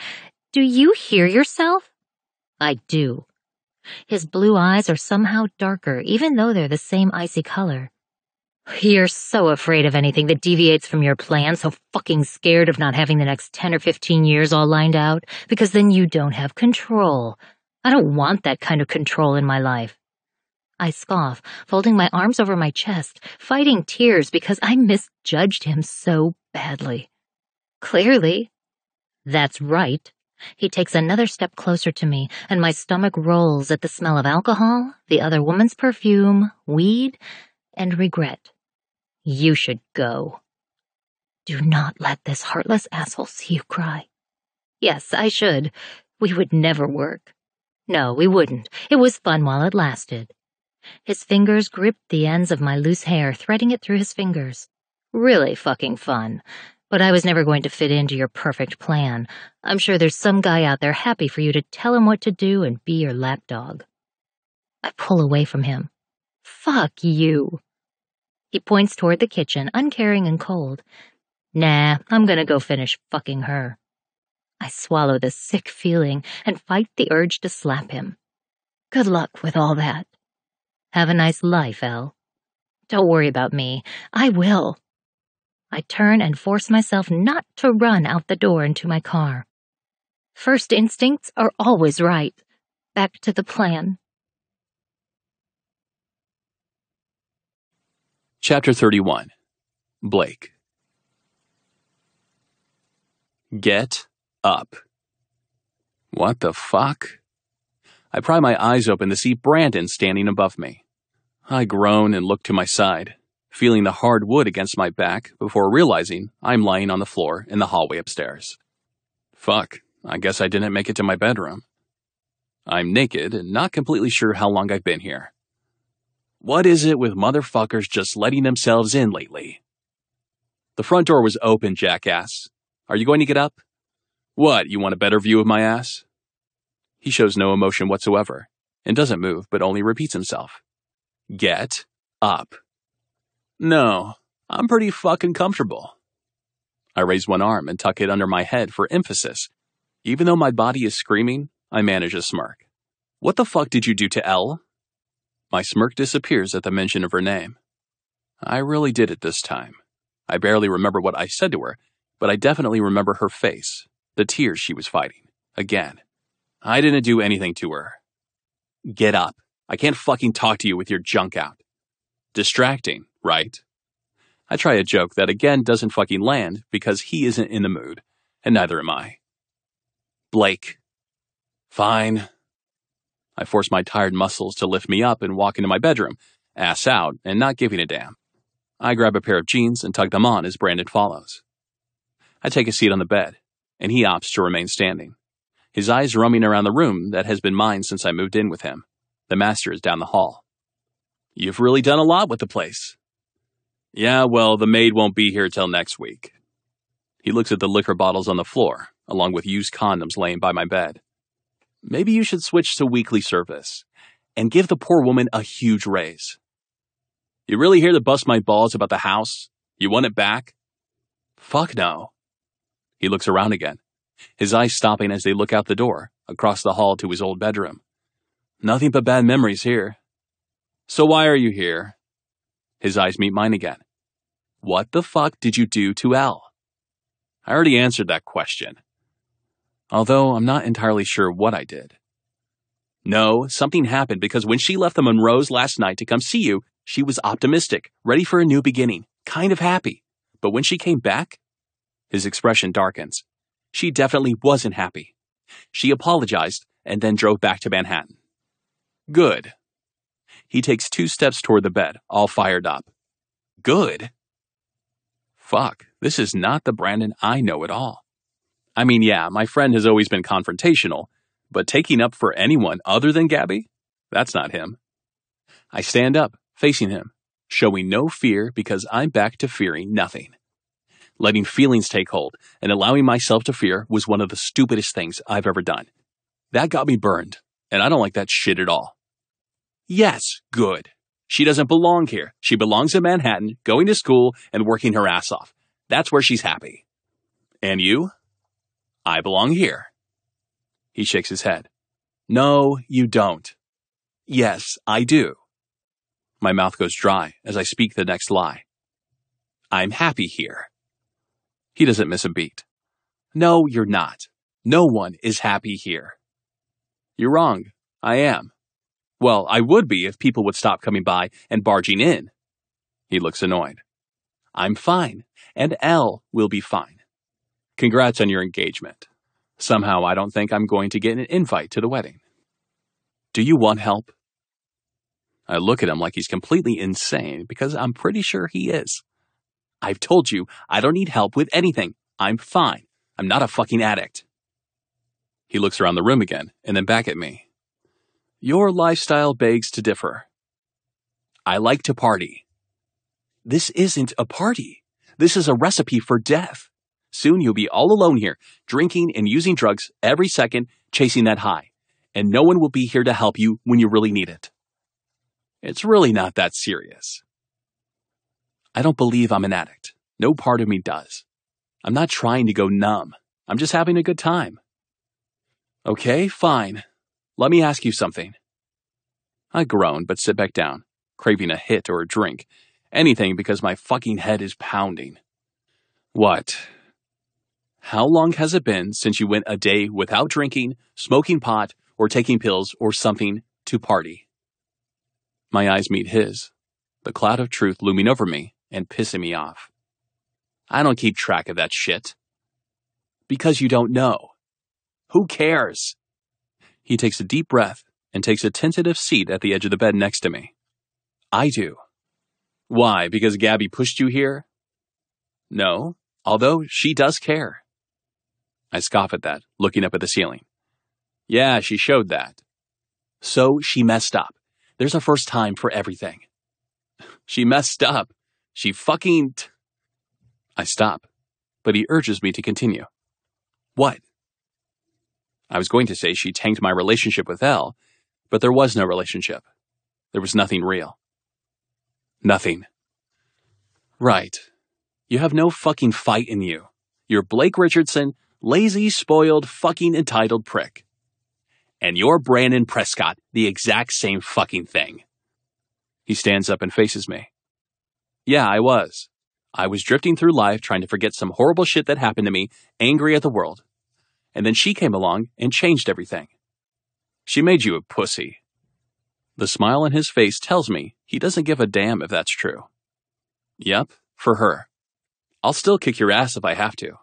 Do you hear yourself? I do. His blue eyes are somehow darker, even though they're the same icy color. You're so afraid of anything that deviates from your plan, so fucking scared of not having the next 10 or 15 years all lined out, because then you don't have control. I don't want that kind of control in my life. I scoff, folding my arms over my chest, fighting tears because I misjudged him so badly. Clearly. That's right. He takes another step closer to me, and my stomach rolls at the smell of alcohol, the other woman's perfume, weed, and regret. You should go. Do not let this heartless asshole see you cry. Yes, I should. We would never work. No, we wouldn't. It was fun while it lasted. His fingers gripped the ends of my loose hair, threading it through his fingers. Really fucking fun. But I was never going to fit into your perfect plan. I'm sure there's some guy out there happy for you to tell him what to do and be your lapdog. I pull away from him. Fuck you. He points toward the kitchen, uncaring and cold. Nah, I'm gonna go finish fucking her. I swallow the sick feeling and fight the urge to slap him. Good luck with all that. Have a nice life, Elle. Don't worry about me. I will. I turn and force myself not to run out the door into my car. First instincts are always right. Back to the plan. Chapter 31. Blake. Get up. What the fuck? I pry my eyes open to see Brandon standing above me. I groan and look to my side, feeling the hard wood against my back before realizing I'm lying on the floor in the hallway upstairs. Fuck, I guess I didn't make it to my bedroom. I'm naked and not completely sure how long I've been here. What is it with motherfuckers just letting themselves in lately? The front door was open, jackass. Are you going to get up? What, you want a better view of my ass? He shows no emotion whatsoever, and doesn't move, but only repeats himself. Get up. No, I'm pretty fucking comfortable. I raise one arm and tuck it under my head for emphasis. Even though my body is screaming, I manage a smirk. What the fuck did you do to Elle? My smirk disappears at the mention of her name. I really did it this time. I barely remember what I said to her, but I definitely remember her face, the tears she was fighting. Again. I didn't do anything to her. Get up. I can't fucking talk to you with your junk out. Distracting, right? I try a joke that again doesn't fucking land because he isn't in the mood, and neither am I. Blake. Fine. I force my tired muscles to lift me up and walk into my bedroom, ass out and not giving a damn. I grab a pair of jeans and tug them on as Brandon follows. I take a seat on the bed, and he opts to remain standing, his eyes roaming around the room that has been mine since I moved in with him. The master is down the hall. You've really done a lot with the place. Yeah, well, the maid won't be here till next week. He looks at the liquor bottles on the floor, along with used condoms laying by my bed. Maybe you should switch to weekly service, and give the poor woman a huge raise. You really here to bust my balls about the house? You want it back? Fuck no. He looks around again, his eyes stopping as they look out the door, across the hall to his old bedroom. Nothing but bad memories here. So why are you here? His eyes meet mine again. What the fuck did you do to Elle? I already answered that question. Although I'm not entirely sure what I did. No, something happened because when she left the Monroes last night to come see you, she was optimistic, ready for a new beginning, kind of happy. But when she came back, his expression darkens. She definitely wasn't happy. She apologized and then drove back to Manhattan. Good. He takes 2 steps toward the bed, all fired up. Good? Fuck, this is not the Brandon I know at all. I mean, yeah, my friend has always been confrontational, but taking up for anyone other than Gabby? That's not him. I stand up, facing him, showing no fear because I'm back to fearing nothing. Letting feelings take hold and allowing myself to fear was one of the stupidest things I've ever done. That got me burned, and I don't like that shit at all. Yes, good. She doesn't belong here. She belongs in Manhattan, going to school and working her ass off. That's where she's happy. And you? I belong here. He shakes his head. No, you don't. Yes, I do. My mouth goes dry as I speak the next lie. I'm happy here. He doesn't miss a beat. No, you're not. No one is happy here. You're wrong. I am. Well, I would be if people would stop coming by and barging in. He looks annoyed. I'm fine, and Elle will be fine. Congrats on your engagement. Somehow I don't think I'm going to get an invite to the wedding. Do you want help? I look at him like he's completely insane because I'm pretty sure he is. I've told you I don't need help with anything. I'm fine. I'm not a fucking addict. He looks around the room again and then back at me. Your lifestyle begs to differ. I like to party. This isn't a party. This is a recipe for death. Soon you'll be all alone here, drinking and using drugs every second, chasing that high. And no one will be here to help you when you really need it. It's really not that serious. I don't believe I'm an addict. No part of me does. I'm not trying to go numb. I'm just having a good time. Okay, fine. Let me ask you something. I groan but sit back down, craving a hit or a drink. Anything because my fucking head is pounding. What? How long has it been since you went a day without drinking, smoking pot, or taking pills or something to party? My eyes meet his, the cloud of truth looming over me and pissing me off. I don't keep track of that shit. Because you don't know. Who cares? He takes a deep breath and takes a tentative seat at the edge of the bed next to me. I do. Why? Because Gabby pushed you here? No, although she does care. I scoff at that, looking up at the ceiling. Yeah, she showed that. So she messed up. There's a first time for everything. She messed up. She fucking... I stop, but he urges me to continue. What? I was going to say she tanked my relationship with Elle, but there was no relationship. There was nothing real. Nothing. Right. You have no fucking fight in you. You're Blake Richardson, lazy, spoiled, fucking entitled prick. And you're Brandon Prescott, the exact same fucking thing. He stands up and faces me. Yeah, I was. I was drifting through life trying to forget some horrible shit that happened to me, angry at the world. And then she came along and changed everything. She made you a pussy. The smile on his face tells me he doesn't give a damn if that's true. Yep, for her. I'll still kick your ass if I have to.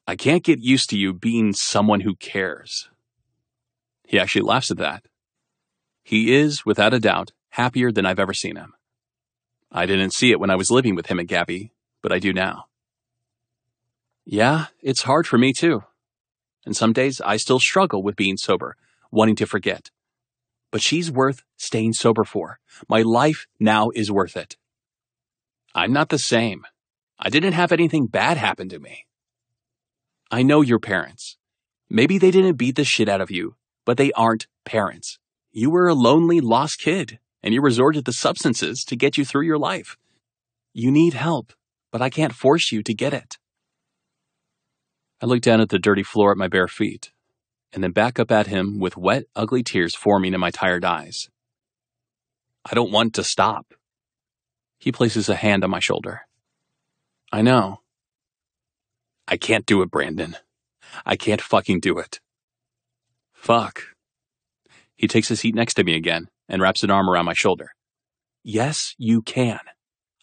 I can't get used to you being someone who cares. He actually laughs at that. He is, without a doubt, happier than I've ever seen him. I didn't see it when I was living with him and Gabby, but I do now. Yeah, it's hard for me too. And some days I still struggle with being sober, wanting to forget. But she's worth staying sober for. My life now is worth it. I'm not the same. I didn't have anything bad happen to me. I know your parents. Maybe they didn't beat the shit out of you, but they aren't parents. You were a lonely, lost kid, and you resorted to substances to get you through your life. You need help, but I can't force you to get it. I look down at the dirty floor at my bare feet, and then back up at him with wet, ugly tears forming in my tired eyes. I don't want to stop. He places a hand on my shoulder. I know. I can't do it, Brandon. I can't fucking do it. Fuck. He takes a seat next to me again and wraps an arm around my shoulder. Yes, you can.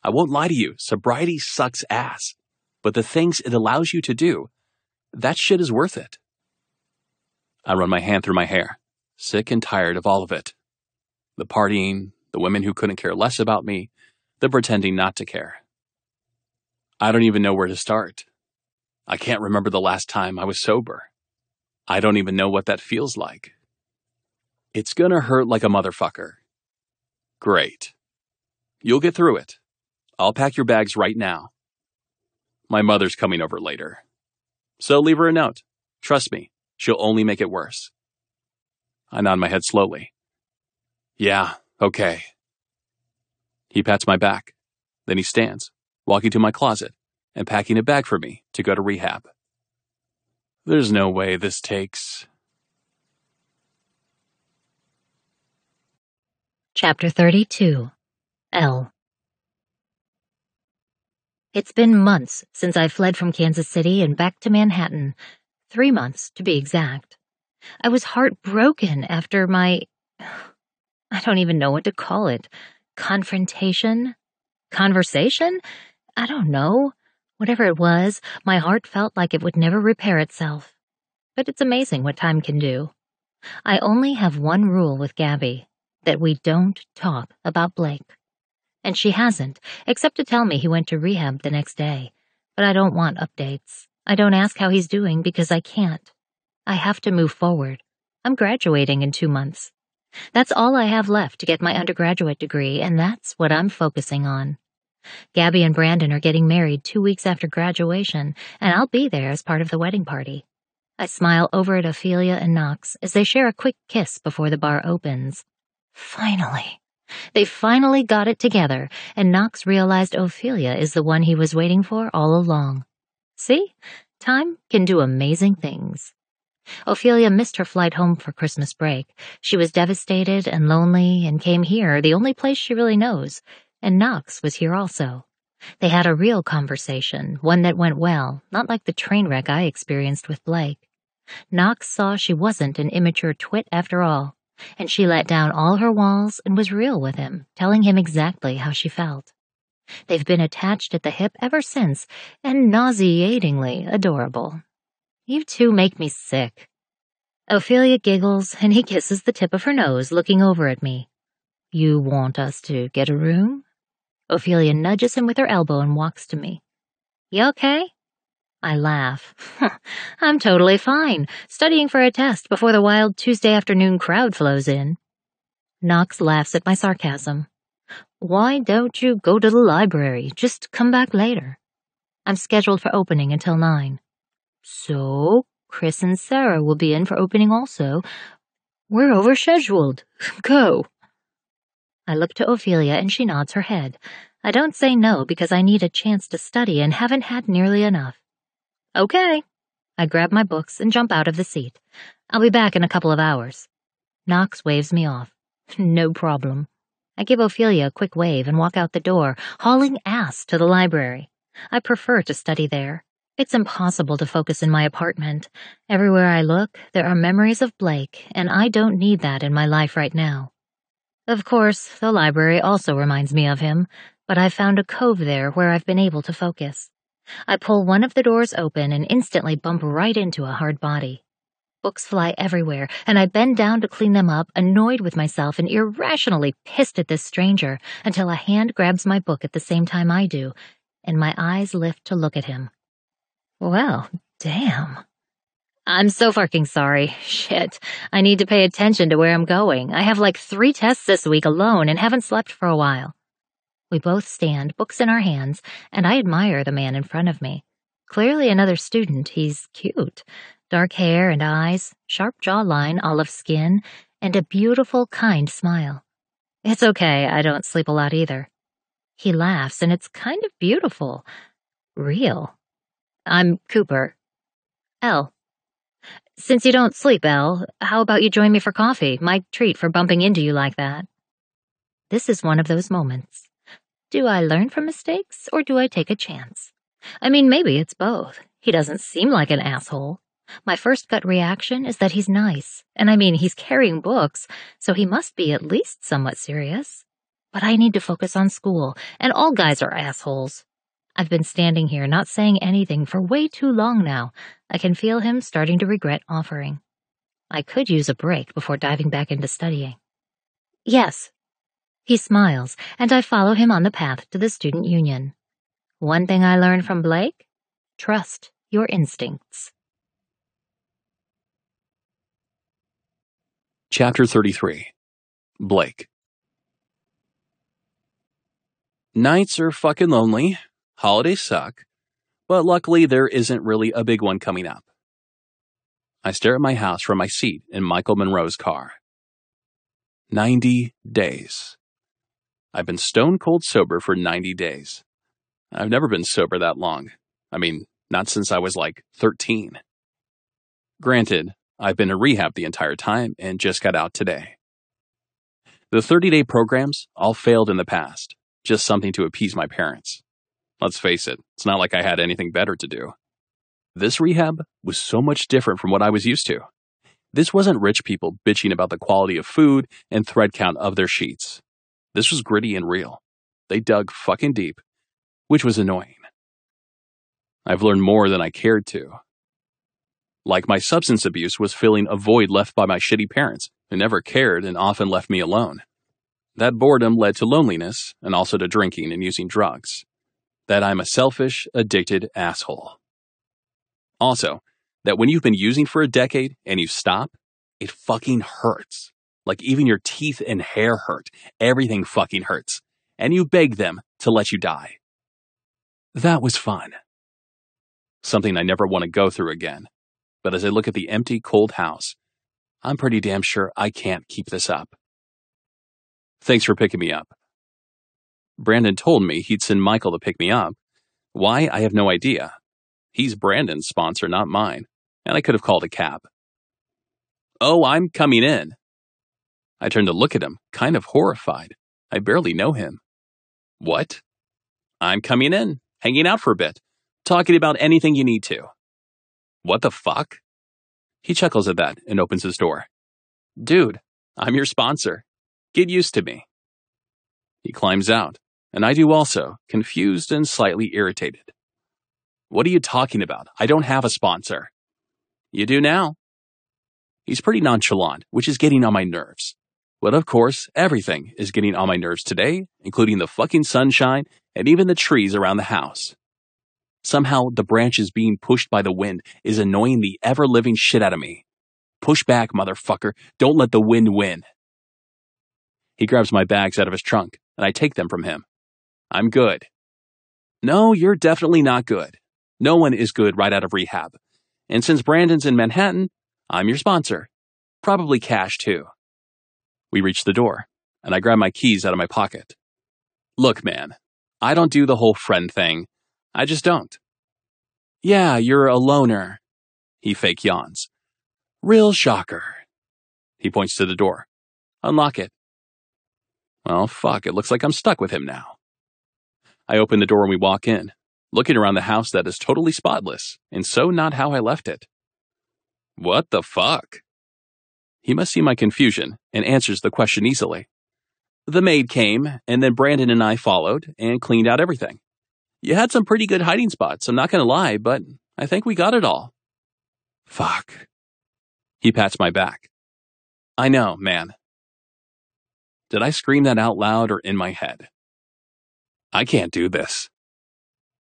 I won't lie to you, sobriety sucks ass. But the things it allows you to do, that shit is worth it. I run my hand through my hair, sick and tired of all of it. The partying, the women who couldn't care less about me, the pretending not to care. I don't even know where to start. I can't remember the last time I was sober. I don't even know what that feels like. It's gonna hurt like a motherfucker. Great. You'll get through it. I'll pack your bags right now. My mother's coming over later. So leave her a note. Trust me, she'll only make it worse. I nod my head slowly. Yeah, okay. He pats my back. Then he stands, walking to my closet and packing a bag for me to go to rehab. There's no way this takes... Chapter 32. L. It's been months since I fled from Kansas City and back to Manhattan. 3 months, to be exact. I was heartbroken after my... I don't even know what to call it. Confrontation? Conversation? I don't know. Whatever it was, my heart felt like it would never repair itself. But it's amazing what time can do. I only have one rule with Gabby, that we don't talk about Blake. And she hasn't, except to tell me he went to rehab the next day. But I don't want updates. I don't ask how he's doing because I can't. I have to move forward. I'm graduating in 2 months. That's all I have left to get my undergraduate degree, and that's what I'm focusing on. Gabby and Brandon are getting married 2 weeks after graduation, and I'll be there as part of the wedding party. I smile over at Ophelia and Knox as they share a quick kiss before the bar opens. Finally. They finally got it together, and Knox realized Ophelia is the one he was waiting for all along. See? Time can do amazing things. Ophelia missed her flight home for Christmas break. She was devastated and lonely and came here, the only place she really knows, and Knox was here also. They had a real conversation, one that went well, not like the train wreck I experienced with Blake. Knox saw she wasn't an immature twit after all, and she let down all her walls and was real with him, telling him exactly how she felt. They've been attached at the hip ever since, and nauseatingly adorable. You two make me sick. Ophelia giggles, and he kisses the tip of her nose, looking over at me. You want us to get a room? Ophelia nudges him with her elbow and walks to me. You okay? I laugh. I'm totally fine, studying for a test before the wild Tuesday afternoon crowd flows in. Knox laughs at my sarcasm. Why don't you go to the library? Just come back later. I'm scheduled for opening until 9. So, Chris and Sarah will be in for opening also. We're overscheduled. Go. I look to Ophelia and she nods her head. I don't say no because I need a chance to study and haven't had nearly enough. Okay. I grab my books and jump out of the seat. I'll be back in a couple of hours. Knox waves me off. No problem. I give Ophelia a quick wave and walk out the door, hauling ass to the library. I prefer to study there. It's impossible to focus in my apartment. Everywhere I look, there are memories of Blake, and I don't need that in my life right now. Of course, the library also reminds me of him, but I've found a cove there where I've been able to focus. I pull one of the doors open and instantly bump right into a hard body. Books fly everywhere, and I bend down to clean them up, annoyed with myself and irrationally pissed at this stranger, until a hand grabs my book at the same time I do, and my eyes lift to look at him. Well, damn. I'm so fucking sorry. Shit. I need to pay attention to where I'm going. I have like 3 tests this week alone and haven't slept for a while. We both stand, books in our hands, and I admire the man in front of me. Clearly another student. He's cute. Dark hair and eyes, sharp jawline, olive skin, and a beautiful, kind smile. It's okay, I don't sleep a lot either. He laughs, and it's kind of beautiful. Real. I'm Cooper. Elle. Since you don't sleep, Elle, how about you join me for coffee? My treat for bumping into you like that. This is one of those moments. Do I learn from mistakes, or do I take a chance? I mean, maybe it's both. He doesn't seem like an asshole. My first gut reaction is that he's nice, and I mean, he's carrying books, so he must be at least somewhat serious. But I need to focus on school, and all guys are assholes. I've been standing here not saying anything for way too long now. I can feel him starting to regret offering. I could use a break before diving back into studying. Yes. He smiles, and I follow him on the path to the student union. One thing I learned from Blake? Trust your instincts. Chapter 33. Blake. Nights are fucking lonely. Holidays suck. But luckily there isn't really a big one coming up. I stare at my house from my seat in Michael Monroe's car. 90 days. I've been stone cold sober for 90 days. I've never been sober that long. I mean, not since I was like 13. Granted, I've been in rehab the entire time and just got out today. The 30-day programs all failed in the past, just something to appease my parents. Let's face it, it's not like I had anything better to do. This rehab was so much different from what I was used to. This wasn't rich people bitching about the quality of food and thread count of their sheets. This was gritty and real. They dug fucking deep, which was annoying. I've learned more than I cared to. Like my substance abuse was filling a void left by my shitty parents, who never cared and often left me alone. That boredom led to loneliness and also to drinking and using drugs. That I'm a selfish, addicted asshole. Also, that when you've been using for a decade and you stop, it fucking hurts. Like even your teeth and hair hurt. Everything fucking hurts. And you beg them to let you die. That was fun. Something I never want to go through again. But as I look at the empty, cold house, I'm pretty damn sure I can't keep this up. Thanks for picking me up. Brandon told me he'd send Michael to pick me up. Why, I have no idea. He's Brandon's sponsor, not mine, and I could have called a cab. Oh, I'm coming in. I turned to look at him, kind of horrified. I barely know him. What? I'm coming in, hanging out for a bit, talking about anything you need to. What the fuck? He chuckles at that and opens his door. Dude, I'm your sponsor. Get used to me. He climbs out, and I do also, confused and slightly irritated. What are you talking about? I don't have a sponsor. You do now. He's pretty nonchalant, which is getting on my nerves. But of course, everything is getting on my nerves today, including the fucking sunshine and even the trees around the house. Somehow, the branches being pushed by the wind is annoying the ever-living shit out of me. Push back, motherfucker. Don't let the wind win. He grabs my bags out of his trunk, and I take them from him. I'm good. No, you're definitely not good. No one is good right out of rehab. And since Brandon's in Manhattan, I'm your sponsor. Probably cash, too. We reach the door, and I grab my keys out of my pocket. Look, man, I don't do the whole friend thing. I just don't. Yeah, you're a loner. He fake yawns. Real shocker. He points to the door. Unlock it. Well, fuck, it looks like I'm stuck with him now. I open the door and we walk in, looking around the house that is totally spotless, and so not how I left it. What the fuck? He must see my confusion and answers the question easily. The maid came, and then Brandon and I followed and cleaned out everything. You had some pretty good hiding spots, I'm not gonna lie, but I think we got it all. Fuck. He pats my back. I know, man. Did I scream that out loud or in my head? I can't do this.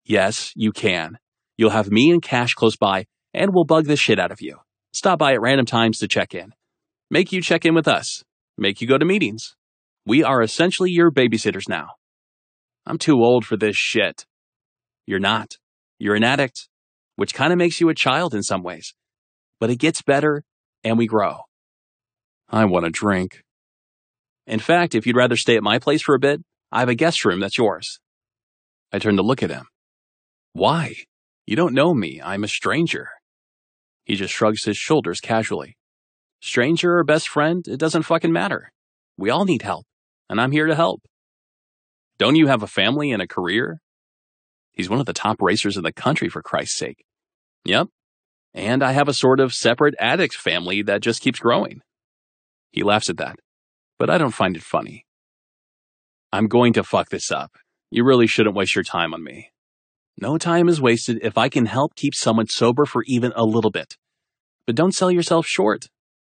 Yes, you can. You'll have me and Cash close by, and we'll bug the shit out of you. Stop by at random times to check in. Make you check in with us. Make you go to meetings. We are essentially your babysitters now. I'm too old for this shit. You're not. You're an addict, which kind of makes you a child in some ways. But it gets better, and we grow. I want a drink. In fact, if you'd rather stay at my place for a bit, I have a guest room that's yours. I turn to look at him. Why? You don't know me. I'm a stranger. He just shrugs his shoulders casually. Stranger or best friend, it doesn't fucking matter. We all need help, and I'm here to help. Don't you have a family and a career? He's one of the top racers in the country, for Christ's sake. Yep. And I have a sort of separate addict family that just keeps growing. He laughs at that, but I don't find it funny. I'm going to fuck this up. You really shouldn't waste your time on me. No time is wasted if I can help keep someone sober for even a little bit. But don't sell yourself short.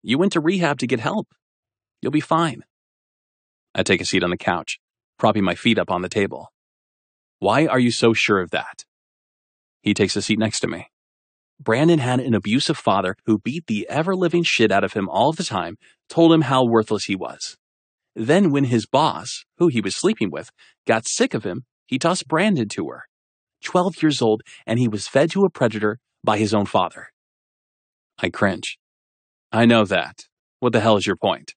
You went to rehab to get help. You'll be fine. I take a seat on the couch, propping my feet up on the table. Why are you so sure of that? He takes a seat next to me. Brandon had an abusive father who beat the ever-living shit out of him all the time, told him how worthless he was. Then when his boss, who he was sleeping with, got sick of him, he tossed Brandon to her. 12 years old, and he was fed to a predator by his own father. I cringe. I know that. What the hell is your point?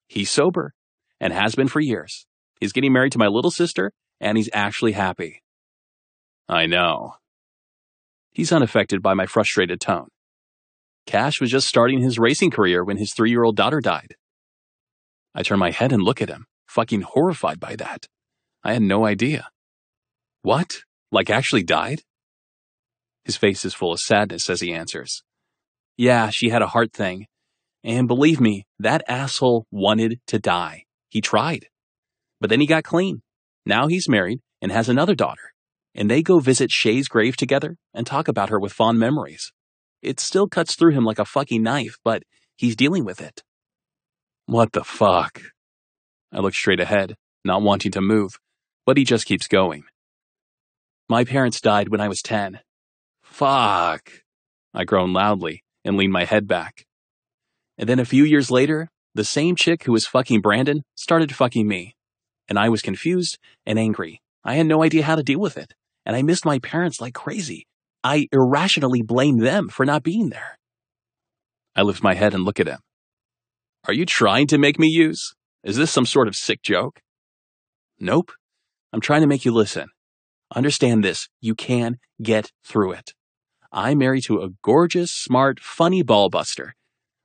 He's sober, and has been for years. He's getting married to my little sister, and he's actually happy. I know. He's unaffected by my frustrated tone. Cash was just starting his racing career when his 3-year-old daughter died. I turn my head and look at him, fucking horrified by that. I had no idea. What? Like actually died? His face is full of sadness as he answers. Yeah, she had a heart thing. And believe me, that asshole wanted to die. He tried. But then he got clean. Now he's married and has another daughter. And they go visit Shay's grave together and talk about her with fond memories. It still cuts through him like a fucking knife, but he's dealing with it. What the fuck? I look straight ahead, not wanting to move, but he just keeps going. My parents died when I was 10. Fuck. I groan loudly and lean my head back. And then a few years later, the same chick who was fucking Brandon started fucking me. And I was confused and angry. I had no idea how to deal with it. And I missed my parents like crazy. I irrationally blamed them for not being there. I lift my head and look at him. Are you trying to make me use? Is this some sort of sick joke? Nope. I'm trying to make you listen. Understand this. You can get through it. I'm married to a gorgeous, smart, funny ballbuster.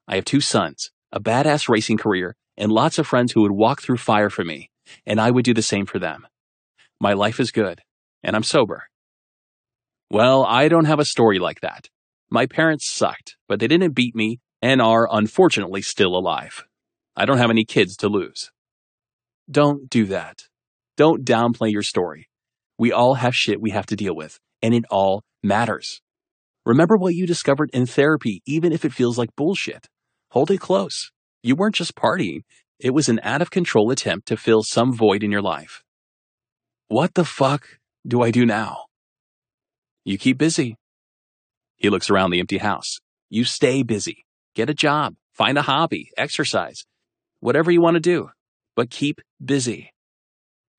I have 2 sons, a badass racing career, and lots of friends who would walk through fire for me, and I would do the same for them. My life is good, and I'm sober. Well, I don't have a story like that. My parents sucked, but they didn't beat me and are unfortunately still alive. I don't have any kids to lose. Don't do that. Don't downplay your story. We all have shit we have to deal with, and it all matters. Remember what you discovered in therapy, even if it feels like bullshit. Hold it close. You weren't just partying. It was an out-of-control attempt to fill some void in your life. What the fuck do I do now? You keep busy. He looks around the empty house. You stay busy. Get a job. Find a hobby. Exercise. Whatever you want to do. But keep busy.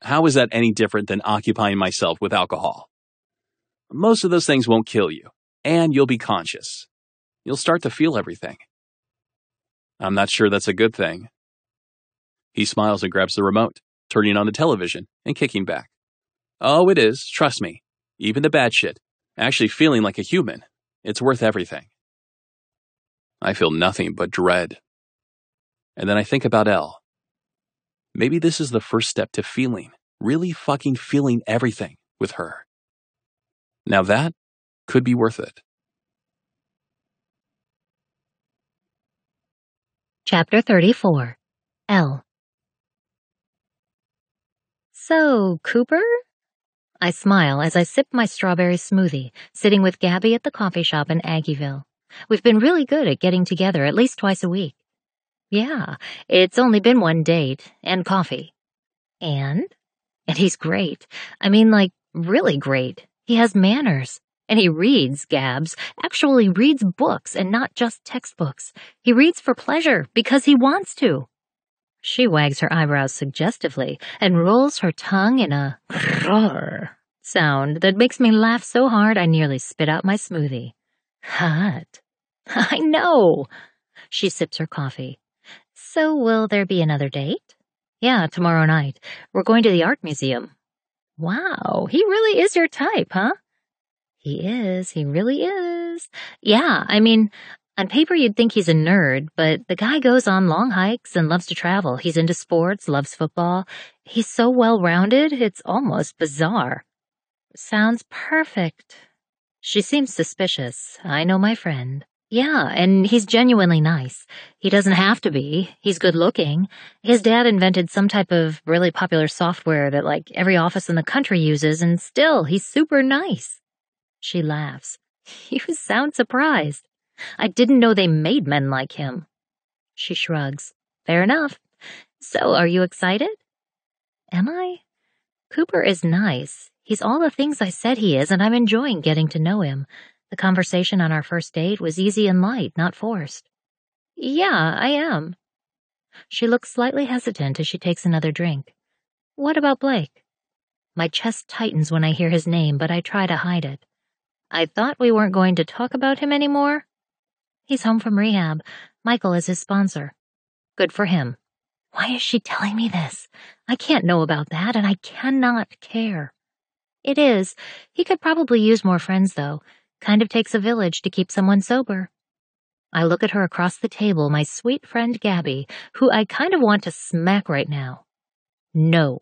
How is that any different than occupying myself with alcohol? Most of those things won't kill you. And you'll be conscious. You'll start to feel everything. I'm not sure that's a good thing. He smiles and grabs the remote, turning on the television and kicking back. Oh, it is. Trust me. Even the bad shit. Actually feeling like a human. It's worth everything. I feel nothing but dread. And then I think about Elle. Maybe this is the first step to feeling, really fucking feeling everything with her. Now that could be worth it. Chapter 34. L. So, Cooper? I smile as I sip my strawberry smoothie, sitting with Gabby at the coffee shop in Aggieville. We've been really good at getting together at least twice a week. Yeah, it's only been one date, and coffee. And he's great. I mean, like, really great. He has manners. And he reads, Gabs, actually reads books and not just textbooks. He reads for pleasure because he wants to. She wags her eyebrows suggestively and rolls her tongue in a roar sound that makes me laugh so hard I nearly spit out my smoothie. Hot. I know. She sips her coffee. So will there be another date? Yeah, tomorrow night. We're going to the art museum. Wow, he really is your type, huh? He is. He really is. Yeah, I mean, on paper you'd think he's a nerd, but the guy goes on long hikes and loves to travel. He's into sports, loves football. He's so well-rounded, it's almost bizarre. Sounds perfect. She seems suspicious. I know my friend. Yeah, and he's genuinely nice. He doesn't have to be. He's good-looking. His dad invented some type of really popular software that, like, every office in the country uses, and still, he's super nice. She laughs. You sound surprised. I didn't know they made men like him. She shrugs. Fair enough. So, are you excited? Am I? Cooper is nice. He's all the things I said he is, and I'm enjoying getting to know him. The conversation on our first date was easy and light, not forced. Yeah, I am. She looks slightly hesitant as she takes another drink. What about Blake? My chest tightens when I hear his name, but I try to hide it. I thought we weren't going to talk about him anymore. He's home from rehab. Michael is his sponsor. Good for him. Why is she telling me this? I can't know about that, and I cannot care. It is. He could probably use more friends, though. Kind of takes a village to keep someone sober. I look at her across the table, my sweet friend Gabby, who I kind of want to smack right now. No.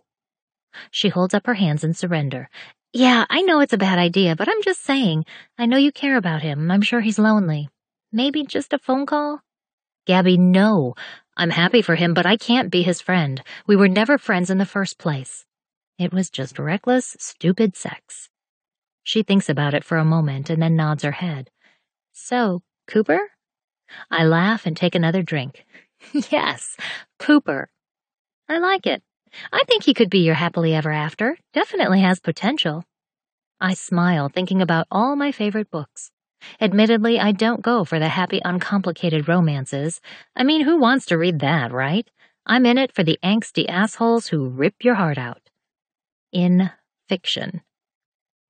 She holds up her hands in surrender. Yeah, I know it's a bad idea, but I'm just saying. I know you care about him. I'm sure he's lonely. Maybe just a phone call? Gabby, no. I'm happy for him, but I can't be his friend. We were never friends in the first place. It was just reckless, stupid sex. She thinks about it for a moment and then nods her head. So, Cooper? I laugh and take another drink. Yes, Cooper. I like it. I think he could be your happily ever after. Definitely has potential. I smile, thinking about all my favorite books. Admittedly, I don't go for the happy, uncomplicated romances. I mean, who wants to read that, right? I'm in it for the angsty assholes who rip your heart out. In fiction.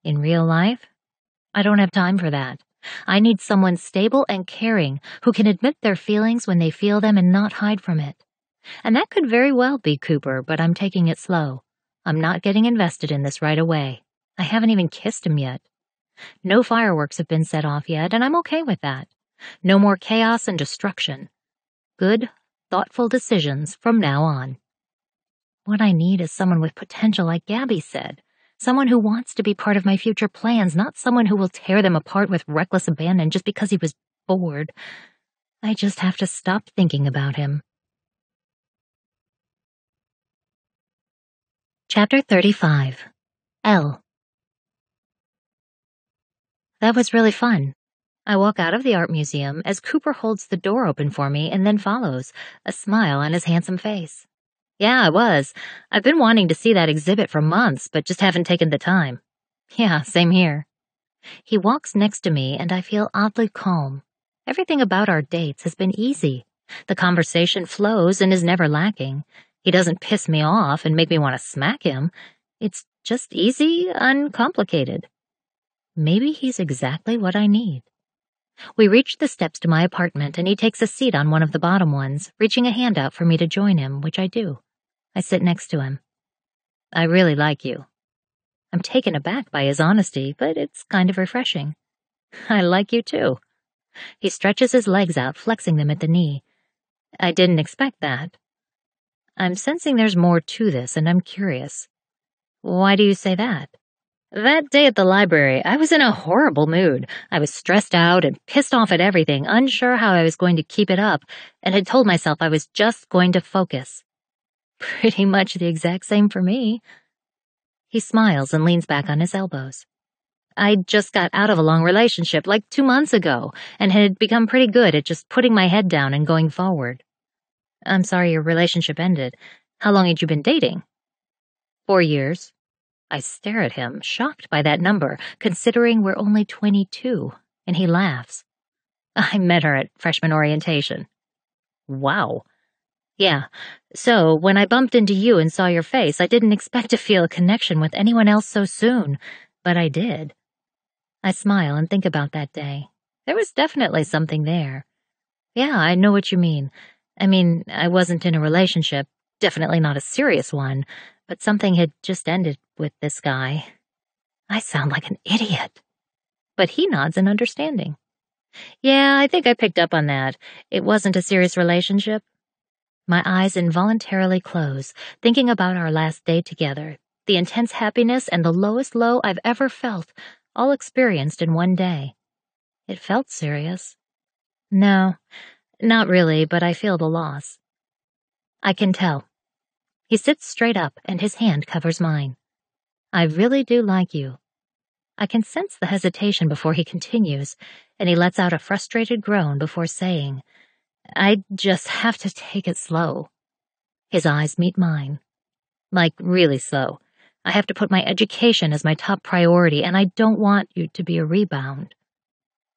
In real life, I don't have time for that. I need someone stable and caring who can admit their feelings when they feel them and not hide from it. And that could very well be Cooper, but I'm taking it slow. I'm not getting invested in this right away. I haven't even kissed him yet. No fireworks have been set off yet, and I'm okay with that. No more chaos and destruction. Good, thoughtful decisions from now on. What I need is someone with potential, like Gabby said. Someone who wants to be part of my future plans, not someone who will tear them apart with reckless abandon just because he was bored. I just have to stop thinking about him. Chapter 35. L. That was really fun. I walk out of the art museum as Cooper holds the door open for me and then follows, a smile on his handsome face. Yeah, I was. I've been wanting to see that exhibit for months, but just haven't taken the time. Yeah, same here. He walks next to me and I feel oddly calm. Everything about our dates has been easy. The conversation flows and is never lacking. He doesn't piss me off and make me want to smack him. It's just easy, uncomplicated. Maybe he's exactly what I need. We reach the steps to my apartment and he takes a seat on one of the bottom ones, reaching a hand out for me to join him, which I do. I sit next to him. I really like you. I'm taken aback by his honesty, but it's kind of refreshing. I like you too. He stretches his legs out, flexing them at the knee. I didn't expect that. I'm sensing there's more to this, and I'm curious. Why do you say that? That day at the library, I was in a horrible mood. I was stressed out and pissed off at everything, unsure how I was going to keep it up, and had told myself I was just going to focus. Pretty much the exact same for me. He smiles and leans back on his elbows. I just got out of a long relationship like 2 months ago and had become pretty good at just putting my head down and going forward. I'm sorry your relationship ended. How long had you been dating? 4 years. I stare at him, shocked by that number, considering we're only 22, and he laughs. I met her at freshman orientation. Wow. Yeah, so when I bumped into you and saw your face, I didn't expect to feel a connection with anyone else so soon, but I did. I smile and think about that day. There was definitely something there. Yeah, I know what you mean. I mean, I wasn't in a relationship, definitely not a serious one, but something had just ended with this guy. I sound like an idiot. But he nods in understanding. Yeah, I think I picked up on that. It wasn't a serious relationship. My eyes involuntarily close, thinking about our last day together, the intense happiness and the lowest low I've ever felt, all experienced in one day. It felt serious. No, not really, but I feel the loss. I can tell. He sits straight up and his hand covers mine. I really do like you. I can sense the hesitation before he continues, and he lets out a frustrated groan before saying, I just have to take it slow. His eyes meet mine. Like, really slow. I have to put my education as my top priority, and I don't want you to be a rebound.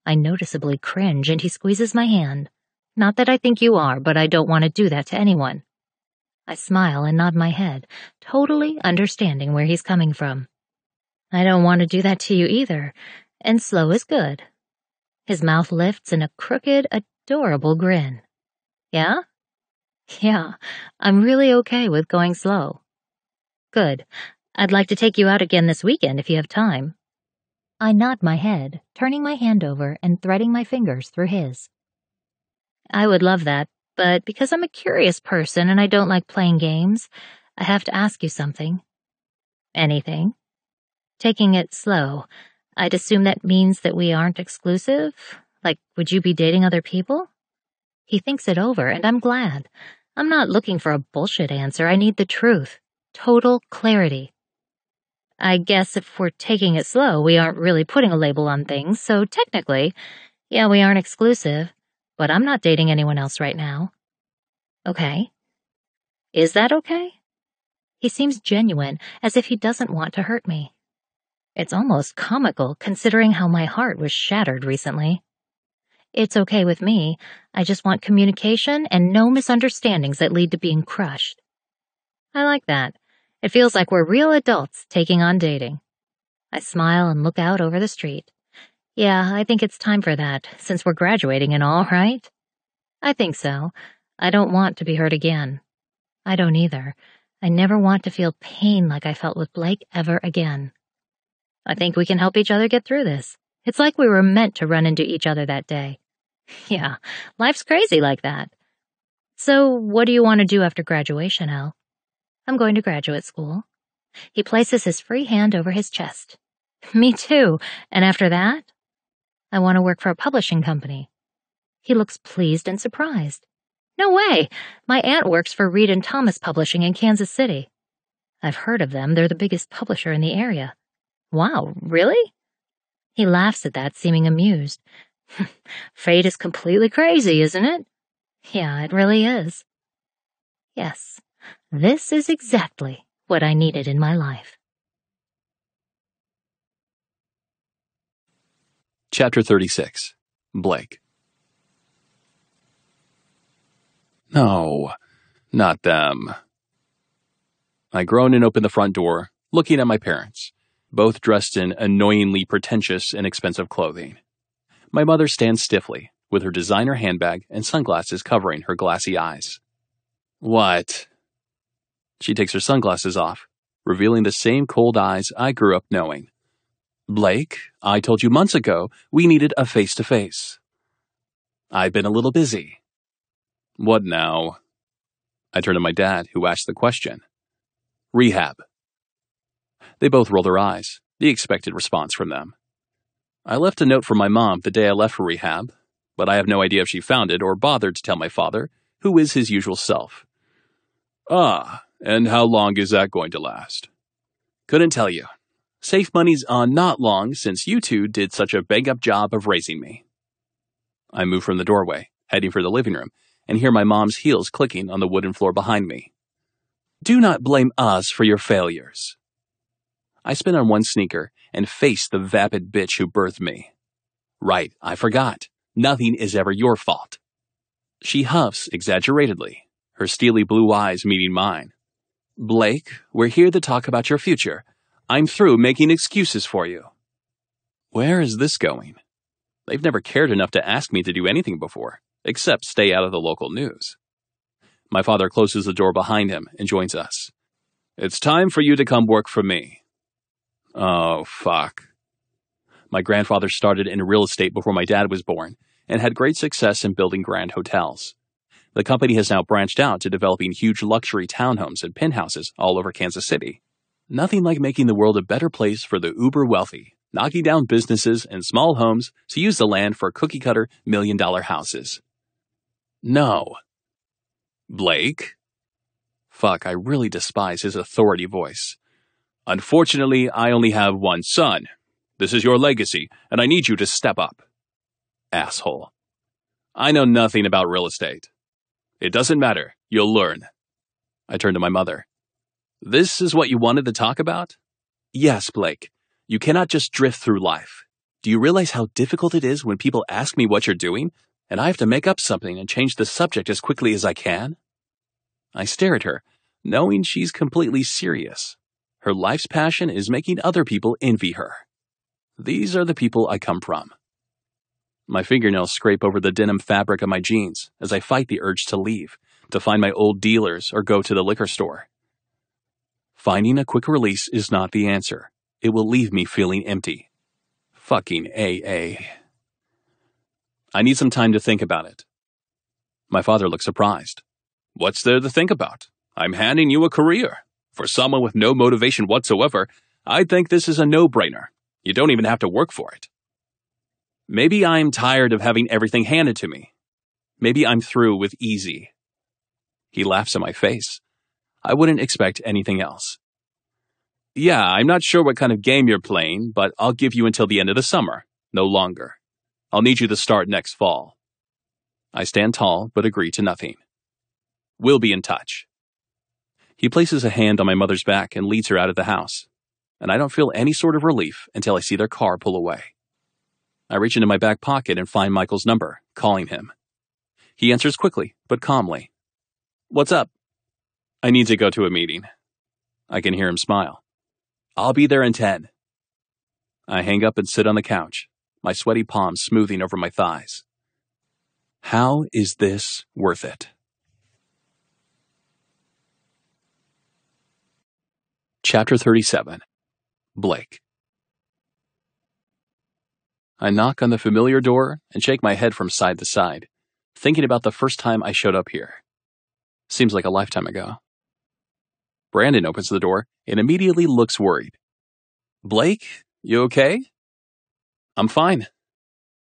I noticeably cringe, and he squeezes my hand. Not that I think you are, but I don't want to do that to anyone. I smile and nod my head, totally understanding where he's coming from. I don't want to do that to you either, and slow is good. His mouth lifts in a crooked, adorable grin. Yeah? Yeah, I'm really okay with going slow. Good. I'd like to take you out again this weekend if you have time. I nod my head, turning my hand over and threading my fingers through his. I would love that, but because I'm a curious person and I don't like playing games, I have to ask you something. Anything. Taking it slow. I'd assume that means that we aren't exclusive? Like, would you be dating other people? He thinks it over, and I'm glad. I'm not looking for a bullshit answer. I need the truth. Total clarity. I guess if we're taking it slow, we aren't really putting a label on things, so technically, yeah, we aren't exclusive, but I'm not dating anyone else right now. Okay. Is that okay? He seems genuine, as if he doesn't want to hurt me. It's almost comical, considering how my heart was shattered recently. It's okay with me. I just want communication and no misunderstandings that lead to being crushed. I like that. It feels like we're real adults taking on dating. I smile and look out over the street. Yeah, I think it's time for that, since we're graduating and all, right? I think so. I don't want to be hurt again. I don't either. I never want to feel pain like I felt with Blake ever again. I think we can help each other get through this. It's like we were meant to run into each other that day. Yeah, life's crazy like that. So, what do you want to do after graduation, Elle? I'm going to graduate school. He places his free hand over his chest. Me too. And after that? I want to work for a publishing company. He looks pleased and surprised. No way! My aunt works for Reed and Thomas Publishing in Kansas City. I've heard of them. They're the biggest publisher in the area. Wow, really? He laughs at that, seeming amused. Fate is completely crazy, isn't it? Yeah, it really is. Yes, this is exactly what I needed in my life. Chapter 36. Blake. No, not them. I groan and open the front door, looking at my parents, both dressed in annoyingly pretentious and expensive clothing. My mother stands stiffly, with her designer handbag and sunglasses covering her glassy eyes. What? She takes her sunglasses off, revealing the same cold eyes I grew up knowing. Blake, I told you months ago we needed a face-to-face. I've been a little busy. What now? I turn to my dad, who asked the question. Rehab. They both roll their eyes, the expected response from them. I left a note for my mom the day I left for rehab, but I have no idea if she found it or bothered to tell my father, who is his usual self. Ah, and how long is that going to last? Couldn't tell you. Safe money's on not long since you two did such a bang-up job of raising me. I move from the doorway, heading for the living room, and hear my mom's heels clicking on the wooden floor behind me. Do not blame us for your failures. I spin on one sneaker and face the vapid bitch who birthed me. Right, I forgot. Nothing is ever your fault. She huffs exaggeratedly, her steely blue eyes meeting mine. Blake, we're here to talk about your future. I'm through making excuses for you. Where is this going? They've never cared enough to ask me to do anything before, except stay out of the local news. My father closes the door behind him and joins us. It's time for you to come work for me. Oh, fuck. My grandfather started in real estate before my dad was born and had great success in building grand hotels. The company has now branched out to developing huge luxury townhomes and penthouses all over Kansas City. Nothing like making the world a better place for the uber wealthy, knocking down businesses and small homes to use the land for cookie-cutter million-dollar houses. No. Blake? Fuck, I really despise his authority voice. Unfortunately, I only have one son. This is your legacy, and I need you to step up. Asshole. I know nothing about real estate. It doesn't matter. You'll learn. I turn to my mother. This is what you wanted to talk about? Yes, Blake. You cannot just drift through life. Do you realize how difficult it is when people ask me what you're doing, and I have to make up something and change the subject as quickly as I can? I stare at her, knowing she's completely serious. Her life's passion is making other people envy her. These are the people I come from. My fingernails scrape over the denim fabric of my jeans as I fight the urge to leave, to find my old dealers or go to the liquor store. Finding a quick release is not the answer. It will leave me feeling empty. Fucking AA. I need some time to think about it. My father looks surprised. What's there to think about? I'm handing you a career. For someone with no motivation whatsoever, I think this is a no-brainer. You don't even have to work for it. Maybe I'm tired of having everything handed to me. Maybe I'm through with easy. He laughs in my face. I wouldn't expect anything else. Yeah, I'm not sure what kind of game you're playing, but I'll give you until the end of the summer, no longer. I'll need you to start next fall. I stand tall, but agree to nothing. We'll be in touch. He places a hand on my mother's back and leads her out of the house, and I don't feel any sort of relief until I see their car pull away. I reach into my back pocket and find Michael's number, calling him. He answers quickly, but calmly. What's up? I need to go to a meeting. I can hear him smile. I'll be there in 10. I hang up and sit on the couch, my sweaty palms smoothing over my thighs. How is this worth it? Chapter 37. Blake. I knock on the familiar door and shake my head from side to side, thinking about the first time I showed up here. Seems like a lifetime ago. Brandon opens the door and immediately looks worried. Blake, you okay? I'm fine.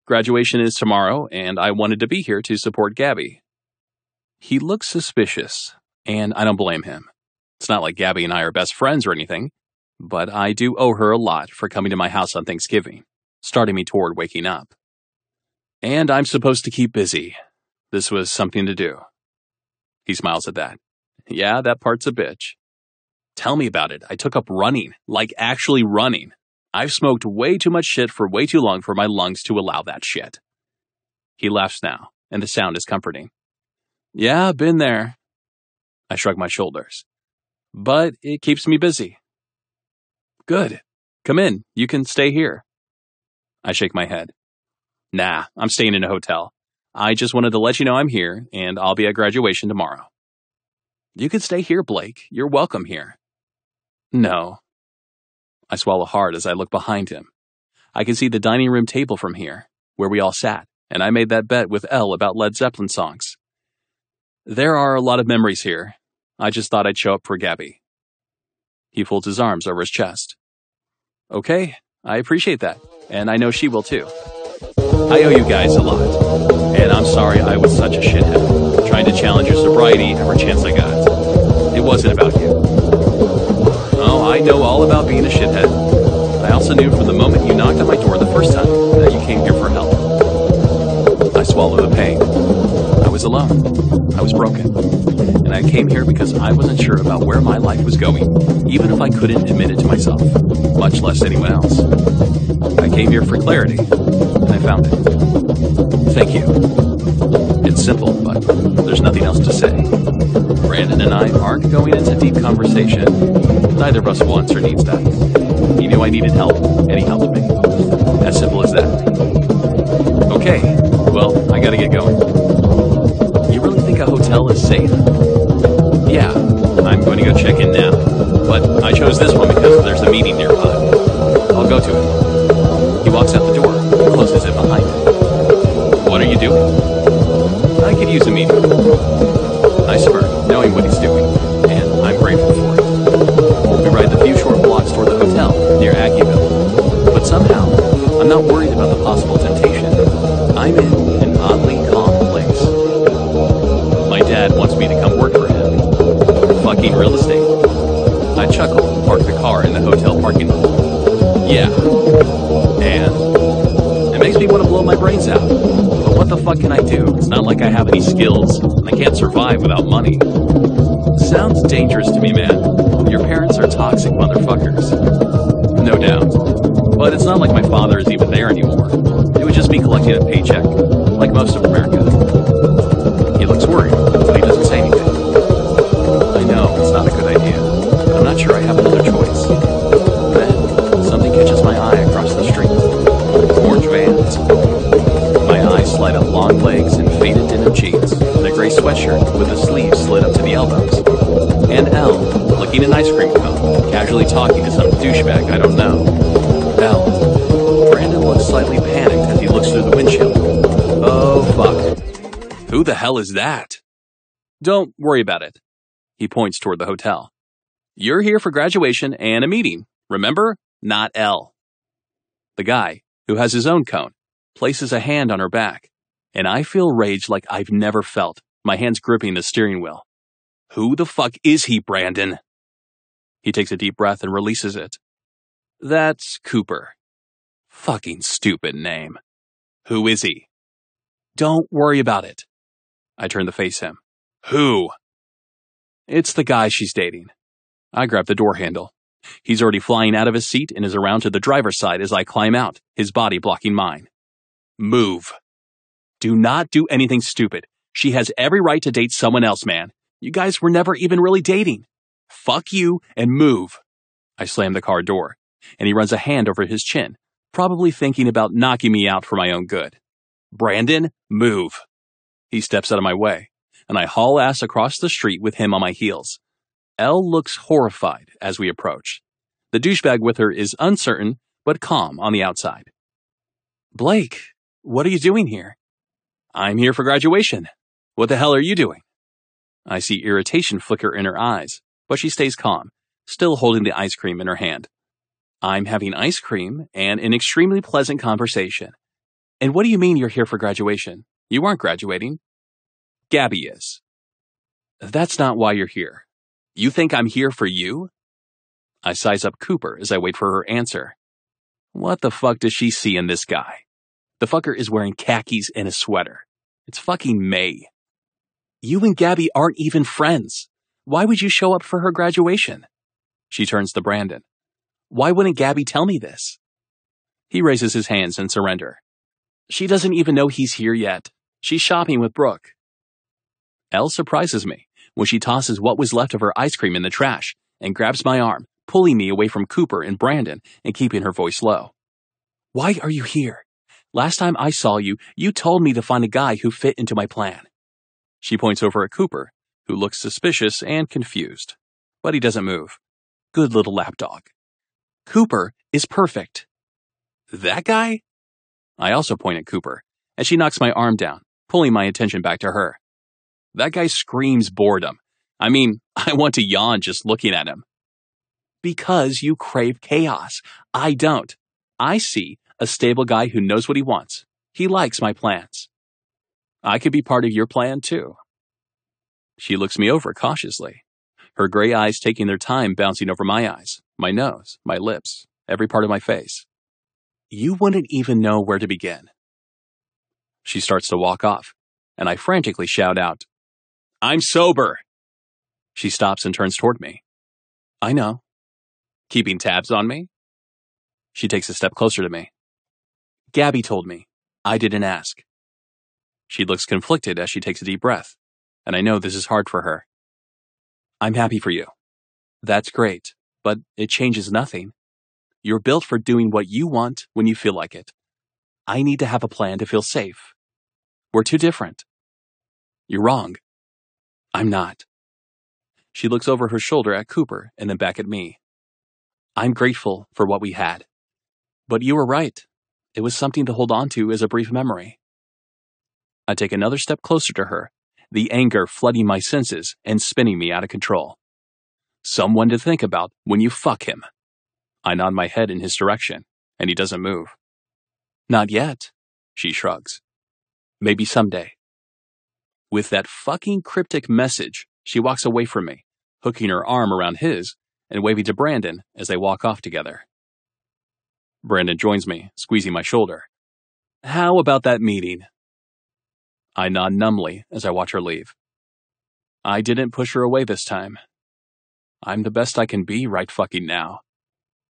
Graduation is tomorrow, and I wanted to be here to support Gabby. He looks suspicious, and I don't blame him. It's not like Gabby and I are best friends or anything, but I do owe her a lot for coming to my house on Thanksgiving, starting me toward waking up. And I'm supposed to keep busy. This was something to do. He smiles at that. Yeah, that part's a bitch. Tell me about it. I took up running, like actually running. I've smoked way too much shit for way too long for my lungs to allow that shit. He laughs now, and the sound is comforting. Yeah, been there. I shrug my shoulders. But it keeps me busy. Good. Come in. You can stay here. I shake my head. Nah, I'm staying in a hotel. I just wanted to let you know I'm here, and I'll be at graduation tomorrow. You can stay here, Blake. You're welcome here. No. I swallow hard as I look behind him. I can see the dining room table from here, where we all sat, and I made that bet with Elle about Led Zeppelin songs. There are a lot of memories here. I just thought I'd show up for Gabby. He folds his arms over his chest. Okay, I appreciate that, and I know she will too. I owe you guys a lot, and I'm sorry I was such a shithead, trying to challenge your sobriety every chance I got. It wasn't about you. Oh, I know all about being a shithead. I also knew from the moment you knocked on my door the first time that you came here for help. I swallow the pain. I was alone. I was broken. And I came here because I wasn't sure about where my life was going, even if I couldn't admit it to myself, much less anyone else. I came here for clarity, and I found it. Thank you. It's simple, but there's nothing else to say. Brandon and I aren't going into deep conversation. Neither of us wants or needs that. He knew I needed help, and he helped me. As simple as that. Okay, well, I gotta get going. You really think a hotel is safe? Yeah, I'm going to go check in now. But I chose this one because there's a meeting nearby. I'll go to it. He walks out the door and closes it behind him. What are you doing? I could use a meeting. I smirk, knowing what he's doing, and I'm grateful for it. We ride the few short blocks toward the hotel near Aggieville. But somehow, I'm not worried about the possible temptation. I'm in an oddly calm place. My dad wants me to come work for him. Fucking real estate. I chuckle and park the car in the hotel parking lot. Yeah. And it makes me want to blow my brains out. But what the fuck can I do? It's not like I have any skills, and I can't survive without money. Sounds dangerous to me, man. Your parents are toxic motherfuckers. No doubt. But it's not like my father is even there anymore. It would just be collecting a paycheck, like most of America. He looks worried, but he doesn't say anything. I know it's not a good idea, but I'm not sure I have another choice. Then, something catches my eye across the street. Orange vans. My eyes slide up long legs and faded denim jeans, and a gray sweatshirt with the sleeves slid up to the elbows. And Elle, licking an ice cream cone, casually talking to some douchebag I don't know. Elle. Brandon looks slightly panicked as he looks through the windshield. Oh, fuck. Who the hell is that? Don't worry about it. He points toward the hotel. You're here for graduation and a meeting. Remember? Not L. The guy, who has his own cone, places a hand on her back, and I feel rage like I've never felt, my hands gripping the steering wheel. Who the fuck is he, Brandon? He takes a deep breath and releases it. That's Cooper. Fucking stupid name. Who is he? Don't worry about it. I turn to face him. Who? It's the guy she's dating. I grab the door handle. He's already flying out of his seat and is around to the driver's side as I climb out, his body blocking mine. Move. Do not do anything stupid. She has every right to date someone else, man. You guys were never even really dating. Fuck you and move. I slam the car door, and he runs a hand over his chin, probably thinking about knocking me out for my own good. Brandon, move. He steps out of my way, and I haul ass across the street with him on my heels. Elle looks horrified as we approach. The douchebag with her is uncertain, but calm on the outside. Blake, what are you doing here? I'm here for graduation. What the hell are you doing? I see irritation flicker in her eyes, but she stays calm, still holding the ice cream in her hand. I'm having ice cream and an extremely pleasant conversation. And what do you mean you're here for graduation? You aren't graduating. Gabby is. That's not why you're here. You think I'm here for you? I size up Cooper as I wait for her answer. What the fuck does she see in this guy? The fucker is wearing khakis and a sweater. It's fucking May. You and Gabby aren't even friends. Why would you show up for her graduation? She turns to Brandon. Why wouldn't Gabby tell me this? He raises his hands in surrender. She doesn't even know he's here yet. She's shopping with Brooke. Elle surprises me when she tosses what was left of her ice cream in the trash and grabs my arm, pulling me away from Cooper and Brandon and keeping her voice low. Why are you here? Last time I saw you, you told me to find a guy who fit into my plan. She points over at Cooper, who looks suspicious and confused. But he doesn't move. Good little lapdog. Cooper is perfect. That guy? I also point at Cooper, as she knocks my arm down, pulling my attention back to her. That guy screams boredom. I mean, I want to yawn just looking at him. Because you crave chaos. I don't. I see a stable guy who knows what he wants. He likes my plans. I could be part of your plan, too. She looks me over cautiously, her gray eyes taking their time bouncing over my eyes, my nose, my lips, every part of my face. You wouldn't even know where to begin. She starts to walk off, and I frantically shout out, I'm sober! She stops and turns toward me. I know. Keeping tabs on me? She takes a step closer to me. Gabby told me. I didn't ask. She looks conflicted as she takes a deep breath, and I know this is hard for her. I'm happy for you. That's great, but it changes nothing. You're built for doing what you want when you feel like it. I need to have a plan to feel safe. We're too different. You're wrong. I'm not. She looks over her shoulder at Cooper and then back at me. I'm grateful for what we had. But you were right. It was something to hold on to as a brief memory. I take another step closer to her, the anger flooding my senses and spinning me out of control. Someone to think about when you fuck him. I nod my head in his direction, and he doesn't move. Not yet, she shrugs. Maybe someday. With that fucking cryptic message, she walks away from me, hooking her arm around his and waving to Brandon as they walk off together. Brandon joins me, squeezing my shoulder. How about that meeting? I nod numbly as I watch her leave. I didn't push her away this time. I'm the best I can be right fucking now.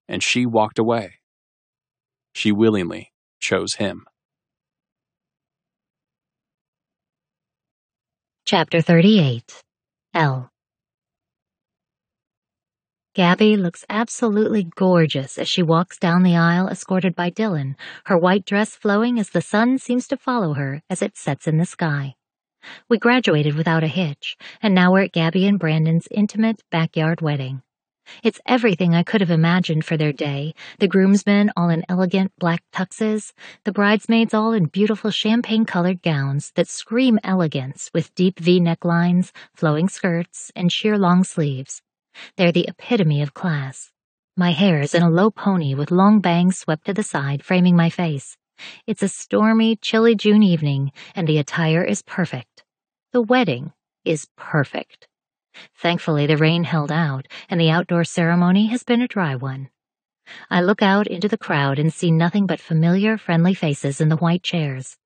And she walked away. She willingly chose him. Chapter 38. L. Gabby looks absolutely gorgeous as she walks down the aisle escorted by Dylan, her white dress flowing as the sun seems to follow her as it sets in the sky. We graduated without a hitch, and now we're at Gabby and Brandon's intimate backyard wedding. It's everything I could have imagined for their day, the groomsmen all in elegant black tuxes, the bridesmaids all in beautiful champagne-colored gowns that scream elegance with deep V necklines, flowing skirts, and sheer long sleeves. They're the epitome of class. My hair is in a low pony with long bangs swept to the side, framing my face. It's a stormy, chilly June evening, and the attire is perfect. The wedding is perfect. Thankfully, the rain held out, and the outdoor ceremony has been a dry one. I look out into the crowd and see nothing but familiar, friendly faces in the white chairs.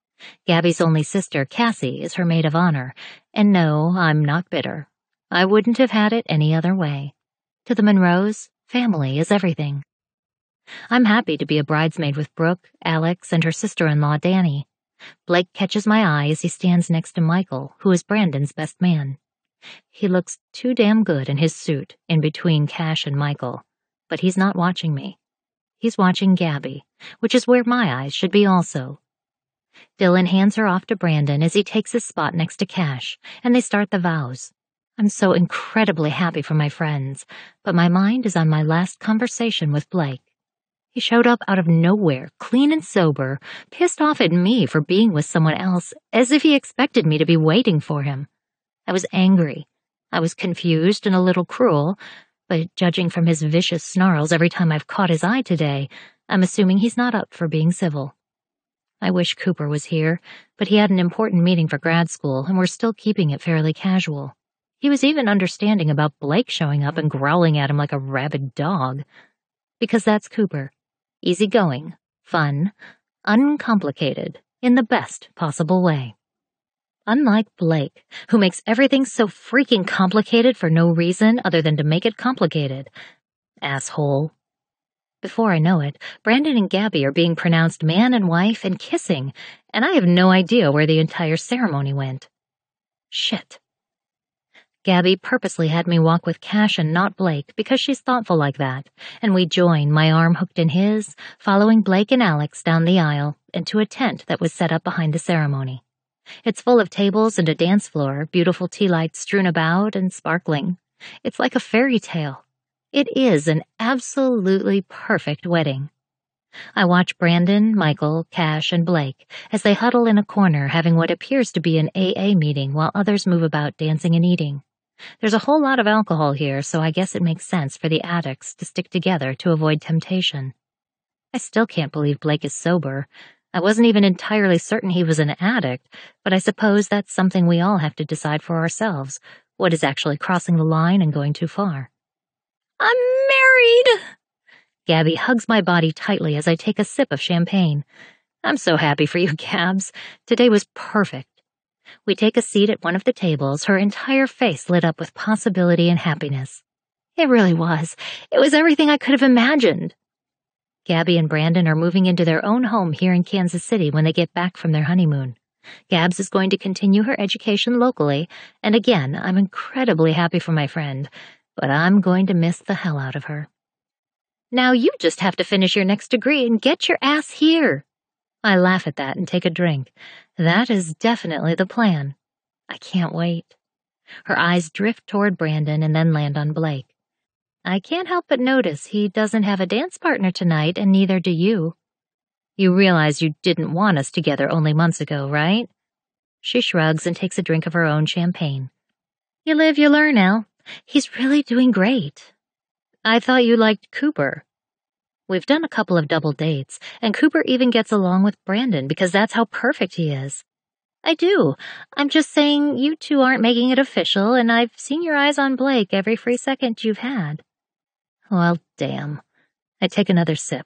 Gabby's only sister, Cassie, is her maid of honor, and no, I'm not bitter. I wouldn't have had it any other way. To the Monroes, family is everything. I'm happy to be a bridesmaid with Brooke, Alex, and her sister-in-law, Danny. Blake catches my eye as he stands next to Michael, who is Brandon's best man. He looks too damn good in his suit, in between Cash and Michael. But he's not watching me. He's watching Gabby, which is where my eyes should be also. Dylan hands her off to Brandon as he takes his spot next to Cash, and they start the vows. I'm so incredibly happy for my friends, but my mind is on my last conversation with Blake. He showed up out of nowhere, clean and sober, pissed off at me for being with someone else, as if he expected me to be waiting for him. I was angry. I was confused and a little cruel, but judging from his vicious snarls every time I've caught his eye today, I'm assuming he's not up for being civil. I wish Cooper was here, but he had an important meeting for grad school, and we're still keeping it fairly casual. He was even understanding about Blake showing up and growling at him like a rabid dog. Because that's Cooper. Easygoing, fun, uncomplicated, in the best possible way. Unlike Blake, who makes everything so freaking complicated for no reason other than to make it complicated. Asshole. Before I know it, Brandon and Gabby are being pronounced man and wife and kissing, and I have no idea where the entire ceremony went. Shit. Gabby purposely had me walk with Cash and not Blake because she's thoughtful like that, and we join, my arm hooked in his, following Blake and Alex down the aisle and to a tent that was set up behind the ceremony. It's full of tables and a dance floor, beautiful tea lights strewn about and sparkling. It's like a fairy tale. It is an absolutely perfect wedding. I watch Brandon, Michael, Cash, and Blake as they huddle in a corner having what appears to be an AA meeting while others move about dancing and eating. There's a whole lot of alcohol here, so I guess it makes sense for the addicts to stick together to avoid temptation. I still can't believe Blake is sober. I wasn't even entirely certain he was an addict, but I suppose that's something we all have to decide for ourselves, what is actually crossing the line and going too far. I'm married! Gabby hugs my body tightly as I take a sip of champagne. I'm so happy for you, Gabs. Today was perfect. We take a seat at one of the tables, her entire face lit up with possibility and happiness. It really was. It was everything I could have imagined. Gabby and Brandon are moving into their own home here in Kansas City when they get back from their honeymoon. Gabs is going to continue her education locally, and again, I'm incredibly happy for my friend, but I'm going to miss the hell out of her. Now you just have to finish your next degree and get your ass here. I laugh at that and take a drink. That is definitely the plan. I can't wait. Her eyes drift toward Brandon and then land on Blake. I can't help but notice he doesn't have a dance partner tonight, and neither do you. You realize you didn't want us together only months ago, right? She shrugs and takes a drink of her own champagne. You live, you learn, Al. He's really doing great. I thought you liked Cooper. We've done a couple of double dates, and Cooper even gets along with Brandon because that's how perfect he is. I do. I'm just saying you two aren't making it official, and I've seen your eyes on Blake every free second you've had. Well, damn. I take another sip.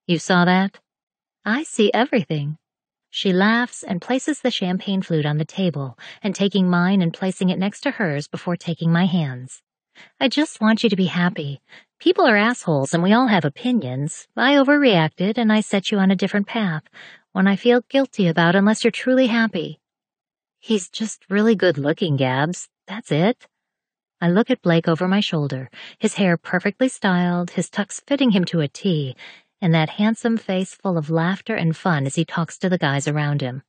You saw that? I see everything. She laughs and places the champagne flute on the table and taking mine and placing it next to hers before taking my hands. I just want you to be happy. People are assholes and we all have opinions. I overreacted and I set you on a different path, one I feel guilty about unless you're truly happy. He's just really good looking, Gabs. That's it. I look at Blake over my shoulder, his hair perfectly styled, his tux fitting him to a T, and that handsome face full of laughter and fun as he talks to the guys around him.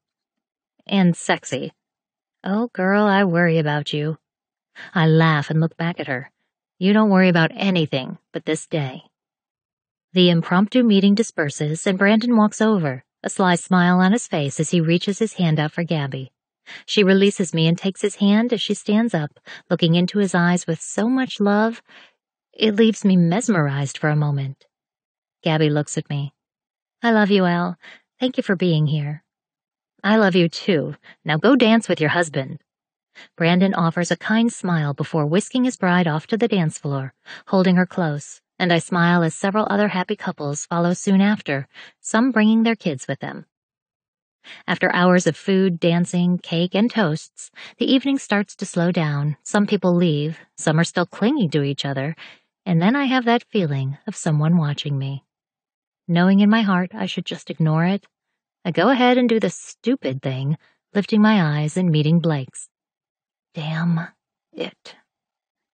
And sexy. Oh, girl, I worry about you. I laugh and look back at her. You don't worry about anything but this day. The impromptu meeting disperses and Brandon walks over, a sly smile on his face as he reaches his hand out for Gabby. She releases me and takes his hand as she stands up, looking into his eyes with so much love, It leaves me mesmerized for a moment. Gabby looks at me. I love you, Elle. Thank you for being here. I love you too. Now go dance with your husband. Brandon offers a kind smile before whisking his bride off to the dance floor, holding her close, and I smile as several other happy couples follow soon after, some bringing their kids with them. After hours of food, dancing, cake, and toasts, the evening starts to slow down. Some people leave, some are still clinging to each other, and then I have that feeling of someone watching me. Knowing in my heart I should just ignore it, I go ahead and do the stupid thing, lifting my eyes and meeting Blake's. Damn it.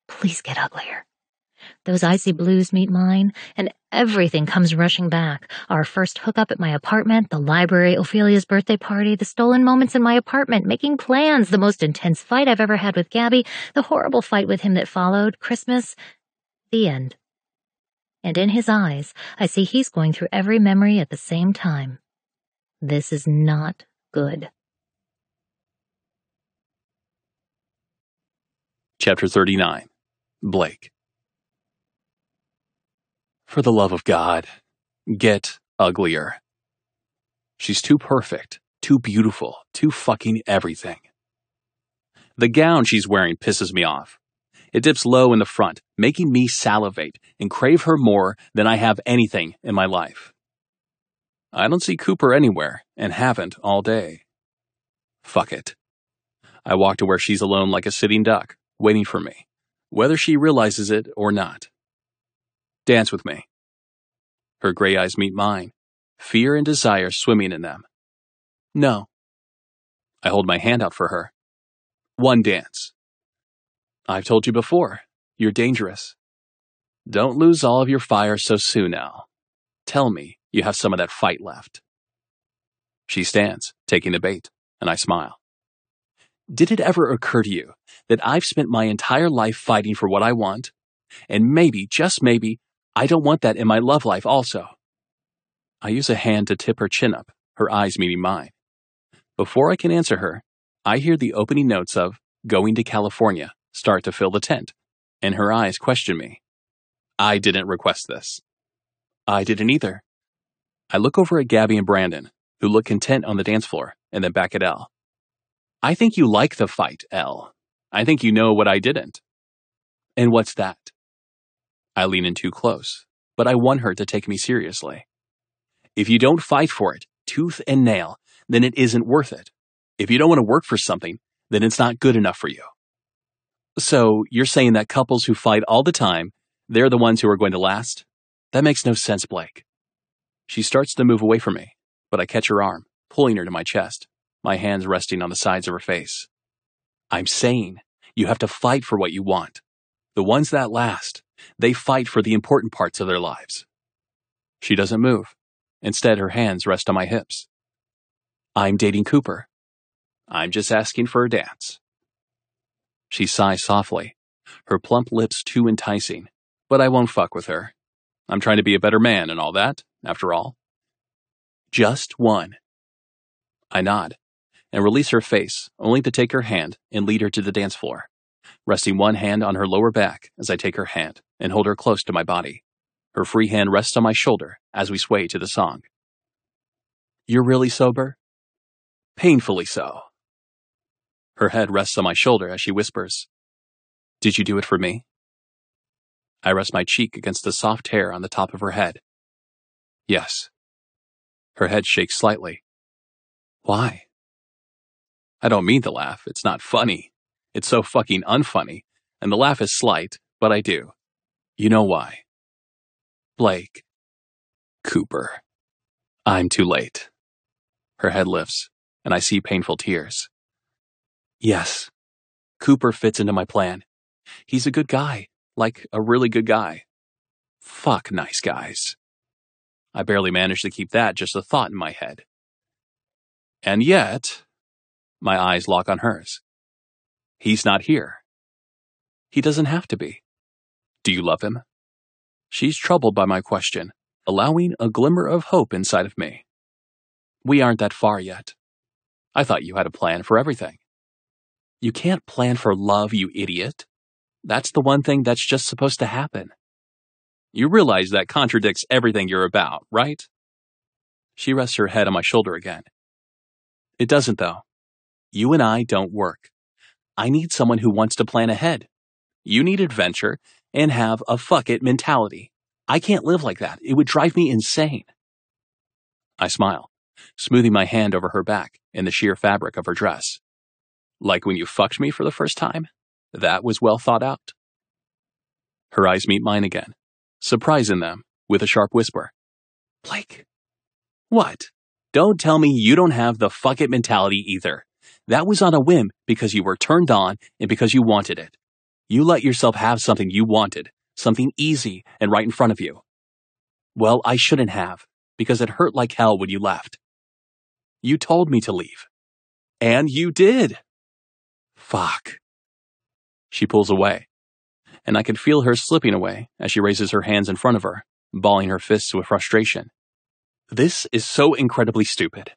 Please get uglier. Those icy blues meet mine, and everything comes rushing back. Our first hookup at my apartment, the library, Ophelia's birthday party, the stolen moments in my apartment, making plans, the most intense fight I've ever had with Gabby, the horrible fight with him that followed, Christmas, the end. And in his eyes, I see he's going through every memory at the same time. This is not good. Chapter 39. Blake. For the love of God, get uglier. She's too perfect, too beautiful, too fucking everything. The gown she's wearing pisses me off. It dips low in the front, making me salivate and crave her more than I have anything in my life. I don't see Cooper anywhere, and haven't all day. Fuck it. I walk to where she's alone like a sitting duck, waiting for me, whether she realizes it or not. Dance with me. Her gray eyes meet mine, fear and desire swimming in them. No. I hold my hand out for her. One dance. I've told you before, you're dangerous. Don't lose all of your fire so soon, Elle. Tell me you have some of that fight left. She stands, taking the bait, and I smile. Did it ever occur to you that I've spent my entire life fighting for what I want, and maybe, just maybe, I don't want that in my love life also? I use a hand to tip her chin up, her eyes meeting mine. Before I can answer her, I hear the opening notes of Going to California start to fill the tent, and her eyes question me. I didn't request this. I didn't either. I look over at Gabby and Brandon, who look content on the dance floor, and then back at Elle. I think you like the fight, Elle. I think you know what I didn't. And what's that? I lean in too close, but I want her to take me seriously. If you don't fight for it, tooth and nail, then it isn't worth it. If you don't want to work for something, then it's not good enough for you. So, you're saying that couples who fight all the time, they're the ones who are going to last? That makes no sense, Blake. She starts to move away from me, but I catch her arm, pulling her to my chest, my hands resting on the sides of her face. I'm saying you have to fight for what you want. The ones that last, they fight for the important parts of their lives. She doesn't move. Instead, her hands rest on my hips. I'm dating Cooper. I'm just asking for a dance. She sighs softly, her plump lips too enticing, but I won't fuck with her. I'm trying to be a better man and all that, after all. Just one. I nod and release her face, only to take her hand and lead her to the dance floor, resting one hand on her lower back as I take her hand and hold her close to my body. Her free hand rests on my shoulder as we sway to the song. You're really sober? Painfully so. Her head rests on my shoulder as she whispers, Did you do it for me? I rest my cheek against the soft hair on the top of her head. Yes. Her head shakes slightly. Why? I don't mean to laugh. It's not funny. It's so fucking unfunny, and the laugh is slight, but I do. You know why. Blake. Cooper. I'm too late. Her head lifts, and I see painful tears. Yes. Cooper fits into my plan. He's a good guy, like a really good guy. Fuck nice guys. I barely manage to keep that just a thought in my head. And yet, my eyes lock on hers. He's not here. He doesn't have to be. Do you love him? She's troubled by my question, allowing a glimmer of hope inside of me. We aren't that far yet. I thought you had a plan for everything. You can't plan for love, you idiot. That's the one thing that's just supposed to happen. You realize that contradicts everything you're about, right? She rests her head on my shoulder again. It doesn't, though. You and I don't work. I need someone who wants to plan ahead. You need adventure and have a fuck it mentality. I can't live like that. It would drive me insane. I smile, smoothing my hand over her back in the sheer fabric of her dress. Like when you fucked me for the first time? That was well thought out. Her eyes meet mine again, surprise in them with a sharp whisper. Blake. What? Don't tell me you don't have the fuck it mentality either. That was on a whim because you were turned on and because you wanted it. You let yourself have something you wanted, something easy and right in front of you. Well, I shouldn't have, because it hurt like hell when you left. You told me to leave. And you did. Fuck. She pulls away, and I can feel her slipping away as she raises her hands in front of her, balling her fists with frustration. This is so incredibly stupid.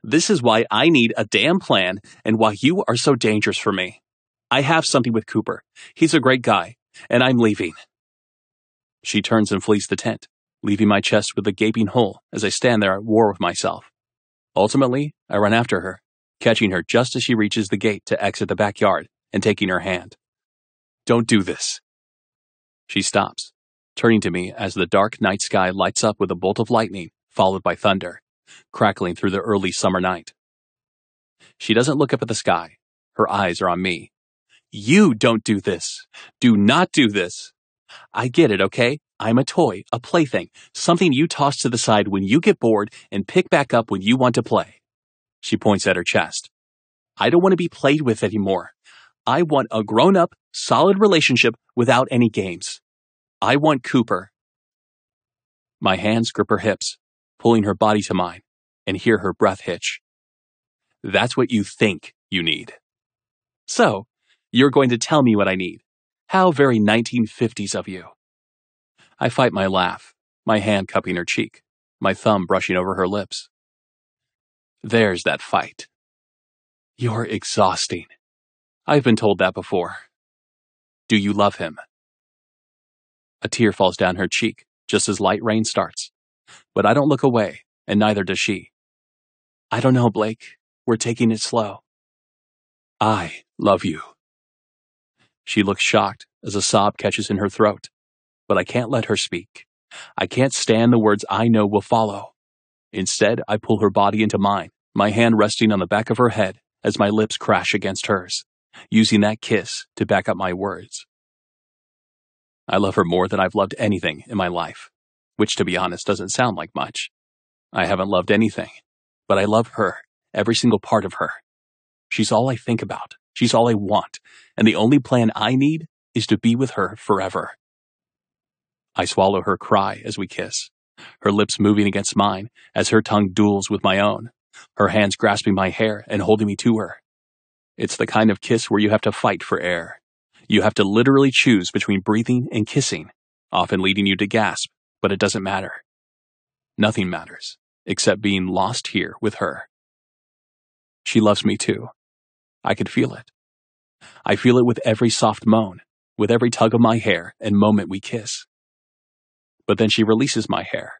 This is why I need a damn plan and why you are so dangerous for me. I have something with Cooper. He's a great guy, and I'm leaving. She turns and flees the tent, leaving my chest with a gaping hole as I stand there at war with myself. Ultimately, I run after her, catching her just as she reaches the gate to exit the backyard and taking her hand. Don't do this. She stops, turning to me as the dark night sky lights up with a bolt of lightning followed by thunder, crackling through the early summer night. She doesn't look up at the sky. Her eyes are on me. You don't do this. Do not do this. I get it, okay? I'm a toy, a plaything, something you toss to the side when you get bored and pick back up when you want to play. She points at her chest. I don't want to be played with anymore. I want a grown-up, solid relationship without any games. I want Cooper. My hands grip her hips, pulling her body to mine, and hear her breath hitch. That's what you think you need. So, you're going to tell me what I need. How very 1950s of you. I fight my laugh, my hand cupping her cheek, my thumb brushing over her lips. There's that fight. You're exhausting. I've been told that before. Do you love him? A tear falls down her cheek just as light rain starts, but I don't look away, and neither does she. I don't know, Blake. We're taking it slow. I love you. She looks shocked as a sob catches in her throat, but I can't let her speak. I can't stand the words I know will follow. Instead, I pull her body into mine, my hand resting on the back of her head as my lips crash against hers, using that kiss to back up my words. I love her more than I've loved anything in my life, which, to be honest, doesn't sound like much. I haven't loved anything, but I love her, every single part of her. She's all I think about. She's all I want, and the only plan I need is to be with her forever. I swallow her cry as we kiss, her lips moving against mine as her tongue duels with my own, her hands grasping my hair and holding me to her. It's the kind of kiss where you have to fight for air. You have to literally choose between breathing and kissing, often leading you to gasp, but it doesn't matter. Nothing matters, except being lost here with her. She loves me too. I could feel it. I feel it with every soft moan, with every tug of my hair and moment we kiss. But then she releases my hair,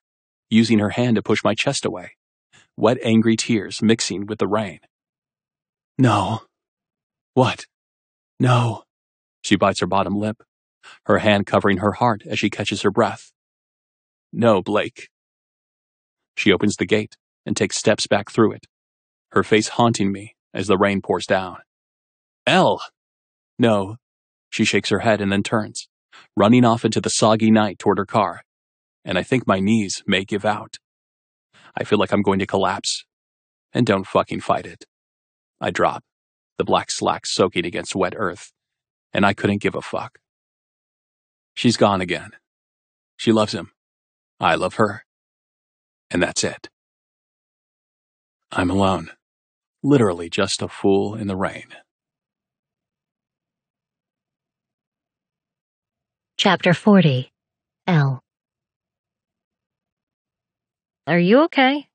using her hand to push my chest away, wet angry tears mixing with the rain. No. What? No. She bites her bottom lip, her hand covering her heart as she catches her breath. No, Blake. She opens the gate and takes steps back through it, her face haunting me as the rain pours down. Elle! No. She shakes her head and then turns, running off into the soggy night toward her car, and I think my knees may give out. I feel like I'm going to collapse, and don't fucking fight it. I drop, the black slacks soaking against wet earth, and I couldn't give a fuck. She's gone again. She loves him. I love her. And that's it. I'm alone. Literally just a fool in the rain. Chapter 40. L. Are you okay?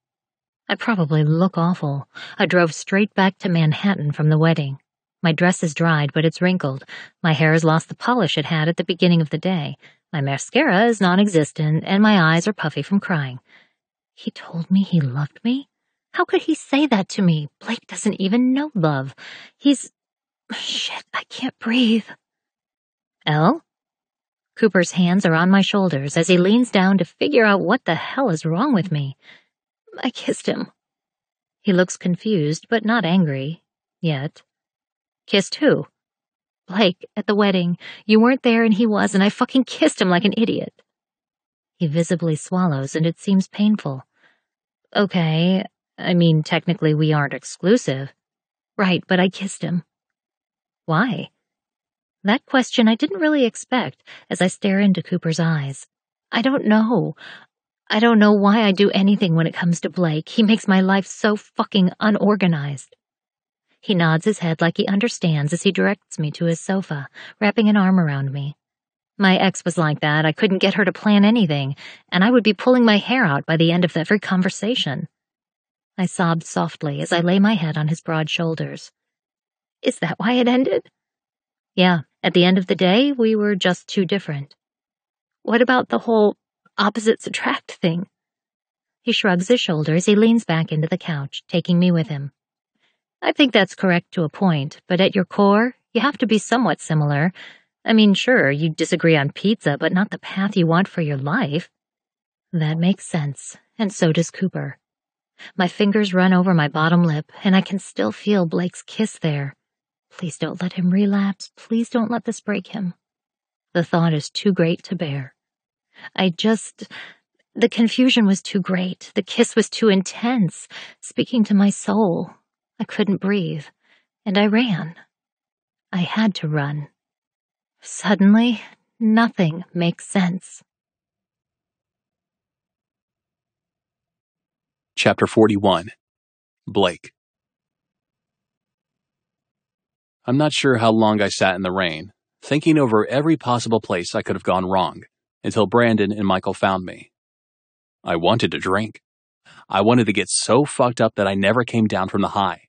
I probably look awful. I drove straight back to Manhattan from the wedding. My dress is dried, but it's wrinkled. My hair has lost the polish it had at the beginning of the day. My mascara is non-existent, and my eyes are puffy from crying. He told me he loved me? How could he say that to me? Blake doesn't even know love. Shit, I can't breathe. Elle? Cooper's hands are on my shoulders as he leans down to figure out what the hell is wrong with me. I kissed him. He looks confused, but not angry. Yet. Kissed who? Blake, at the wedding. You weren't there and he was, and I fucking kissed him like an idiot. He visibly swallows, and it seems painful. Okay, I mean, technically we aren't exclusive. Right, but I kissed him. Why? That question I didn't really expect as I stare into Cooper's eyes. I don't know. I don't know why I do anything when it comes to Blake. He makes my life so fucking unorganized. He nods his head like he understands as he directs me to his sofa, wrapping an arm around me. My ex was like that. I couldn't get her to plan anything, and I would be pulling my hair out by the end of every conversation. I sobbed softly as I lay my head on his broad shoulders. Is that why it ended? Yeah, at the end of the day, we were just too different. What about the whole opposites attract thing? He shrugs his shoulders. He leans back into the couch, taking me with him. I think that's correct to a point, but at your core, you have to be somewhat similar. I mean, sure, you disagree on pizza, but not the path you want for your life. That makes sense, and so does Cooper. My fingers run over my bottom lip, and I can still feel Blake's kiss there. Please don't let him relapse. Please don't let this break him. The thought is too great to bear. The confusion was too great. The kiss was too intense, speaking to my soul. I couldn't breathe, and I ran. I had to run. Suddenly, nothing makes sense. Chapter 41. Blake. I'm not sure how long I sat in the rain, thinking over every possible place I could have gone wrong, until Brandon and Michael found me. I wanted to drink. I wanted to get so fucked up that I never came down from the high,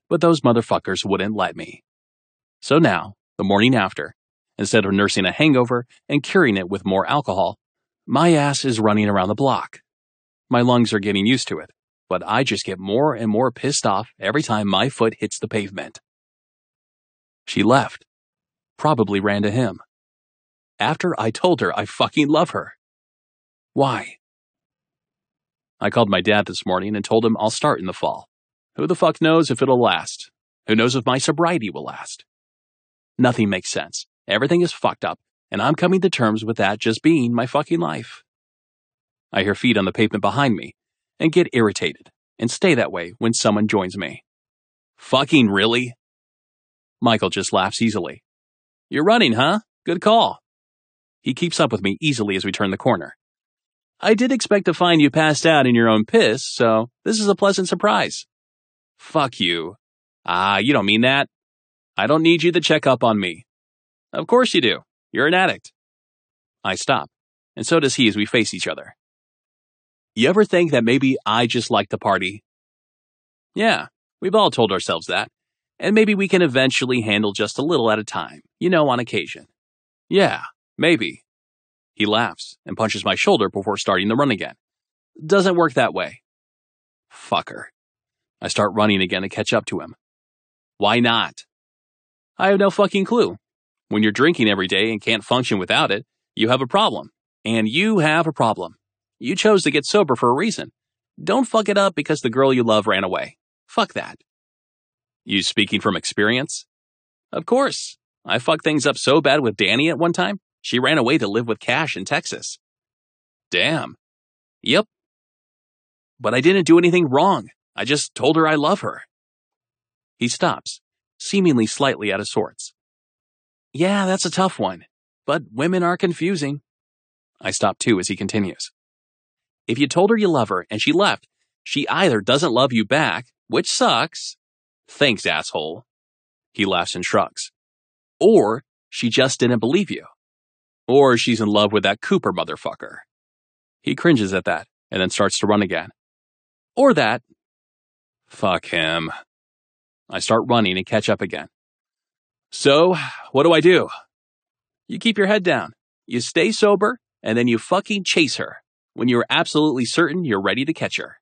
but those motherfuckers wouldn't let me. So now, the morning after, instead of nursing a hangover and curing it with more alcohol, my ass is running around the block. My lungs are getting used to it, but I just get more and more pissed off every time my foot hits the pavement. She left. Probably ran to him. After I told her I fucking love her. Why? I called my dad this morning and told him I'll start in the fall. Who the fuck knows if it'll last? Who knows if my sobriety will last? Nothing makes sense. Everything is fucked up, and I'm coming to terms with that just being my fucking life. I hear feet on the pavement behind me and get irritated and stay that way when someone joins me. Fucking really? Michael just laughs easily. You're running, huh? Good call. He keeps up with me easily as we turn the corner. I did expect to find you passed out in your own piss, so this is a pleasant surprise. Fuck you. You don't mean that. I don't need you to check up on me. Of course you do. You're an addict. I stop, and so does he as we face each other. You ever think that maybe I just like to party? Yeah, we've all told ourselves that. And maybe we can eventually handle just a little at a time, on occasion. Yeah, maybe. He laughs and punches my shoulder before starting the run again. Doesn't work that way. Fucker. I start running again to catch up to him. Why not? I have no fucking clue. When you're drinking every day and can't function without it, you have a problem. And you have a problem. You chose to get sober for a reason. Don't fuck it up because the girl you love ran away. Fuck that. You speaking from experience? Of course. I fucked things up so bad with Danny at one time, she ran away to live with Cash in Texas. Damn. Yep. But I didn't do anything wrong. I just told her I love her. He stops, seemingly slightly out of sorts. Yeah, that's a tough one. But women are confusing. I stop too as he continues. If you told her you love her and she left, she either doesn't love you back, which sucks. Thanks, asshole. He laughs and shrugs. Or she just didn't believe you. Or she's in love with that Cooper motherfucker. He cringes at that and then starts to run again. Or that. Fuck him. I start running and catch up again. So, what do? You keep your head down. You stay sober, and then you fucking chase her when you're absolutely certain you're ready to catch her.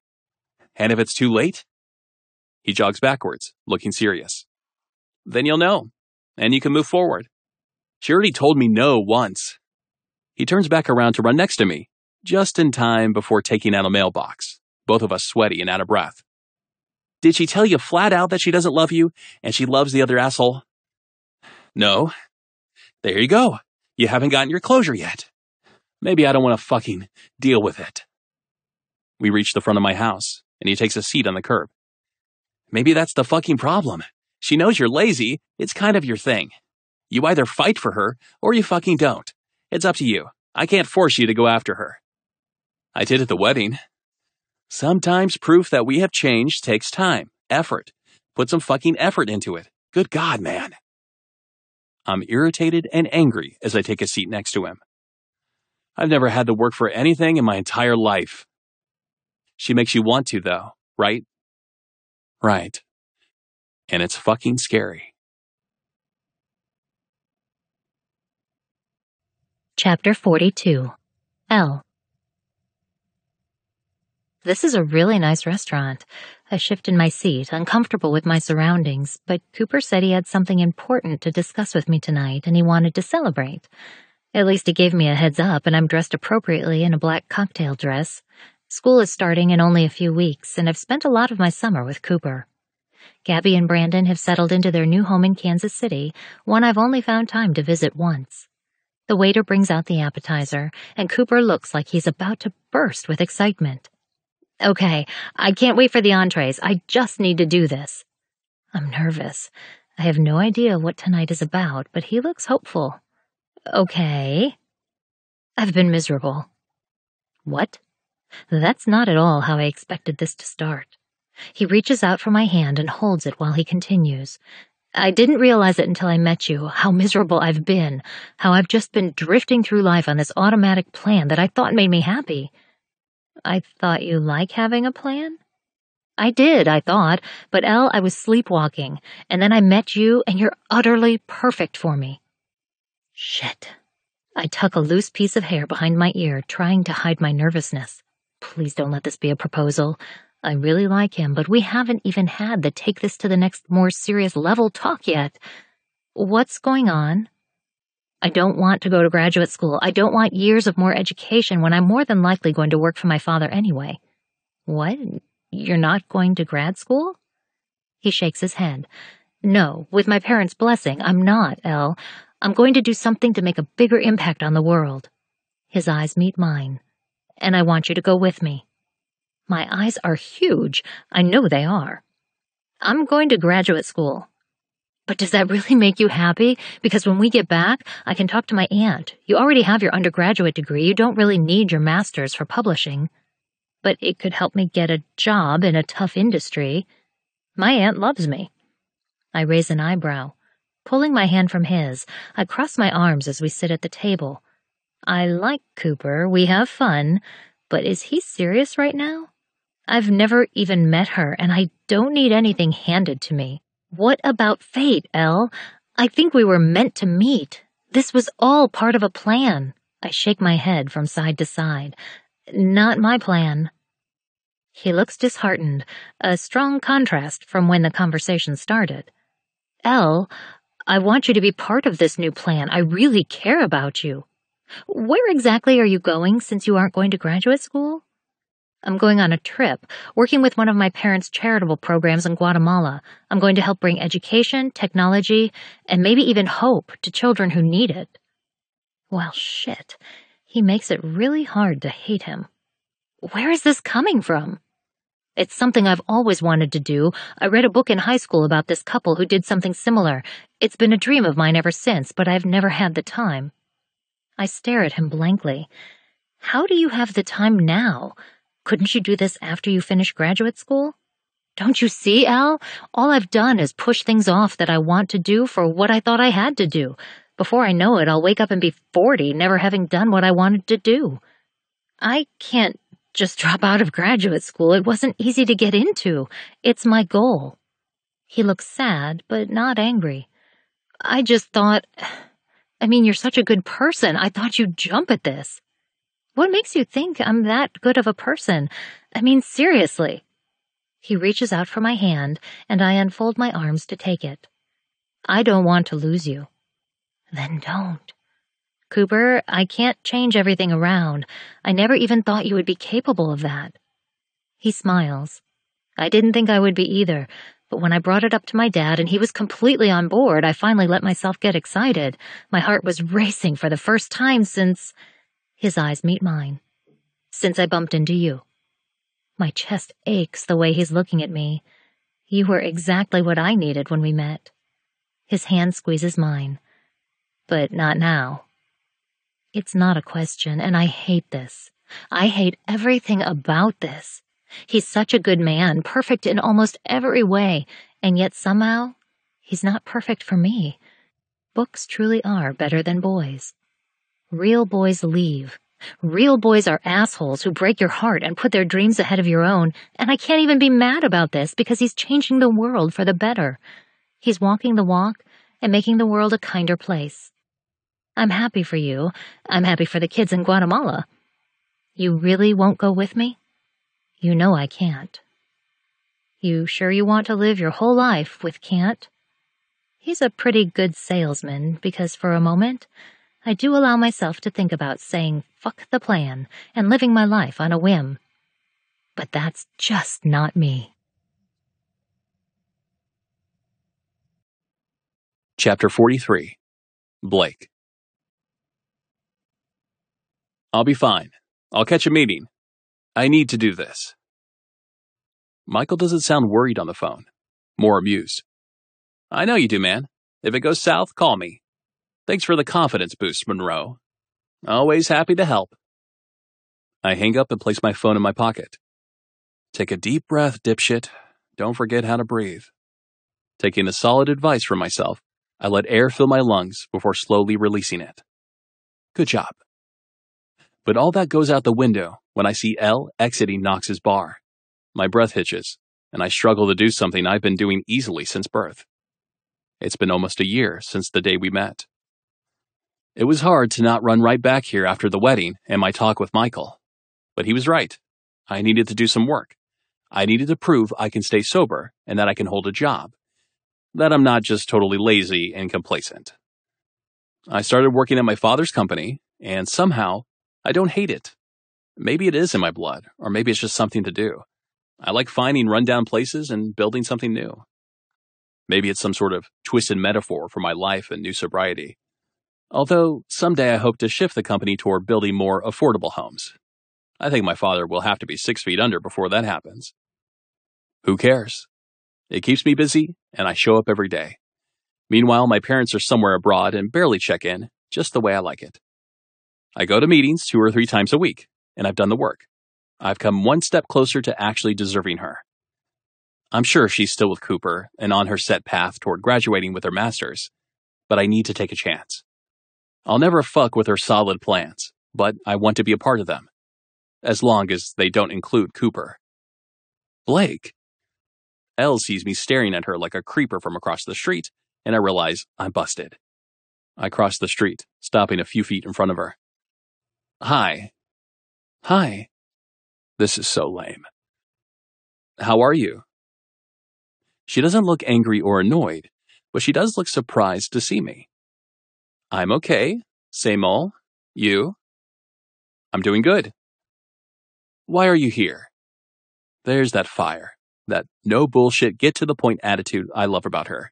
And if it's too late? He jogs backwards, looking serious. Then you'll know, and you can move forward. She already told me no once. He turns back around to run next to me, just in time before taking out a mailbox, both of us sweaty and out of breath. Did she tell you flat out that she doesn't love you, and she loves the other asshole? No. There you go. You haven't gotten your closure yet. Maybe I don't want to fucking deal with it. We reach the front of my house, and he takes a seat on the curb. Maybe that's the fucking problem. She knows you're lazy. It's kind of your thing. You either fight for her, or you fucking don't. It's up to you. I can't force you to go after her. I did at the wedding. Sometimes proof that we have changed takes time, effort. Put some fucking effort into it. Good God, man. I'm irritated and angry as I take a seat next to him. I've never had to work for anything in my entire life. She makes you want to, though, right? Right. And it's fucking scary. Chapter 42. L. This is a really nice restaurant. I shift in my seat, uncomfortable with my surroundings, but Cooper said he had something important to discuss with me tonight and he wanted to celebrate. At least he gave me a heads up and I'm dressed appropriately in a black cocktail dress. School is starting in only a few weeks and I've spent a lot of my summer with Cooper. Gabby and Brandon have settled into their new home in Kansas City, one I've only found time to visit once. The waiter brings out the appetizer, and Cooper looks like he's about to burst with excitement. Okay, I can't wait for the entrees. I just need to do this. I'm nervous. I have no idea what tonight is about, but he looks hopeful. Okay. I've been miserable. What? That's not at all how I expected this to start. He reaches out for my hand and holds it while he continues. I didn't realize it until I met you, how miserable I've been, how I've just been drifting through life on this automatic plan that I thought made me happy. I thought you like having a plan? I did, I thought, but Elle, I was sleepwalking, and then I met you, and you're utterly perfect for me. Shit. I tuck a loose piece of hair behind my ear, trying to hide my nervousness. Please don't let this be a proposal. I really like him, but we haven't even had the take this to the next more serious level talk yet. What's going on? I don't want to go to graduate school. I don't want years of more education when I'm more than likely going to work for my father anyway. What? You're not going to grad school? He shakes his head. No, with my parents' blessing, I'm not, Elle. I'm going to do something to make a bigger impact on the world. His eyes meet mine. And I want you to go with me. My eyes are huge. I know they are. I'm going to graduate school. But does that really make you happy? Because when we get back, I can talk to my aunt. You already have your undergraduate degree. You don't really need your master's for publishing. But it could help me get a job in a tough industry. My aunt loves me. I raise an eyebrow. Pulling my hand from his, I cross my arms as we sit at the table. I like Cooper. We have fun. But is he serious right now? I've never even met her, and I don't need anything handed to me. What about fate, Elle? I think we were meant to meet. This was all part of a plan. I shake my head from side to side. Not my plan. He looks disheartened, a strong contrast from when the conversation started. Elle, I want you to be part of this new plan. I really care about you. Where exactly are you going since you aren't going to graduate school? I'm going on a trip, working with one of my parents' charitable programs in Guatemala. I'm going to help bring education, technology, and maybe even hope to children who need it. Well, shit. He makes it really hard to hate him. Where is this coming from? It's something I've always wanted to do. I read a book in high school about this couple who did something similar. It's been a dream of mine ever since, but I've never had the time. I stare at him blankly. How do you have the time now? Couldn't you do this after you finish graduate school? Don't you see, Al? All I've done is push things off that I want to do for what I thought I had to do. Before I know it, I'll wake up and be 40, never having done what I wanted to do. I can't just drop out of graduate school. It wasn't easy to get into. It's my goal. He looks sad, but not angry. I just thought... I mean, you're such a good person. I thought you'd jump at this. What makes you think I'm that good of a person? I mean, seriously. He reaches out for my hand, and I unfold my arms to take it. I don't want to lose you. Then don't. Cooper, I can't change everything around. I never even thought you would be capable of that. He smiles. I didn't think I would be either, but when I brought it up to my dad and he was completely on board, I finally let myself get excited. My heart was racing for the first time since... His eyes meet mine. Since I bumped into you. My chest aches the way he's looking at me. You were exactly what I needed when we met. His hand squeezes mine. But not now. It's not a question, and I hate this. I hate everything about this. He's such a good man, perfect in almost every way, and yet somehow, he's not perfect for me. Books truly are better than boys. Real boys leave. Real boys are assholes who break your heart and put their dreams ahead of your own, and I can't even be mad about this because he's changing the world for the better. He's walking the walk and making the world a kinder place. I'm happy for you. I'm happy for the kids in Guatemala. You really won't go with me? You know I can't. You sure you want to live your whole life with can't? He's a pretty good salesman because for a moment, I do allow myself to think about saying fuck the plan and living my life on a whim. But that's just not me. Chapter 43. Blake. I'll be fine. I'll catch a meeting. I need to do this. Michael doesn't sound worried on the phone. More amused. I know you do, man. If it goes south, call me. Thanks for the confidence boost, Monroe. Always happy to help. I hang up and place my phone in my pocket. Take a deep breath, dipshit. Don't forget how to breathe. Taking a solid advice from myself, I let air fill my lungs before slowly releasing it. Good job. But all that goes out the window when I see Elle exiting Knox's bar. My breath hitches, and I struggle to do something I've been doing easily since birth. It's been almost a year since the day we met. It was hard to not run right back here after the wedding and my talk with Michael. But he was right. I needed to do some work. I needed to prove I can stay sober and that I can hold a job. That I'm not just totally lazy and complacent. I started working at my father's company, and somehow, I don't hate it. Maybe it is in my blood, or maybe it's just something to do. I like finding rundown places and building something new. Maybe it's some sort of twisted metaphor for my life and new sobriety. Although, someday I hope to shift the company toward building more affordable homes. I think my father will have to be 6 feet under before that happens. Who cares? It keeps me busy, and I show up every day. Meanwhile, my parents are somewhere abroad and barely check in, just the way I like it. I go to meetings 2 or 3 times a week, and I've done the work. I've come one step closer to actually deserving her. I'm sure she's still with Cooper and on her set path toward graduating with her master's, but I need to take a chance. I'll never fuck with her solid plans, but I want to be a part of them, as long as they don't include Cooper. Blake. Elle sees me staring at her like a creeper from across the street, and I realize I'm busted. I cross the street, stopping a few feet in front of her. Hi. Hi. This is so lame. How are you? She doesn't look angry or annoyed, but she does look surprised to see me. I'm okay. Same ol'. You? I'm doing good. Why are you here? There's that fire, that no bullshit get to the point attitude I love about her.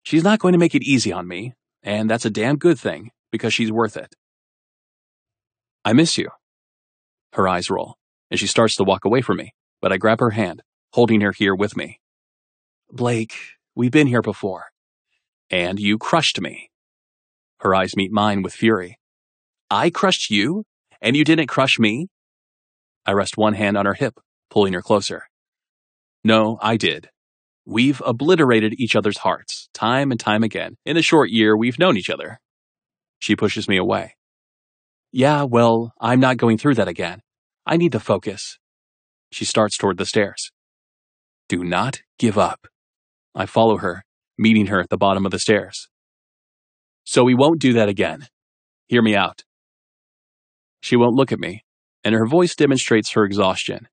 She's not going to make it easy on me, and that's a damn good thing, because she's worth it. I miss you. Her eyes roll, and she starts to walk away from me, but I grab her hand, holding her here with me. Blake, we've been here before. And you crushed me. Her eyes meet mine with fury. I crushed you, and you didn't crush me? I rest one hand on her hip, pulling her closer. No, I did. We've obliterated each other's hearts, time and time again, in the short year we've known each other. She pushes me away. Yeah, well, I'm not going through that again. I need to focus. She starts toward the stairs. Do not give up. I follow her, meeting her at the bottom of the stairs. So we won't do that again. Hear me out. She won't look at me, and her voice demonstrates her exhaustion.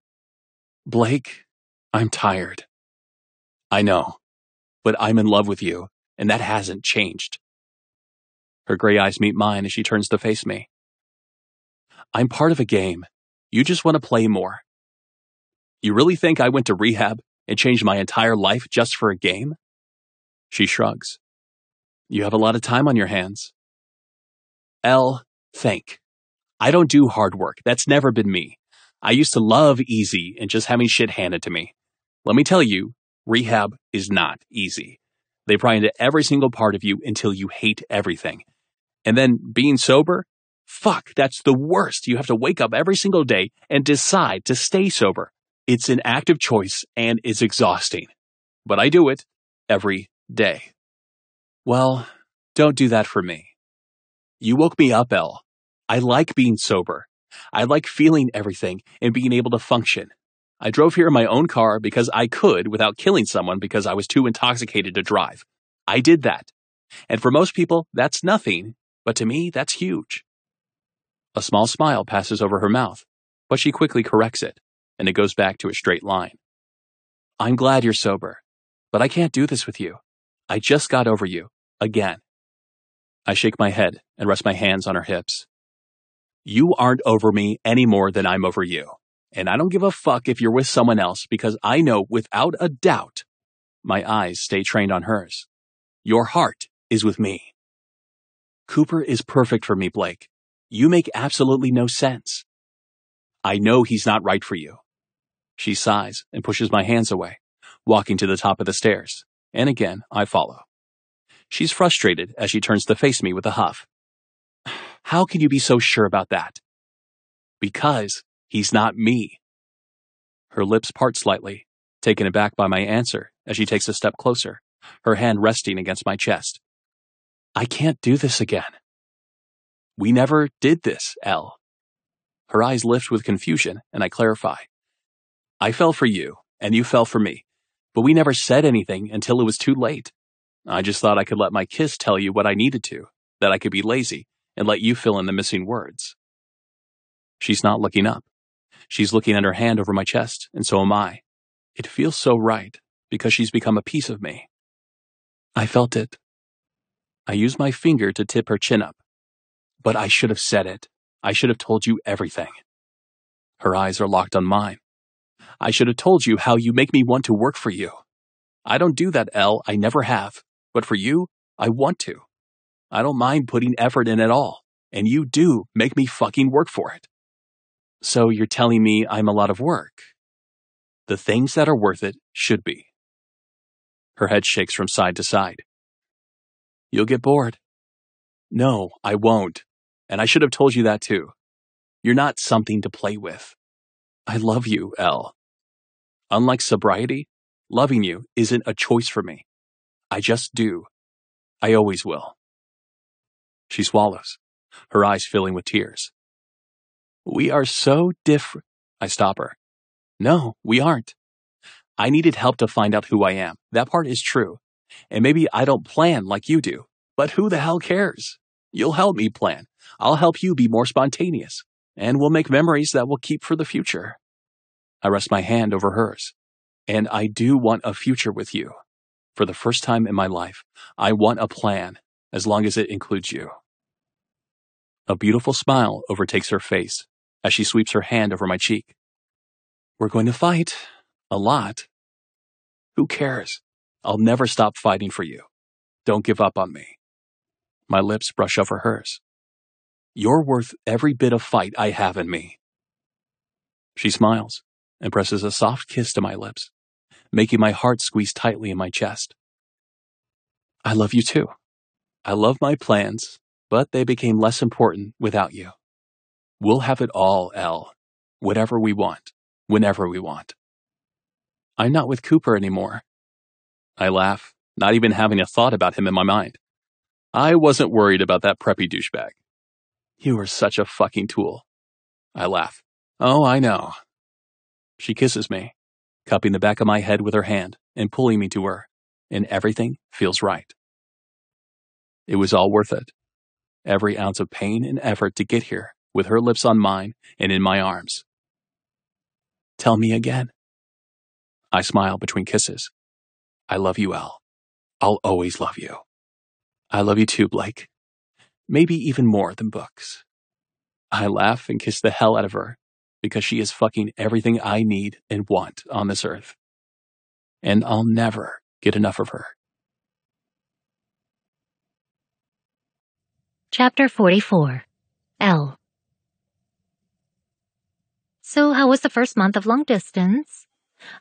Blake, I'm tired. I know, but I'm in love with you, and that hasn't changed. Her gray eyes meet mine as she turns to face me. I'm part of a game. You just want to play more. You really think I went to rehab and changed my entire life just for a game? She shrugs. You have a lot of time on your hands. Elle, think. I don't do hard work. That's never been me. I used to love easy and just having shit handed to me. Let me tell you, rehab is not easy. They pry into every single part of you until you hate everything. And then being sober? Fuck, that's the worst. You have to wake up every single day and decide to stay sober. It's an active choice and it's exhausting. But I do it every day. Well, don't do that for me. You woke me up, Elle. I like being sober. I like feeling everything and being able to function. I drove here in my own car because I could without killing someone because I was too intoxicated to drive. I did that. And for most people, that's nothing. But to me, that's huge. A small smile passes over her mouth, but she quickly corrects it, and it goes back to a straight line. I'm glad you're sober, but I can't do this with you. I just got over you, again. I shake my head and rest my hands on her hips. You aren't over me any more than I'm over you, and I don't give a fuck if you're with someone else because I know without a doubt, my eyes stay trained on hers. Your heart is with me. Cooper is perfect for me, Blake. You make absolutely no sense. I know he's not right for you. She sighs and pushes my hands away, walking to the top of the stairs, and again I follow. She's frustrated as she turns to face me with a huff. How can you be so sure about that? Because he's not me. Her lips part slightly, taken aback by my answer as she takes a step closer, her hand resting against my chest. I can't do this again. We never did this, Elle. Her eyes lift with confusion, and I clarify. I fell for you, and you fell for me, but we never said anything until it was too late. I just thought I could let my kiss tell you what I needed to, that I could be lazy, and let you fill in the missing words. She's not looking up. She's looking at her hand over my chest, and so am I. It feels so right, because she's become a piece of me. I felt it. I used my finger to tip her chin up. But I should have said it. I should have told you everything. Her eyes are locked on mine. I should have told you how you make me want to work for you. I don't do that, Elle. I never have. But for you, I want to. I don't mind putting effort in at all. And you do make me fucking work for it. So you're telling me I'm a lot of work? The things that are worth it should be. Her head shakes from side to side. You'll get bored. No, I won't. And I should have told you that too. You're not something to play with. I love you, Elle. Unlike sobriety, loving you isn't a choice for me. I just do. I always will. She swallows, her eyes filling with tears. We are so different. I stop her. No, we aren't. I needed help to find out who I am. That part is true. And maybe I don't plan like you do. But who the hell cares? You'll help me plan. I'll help you be more spontaneous. And we'll make memories that we'll keep for the future. I rest my hand over hers. And I do want a future with you. For the first time in my life, I want a plan, as long as it includes you. A beautiful smile overtakes her face as she sweeps her hand over my cheek. We're going to fight. A lot. Who cares? I'll never stop fighting for you. Don't give up on me. My lips brush over hers. You're worth every bit of fight I have in me. She smiles and presses a soft kiss to my lips, making my heart squeeze tightly in my chest. I love you too. I love my plans, but they became less important without you. We'll have it all, Elle. Whatever we want, whenever we want. I'm not with Cooper anymore. I laugh, not even having a thought about him in my mind. I wasn't worried about that preppy douchebag. You are such a fucking tool. I laugh. Oh, I know. She kisses me, cupping the back of my head with her hand and pulling me to her, and everything feels right. It was all worth it. Every ounce of pain and effort to get here, with her lips on mine and in my arms. Tell me again. I smile between kisses. I love you, Elle. I'll always love you. I love you too, Blake. Maybe even more than books. I laugh and kiss the hell out of her, because she is fucking everything I need and want on this earth. And I'll never get enough of her. Chapter 44. L. So how was the first month of long distance?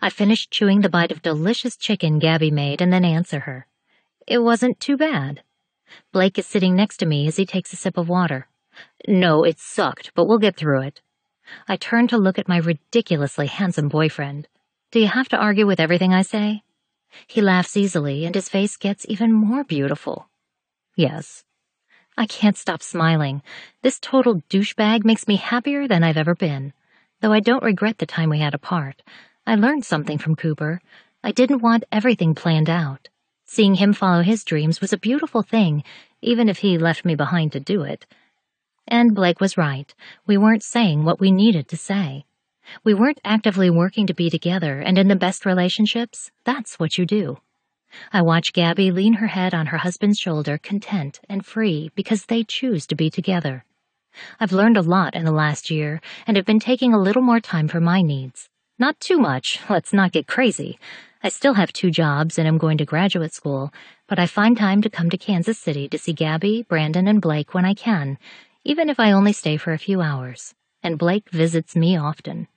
I finished chewing the bite of delicious chicken Gabby made and then answer her. It wasn't too bad. Blake is sitting next to me as he takes a sip of water. No, it sucked, but we'll get through it. I turn to look at my ridiculously handsome boyfriend. Do you have to argue with everything I say? He laughs easily, and his face gets even more beautiful. Yes. I can't stop smiling. This total douchebag makes me happier than I've ever been. Though I don't regret the time we had apart. I learned something from Cooper. I didn't want everything planned out. Seeing him follow his dreams was a beautiful thing, even if he left me behind to do it. And Blake was right. We weren't saying what we needed to say. We weren't actively working to be together, and in the best relationships, that's what you do. I watch Gabby lean her head on her husband's shoulder, content and free, because they choose to be together. I've learned a lot in the last year, and have been taking a little more time for my needs. Not too much, let's not get crazy. I still have 2 jobs and am going to graduate school, but I find time to come to Kansas City to see Gabby, Brandon, and Blake when I can, even if I only stay for a few hours. And Blake visits me often.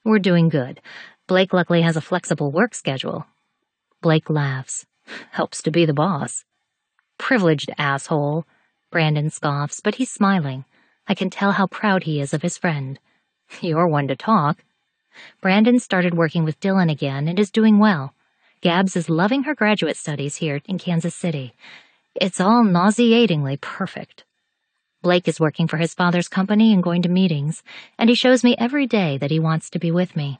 We're doing good. Blake luckily has a flexible work schedule. Blake laughs. Helps to be the boss. Privileged asshole. Brandon scoffs, but he's smiling. I can tell how proud he is of his friend. You're one to talk. Brandon started working with Dylan again and is doing well. Gabs is loving her graduate studies here in Kansas City. It's all nauseatingly perfect. Blake is working for his father's company and going to meetings, and he shows me every day that he wants to be with me.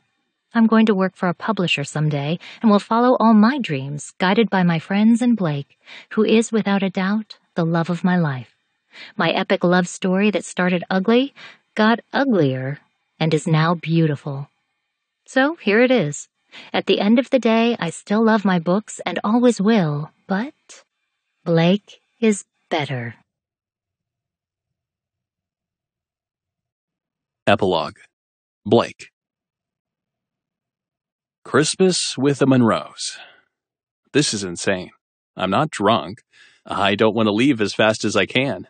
I'm going to work for a publisher someday and will follow all my dreams, guided by my friends and Blake, who is, without a doubt, the love of my life. My epic love story that started ugly got uglier and is now beautiful. So here it is. At the end of the day, I still love my books and always will, but Blake is better. Epilogue. Blake. Christmas with the Monroes. This is insane. I'm not drunk. I don't want to leave as fast as I can.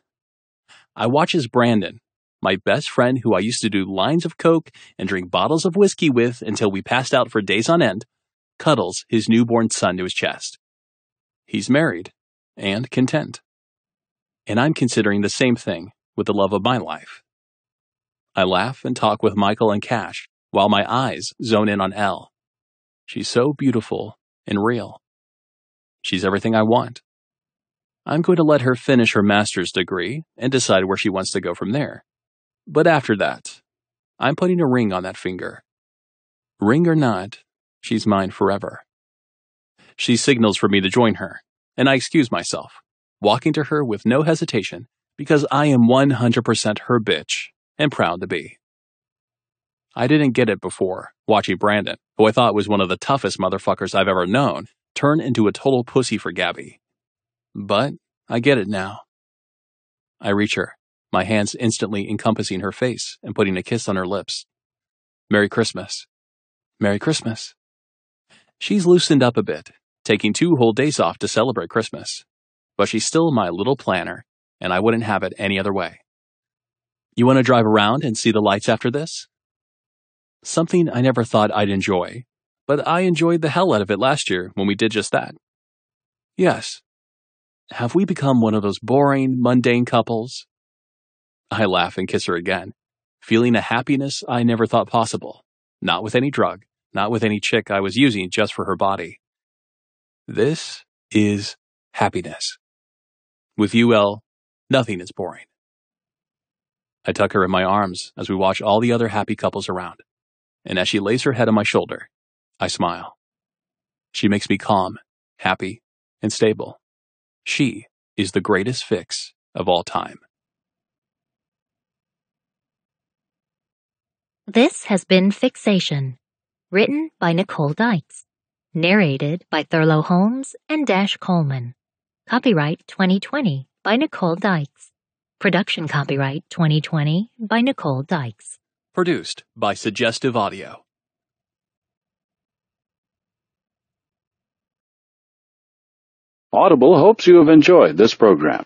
I watch as Brandon, my best friend who I used to do lines of coke and drink bottles of whiskey with until we passed out for days on end, cuddles his newborn son to his chest. He's married and content. And I'm considering the same thing with the love of my life. I laugh and talk with Michael and Cash while my eyes zone in on Elle. She's so beautiful and real. She's everything I want. I'm going to let her finish her master's degree and decide where she wants to go from there. But after that, I'm putting a ring on that finger. Ring or not, she's mine forever. She signals for me to join her, and I excuse myself, walking to her with no hesitation because I am 100% her bitch and proud to be. I didn't get it before, watching Brandon, who I thought was one of the toughest motherfuckers I've ever known, turn into a total pussy for Gabby. But I get it now. I reach her, my hands instantly encompassing her face and putting a kiss on her lips. Merry Christmas. Merry Christmas. She's loosened up a bit, taking 2 whole days off to celebrate Christmas. But she's still my little planner, and I wouldn't have it any other way. You want to drive around and see the lights after this? Something I never thought I'd enjoy, but I enjoyed the hell out of it last year when we did just that. Yes. Have we become one of those boring, mundane couples? I laugh and kiss her again, feeling a happiness I never thought possible. Not with any drug, not with any chick I was using just for her body. This is happiness. With you, Elle, nothing is boring. I tuck her in my arms as we watch all the other happy couples around. And as she lays her head on my shoulder, I smile. She makes me calm, happy, and stable. She is the greatest fix of all time. This has been Fixation, written by Nicole Dykes, narrated by Thurlow Holmes and Dash Coleman. Copyright 2020 by Nicole Dykes. Production copyright 2020 by Nicole Dykes. Produced by Suggestive Audio. Audible hopes you have enjoyed this program.